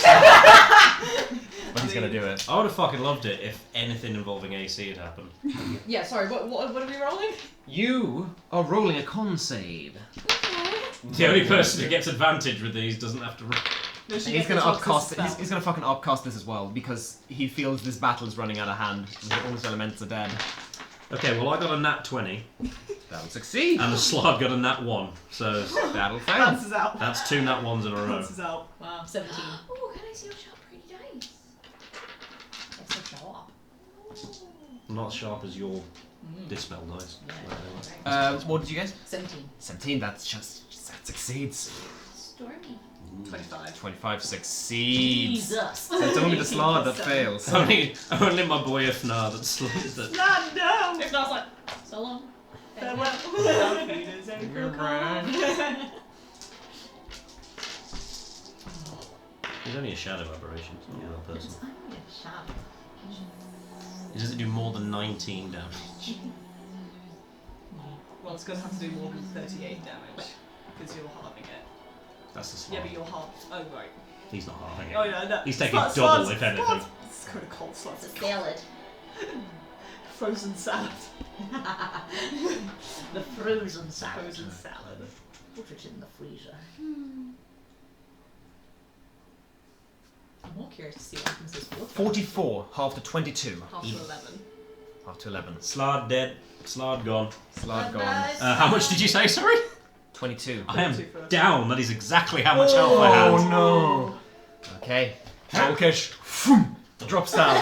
he's gonna do it. I would have fucking loved it if anything involving AC had happened. Yeah, sorry, what are we rolling? You are rolling a con save. The only person who gets advantage with these doesn't have to roll. No, she He's gets gonna a chance to upcast. spell. He's gonna fucking upcast this as well because he feels this battle is running out of hand. All his elements are dead. Okay, well I got a nat 20 That'll succeed. and the slot got a nat 1, so That'll fail. Bounces out. that's 2 nat 1s in a row. Bounces out. Wow, 17. Oh, can I see your sharp pretty dice? That's so sharp. Not as sharp as your dispel dice. What did you get? 17. 17. That succeeds. Stormy. 25. 25 succeeds. Jesus. So it's only the slard that fails. only my boy Ifnar that's that. No! If not, like, so long. Farewell. He's only a shadow aberration, it's not a real person. It's only a shadow. He doesn't do more than 19 damage. Well, it's going to have to do more than 38 damage because you're halving it. That's the Yeah, slot. but you're half. Oh, right. He's not halving it. Oh, yeah, no. He's taking double, if anything. It's kind of cold slots. It's a salad. Frozen salad. The frozen salad. Frozen salad. Put it in the freezer. I'm more curious to see what happens this water. 44, half to 22. Half to 11. Half to 11. Slard dead. Slard gone. Slard gone. How much did you say, sorry? 22. I am 22 first. down. That is exactly how much health I had. Oh no. Okay. Volkish drops down.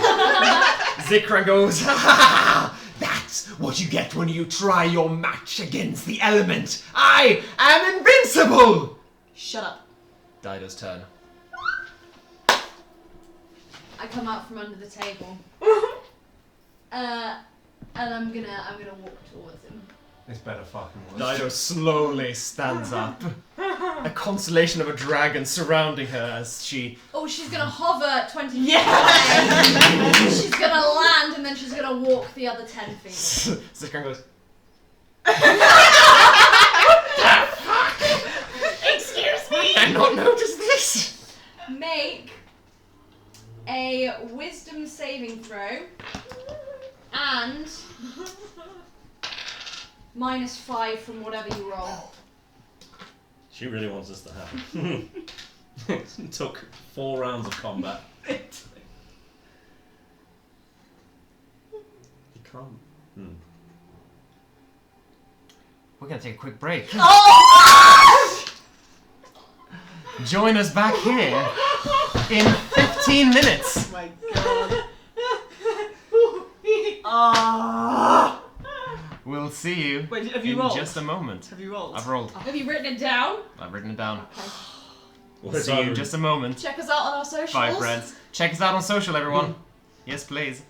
Zikran goes, ha ha ha! That's what you get when you try your match against the element. I am invincible! Shut up. Dido's turn. I come out from under the table. And I'm gonna walk towards him. It's better fucking worse. Dido slowly stands up. A constellation of a dragon surrounding her as she... Oh, she's gonna hover 20 feet away. She's gonna land and then she's gonna walk the other 10 feet. Zikran goes, Excuse me! I not noticed this! Make a wisdom saving throw and -5 from whatever you roll. She really wants this to happen. It took 4 rounds of combat. You can't. We're gonna take a quick break. Oh! Join us back here in 15 minutes. Oh my god. Ah. We'll see you Wait, have you in rolled? just a moment. Have you rolled? I've rolled. Have you written it down? I've written it down. Okay. We'll see you in just a moment. Check us out on our socials. Bye, friends. Check us out on social, everyone. Yes, please.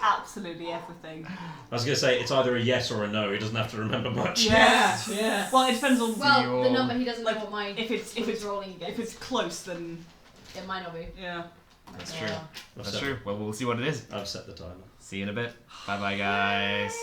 Absolutely everything. I was going to say, it's either a yes or a no. He doesn't have to remember much. Yeah. Well, it depends on Well, the number he doesn't know what my if it's rolling against. if it's close, then It might not be. yeah. That's Yeah. true. That's true. Well, we'll see what it is. I've set the timer. See you in a bit. Bye-bye, guys.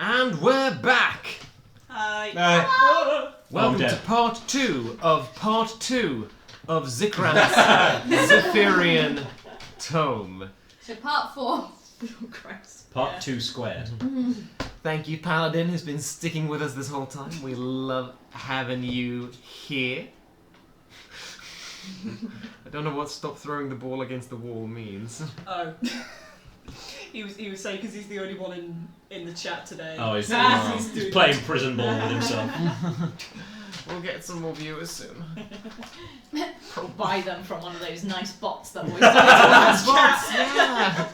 And we're back! Hi. Welcome dead. to part 2 of Zikran's Zephyrean Tome. So part 4. Oh, Christ. Part 2 squared. Thank you, Paladin, who's been sticking with us this whole time. We love having you here. I don't know what stop throwing the ball against the wall means. Oh. He was saying because he's the only one in the chat today. Oh, he's doing playing prison ball with himself. We'll get some more viewers soon. Or buy them from one of those nice bots that always Yeah.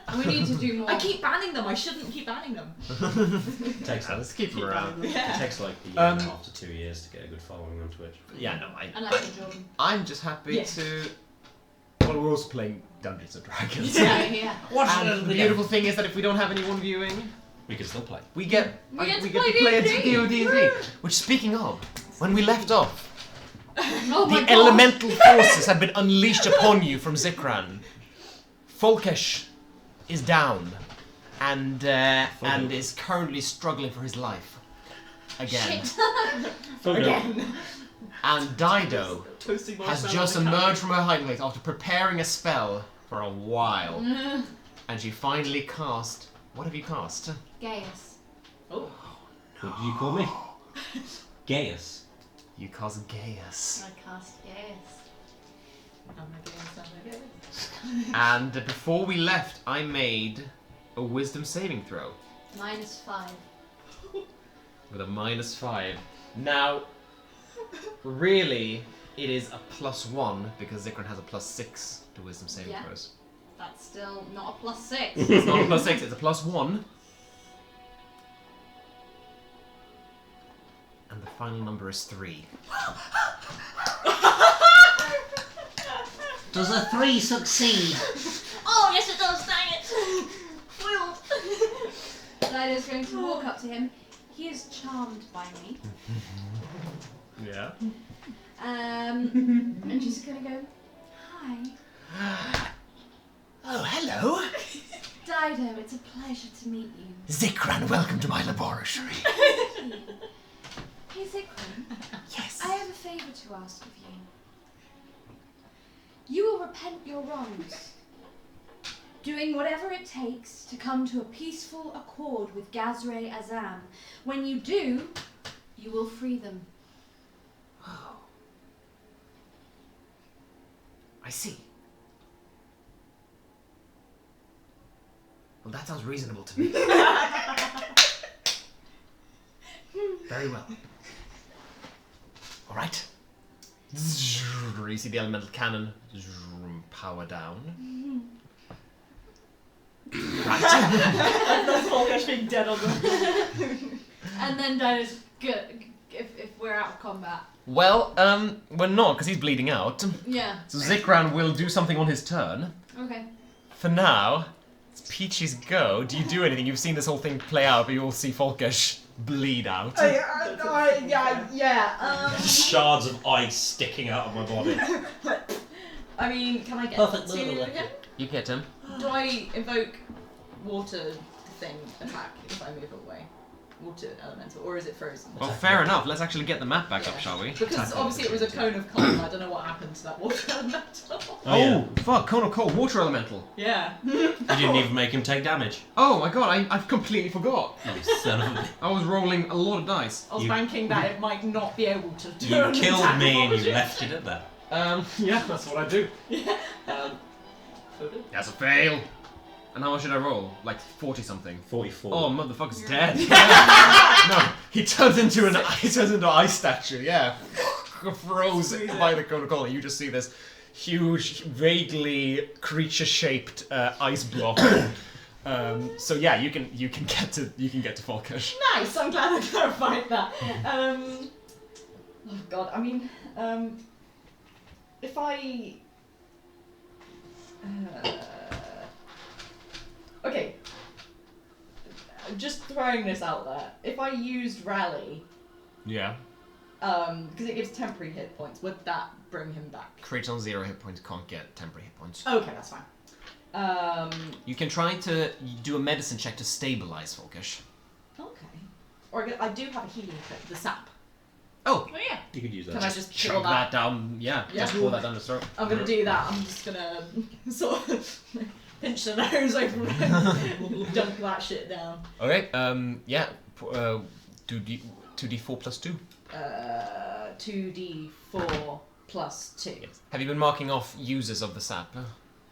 And we need to do more. I keep banning them. I shouldn't keep banning them. Takes Let's keep them around. It Yeah. takes like a year and a half to 2 years to get a good following on Twitch. Yeah, no, And like Jordan. I'm just happy Yeah. to. Well, we're also playing Dungeons and Dragons. Yeah. And the beautiful thing is that if we don't have anyone viewing, We can still play. we get We get to play play a D&D. D&D. Which, speaking of, when we left off, Oh my the god. elemental forces have been unleashed upon you from Zikran. Folkesh is down and is currently struggling for his life again. Shit. Again. And Dido Toasting has marshmallow just on the emerged from her hiding place after preparing a spell for a while, Mm. and she finally cast. What have you cast? Gaius. Oh. What did you call me? Gaius. You cast Gaius. I cast Gaius. And before we left, I made a wisdom saving throw -5. with a -5. Now, really, it is a +1 because Zikran has a +6 to wisdom saving Yeah. throws. That's still not a +6. It's not a +6, it's a +1. And the final number is 3. Does a 3 succeed? Oh, yes it does, dang it! Foiled! Dido's going to walk up to him. He is charmed by me. Yeah. And she's going to go, hi. Oh, hello. Dido, it's a pleasure to meet you. Zikran, welcome to my laboratory. Hey, Zikran. Yes. I have a favour to ask of you. You will repent your wrongs, doing whatever it takes to come to a peaceful accord with Gazre Azam. When you do, you will free them. Oh. I see. Well, that sounds reasonable to me. Very well. All right. You see the elemental cannon power down. Right. That's Folkesh being dead on them. And then Dido's good if we're out of combat. Well, we're not because he's bleeding out. Yeah. So Zikran will do something on his turn. Okay. For now, it's Peachy's go. Do you do anything? You've seen this whole thing play out, but you will see Folkesh bleed out. Shards of ice sticking out of my body. I mean, can I get Perfect to little him? You get him. Do I invoke water thing attack if I move away? Water elemental, or is it frozen? Well, fair enough. Let's actually get the map back up, shall we? Because obviously it was a cone of cold. I don't know what happened to that water elemental. Oh, Fuck, cone of cold, water elemental. Yeah. You didn't even make him take damage. Oh my god, I completely forgot. You son of a... I was rolling a lot of dice. I was You- banking that it might not be able to do You an killed attack me and of you left it at that. Yeah, that's what I do. That's a fail. And how much should I roll? Like 40 something. 44. Oh, motherfucker's dead. No, he turns into an ice statue. Yeah, froze by the cone of cold. You just see this huge, vaguely creature-shaped ice block. So yeah, you can get to Folkesh. Nice, I'm glad I clarified that. Oh god, I mean, if I... okay. Just throwing this out there. If I used Rally, Yeah. because it gives temporary hit points, would that bring him back? Creatures on 0 hit points can't get temporary hit points. Okay, that's fine. You can try to do a medicine check to stabilize Volkish. Okay. Or I do have a healing kit, the sap. Oh, Oh yeah. You could use Can that. I just chug pour that that? down. Yeah, Yeah. just pour that down the throat. I'm gonna do that. I'm just gonna sort of pinch the nose over and dunk that shit down. Okay. Yeah. 2d4 plus 2. 2d4 plus 2. Yes. Have you been marking off users of the sap?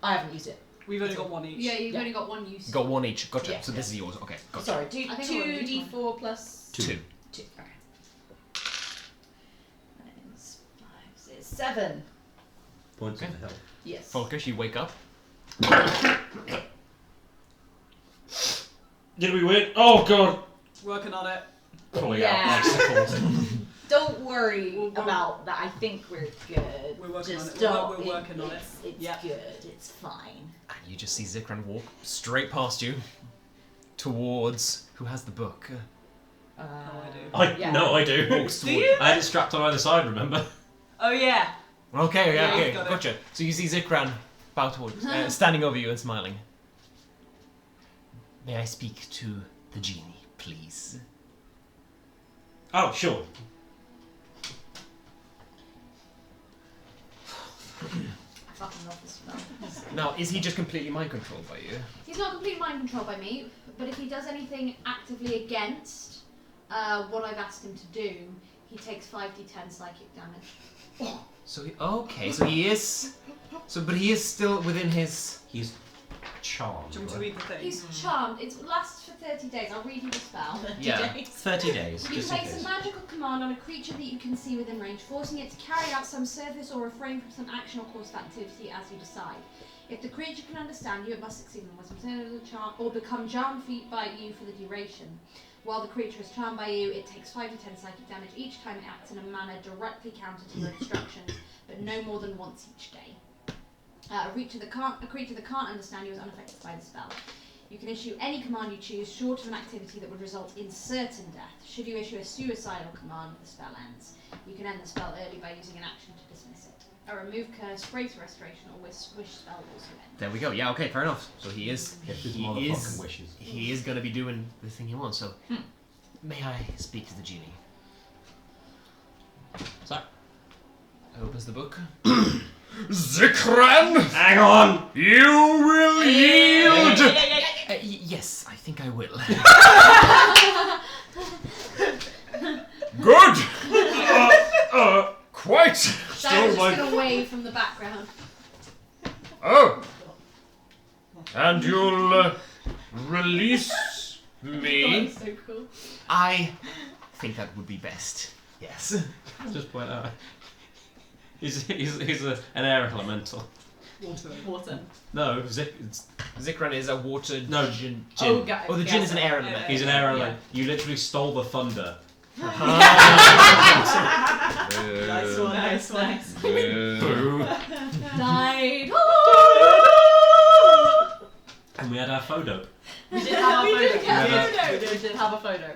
I haven't used it. We've only got one each. Yeah, you've Yeah. only got one use. You got one each. Gotcha. Yeah. So this is yours. Okay. Gotcha. Sorry, I think I wrote 2d4 plus 2. 2. Okay. 7. Points Okay. of health. Yes. Volkish, you wake up. Did we win? Oh god! Working on it. Pulling Yeah. out icicles. Don't worry We'll- about that. I think we're good. We're working Just on it. don't. We're working on it. It's Yep. good. It's fine. And you just see Zikran walk straight past you towards who has the book. I do. I know I do. Walks Do towards. you? I had it strapped on either side, remember? Oh yeah. Okay, Yeah, okay, got it. gotcha. So you see Zikran bow towards, standing over you and smiling. May I speak to the genie, please? Oh, sure. I fucking love this spell. Now, is he just completely mind controlled by you? He's not completely mind controlled by me, but if he does anything actively against what I've asked him to do, he takes 5d10 psychic damage. So so he is. But he is still within his. He's charmed. Do you want me to read the thing? He's charmed. It lasts for 30 days. I'll read you the spell. Yeah. 30 days. You Just in place case. a magical command on a creature that you can see within range, forcing it to carry out some service or refrain from some action or course of activity as you decide. If the creature can understand you, it must succeed in wisdom saving throw or become charmed by you for the duration. While the creature is charmed by you, it takes 5 to 10 psychic damage each time it acts in a manner directly counter to your instructions, but no more than once each day. A creature that can't understand you is unaffected by the spell. You can issue any command you choose, short of an activity that would result in certain death. Should you issue a suicidal command, the spell ends. You can end the spell early by using an action to dismiss it. A remove curse, greater restoration, or wish spell also ends. There we go. Yeah. Okay. Fair enough. So he is. Get his He motherfucking is. wishes. He is going to be doing the thing he wants. So, may I speak to the genie? So, Opens the book. Zikran, hang on! you will yield. Yes, I think I will. Good. Quite. Diana's Still just like. gonna wave from the background. Oh. And you'll release me. So cool. I think that would be best. Yes. Just point out. He's an air elemental. Water. No, Zikran is a water No, djinn. Oh, Oh, the djinn is an air element. he's an air elemental. You literally stole the thunder. Nice one. Boo. Died. And we had our photo. We did have a We did photo. get a We did have a photo.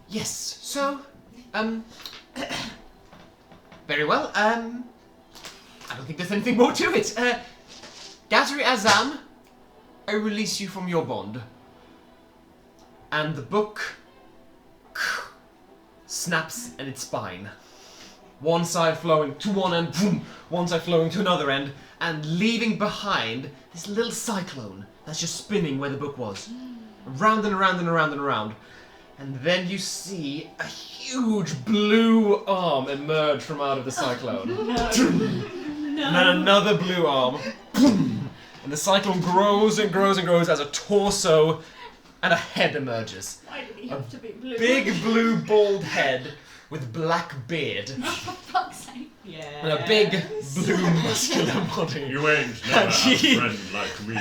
Yes. So, very well. I don't think there's anything more to it. Gazri Azam, I release you from your bond. And the book snaps at its spine. One side flowing to one end, boom, one side flowing to another end, and leaving behind this little cyclone that's just spinning where the book was. Round and around and around and around. And then you see a huge blue arm emerge from out of the cyclone. And then another blue arm. Boom! And the cyclone grows and grows and grows as a torso and a head emerges. Why did he have to be blue? Big blue bald head with black beard. For fuck's sake. Yeah. And a big blue muscular body. You ain't never had a friend like me.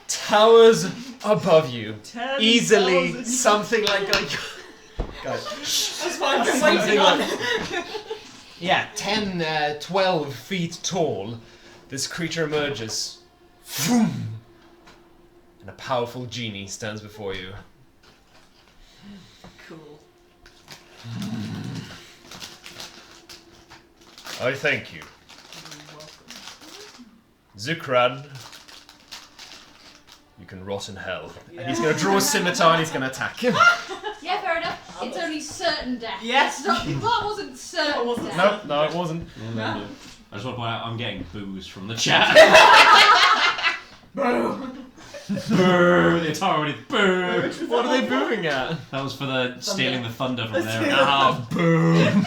Towers above you. 10,000 Easily something like a... Guys. That's fine. Something like... Yeah, 10, 12 feet tall. This creature emerges. Vroom! And a powerful genie stands before you. Cool. I thank you. Zikran, you can rot in hell. And he's going to draw a scimitar and he's going to attack him. Yeah, fair enough. It's only certain death. Yes. That wasn't certain death. No, it wasn't. I just want to point out I'm getting boos from the chat. Boo! Boo! The entire audience. Boo! What are they booing at? That was for the stealing the thunder from there. Ah, boo!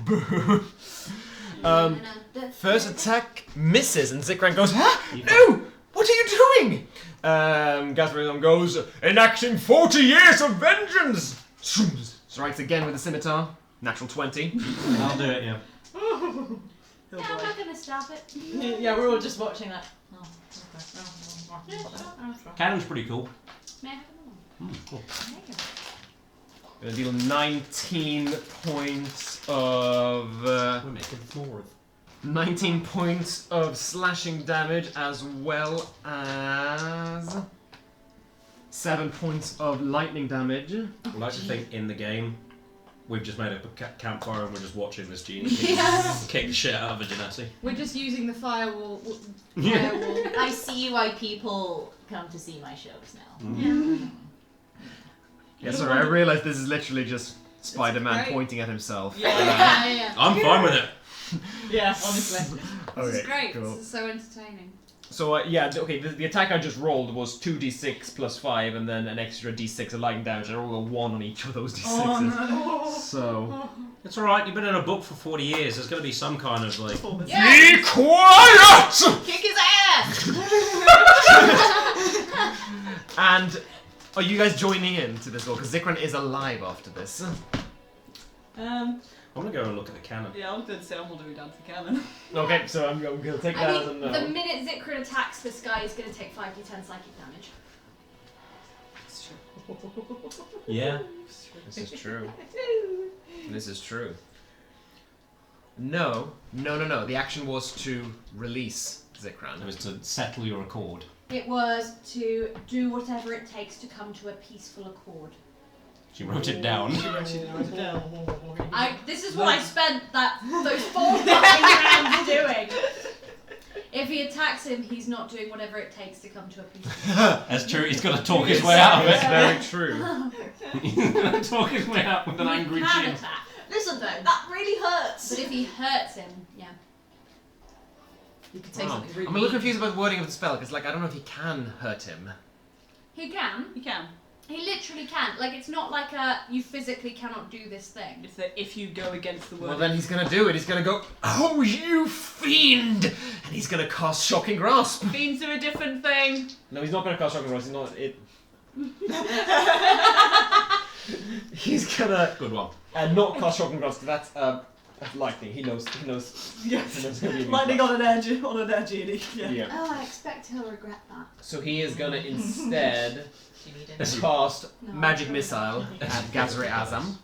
Boo! No. First attack misses and Zikran goes, no! What are you doing? Gazrion goes, enacting 40 years of vengeance! Strikes again with the scimitar. Natural 20. I'll do it, yeah. Yeah, I'm not gonna stop it. Yeah, we're all just watching that. Cannon's pretty cool. May I have another one? Cool. Gonna deal 19 points of... We're making more. 19 points of slashing damage as well as 7 points of lightning damage. I like to think in the game, we've just made a campfire and we're just watching this genie kick the shit out of a genasi. We're just using the firewall. I see why people come to see my shows now. Yeah, sorry, I realised this is literally just Spider-Man great. pointing at himself. Yeah. I'm fine with it. Yeah, honestly. This is great. Cool. This is so entertaining. So the attack I just rolled was 2d6 plus 5 and then an extra d6 of lightning damage. I rolled a 1 on each of those d6s. So... It's alright, you've been in a book for 40 years, there's going to be some kind of like... Be quiet! Kick his ass! And are you guys joining in to this all? Because Zikran is alive after this. I'm going to go and look at the cannon. Yeah, I'm going to say I'm holding down to the cannon. Okay, so I'm going to take I that as a think no. the minute Zikran attacks this guy, he's going to take 5d10 psychic damage. It's true. Yeah. This is true. This is true. No. The action was to release Zikran. It was to settle your accord. It was to do whatever it takes to come to a peaceful accord. She wrote it down. This is what I spent those 4 fucking rounds doing. If he attacks him, he's not doing whatever it takes to come to a peaceful accord. That's true, he's got to talk his way out of It's it. very true. He's going to talk his way out with an angry He can chin. attack, Listen though, that really hurts. but if he hurts him, yeah. You could say Wow. something really I'm a little confused about the wording of the spell, because I don't know if he can hurt him. He can. You can. He literally can. It's not like you physically cannot do this thing. It's that if you go against the word. Well, then he's going to do it. He's going to go, oh, you fiend! And he's going to cast Shocking Grasp. Fiends do a different thing. No, he's not going to cast Shocking Grasp. He's not... He's going to... Good one. not cast Shocking Grasp, that's lightning. He knows. Yes. He knows it's gonna be a Lightning grasp. on an edge, yeah. Yeah. Oh, I expect he'll regret that. So he is going to instead Do you need any? cast No, Magic I'm Missile at Gazri Azam.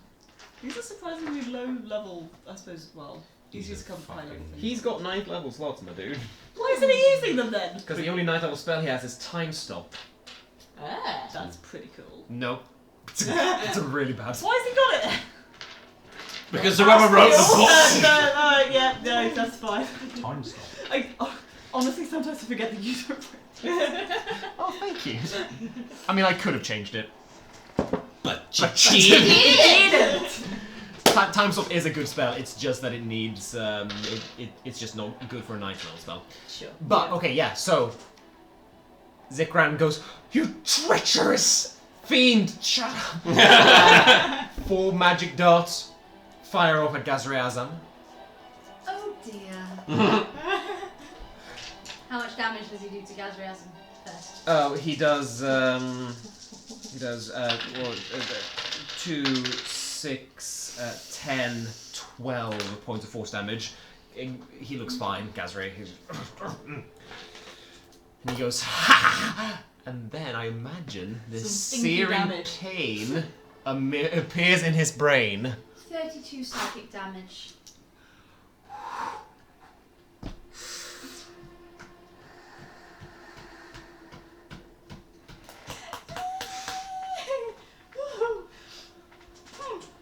He's a surprisingly low level, I suppose, easier to come by level thing. He's got 9th level slots, my dude. Why isn't he using them then? Because the only 9th level spell he has is Time Stop. Ah. That's pretty cool. No. It's a really bad spell. Why has he got it? Because whoever wrote the book... No, that's fine. Time stop. Honestly, sometimes I forget the user. Oh, thank you. I mean, I could have changed it. But Time Stop is a good spell, it's just that it needs, it's just not good for a 9th level spell. Sure. But, okay, yeah, so... Zikran goes, you treacherous fiend! Shut up! 4 magic darts fire off at Gazri Azam. Oh dear. How much damage does he do to Gazriazam first? Oh, he does 2, 6, 10, 12 points of force damage. He looks fine, Gazri. And he goes, ha! And then I imagine this Some stinky searing damage. pain appears in his brain. 32 psychic damage.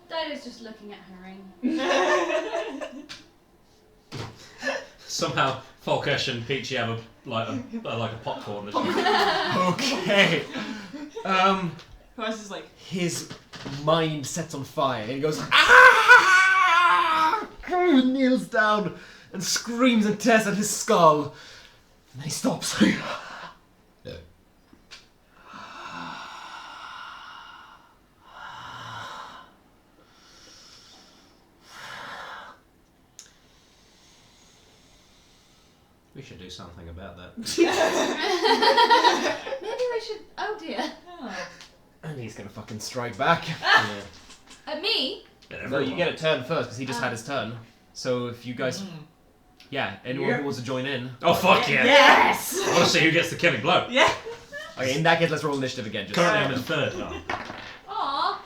Dido's just looking at her ring. Somehow, Folkesh and Peachy have a popcorn. Okay. Rice is like, His mind sets on fire and he goes, ah! Kneels down and screams and tears at his skull. And then he stops. We should do something about that. Maybe we should. Oh dear. And he's gonna fucking strike back. At me? No, you get a turn first because he just had his turn. So if you guys, anyone who wants to join in. Oh fuck yeah! yes! I want to see who gets the killing blow. Yeah. Okay, in that case, let's roll initiative again. Just Currently, I'm in third. Aww.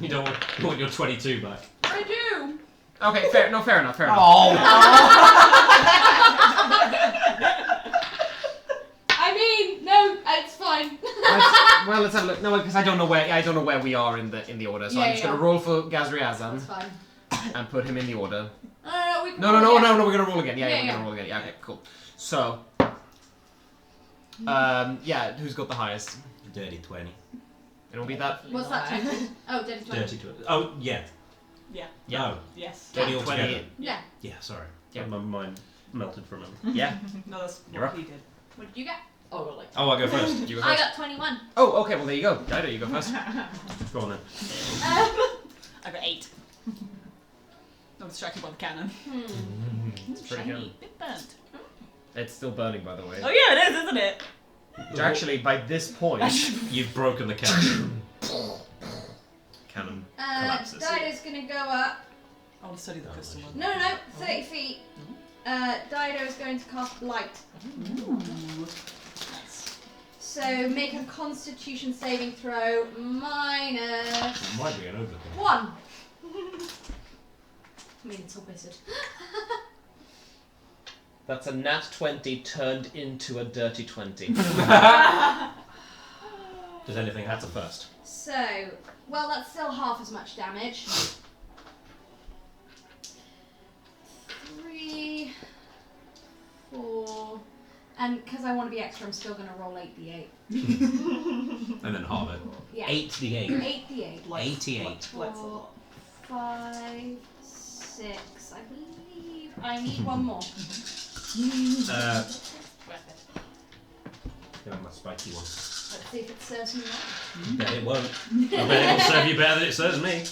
You don't want your 22 back. I do. Okay, fair enough. Fair enough. Oh. I mean, no, it's fine. Well, let's have a look. No, because I don't know where we are in the order. So I'm just gonna roll for Gazriazan That's fine. and put him in the order. No, we can No, roll again. we're gonna roll again. Yeah, Yeah, we're yeah. gonna roll again. Yeah, okay, cool. So, who's got the highest? Dirty 20. It'll be that. What's that? Oh, dirty 20. Dirty 20. Oh yeah. Yeah. No. Yes. 20 Yeah. altogether. 20. Yeah. Yeah, sorry. Yeah. My mind melted for a moment. Yeah. No, that's You're what up. he did. What did you get? Oh, well, like. Oh, I go first. You go I first. got 21. Oh, okay. Well, there you go. Dido, you go first. Go on then. I got 8. I'm distracted by the cannon. It's pretty Shiny. good. Bit burnt. It's still burning, by the way. Oh yeah, it is, isn't it? Actually, by this point, You've broken the cannon. cannon collapses. Dido's gonna go up. I want to study the crystal one. No, 30 feet. Dido's going to cast light. Ooh. Nice. So make a Constitution saving throw minus It might be an overkill. 1. I mean, it's a wizard. That's a nat 20 turned into a dirty 20. Does anything have to first? So, well, that's still half as much damage. 3, 4, and because I want to be extra, I'm still going to roll 8d8. And then halve it. Yeah. 8d8. 8d8. 88. Light's a lot. 5, 6, I believe. I need one more. Give me my spiky one. Let's see if it serves me well. Bet it won't. I bet it will serve you better than it serves me.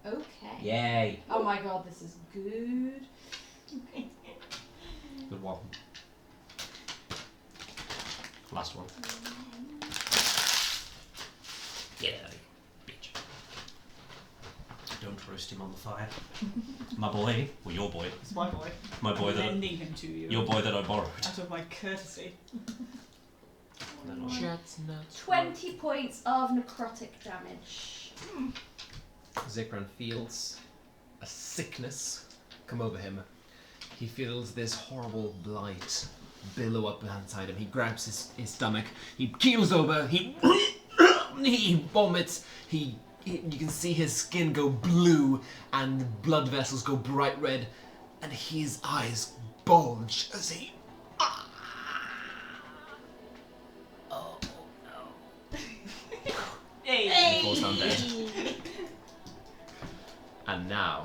Okay. Yay. Oh my god, this is good. Good one. Last one. Get out of here, bitch. Don't roast him on the fire. My boy, well your boy, It's my boy. my boy I'm that lending him to you. your boy that I borrowed. Out of my courtesy. 20 points of necrotic damage. Zikran feels a sickness come over him. He feels this horrible blight billow up inside him. He grabs his stomach. He keels over. He vomits. You can see his skin go blue and the blood vessels go bright red, and his eyes bulge as he. Oh no! Hey. He falls down dead. And now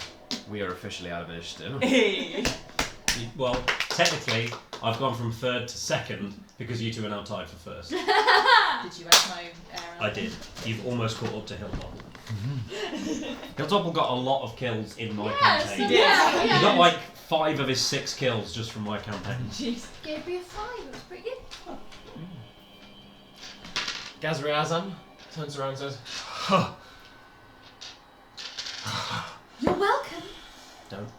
we are officially out of initiative. Hey. Well, technically, I've gone from third to second because you two are now tied for first. Did you add my error? I did. You've almost caught up to Hilltopple. Hilltopple got a lot of kills in my campaign. Yeah, He got like 5 of his 6 kills just from my campaign. Jeez. Gave me a 5, it was pretty good. Gazriazan turns around and says, huh. You're welcome. Don't.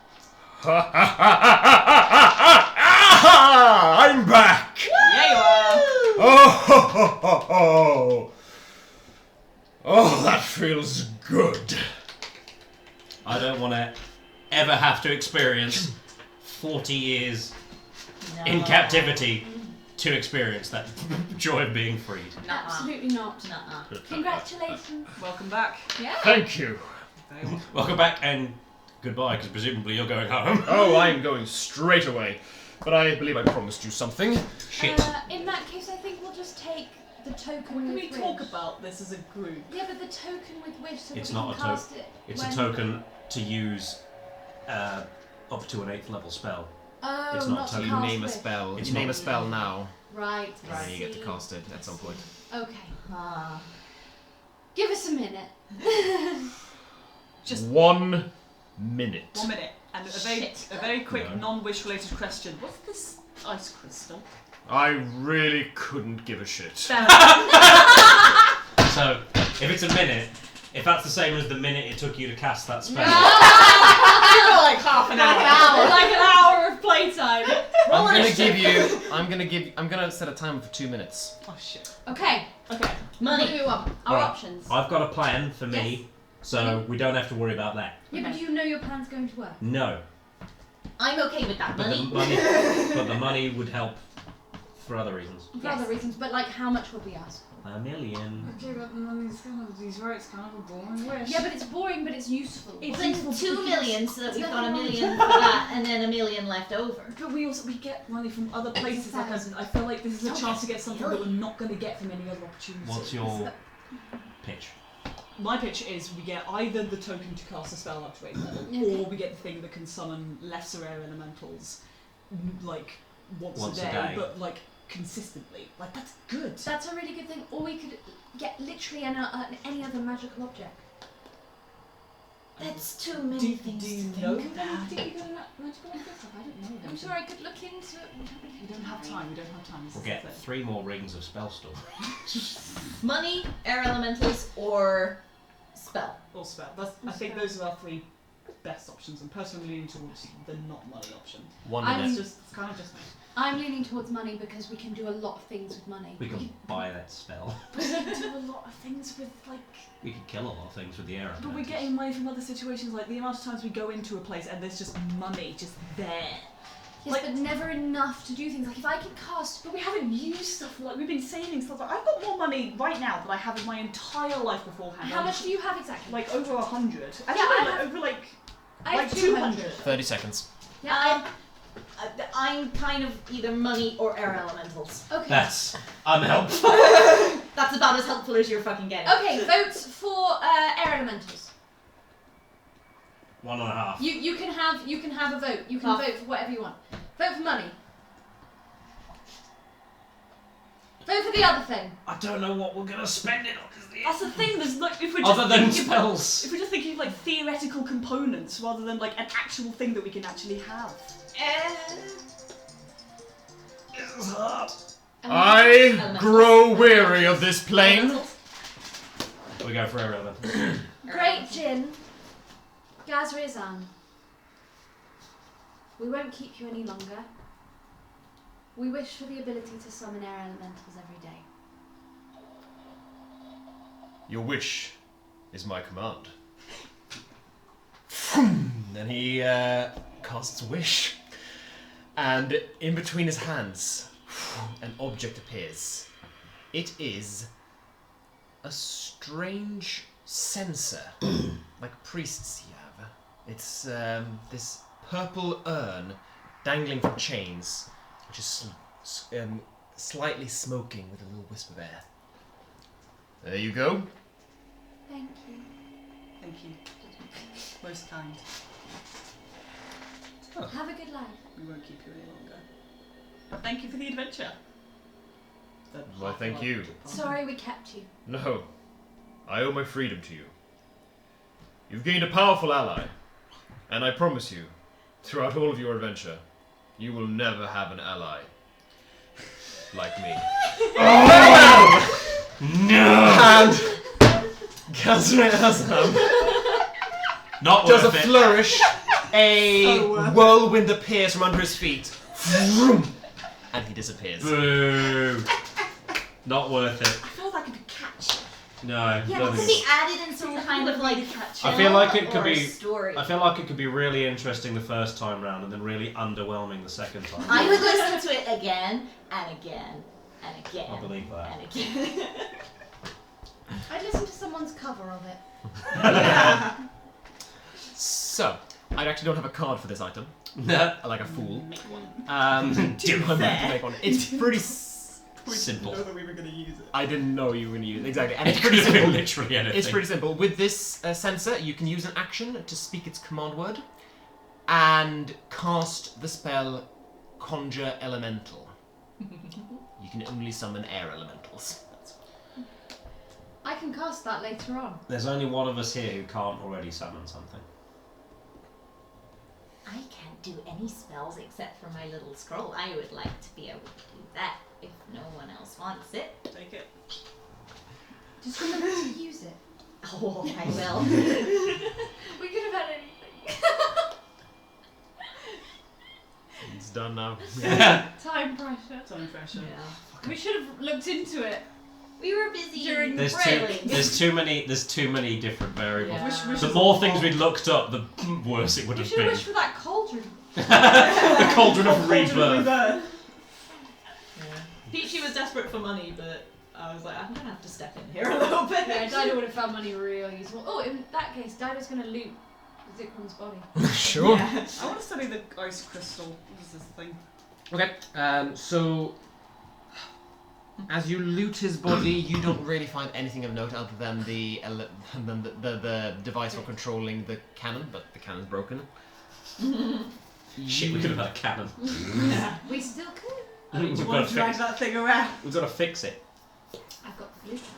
I'm back! Yeah, you are. Oh, that feels good. I don't want to ever have to experience 40 years in captivity to experience that joy of being freed. Absolutely not. Nuh-uh. Congratulations. Welcome back. Yeah. Thank you. Very welcome. Welcome back, and goodbye, because presumably you're going home. Oh, I am going straight away. But I believe I promised you something. Shit. In that case, I think we'll just take the token Can with we wish. talk about this as a group? Yeah, but the token with wish, so It's that we not can a cast it. It's when... a token to use up to an 8th level spell. Oh, It's not not a to token. You cast name a wish. spell. It's You name not- a spell now, Right. and then you get to cast it at some point. Okay. Ah. Give us a minute. Just 1 minute. 1 minute. And a very quick No. non-wish related question. What's this ice crystal? I really couldn't give a shit. So, if it's a minute, if that's the same as the minute it took you to cast that spell, like half an hour. Like an hour of playtime. I'm gonna set a timer for 2 minutes. Oh shit. Okay. Okay. What do Money. we want? Our Right. options. I've got a plan for me, so we don't have to worry about that. Yeah, but do you know your plan's going to work? No, I'm okay with that. but the Money. money, but the money would help for other reasons. For other reasons, but like how much would we ask? $1 million. Okay, but he's right, it's kind of a boring wish. Yeah, but it's boring, but it's useful. It's Then useful 2 because- million, so that it's we've better got a than million for that, and then a million left over. But we get money from other places. Like I feel like this is a chance to get something that we're not going to get from any other opportunity. What's your pitch? My pitch is we get either the token to cast a spell up to 8th level, Okay. or we get the thing that can summon lesser air elementals, like once Once a a day, day. but like consistently. Like that's good. That's a really good thing. Or we could get literally any other magical object. That's too many Do things you to know think that? about. Do you know that magical objects? I don't know. I'm sure I could look into it. We don't have time. We don't have time. This We'll is the get thing. 3 more rings of spell storage. Money, air elementals, or spell. Or spell. I think those are our 3 best options. I'm personally leaning towards the not money option. 1 I'm- minute. It's kind of just me. I'm leaning towards money because we can do a lot of things with money. We can buy that spell. But we do a lot of things with like. We can kill a lot of things with the arrow. But we're getting money from other situations, like the amount of times we go into a place and there's just money just there. Yes, Like- but never enough to do things. Like if I could cast, But we haven't used stuff, like we've been saving stuff. Like, I've got more money right now than I have in my entire life beforehand. how much do you have exactly? Like over 100. Actually, I like, have- over like I have like 200. 30 seconds. Yeah. I'm kind of either money or air elementals. Okay. That's unhelpful. That's about as helpful as you're fucking getting. Okay. Votes for air elementals. 1.5. You can have a vote. You can Half. vote for whatever you want. Vote for money. Vote for the other thing. I don't know what we're gonna spend it on. that's the thing. There's like if we're just Other than thinking spells. if we're just thinking of like theoretical components rather than like an actual thing that we can actually have. This is hard. I grow weary of this plane. We go for arrow then. Great Jinn, Gazrizan. We won't keep you any longer. We wish for the ability to summon air elementals every day. Your wish is my command. Then he casts wish. And in between his hands, an object appears. It is a strange censer, like priests have. It's this purple urn dangling from chains, which is slightly smoking with a little wisp of air. There you go. Thank you. Thank you. Most kind. Have a good life. We won't keep you any longer. But thank you for the adventure. Why, thank you. Sorry we kept you. No, I owe my freedom to you. You've gained a powerful ally, and I promise you, throughout all of your adventure, you will never have an ally like me. No! And Gazrizan Not does a worth it. flourish, a So worth it. whirlwind appears from under his feet, vroom, and he disappears. Boo. Not worth it. I feel like it could catch. No. Yeah, no, it could be added in some kind of like I feel like it could or be- story. I feel like it could be really interesting the first time round and then really underwhelming the second time. I would listen to it again and again and again I believe that. and again. I'd listen to someone's cover of it. So, I actually don't have a card for this item. Like a fool. Make one. Do I have to make one? It's pretty Simple. Know that we were going to use it. I didn't know you were going to use it. Exactly. And It it's could pretty have been simple. literally anything. It's pretty simple. With this sensor, you can use an action to speak its command word and cast the spell Conjure Elemental. You can only summon air elementals. I can cast that later on. There's only one of us here who can't already summon something. I can't do any spells except for my little scroll. I would like to be able to do that if no one else wants it. Take it. Just remember to use it. Oh, I will. We could have had anything. It's done now. Time pressure. Time pressure. Yeah. We should have looked into it. We were busy During There's too many different variables. Yeah. Wish The more things we'd looked up, the worse it would We have should have been. wished for that cauldron. The Cauldron of Rebirth. Yeah. Peachy was desperate for money, but I was like, I'm gonna have to step in here a little bit. Yeah, Dido would have found money real useful. Oh, in that case, Dido's going to loot Zikran's body. Sure. Yeah. I want to study the ice crystal. What is this thing? Okay, so as you loot his body, you don't really find anything of note other than the device for controlling the cannon, but the cannon's broken. Shit, we could have had a cannon. We still could. I mean, do you We've want got to to drag fix. that thing around? We've got to fix it. I've got the blueprints.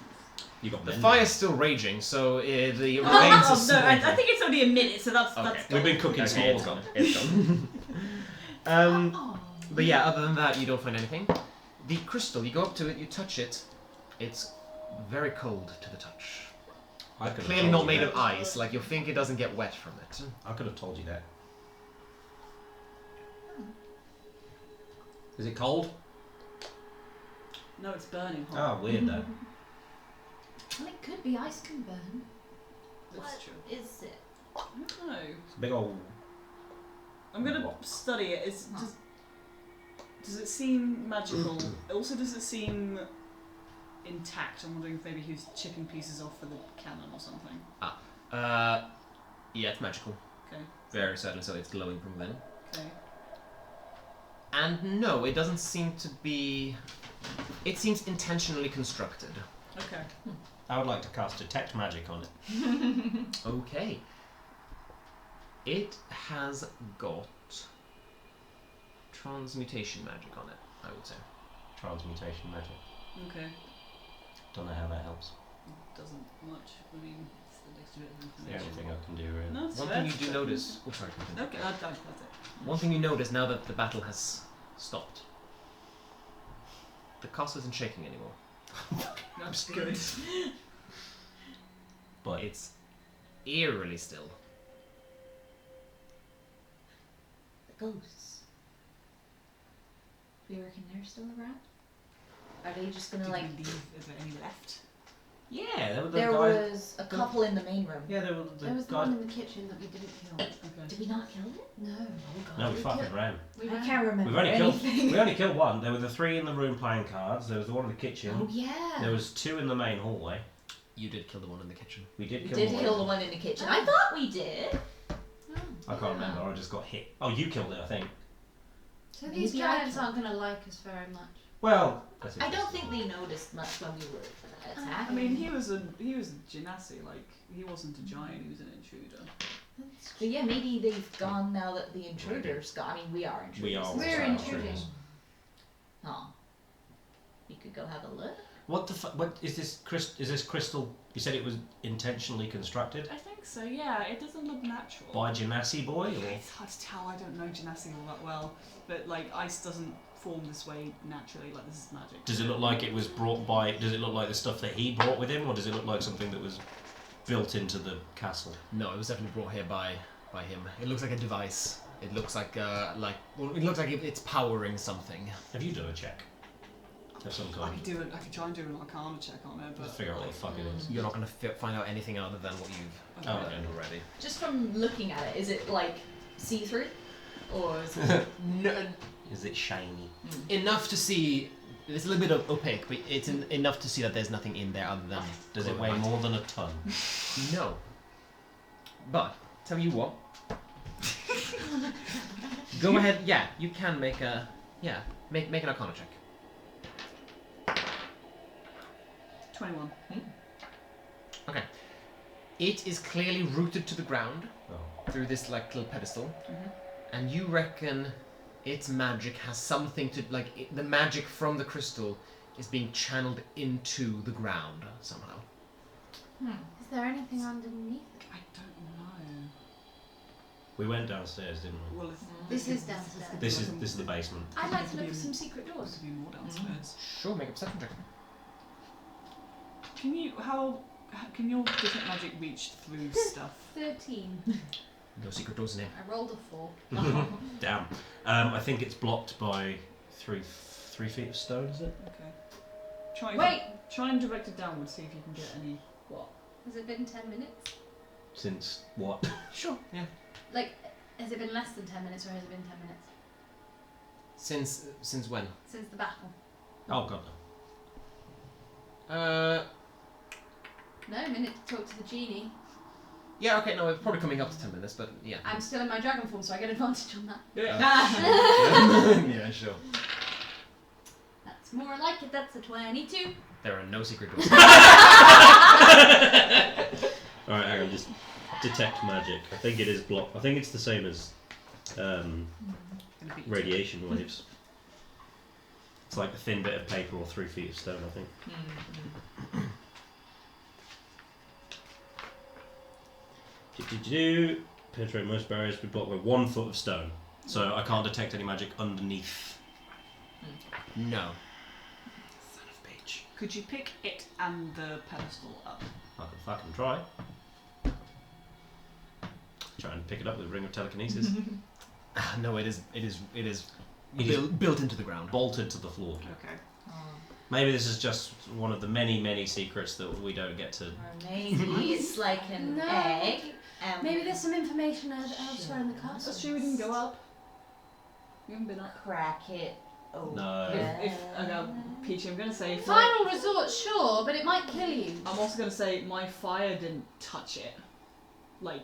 You got The men. fire's still raging, so the remains Oh, are no, small. I think it's only a minute, so that's Okay. that's. We've been cooking Okay, small it's gone. gone. It's gone. But yeah, other than that, you don't find anything. The crystal, you go up to it, you touch it. It's very cold to the touch. I could have Clearly told not you made that. of ice, like you'll think it doesn't get wet from it. I could have told you that. Is it cold? No, it's burning hot. Oh, weird though. Well, it could be ice can burn. That's What true. is it? I don't know. It's a big old. I'm gonna What? study it. Does it seem magical? Also, does it seem intact? I'm wondering if maybe he was chipping pieces off for the cannon or something. Yeah, it's magical. Okay. Very certainly so. It's glowing from within. Okay. And no, it doesn't seem to be. It seems intentionally constructed. Okay. I would like to cast detect magic on it. Okay. It has got transmutation magic on it, I would say. Transmutation magic. Okay. Don't know how that helps. Doesn't much. I mean, it's the next bit of It's the only information. thing I can do really. No, it's One fair. thing you do notice. Oh, sorry. continue. Okay, that's it. One thing you notice now that the battle has stopped. The castle isn't shaking anymore. That's good. But It's eerily still. The ghosts. Do you reckon they're still around? Are they just gonna Did like? we leave? Is there any left? yeah, there were the There guys. was a couple in the main room. Yeah, there were the There was the guys. one in the kitchen that we didn't kill. Okay. Did we not kill it? No. No, we fucking ran. We I ran. can't remember We've only killed. anything. We only killed one. There were the three in the room playing cards. There was the one in the kitchen. Oh yeah. There was two in the main hallway. You did kill the one in the kitchen. We did We kill did one. kill the one in the kitchen. I thought we did. I can't remember. I just got hit. Oh, you killed it, I think. So these Maybe I giants killed aren't going to like us very much. Well, I don't think they noticed much when we were attacking. I mean, he was a genasi. Like he wasn't a giant. He was an intruder. But yeah, maybe they've gone now that the intruders got. I mean, we are intruders. we are. We're also intruding. intruders. Oh. You could go have a look. What the fuck? What is this? Is this crystal? You said it was intentionally constructed I think so. Yeah, it doesn't look natural. by Genasi boy, or It's hard to tell. I don't know genasi all that well, but like ice doesn't form this way naturally. Like this is magic. does it look like it was brought by? Does it look like the stuff that he brought with him, or does it look like something that was built into the castle? No, it was definitely brought here by him. It looks like a device. It looks like well, it looks like it's powering something. Have you done a check of some I kind? could do it. I could try and do an arcana check on it, but Let's figure out what the fuck it is. You're not going to find out anything other than what you've Oh, done okay. already. Just from looking at it, is it like see-through? Or is it... No, Is it shiny? enough to see. It's a little bit opaque, but it's enough to see that there's nothing in there other than. Does it weigh more than a ton? No. But tell you what. Go ahead. Yeah, you can make a make an Arcana check. 21. Okay. It is clearly rooted to the ground Oh. through this like little pedestal, Mhm. and you reckon its magic has something to the magic from the crystal is being channeled into the ground somehow. Is there anything underneath? I don't know. We went downstairs, didn't we? Well, This is downstairs. This is the basement. I'd like to look for some secret doors. To be more downstairs. Sure, make a perception check. Can you how can your detect magic reach through stuff? 13. No secret doors in here. I rolled a 4. Damn. I think it's blocked by 3 feet of stone, is it? Okay. Wait! Try and direct it downwards. See if you can get any. What? Has it been 10 minutes? Since what? Sure. Yeah. Like, has it been less than 10 minutes or has it been 10 minutes? Since when? Since the battle. Oh god. No, a minute to talk to the genie. Yeah. Okay. No, it's probably coming up to 10 minutes, but yeah. I'm still in my dragon form, so I get advantage on that. Yeah. Sure. That's more like it. That's a 22. There are no secret doors. Alright, hang on, just detect magic. I think it is blocked. I think it's the same as radiation waves. It's like a thin bit of paper or 3 feet of stone, I think. Penetrate most barriers, be blocked with 1 foot of stone. So I can't detect any magic underneath. No. Son of a bitch. Could you pick it and the pedestal up? I can fucking try. Try and pick it up with a ring of telekinesis. No, it is It is built into the ground. bolted to the floor. Okay. Maybe this is just one of the many, many secrets that we don't get to. Or maybe it's like an No. egg. Maybe there's some information elsewhere in the castle. That's true. We didn't go up. We haven't been up. Crack it. Oh. No. If I go, Peachy, I'm gonna say. Final resort, sure, but it might kill you. I'm also gonna say my fire didn't touch it. Like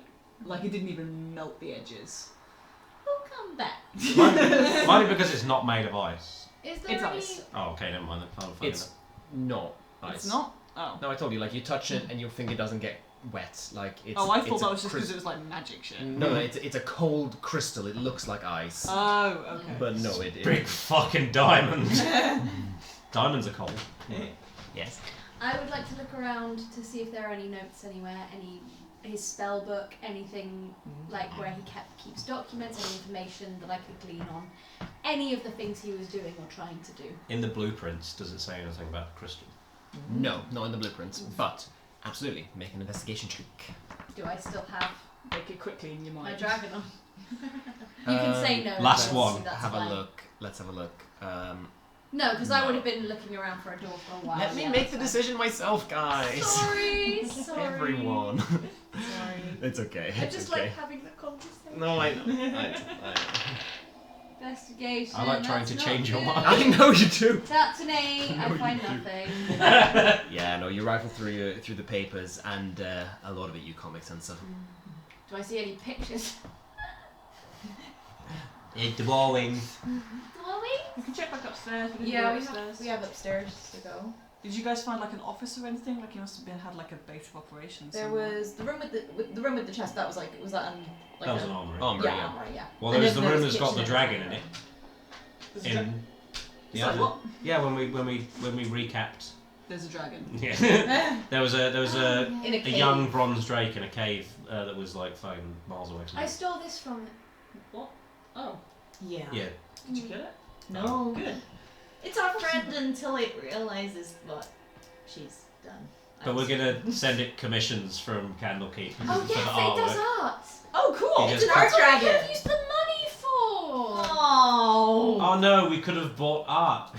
it didn't even melt the edges. We'll come back. Might be because it's not made of ice. Is there It's any... ice. Oh, okay, never mind. Then. I'm fucking It's not ice. It's not. Oh. No, I told you. Like you touch it and your finger doesn't get wet. Like it's. Oh, I it's thought a that was just because crys- it was like magic shit. No, it's a cold crystal. It looks like ice, Oh, okay. but no, it. big fucking diamond. Diamonds are cold. Yes. I would like to look around to see if there are any notes anywhere, his spell book, anything like where he keeps documents, any information that I could glean on, any of the things he was doing or trying to do. In the blueprints, does it say anything about the crystal? No, not in the blueprints, but absolutely make an investigation check. Do I still have Make it quickly in your my mind. dragon on? You can say no. Last that's- one. that's Have fine. a look. Let's have a look. No, because I would have been looking around for a door for a while. Let me yeah, make the that's fine. decision myself, guys. Sorry. Everyone. Sorry. It's okay. I it's just okay. like having the conversation. No, I know. I know. Investigation. I like trying that's to not change your good. mind. I know you do. That's an 8. No, I you find do. nothing. Yeah, no, you rifle through the papers, and a lot of it you can't make sense of. Do I see any pictures? Drawing. Are we? You can check back upstairs. We can Yeah, go we upstairs. have upstairs to go. Did you guys find like an office or anything? Like you must have had like a base of operations. There somewhere. was the room with the chest. That was like was that like That was a- an armory. Armory, yeah, yeah. armory, yeah. Well, And there's the then room there was that's got the kitchen dragon and in it. There's a dra- In the Sorry, other- what? Yeah, when we recapped. There's a dragon. Yeah. there was a in a cave. young bronze drake in a cave that was like fucking miles away from I it. stole this from it. What? Oh, Yeah. Yeah. did you kill it? No. Good. It's our friend until it realizes what she's done. But we're gonna send it commissions from Candlekeep Oh for yes, the it artwork. does art. Oh, cool! He It's just an art That's what I could dragon. have used the money for. Oh. Oh no, we could have bought art.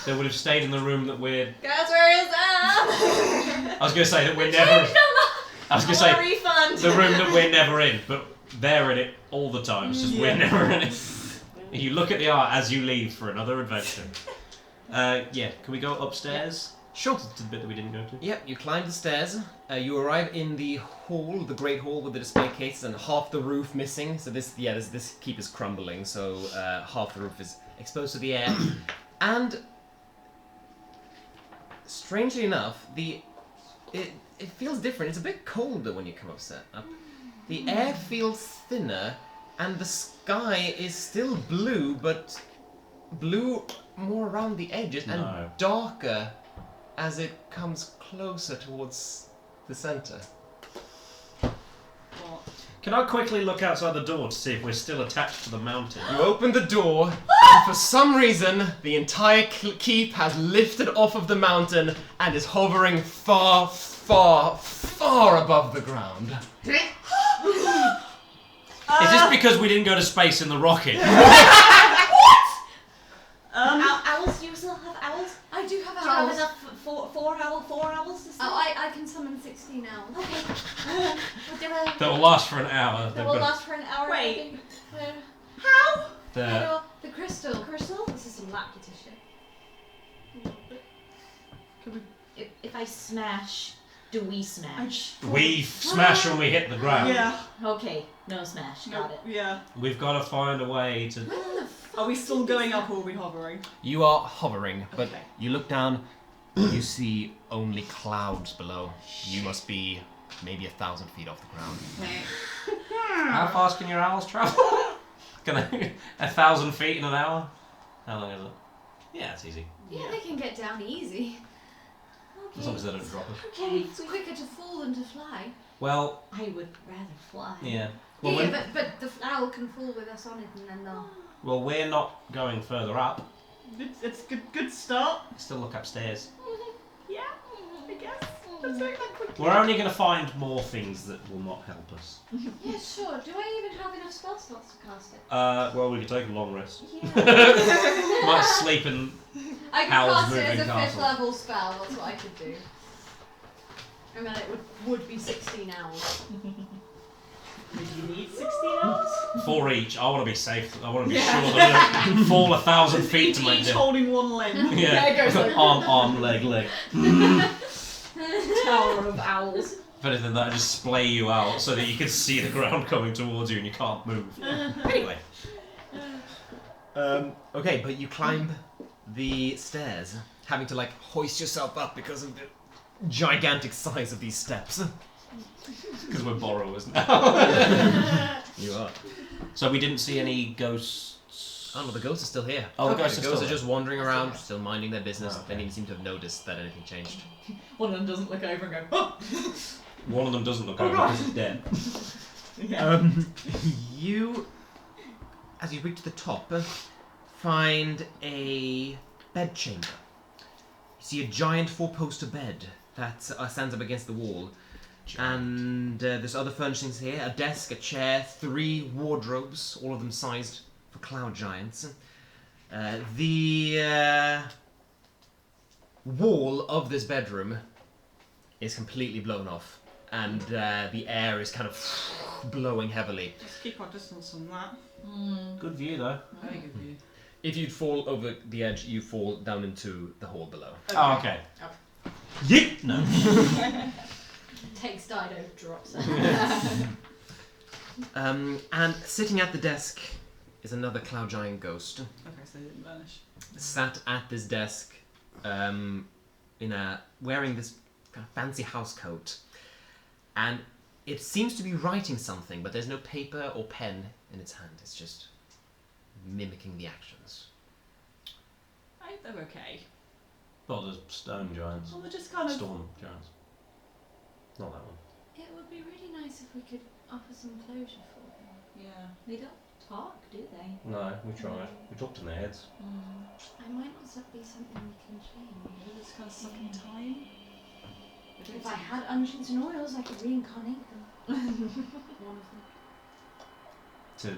They would have stayed in the room that we're. Guys, where is that? I was gonna say that we're Changed never. a lot. I was gonna I want a say refund. the room that we're never in, but they're in it all the time. It's just we're never in it. You look at the art as you leave for another adventure. Yeah, can we go upstairs? Sure. To the bit that we didn't go to. Yep, you climb the stairs. You arrive in the hall, the great hall with the display cases and half the roof missing. So this keep is crumbling, so half the roof is exposed to the air. And strangely enough, it feels different. It's a bit colder when you come up. The air feels thinner, and the sky is still blue, but blue more around the edges and darker as it comes closer towards the center. Can I quickly look outside the door to see if we're still attached to the mountain? You open the door, and for some reason, the entire keep has lifted off of the mountain and is hovering far, far, far above the ground. Is this because we didn't go to space in the rocket? Owls? Do you still have owls? I do have Do you have owls. enough four owls to sleep? Oh, I can summon 16 owls. Okay. That will last for an hour. That will last for an hour. Wait. How? The crystal. Crystal? This is some Laputa shit. If I smash, do we smash? We smash when we hit the ground. Yeah. Okay, no smash. Got it. Yeah. We've got to find a way to... Are we still going up or are we hovering? You are hovering, but Okay. you look down, you see only clouds below. You must be maybe 1,000 feet off the ground. How fast can your owls travel? Can they... 1,000 feet in an hour? How long is it? Yeah, it's easy. Yeah, they can get down easy. As long as they don't drop us. Okay. It's quicker to fall than to fly. Well, I would rather fly. yeah. Well, Yeah, but the owl can fall with us on it and then they'll... well, we're not going further up. It's good start. Still look upstairs. Yeah, I guess. Let's make that quick. We're only going to find more things that will not help us. Yeah, sure. Do I even have enough spell slots to cast it? Well, we could take a long rest. Yeah. Might sleep in... I could Howl's cast it as a moving 5th castle. level spell, that's what I could do. And then it would be 16 hours. Do you need 16 owls? 4 each. I want to be safe. I want to be sure that I don't fall 1,000 feet to make Each it. holding one limb. Yeah. There goes like- Arm, leg. Tower of owls. If anything, that just splay you out so that you can see the ground coming towards you and you can't move. Anyway. Okay, but you climb the stairs, having to hoist yourself up because of the gigantic size of these steps. Because we're borrowers now. You are. So we didn't see any ghosts. Oh no, the ghosts are still here. Oh, the Okay, ghosts are still just wandering around, okay. still minding their business. Oh, okay. They didn't seem to have noticed that anything changed. One of them doesn't look over and go, oh! One of them doesn't look Oh, over God. because it's dead. Yeah. You, as you reach the top, find a bedchamber. You see a giant 4-poster bed that stands up against the wall. And there's other furnishings here, a desk, a chair, 3 wardrobes, all of them sized for cloud giants. The wall of this bedroom is completely blown off, and the air is kind of blowing heavily. Let's keep our distance on that. Good view though. Very good view. If you'd fall over the edge, you fall down into the hall below. Oh, okay. Yeet! No. Takes Dido, drops it. And sitting at the desk is another cloud giant ghost. Okay, so they didn't vanish. Sat at this desk, wearing this kind of fancy house coat, and it seems to be writing something, but there's no paper or pen in its hand. It's just mimicking the actions. I think they're okay. Not the stone giants. Well, they're just kind of. Storm giants. Not that one. It would be really nice if we could offer some closure for them. Yeah. They don't talk, do they? No, we tried. We talked in their heads. It might not be something we can change. Maybe it's kind of sucking time. If I had unchained oils, I could reincarnate them. One of them.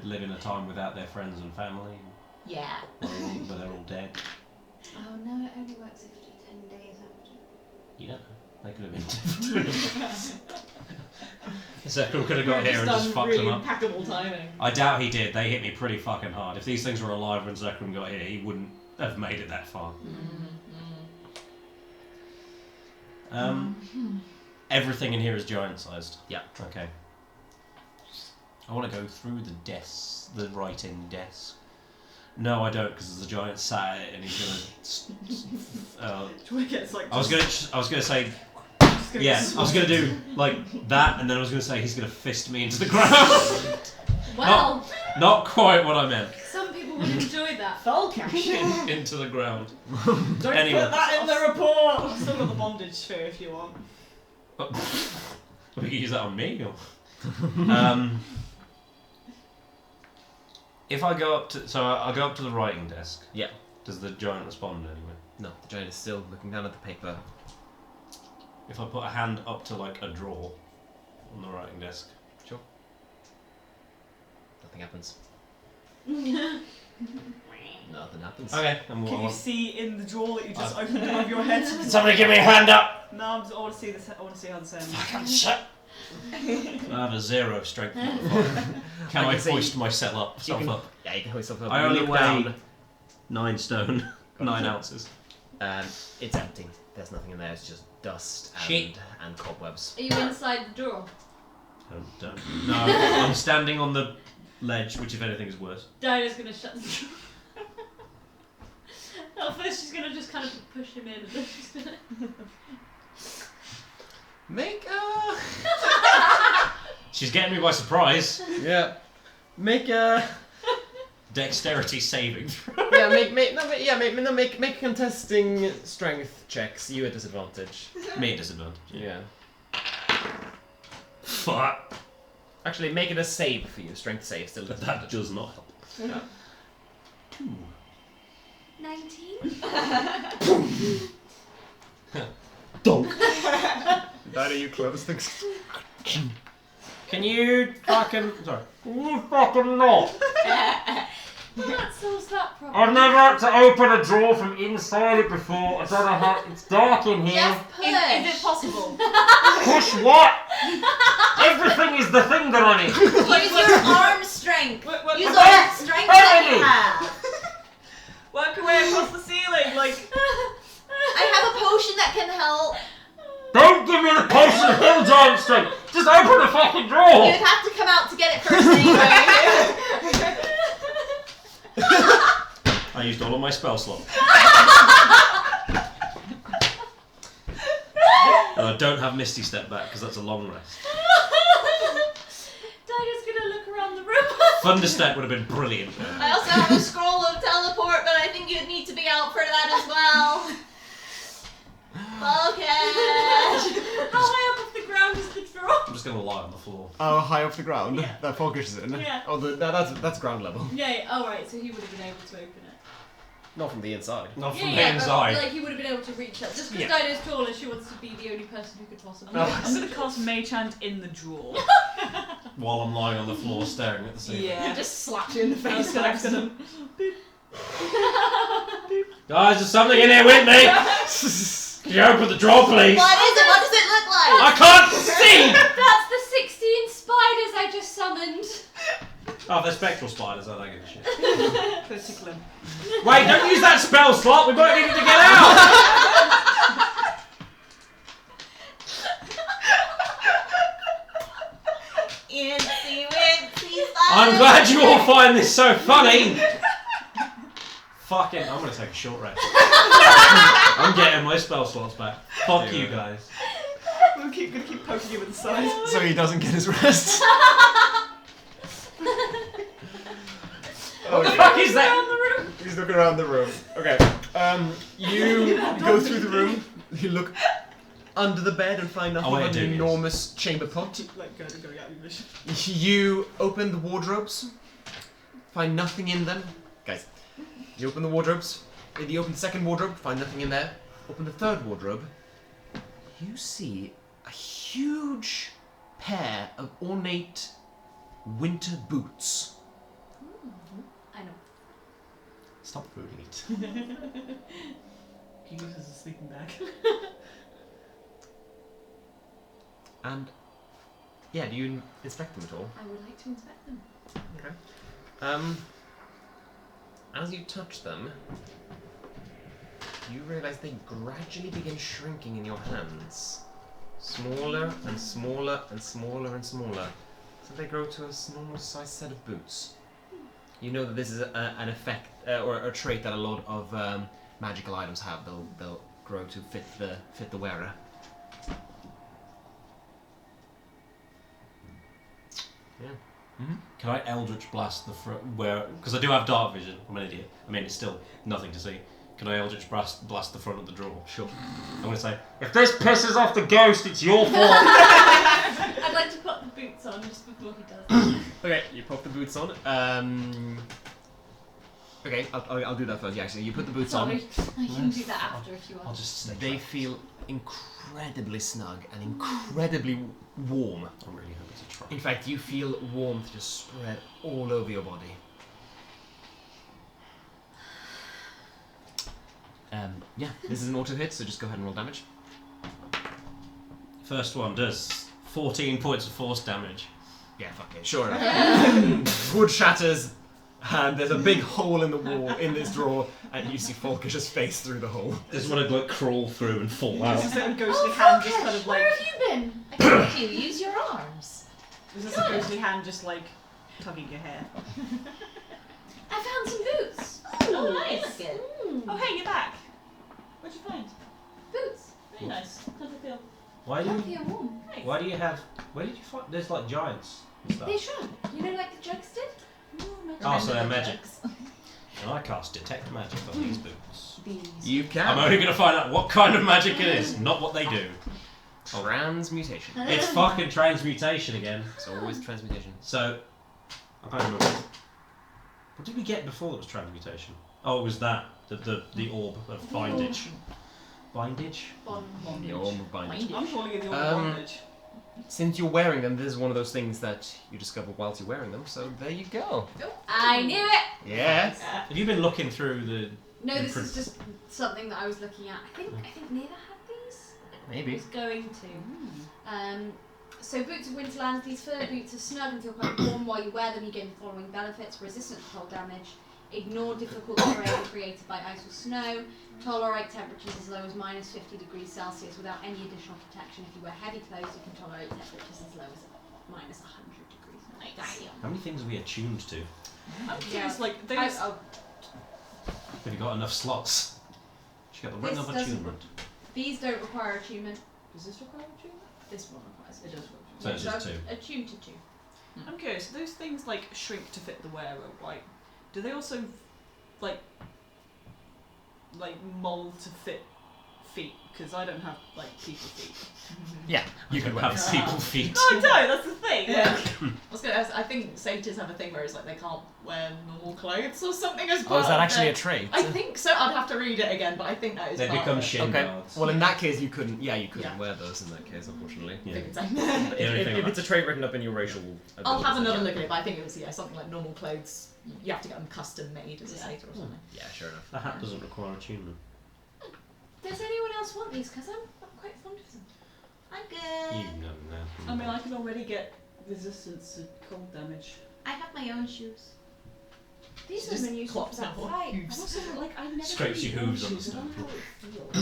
To live in a time without their friends and family, Yeah. where they're all dead. Oh no, it only works after 10 days after. You don't know. They could have been different. Zephyr could have got here and just fucked really them up. impeccable timing. I doubt he did. They hit me pretty fucking hard. If these things were alive when Zikran got here, he wouldn't have made it that far. Everything in here is giant-sized. Yeah. Okay. I want to go through the writing desk. No, I don't, because there's a giant sat and he's gonna. I was gonna say. Yeah, I was gonna do like that, and then I was gonna say he's gonna fist me into the ground. Well, Not quite what I meant. some people would enjoy that. Fell caption. Into the ground. Don't Anyway. put that in the report. I've still got the bondage sphere if you want. We can use that on me. Or... if I go up to, I'll go up to the writing desk. Yeah. Does the giant respond anyway? No, the giant is still looking down at the paper. If I put a hand up to like a drawer on the writing desk. Sure. Nothing happens. Nothing happens. Okay. And Can you see in the drawer that you just opened above your head? Somebody give me a hand up. No, I want to see this. I want to see how this ends. Shut. I have a 0 strength modifier. Can I hoist myself up? Yeah, you can hoist yourself up. I You only look weigh down. 9 stone, 9 ounces. It's empty. There's nothing in there. It's just dust Shit. and cobwebs. Are you inside the door? Don't. No, I'm standing on the ledge, which if anything is worse. Dinah's gonna shut the door. At first she's gonna just kind of push him in and then she's gonna... Make She's getting me by surprise. yeah. Make a Dexterity saving throw. make contesting strength checks. You at disadvantage. Me at disadvantage. Yeah. Fuck. Actually, make it a save for you. Strength save still. But that does not help. Yeah. 2. 19? Donk. That are you close things? Can you fucking... Sorry. You fucking not. Well, that solves that problem. I've never had to open a drawer from inside it before. I don't know how... It's dark in here. Just push. Is it possible? Push what? Everything is the thing that I need. Use your arm strength. What- Use all that strength that you have. Work your way across the ceiling, like. I have a potion that can help. Don't give me the potion of hill giant strength. Just open the fucking drawer. You'd have to come out to get it first anyway. I used all of my spell slot. And I don't have Misty Step back because that's a long rest. Dinah's gonna look around the room. Thunder Step would have been brilliant. I also have a scroll of teleport, but I think you'd need to be out for that as well. Okay. How high up off the ground is the drawer? I'm just going to lie on the floor. Oh, high off the ground? Yeah. That focus is in? Yeah. Oh, that's ground level. Yeah, oh right, so he would have been able to open it. Not from the inside. Not from Yeah, the yeah, inside. but like he would have been able to reach that. Just because Yeah. Dinah's taller, she wants to be the only person who could possibly. I'm gonna cast Mage Hand in the drawer. While I'm lying on the floor staring at the ceiling. Yeah. Just slapped you in the I face. was gonna. Guys, there's something in here with me! Can you open the drawer, please? What is it? What does it look like? I can't see! That's the 16 spiders I just summoned. Oh, they're spectral spiders, I don't give a shit. Go tickle him. Wait, don't use that spell slot, we won't need it to get out! Itsy witsy I'm glad you all find this so funny! Fucking, I'm gonna take a short rest. I'm getting my spell slots back. Fuck you guys. We're gonna keep poking you with the size. So he doesn't get his rest. What the fuck is that? He's looking around the room. Okay. You go through the room. You look under the bed and find nothing Oh, wait, but I do, an yes. enormous chamber pot. Like going out of your vision. You open the wardrobes. Find nothing in them. Guys, you open the wardrobes. You open the second wardrobe. Find nothing in there. Open the third wardrobe. You see a huge pair of ornate winter boots. I know. Stop moving it. He uses a sleeping bag. And yeah, do you inspect them at all? I would like to inspect them. Okay. As you touch them, you realize they gradually begin shrinking in your hands. Smaller and smaller and smaller and smaller. So they grow to a normal sized set of boots. You know that this is an effect or a trait that a lot of magical items have. They'll grow to fit the wearer. Yeah. Mm-hmm. Can I Eldritch Blast the front where? Because I do have dark vision. I'm an idiot. I mean, it's still nothing to see. Can I Eldritch blast the front of the drawer? Sure. I'm going to say, if this pisses off the ghost, it's your fault. I'd like to put the boots on just before he does. Okay, you pop the boots on. Okay, I'll do that first. Yeah, actually, you put the boots Sorry, on. I can do that after if you I'll want. just stay. They feel incredibly snug and incredibly warm. I'm really hoping to try. In fact, you feel warmth just spread all over your body. Yeah, this is an auto hit, so just go ahead and roll damage. First one does 14 points of force damage. Yeah, fuck it, sure enough. Wood shatters, and there's a big hole in the wall in this drawer, and you see Folkish's face through the hole. Just want to like crawl through and fall out. This is a ghostly hand just kind of Where like. have you been? I told you, use your arms. This is a ghostly hand just like tugging your hair. I found some boots. Oh, nice. Good. Oh, hey, you're back. What'd you find? Boots. Very nice. How'd it feel? Why do Comfy you? and warm. Nice. Why do you have? Where did you find? There's like giants and stuff. They shrunk. You know, like the jugs did? Oh, so they're Remember the magic. jokes. And I cast detect magic on these boots. You can. I'm only going to find out what kind of magic it is, not what they do. Transmutation. It's fucking transmutation again. It's always transmutation. So, I can't remember. What did we get before that was transmutation? Oh, it was that. The orb of bindage. Bindage? The orb of bindage. I'm calling it the order bondage. Since you're wearing them, this is one of those things that you discover whilst you're wearing them, so there you go. I knew it! Yes. Have you been looking through the... No, this is just something that I was looking at. I think Neva had these. I Maybe. was going to. So boots of Winterland, these fur boots are snug and feel quite warm. While you wear them, you gain the following benefits: resistant to cold damage, ignore difficult terrain created by ice or snow, tolerate temperatures as low as minus 50 degrees Celsius without any additional protection. If you wear heavy clothes, you can tolerate temperatures as low as minus 100 degrees. Nice. How many things are we attuned to? I'm curious, like, those. I'll- Have you got enough slots? She got the ring This of doesn't- attunement. These don't require attunement. Does this require attunement? This one requires It does. So it's just two. Attuned to 2. I'm curious, those things like shrink to fit the wearer, right? Do they also like mold to fit feet? Because I don't have like people feet. Yeah. You can have people feet. No, I don't. That's the thing. Yeah. Like, I think satyrs have a thing where it's like they can't wear normal clothes or something as Oh, part is that of actually their- a trait? I think so. I'd have to read it again, but I think that is They part become of it. shin Okay. guards. Well, in that case, you couldn't. Yeah, you couldn't Yeah. wear those in that case, unfortunately. Yeah. I think it's like- The only thing If about- it's a trait written up in your racial. I'll have abilities, another then look at it, but I think it was something like normal clothes. You have to get them custom made as a satyr or something. Yeah, sure enough. The hat doesn't require attunement. Does anyone else want these? Because I'm quite fond of them. I'm good. You know now. I mean, I can already get resistance to cold damage. I have my own shoes. These Just have been used for clops that out fight. hooves. I'm also like I never Scrapes really your hooves on the shoes, I don't stone. know how it feels.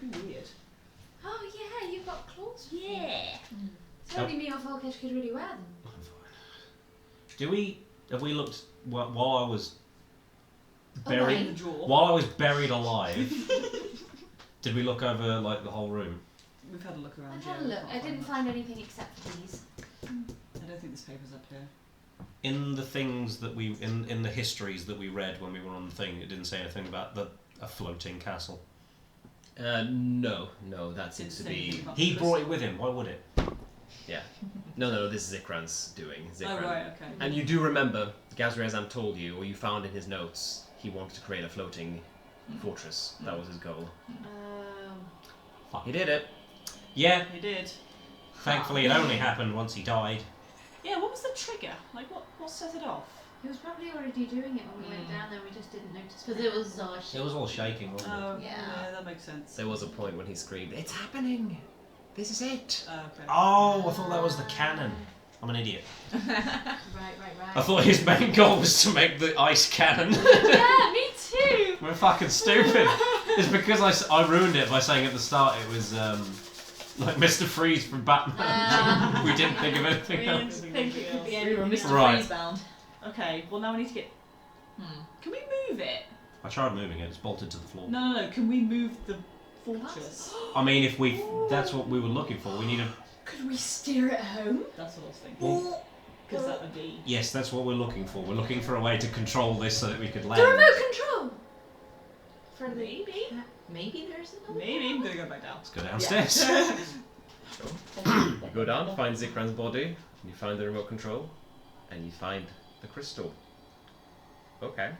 That'd be weird. Oh yeah, you've got claws. Yeah. So only me or Volkish could really wear them. Have we looked while I was In the buried? drawer. While I was buried alive, did we look over like the whole room? We've had a look around. I've yeah, had a look. can't I didn't much. find anything except for these. I don't think this paper's up here. In the things that we in the histories that we read when we were on the thing, it didn't say anything about a floating castle. No, that seems to Didn't say be. anything about He this. brought it with him. Why would it? Yeah. No, this is Zikran's doing. Zikran. Oh right, okay. And you do remember, Gazriazam told you, or you found in his notes, he wanted to create a floating fortress. That was his goal. He did it. Yeah. He did. Thankfully, it only happened once he died. Yeah, what was the trigger? Like, what set it off? He was probably already doing it when we went down there. We just didn't notice. Because it was It was all shaking, wasn't it? Oh, Yeah. yeah, that makes sense. There was a point when he screamed, "It's happening! This is it!" Okay. Oh, I thought that was the cannon. I'm an idiot. Right. I thought his main goal was to make the ice cannon. Yeah, me too. We're fucking stupid. It's because I ruined it by saying at the start it was like Mr. Freeze from Batman. We didn't think of anything We else. didn't think it could be We were anything Mr. Right. Freeze bound. Okay, well now we need to get. Can we move it? I tried moving it, it's bolted to the floor. No. Can we move the fortress? I mean, if we, that's what we were looking for. We need a. Could we steer it home? That's what I was thinking. Because that would be. Yes, that's what we're looking for. We're looking for a way to control this so that we could land. The remote control! For the... Maybe. Maybe there's another. Maybe I'm gonna go back down. Let's go downstairs. You go down, find Zikran's body, you find the remote control, and you find the crystal. Okay.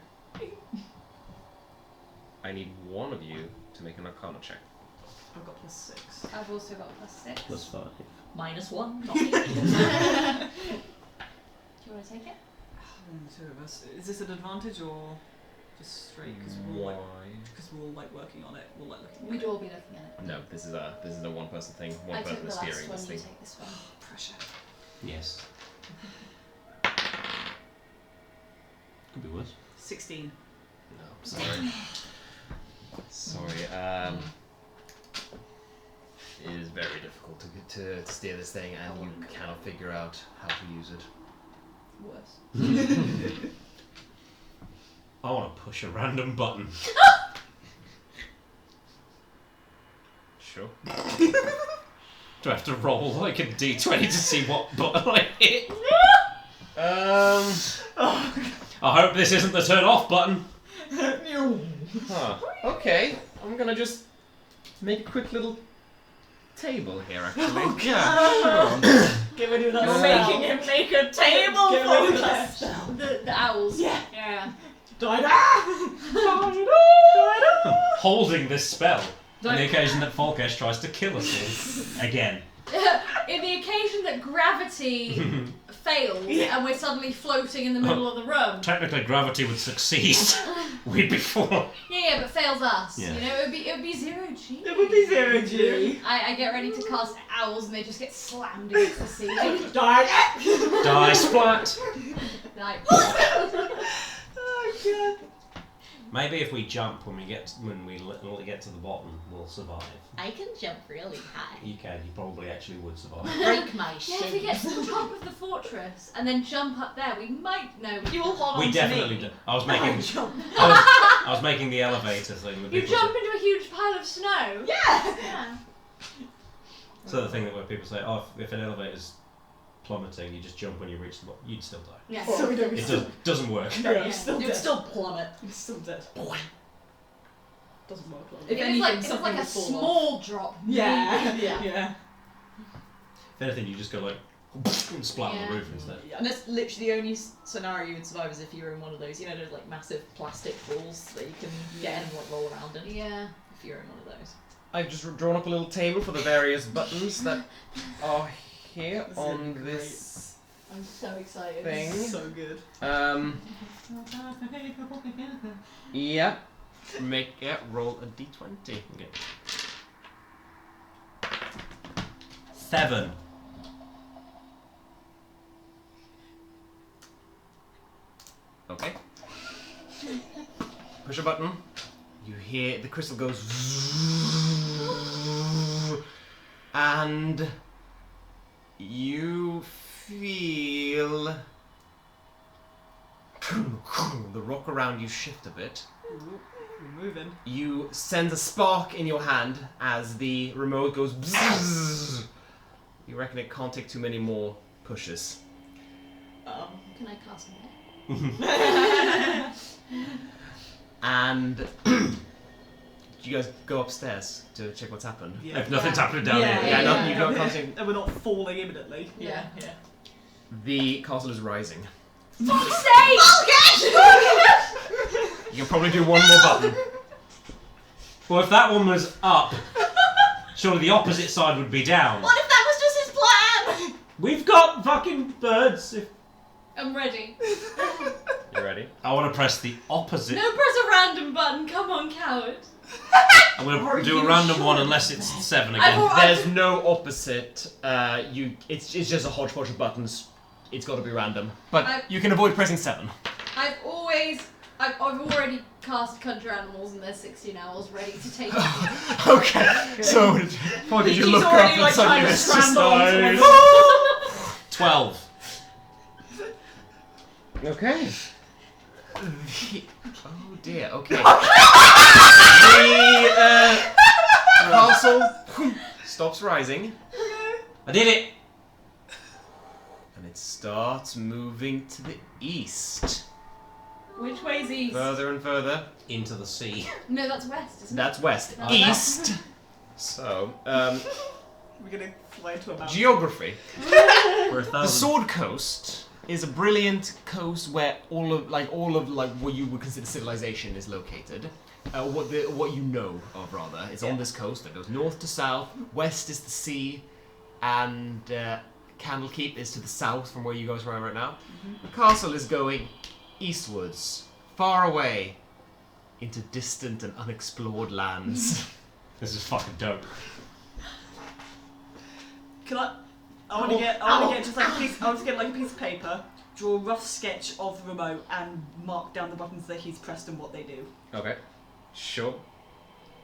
I need one of you to make an Arcana check. I've got +6. I've also got +6. +5. -1. Not me. Do you want to take it? Two of us. Is this an advantage or just straight? Because we're all like working on it. We're like looking. We'd all be looking at it. No, this is a one-person thing. One I took person the is last steering one, this you thing. take this one. Pressure. Yes. Could be worse. 16. No, sorry. Sorry. It is very difficult to steer this thing, and you cannot figure out how to use it. Worse. I want to push a random button. Sure. Do I have to roll like a d20 to see what button I hit? I hope this isn't the turn off button. Huh. Okay. I'm gonna just make a quick little table here, actually. Yeah, sure. Get rid of that. You're making him make a table Get rid of that for us. The owls. Yeah. Yeah. Holding this spell on the occasion that Folkesh tries to kill us all. Again. In the occasion that gravity fails and we're suddenly floating in the middle of the room. Technically, gravity would succeed. We'd be falling. Yeah, but fails us. Yeah. You know, it would be 0G. It would be 0G. I get ready to cast owls and they just get slammed against the ceiling. Die splat. Like, Oh god. Maybe if we jump when we get to the bottom, we'll survive. I can jump really high. You can. You probably actually would survive. Break my yeah, if we get shins. to the top of the fortress and then jump up there, we might know. You will hold on We to definitely me. do. I was making. Jump. I was making the elevator thing. That You people jump into a huge pile of snow. Yeah. So the thing that where people say, oh, if an elevator's plummeting, you just jump when you reach the bottom. You'd still die. Yeah. So we don't. It doesn't work. No, Yeah. you're still You'd dead. still plummet. You're still dead. Doesn't work like If that. If anything, it's like something a would fall small drop. Yeah. maybe. Yeah. If anything, you just go like and splat on the Yeah. roof instead. And that's literally the only scenario you would survive is if you were in one of those, you know, those like massive plastic balls that you can get and like roll around in. Yeah. If you're in one of those. I've just drawn up a little table for the various buttons that are here This is on gonna be this I'm so excited. thing. So good. Yeah. Roll a d20. Okay. 7. Okay. Push a button. You hear the crystal goes and you feel the rock around you shift a bit. Ooh, we're moving. You sense a spark in your hand as the remote goes bzzz. You reckon it can't take too many more pushes. Can I cast more? And you guys go upstairs to check what's happened. Yeah. If nothing's happening down Yeah, here. Yeah, yeah, nothing, you don't casting. And we're not falling imminently. Yeah. Yeah. The castle is rising. Fuck's sake! You can probably do one more button. Well, if that one was up, surely the opposite side would be down. What if that was just his plan? We've got fucking birds. I'm ready. You ready? I want to press the opposite. No, press a random button. Come on, coward. I'm going to do a random one unless it's 7 I've again. al- There's no opposite. It's just a hodgepodge of buttons. It's got to be random. But I've- you can avoid pressing 7. I've always I've already cast Conjure Animals and there's 16 owls ready to take it. Okay, so fuck, did you He's look up already, and like, suddenly trying to it's just scramble onto like... one. 12. Okay. Oh dear, okay. The castle stops rising. I did it! And it starts moving to the east. Which way's east? Further and further. Into the sea. No, that's west, isn't it? That's west. Oh, East! So, We're gonna fly into a mountain. geography. For The 1,000. Sword Coast is a brilliant coast where all of what you would consider civilization is located. What you know of rather is on this coast that goes north to south. West is the sea, and Candlekeep is to the south from where you guys are right now. The castle is going eastwards, far away, into distant and unexplored lands. This is fucking dope. Can I want to get just like a piece. I want to get like a piece of paper, draw a rough sketch of the remote, and mark down the buttons that he's pressed and what they do. Okay, sure.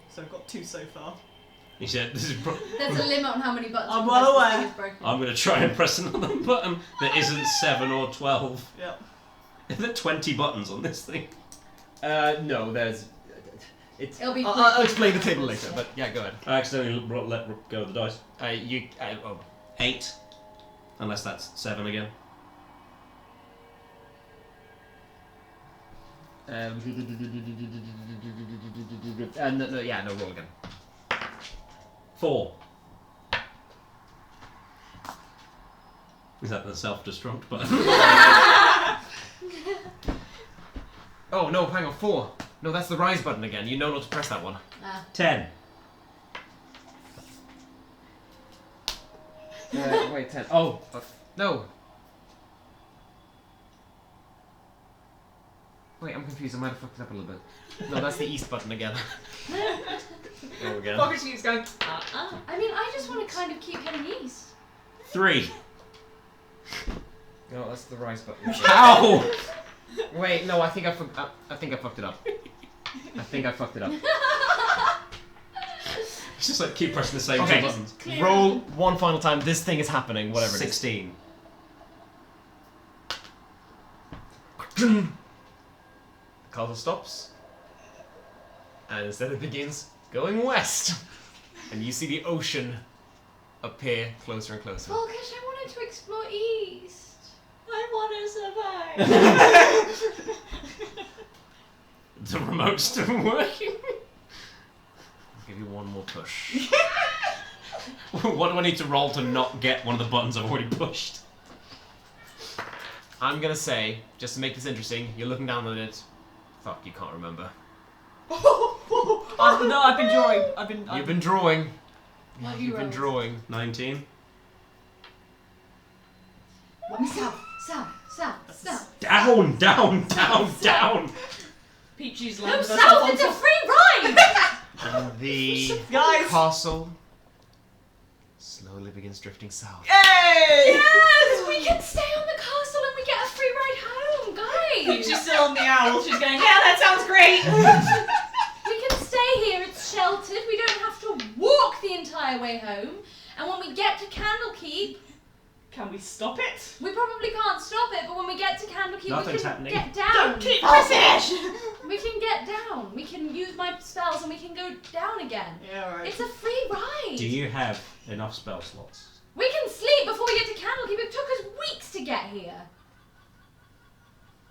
So I've got 2 so far. He said, "This is. There's a limit on how many buttons I'm you well press, this aware. thing is broken. I'm gonna try and press another button that isn't 7 or 12. Yep. Are there 20 buttons on this thing? No, there's. It's. It'll be I'll explain the table later, but yeah, go ahead. I accidentally let go of the dice. 8. Unless that's 7 again. No, roll again. 4. Is that the self-destruct button? Oh no, hang on, 4. No, that's the rise button again. You know not to press that one. 10. Wait, 10. Oh, no. Wait, I'm confused. I might have fucked it up a little bit. No, that's the east button again. There we go. Pocket keeps going. I mean, I just want to kind of keep heading east. 3. No, that's the rise button. Ow! Wait, no, I think I fucked it up. I think I fucked it up. It's just like keep pressing the same Okay. 2 buttons. Roll one final time. This thing is happening, whatever it is. 16. The castle stops, and instead it begins going west, and you see the ocean appear closer and closer. Volkesh, I wanted to explore east. I want to survive. The remote's still working. I'll give you one more push. What do I need to roll to not get one of the buttons I've already pushed? I'm gonna say, just to make this interesting, you're looking down at it. Fuck, you can't remember. No, I've been drawing. You've been drawing. What You've been drawing. 19. South. Down, down, down, down! Peachy's No, landed south, it's a free ride! And the Guys! castle slowly begins drifting south. Yay! Yes, we can stay on the castle and we get a free ride home, guys! Peachy's still on the owl. She's going, yeah, that sounds great. We can stay here, it's sheltered, we don't have to walk the entire way home, and when we get to Candlekeep, Can we stop it? we probably can't stop it, but when we get to Candlekeep, Nothing's we can happening. get down. Don't keep Pressing. We can get down. We can use my spells and we can go down again. Yeah, alright. It's a free ride. Do you have enough spell slots? We can sleep before we get to Candlekeep. It took us weeks to get here.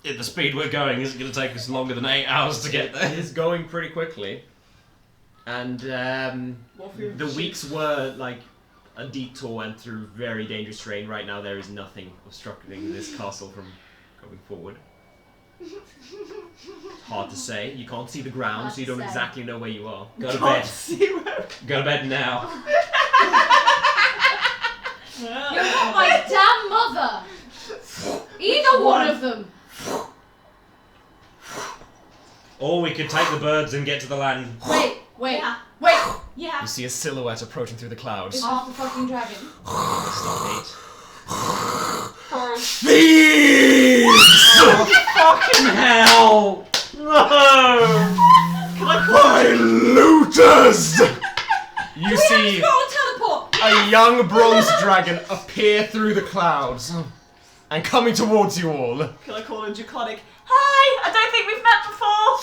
At the speed we're going, is it going to take us longer than 8 hours to get there? It's going pretty quickly. And the weeks were like a detour and through very dangerous terrain. Right now there is nothing obstructing this castle from going forward. Hard to say. You can't see the ground, Hard so you to don't say. exactly know where you are. Go to bed. Zero. Go to bed now. You're not my damn mother. Either one of them. Or we could take the birds and get to the land. Wait. Yeah. Wait. Yeah. You see a silhouette approaching through the clouds. It's half the fucking dragon. Thieves! Fucking hell! Can I call My looters! You see Scroll teleport! a young bronze dragon appear through the clouds and coming towards you all. Can I call in Draconic? Hi! I don't think we've met before!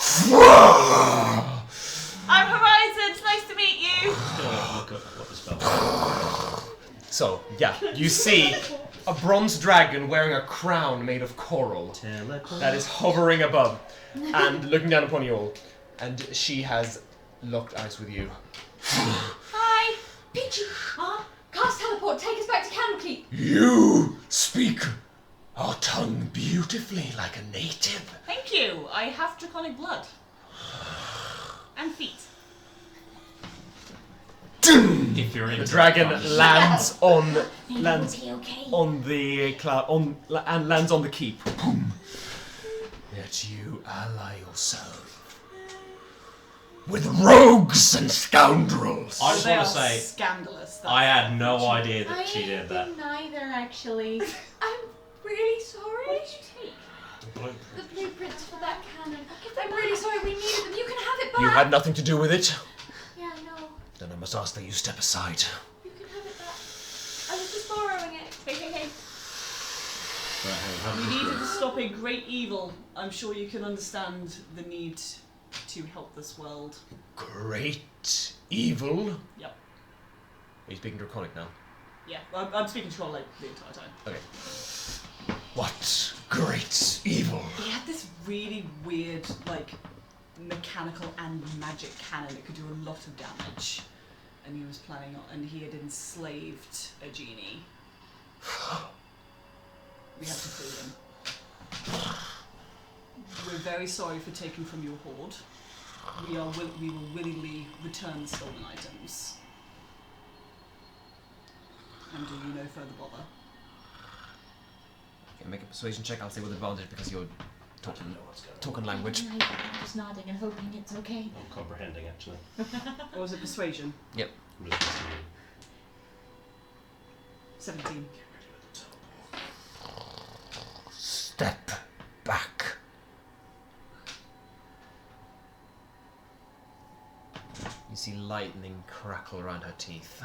I'm Horizon, it's nice to meet you! Look up what the spell is. So, yeah, you see a bronze dragon wearing a crown made of coral that is hovering above and looking down upon you all. And she has locked eyes with you. Hi! Peachy! Cast teleport, take us back to Candlekeep! You speak our tongue beautifully like a native. Thank you, I have Draconic blood. And feet. If you're into The dragon lands on Okay. on the cloud and lands on the keep. Boom. Yet you ally yourself with rogues and scoundrels. I just They want are to say, scandalous. That's I had no what idea that she did that. Neither, actually. I'm really sorry. What did you take? The blueprints for that cannon. I'm really sorry, we needed them. You can have it back. You had nothing to do with it. Yeah, I know. Then I must ask that you step aside. You can have it back. I was just borrowing it. Hey. Right, hang on, We how needed do to stop a great evil. I'm sure you can understand the need to help this world. Great evil. Yep. Are you speaking Draconic now? Yeah, I'm speaking to her like the entire time. Okay. What great evil? He had this really weird, like, mechanical and magic cannon that could do a lot of damage. And he was planning on, and he had enslaved a genie. We have to free him. We're very sorry for taking from your hoard. We will willingly return the stolen items. And do you no further bother? Okay, make a persuasion check. I'll say with advantage because you're talking language. I'm just nodding and hoping it's okay. I'm comprehending, actually. Or was it persuasion? Yep. I'm just listening. 17. Step back. You see lightning crackle around her teeth.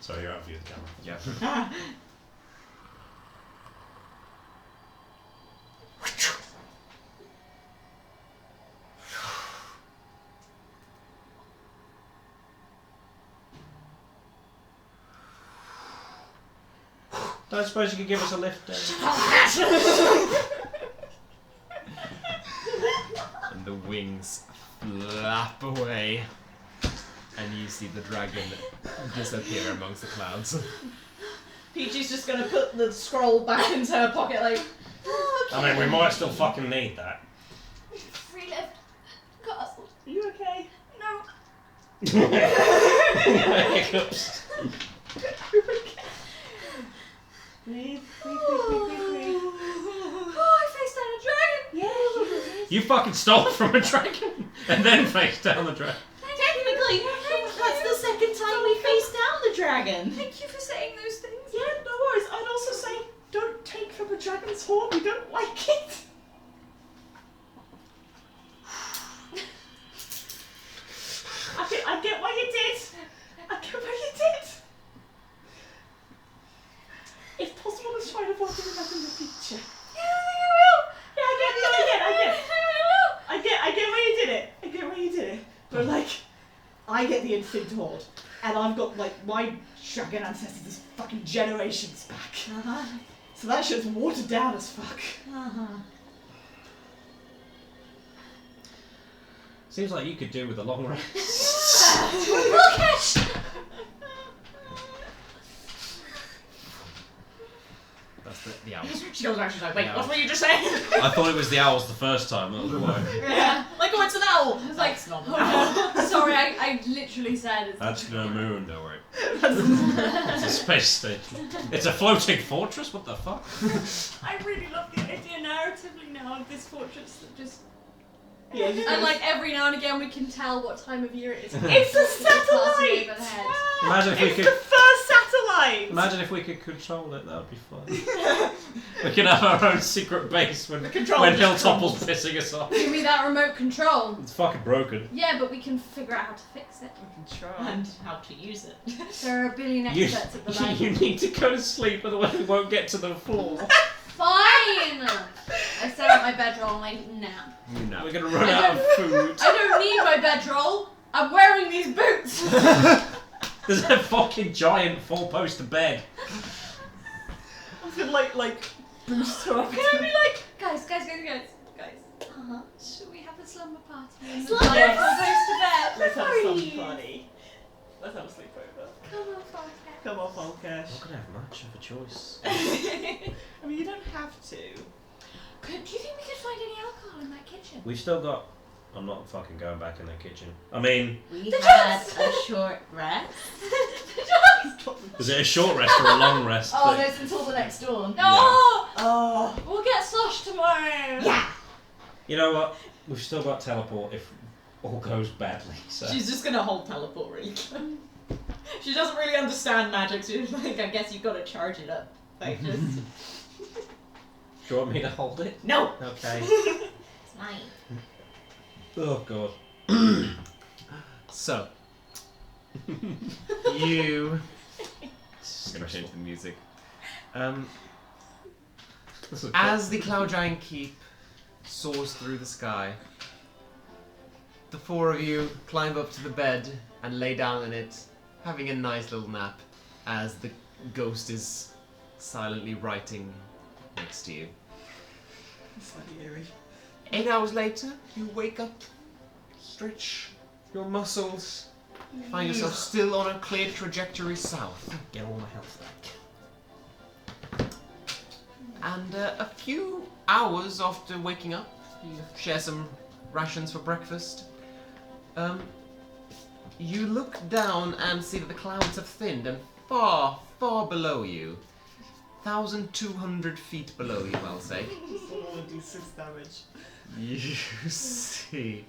Sorry, you're out of view of the camera. Yeah. Don't suppose you could give us a lift down? And the wings flap away. And you see the dragon disappear amongst the clouds. Peachy's just gonna put the scroll back into her pocket like, I mean, we might still fucking need that. Free left. Castle. Are you okay? No. Hiccups. Breathe. Oh, I faced down a dragon. Yeah. You fucking stole from a dragon and then faced down the dragon. Technically, that's the second time we faced down the dragon. Thank you for saying those things. Yeah, no worries. I'd also say, don't take from a dragon's horn. We don't like it. I get what you did. I get what you did. If possible, let's try and avoid doing that in the future. Yeah, I will. Yeah, I get why you did it. I get why you did it. But like, I get the infinite horde, and I've got like my dragon ancestors is fucking generations back. So that shit's watered down as fuck. Seems like you could do with a long rest. Look at. That's the owls. she goes back, she's like, wait, No. what were you just saying? I thought it was the owls the first time, that was why. Yeah. Like, oh, it's an owl. I was like, That's not an oh, owl. no. Sorry, I literally said it's. That's no moon, don't worry. It's a space station. It's a floating fortress? What the fuck? I really love the idea narratively now of this fortress that just. Yeah, And like every now and again we can tell what time of year it is. It's a Passing satellite! overhead. Imagine if we It's could. the first satellite tight. Imagine if we could control it, that would be fun. We could have our own secret base when controller just Hilltopple's pissing us off. Give me that remote control. It's fucking broken. Yeah, but we can figure out how to fix it. We can try. And how to use it. There are a billion You, experts at the you library. need to go to sleep, otherwise we won't get to the floor. Fine! I set up my bedroll and I nap. You know. We're gonna run out of food. I don't need my bedroll. I'm wearing these boots. There's a fucking giant four-poster bed. I was gonna like boost her up. Can I be like, guys? Should we have a slumber party? Slumber Yes. Goes to bed. Let's have Please. some party. Let's have a sleepover. Come on, Falcon. Come on, Falkesh. Not gonna have much of a choice. I mean, you don't have to. Do you think we could find any alcohol in that kitchen? We've still got... I'm not fucking going back in the kitchen. I mean, We The had jokes! a short rest. is it a short rest or a long rest? Oh, thing? no, it's until the next dawn. No! Oh. We'll get sloshed tomorrow. Yeah. You know what? We've still got teleport if all goes badly. So. She's just gonna hold teleport really close. She doesn't really understand magic, so she's like, I guess you've got to charge it up. Like, just... Do you want me to hold it? No! Okay. It's mine. Oh god. So, you. Gonna change the music. As the Cloud Giant Keep soars through the sky, the four of you climb up to the bed and lay down in it, having a nice little nap as the ghost is silently writing next to you. Slightly eerie. 8 hours later, you wake up, stretch your muscles, find yourself still on a clear trajectory south. Get all my health back. And a few hours after waking up, you share some rations for breakfast. You look down and see that the clouds have thinned, and far, far below you, 1,200 feet below you, I'll say, Someone will do 6 damage. you see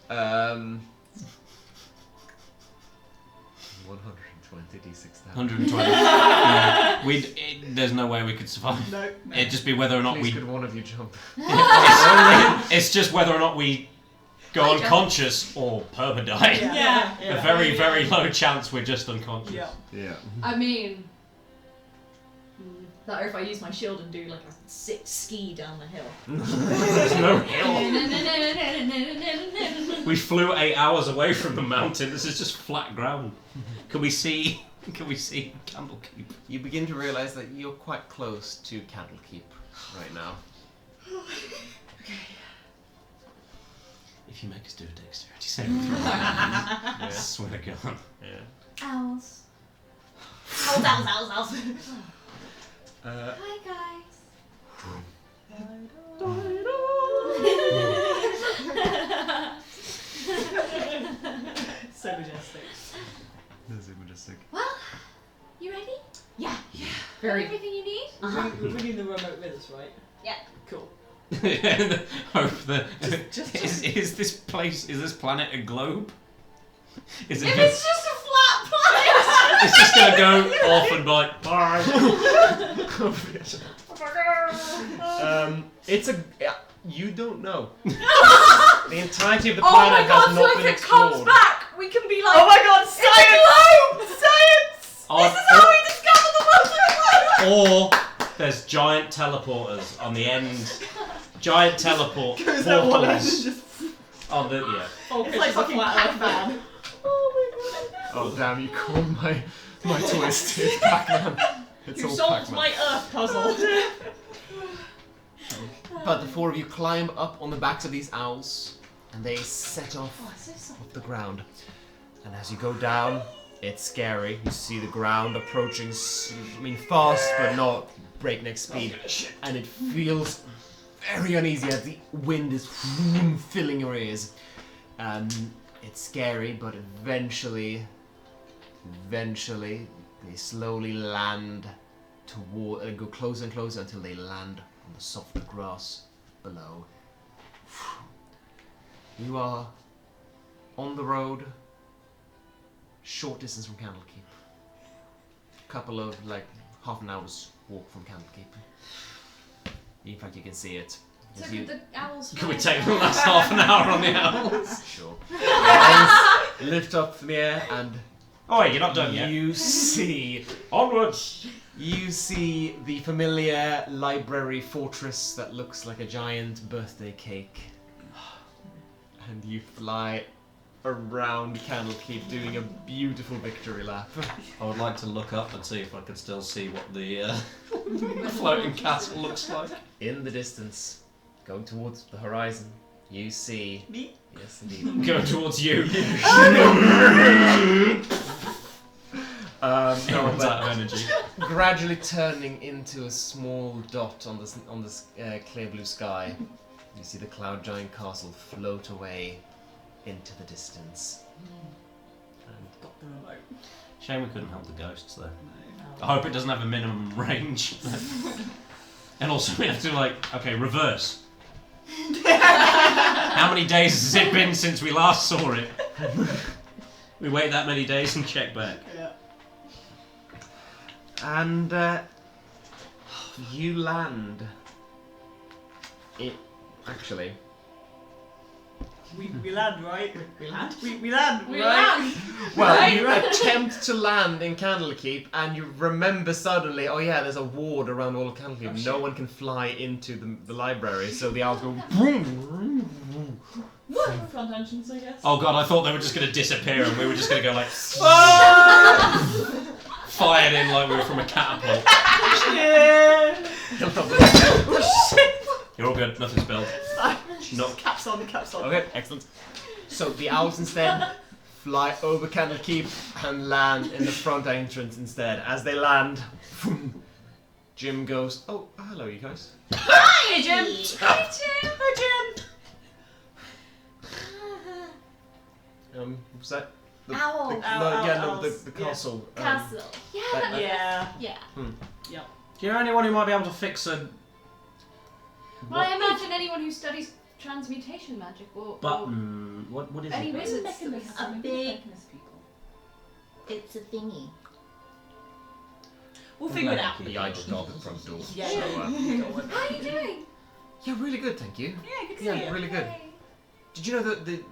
120 d6 damage. 120. Yeah. There's no way we could survive. No. It'd just be whether or not Please we. could one of you jump? It's just whether or not we go I jump. unconscious or perma-die. Yeah. A very, very low chance we're just unconscious. Yeah. Yeah. I mean, That, or if I use my shield and do like a sick ski down the hill. There's no hill. We flew 8 hours away from the mountain. This is just flat ground. Can we see Candlekeep? You begin to realize that you're quite close to Candlekeep right now. If you make us do a dexterity saving throw, I swear to God. Yeah. owls. Owls. Hi guys. So majestic. This is majestic. Well, you ready? Yeah. Very. Everything you need? We're bringing the remote with us, right? Yeah. Cool. Hope that Just- is this planet a globe? Is it? If it's just a flat planet. It's just gonna go off and be like, bye. It's a. You don't know. The entirety of the Oh planet my god! has So not if been it explored. comes back, we can be like, Oh my god, science! Science! this is how we discover the wonder of life. Or there's giant teleporters on the end. Giant teleport Goes that one end and portals just. on the yeah. Oh, It's like fucking Pac-Man. Oh damn! You call my twist. It's Pac-Man. It's You all solved Pac-Man. my Earth puzzle. But the four of you climb up on the backs of these owls, and they set off off the ground. And as you go down, it's scary. You see the ground approaching, fast but not breakneck speed, and it feels very uneasy as the wind is filling your ears. It's scary, but eventually, they slowly land toward, go closer and closer until they land on the softer grass below. You are on the road, short distance from Candlekeep. couple of like half an hour's walk from Candlekeep. In fact, you can see it. So As you- could the owls Can we fly take the away? last half an hour on the owls? Sure. The owls lift up in the air, and Oh wait, you're not done yet. you see Onwards! You see the familiar library fortress that looks like a giant birthday cake. And you fly around Candlekeep doing a beautiful victory lap. I would like to look up and see if I can still see what the floating castle looks like. In the distance, going towards the horizon, you see... Me? Yes, indeed. Going towards you. No, Everyone's but out of energy. gradually turning into a small dot on this clear blue sky. You see the cloud giant castle float away into the distance. And Got the remote. Shame we couldn't help the ghosts though. No. I hope it doesn't have a minimum range. And also we have to okay, reverse. How many days has it been since we last saw it? We wait that many days and check back. Yeah. And you land. It actually. We land, right? We land? We land, We right? land. Well, Right? you attempt to land in Candlekeep, and you remember suddenly, oh yeah, there's a ward around all of Candlekeep. Oh, No shit. one can fly into the library, so the owls go. Vroom, vroom, vroom. Front entrance, I guess. Oh god, I thought they were just going to disappear and we were just going to go fired in like we were from a catapult. You're all good, nothing spilled. No. Caps on, caps on. Okay, excellent. So the owls instead fly over Candlekeep and land in the front entrance instead. As they land, vroom, Jim goes, oh, hello you guys. Hi, Jim. Hi, Jim. Hi, Jim. Was that? The, Owl. the, Owl, yeah, no, owls. the Yeah. castle. Castle. Yeah. that- Yeah. Yeah. Do you know anyone who might be able to fix a... Well, I imagine anyone who studies transmutation magic or button... What is any it? wizards. A big. It's a thingy. We'll figure it out. Yeah, I just got the front door. Yeah. So, Go with How are it. you doing? yeah, really good, thank you. Yeah, good to Yeah, see you. really good. Yay. Did you know that the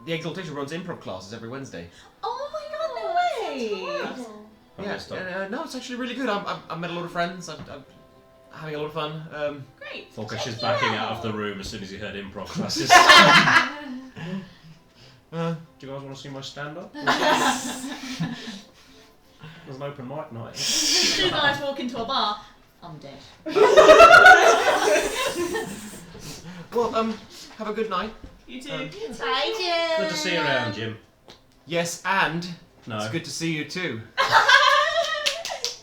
Exaltation runs improv classes every Wednesday? Oh my god, no way! Horrible. Yeah, no, it's actually really good. I met a lot of friends. I'm having a lot of fun. Great. Falkish is backing out of the room as soon as he heard improv classes. Do you guys want to see my stand-up? There's an open mic night. As soon as I walk into a bar, I'm dead. Well, have a good night. You too. Hi, Jim. Good to see you around, Jim. Yes, and No. it's good to see you too.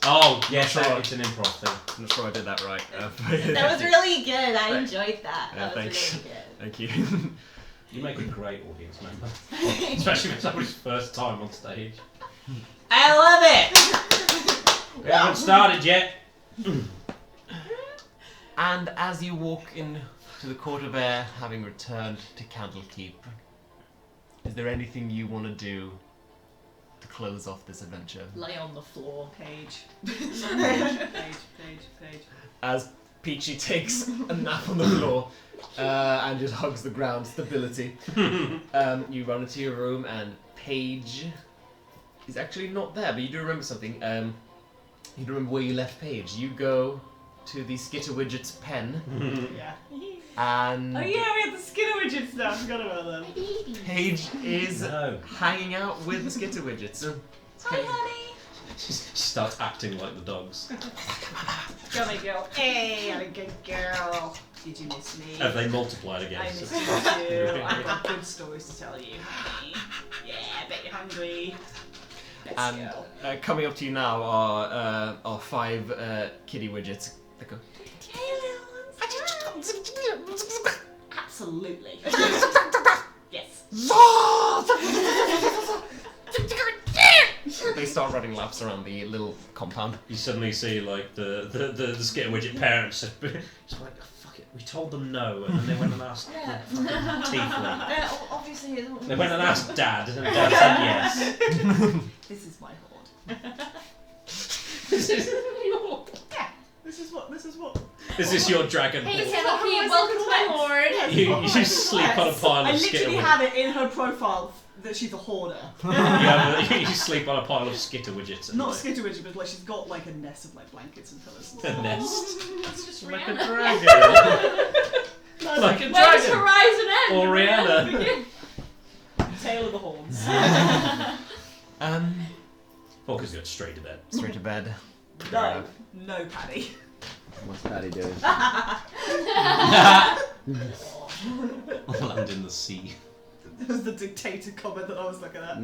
Oh, yes, Not sure. it's an improv thing. I'm not sure I did that right. That was really good. I enjoyed that. Yeah, That was thanks. really good. Thank you. You make a great audience member. Especially for somebody's first time on stage. I love it. We haven't started yet. And as you walk in to the Court of Air, having returned to Candlekeep, is there anything you want to do to close off this adventure? Lay on the floor. Page. Page. As Peachy takes a nap on the floor and just hugs the ground, stability. You run into your room and Paige is actually not there, but you do remember something. You do remember where you left Paige. You go to the Skitterwidget's pen Yeah. and Oh yeah, we had the Skinner widgets now. I forgot about them. Paige is No. hanging out with the Skitterwidgets. Hi, honey. She starts acting like the dogs. Come here, girl. Hey, I'm a good girl. Did you miss me? Have they multiplied again? I missed you too. I've got good stories to tell you, honey. Yeah, I bet you're hungry. Let's And go. coming up to you now are 5 kitty widgets. They go, Absolutely. Yes. they start running laps around the little compound. You suddenly see like the Skitter Widget parents just like, oh, fuck it, we told them no, and then they went and asked the fucking tiefling. Obviously, They went and asked Dad, and Dad said yes. This is my hoard. This is your. Yeah. This is what. Is this your dragon? Hey, Is Candlekeep, that how I welcome to said my it? board. You sleep on a pile I of skitter literally widgets. have it in her profile that she's a hoarder. You sleep on a pile of skitter widgets. Not skitteridge, but like she's got like a nest of like blankets and pillows. And A stuff. nest. That's just Like a Rihanna. dragon. Like a Where's dragon. Horizon End? Or Rihanna. Tail of the horns. Focus got straight to bed. Straight to bed. No, Paddy. What's Patty doing? Land in the sea. That was the dictator comment that I was looking at.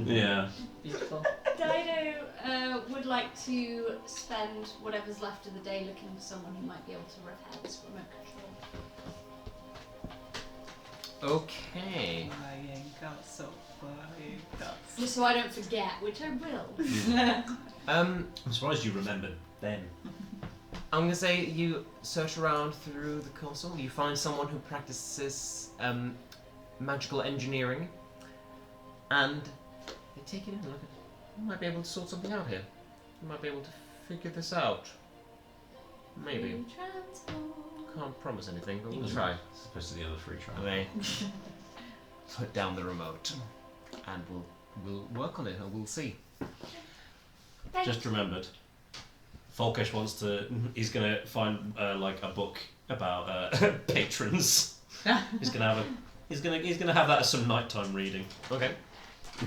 Yeah. Beautiful. Dido would like to spend whatever's left of the day looking for someone who might be able to rev heads remote control. Okay. Flying castle, flying castle. Just so I don't forget, which I will. I'm surprised you remembered then. I'm gonna say you search around through the castle. You find someone who practices magical engineering, and they take it in and look at it. You might be able to sort something out here. You might be able to figure this out. Maybe. Can't promise anything, but we'll try. As opposed to the other free trial. They put down the remote, and we'll work on it, and we'll see. Just remembered. Folkish wants to. He's gonna find like a book about patrons. He's gonna have a. He's gonna have that as some nighttime reading. Okay.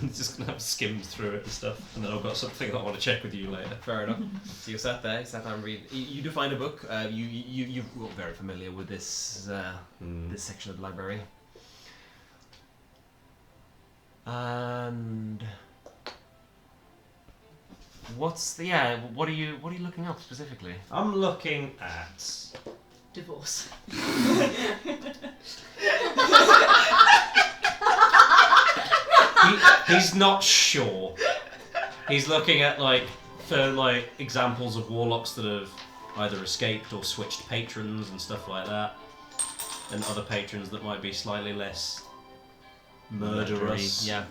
He's just gonna have skimmed through it and stuff, and then I've got something that I want to check with you later. Fair enough. So you're sat there, and read. You do find a book. You're very familiar with this this section of the library. And what are you looking up specifically? I'm looking at. Divorce. He's not sure. He's looking at for examples of warlocks that have either escaped or switched patrons and stuff like that, and other patrons that might be slightly less murderous. Yeah.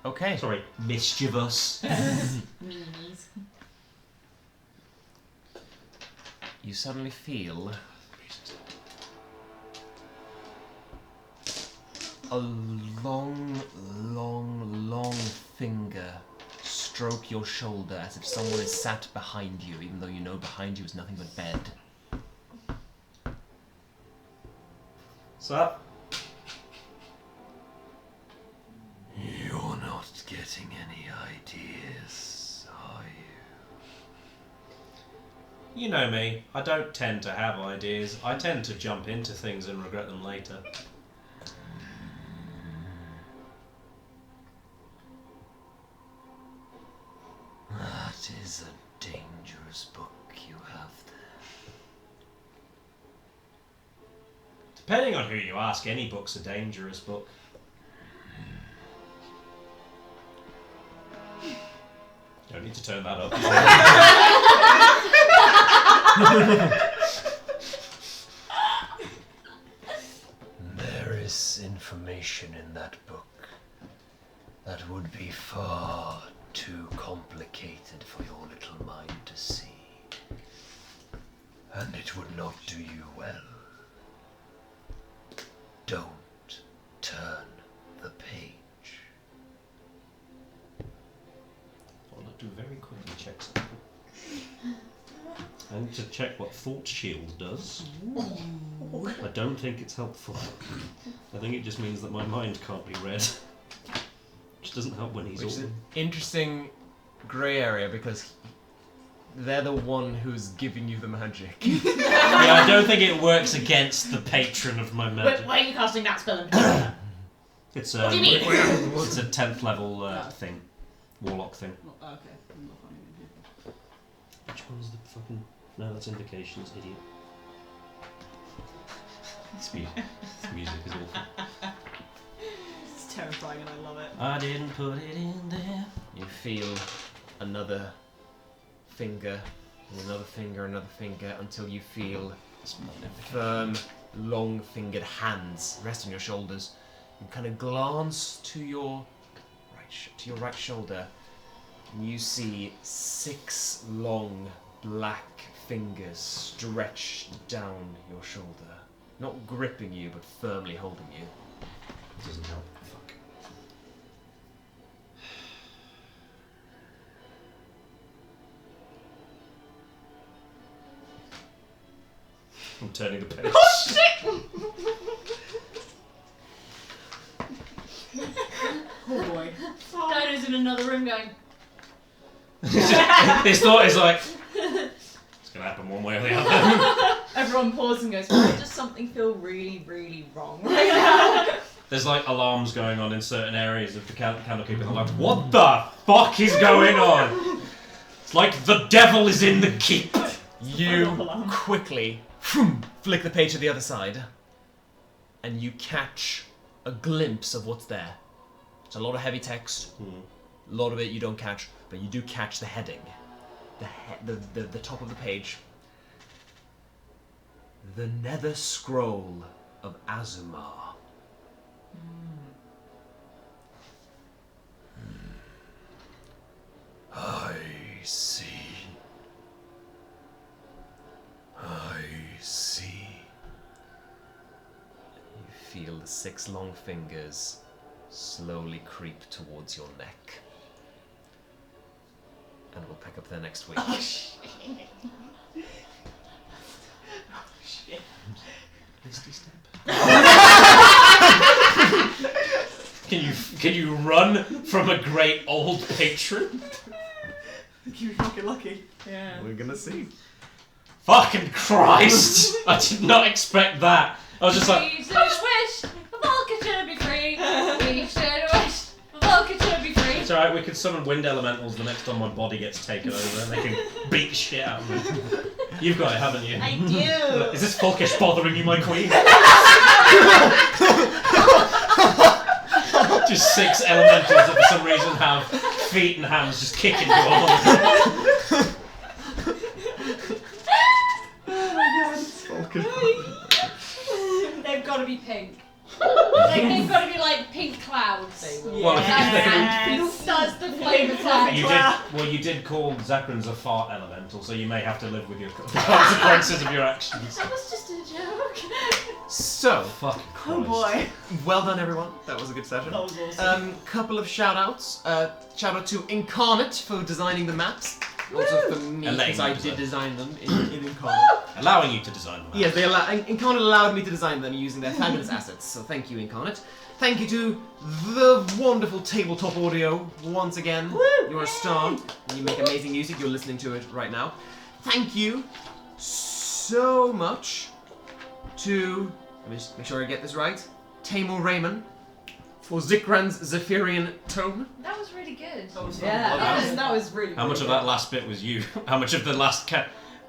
Okay. Sorry, mischievous. You suddenly feel a long finger stroke your shoulder as if someone is sat behind you, even though you know behind you is nothing but bed. What's up? You're not getting any ideas, are you? You know me. I don't tend to have ideas. I tend to jump into things and regret them later. That is a dangerous book you have there. Depending on who you ask, any book's a dangerous book. Don't need to turn that up. There is information in that book that would be far too complicated for your little mind to see. And it would not do you well. Don't turn the page. I'll have to very quickly check something. I need to check what Thought Shield does. I don't think it's helpful. I think it just means that my mind can't be read. Which doesn't help when he's Which is all... an interesting grey area because they're the one who's giving you the magic. Yeah, I don't think it works against the patron of my magic. Why are you casting that spell in particular? It's What do you mean? It's a 10th level thing. Warlock thing. Okay, I'm not finding it here. Which one's the fucking... No, that's Indications, idiot. This music is awful. It's terrifying and I love it. I didn't put it in there. You feel another finger, and another finger, until you feel firm, long-fingered hands rest on your shoulders. You kind of glance to your right shoulder. and you see 6 long black fingers stretched down your shoulder. Not gripping you, but firmly holding you. Doesn't help. Fuck. I'm turning the page. Oh shit! Oh boy. Dido's in another room going, His thought is like, it's gonna happen one way or the other. Everyone pauses and goes, why does something feel really, really wrong right now? There's like alarms going on in certain areas of the Candlekeep, and I'm like, what the fuck is going on? It's like the devil is in the keep. You quickly flick the page to the other side, and you catch a glimpse of what's there. It's a lot of heavy text. A lot of it you don't catch, but you do catch the heading. The top of the page. The Nether Scroll of Azumar. I see. I see. You feel the 6 long fingers slowly creep towards your neck. And we'll pick up there next week. Oh shit. Misty step. Can you run from a great old patron? You're fucking lucky. Yeah. We're gonna see. Fucking Christ! I did not expect that. I was just like, we should wish Volca should be free. We should wish Volca should be free. it's alright, we could summon wind elementals the next time my body gets taken over and they can beat shit out of me. You've got it, haven't you? I do. Is this Folkish bothering you, my queen? Just 6 elementals that for some reason have feet and hands just kicking you all over. They've got to be pink. Like, they've got to be like pink clouds. They will. Well, That's the flavour text. you did call Zikran a fart elemental, so you may have to live with your the consequences of your actions. That was just a joke. So, Fucking Christ. Oh boy. well done everyone. That was a good session. That was awesome. Couple of shout outs. Shout out to Incarnate for designing the maps. Also for me, Elaine because I designed. did design them in Incarnate. Allowing you to design them. Yes, Incarnate allowed me to design them using their fabulous assets, so thank you, Incarnate. Thank you to the wonderful Tabletop Audio, once again. You're a star, and you make amazing music. You're listening to it right now. Thank you so much to, let me just make sure I get this right, Tamor Raymond for Zikran's Zephyrean Tome. That was really good. That was fun. Yeah, that was really How much really of that last bit was you? How much of the last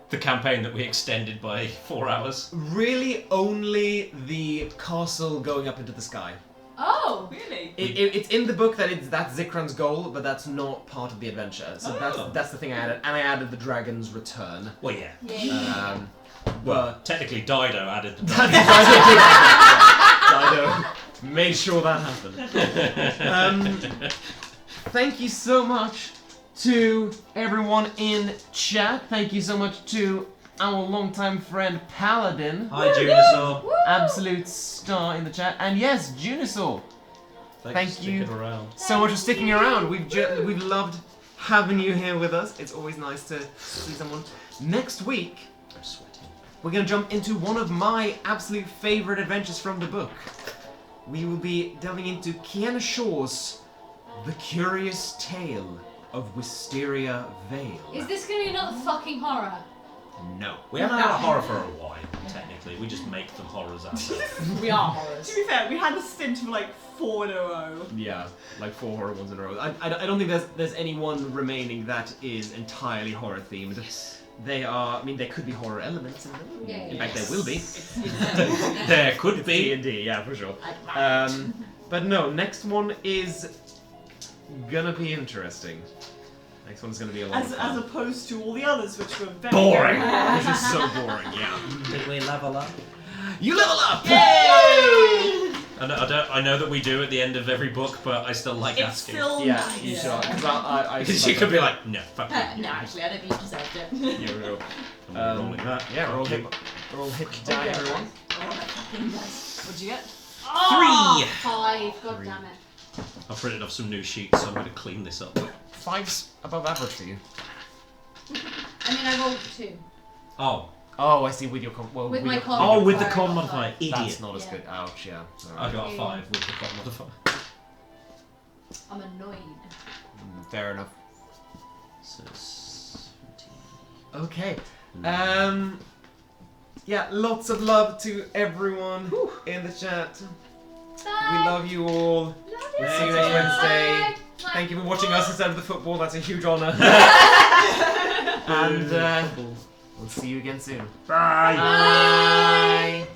the campaign that we extended by 4 hours? Really only the castle going up into the sky. Oh. Really? It's in the book that's Zikran's goal, but that's not part of the adventure. So Oh. that's the thing I added, and I added the dragon's return. Well, yeah. Yeah. Well, technically Dido added the Dido made sure that happened. Thank you so much to everyone in chat. Thank you so much to our longtime friend Paladin, Hi, Junisaur. absolute star in the chat, and yes, Junisaur. Thanks Thank for you. sticking around. So much for sticking around. We've loved having you here with us. It's always nice to see someone. Next week, I'm sweating. we're going to jump into one of my absolute favourite adventures from the book. We will be delving into Kiana Shaw's The Curious Tale of Wisteria Vale. Is this going to be another fucking horror? No. We haven't had a horror for a while, technically. We just make them horrors ourselves. We are horrors. To be fair, we had a stint of like 4 in a row. Yeah, like 4 horror ones in a row. I don't think there's any one remaining that is entirely horror themed. Yes. They are, I mean, there could be horror elements in them. Yeah, In fact, there will be. There could be. D&D, yeah, for sure. But no, next one is gonna be interesting. Next one's gonna be a lot of As fun. opposed to all the others, which were very Boring. This is so boring, yeah. Did we level up? You level up! Yay! I know that we do at the end of every book, but I still like It's asking. still Yeah, nice. you should. Because You could be like, no, fuck you. No, actually, I don't think you deserved it. I'm rolling that. Yeah, roll Fuck hit. you. Roll hit die, everyone. What'd you get? 3! 5. God damn it. I've printed off some new sheets, so I'm going to clean this up. 5's above average for you. I mean, I rolled 2. Oh. Oh, I see. With your With my con. Oh, with the modifier, con I got modifier. five. Idiot. That's not as Yeah. good. Ouch, yeah. Sorry. I got a 5 with the con modifier. I'm annoyed. Fair enough. So 17. Okay. Yeah, lots of love to everyone in the chat. We love you all. We'll see you next Wednesday. Bye. Thank you for watching us instead of the football. That's a huge honor. And we'll see you again soon. Bye. Bye.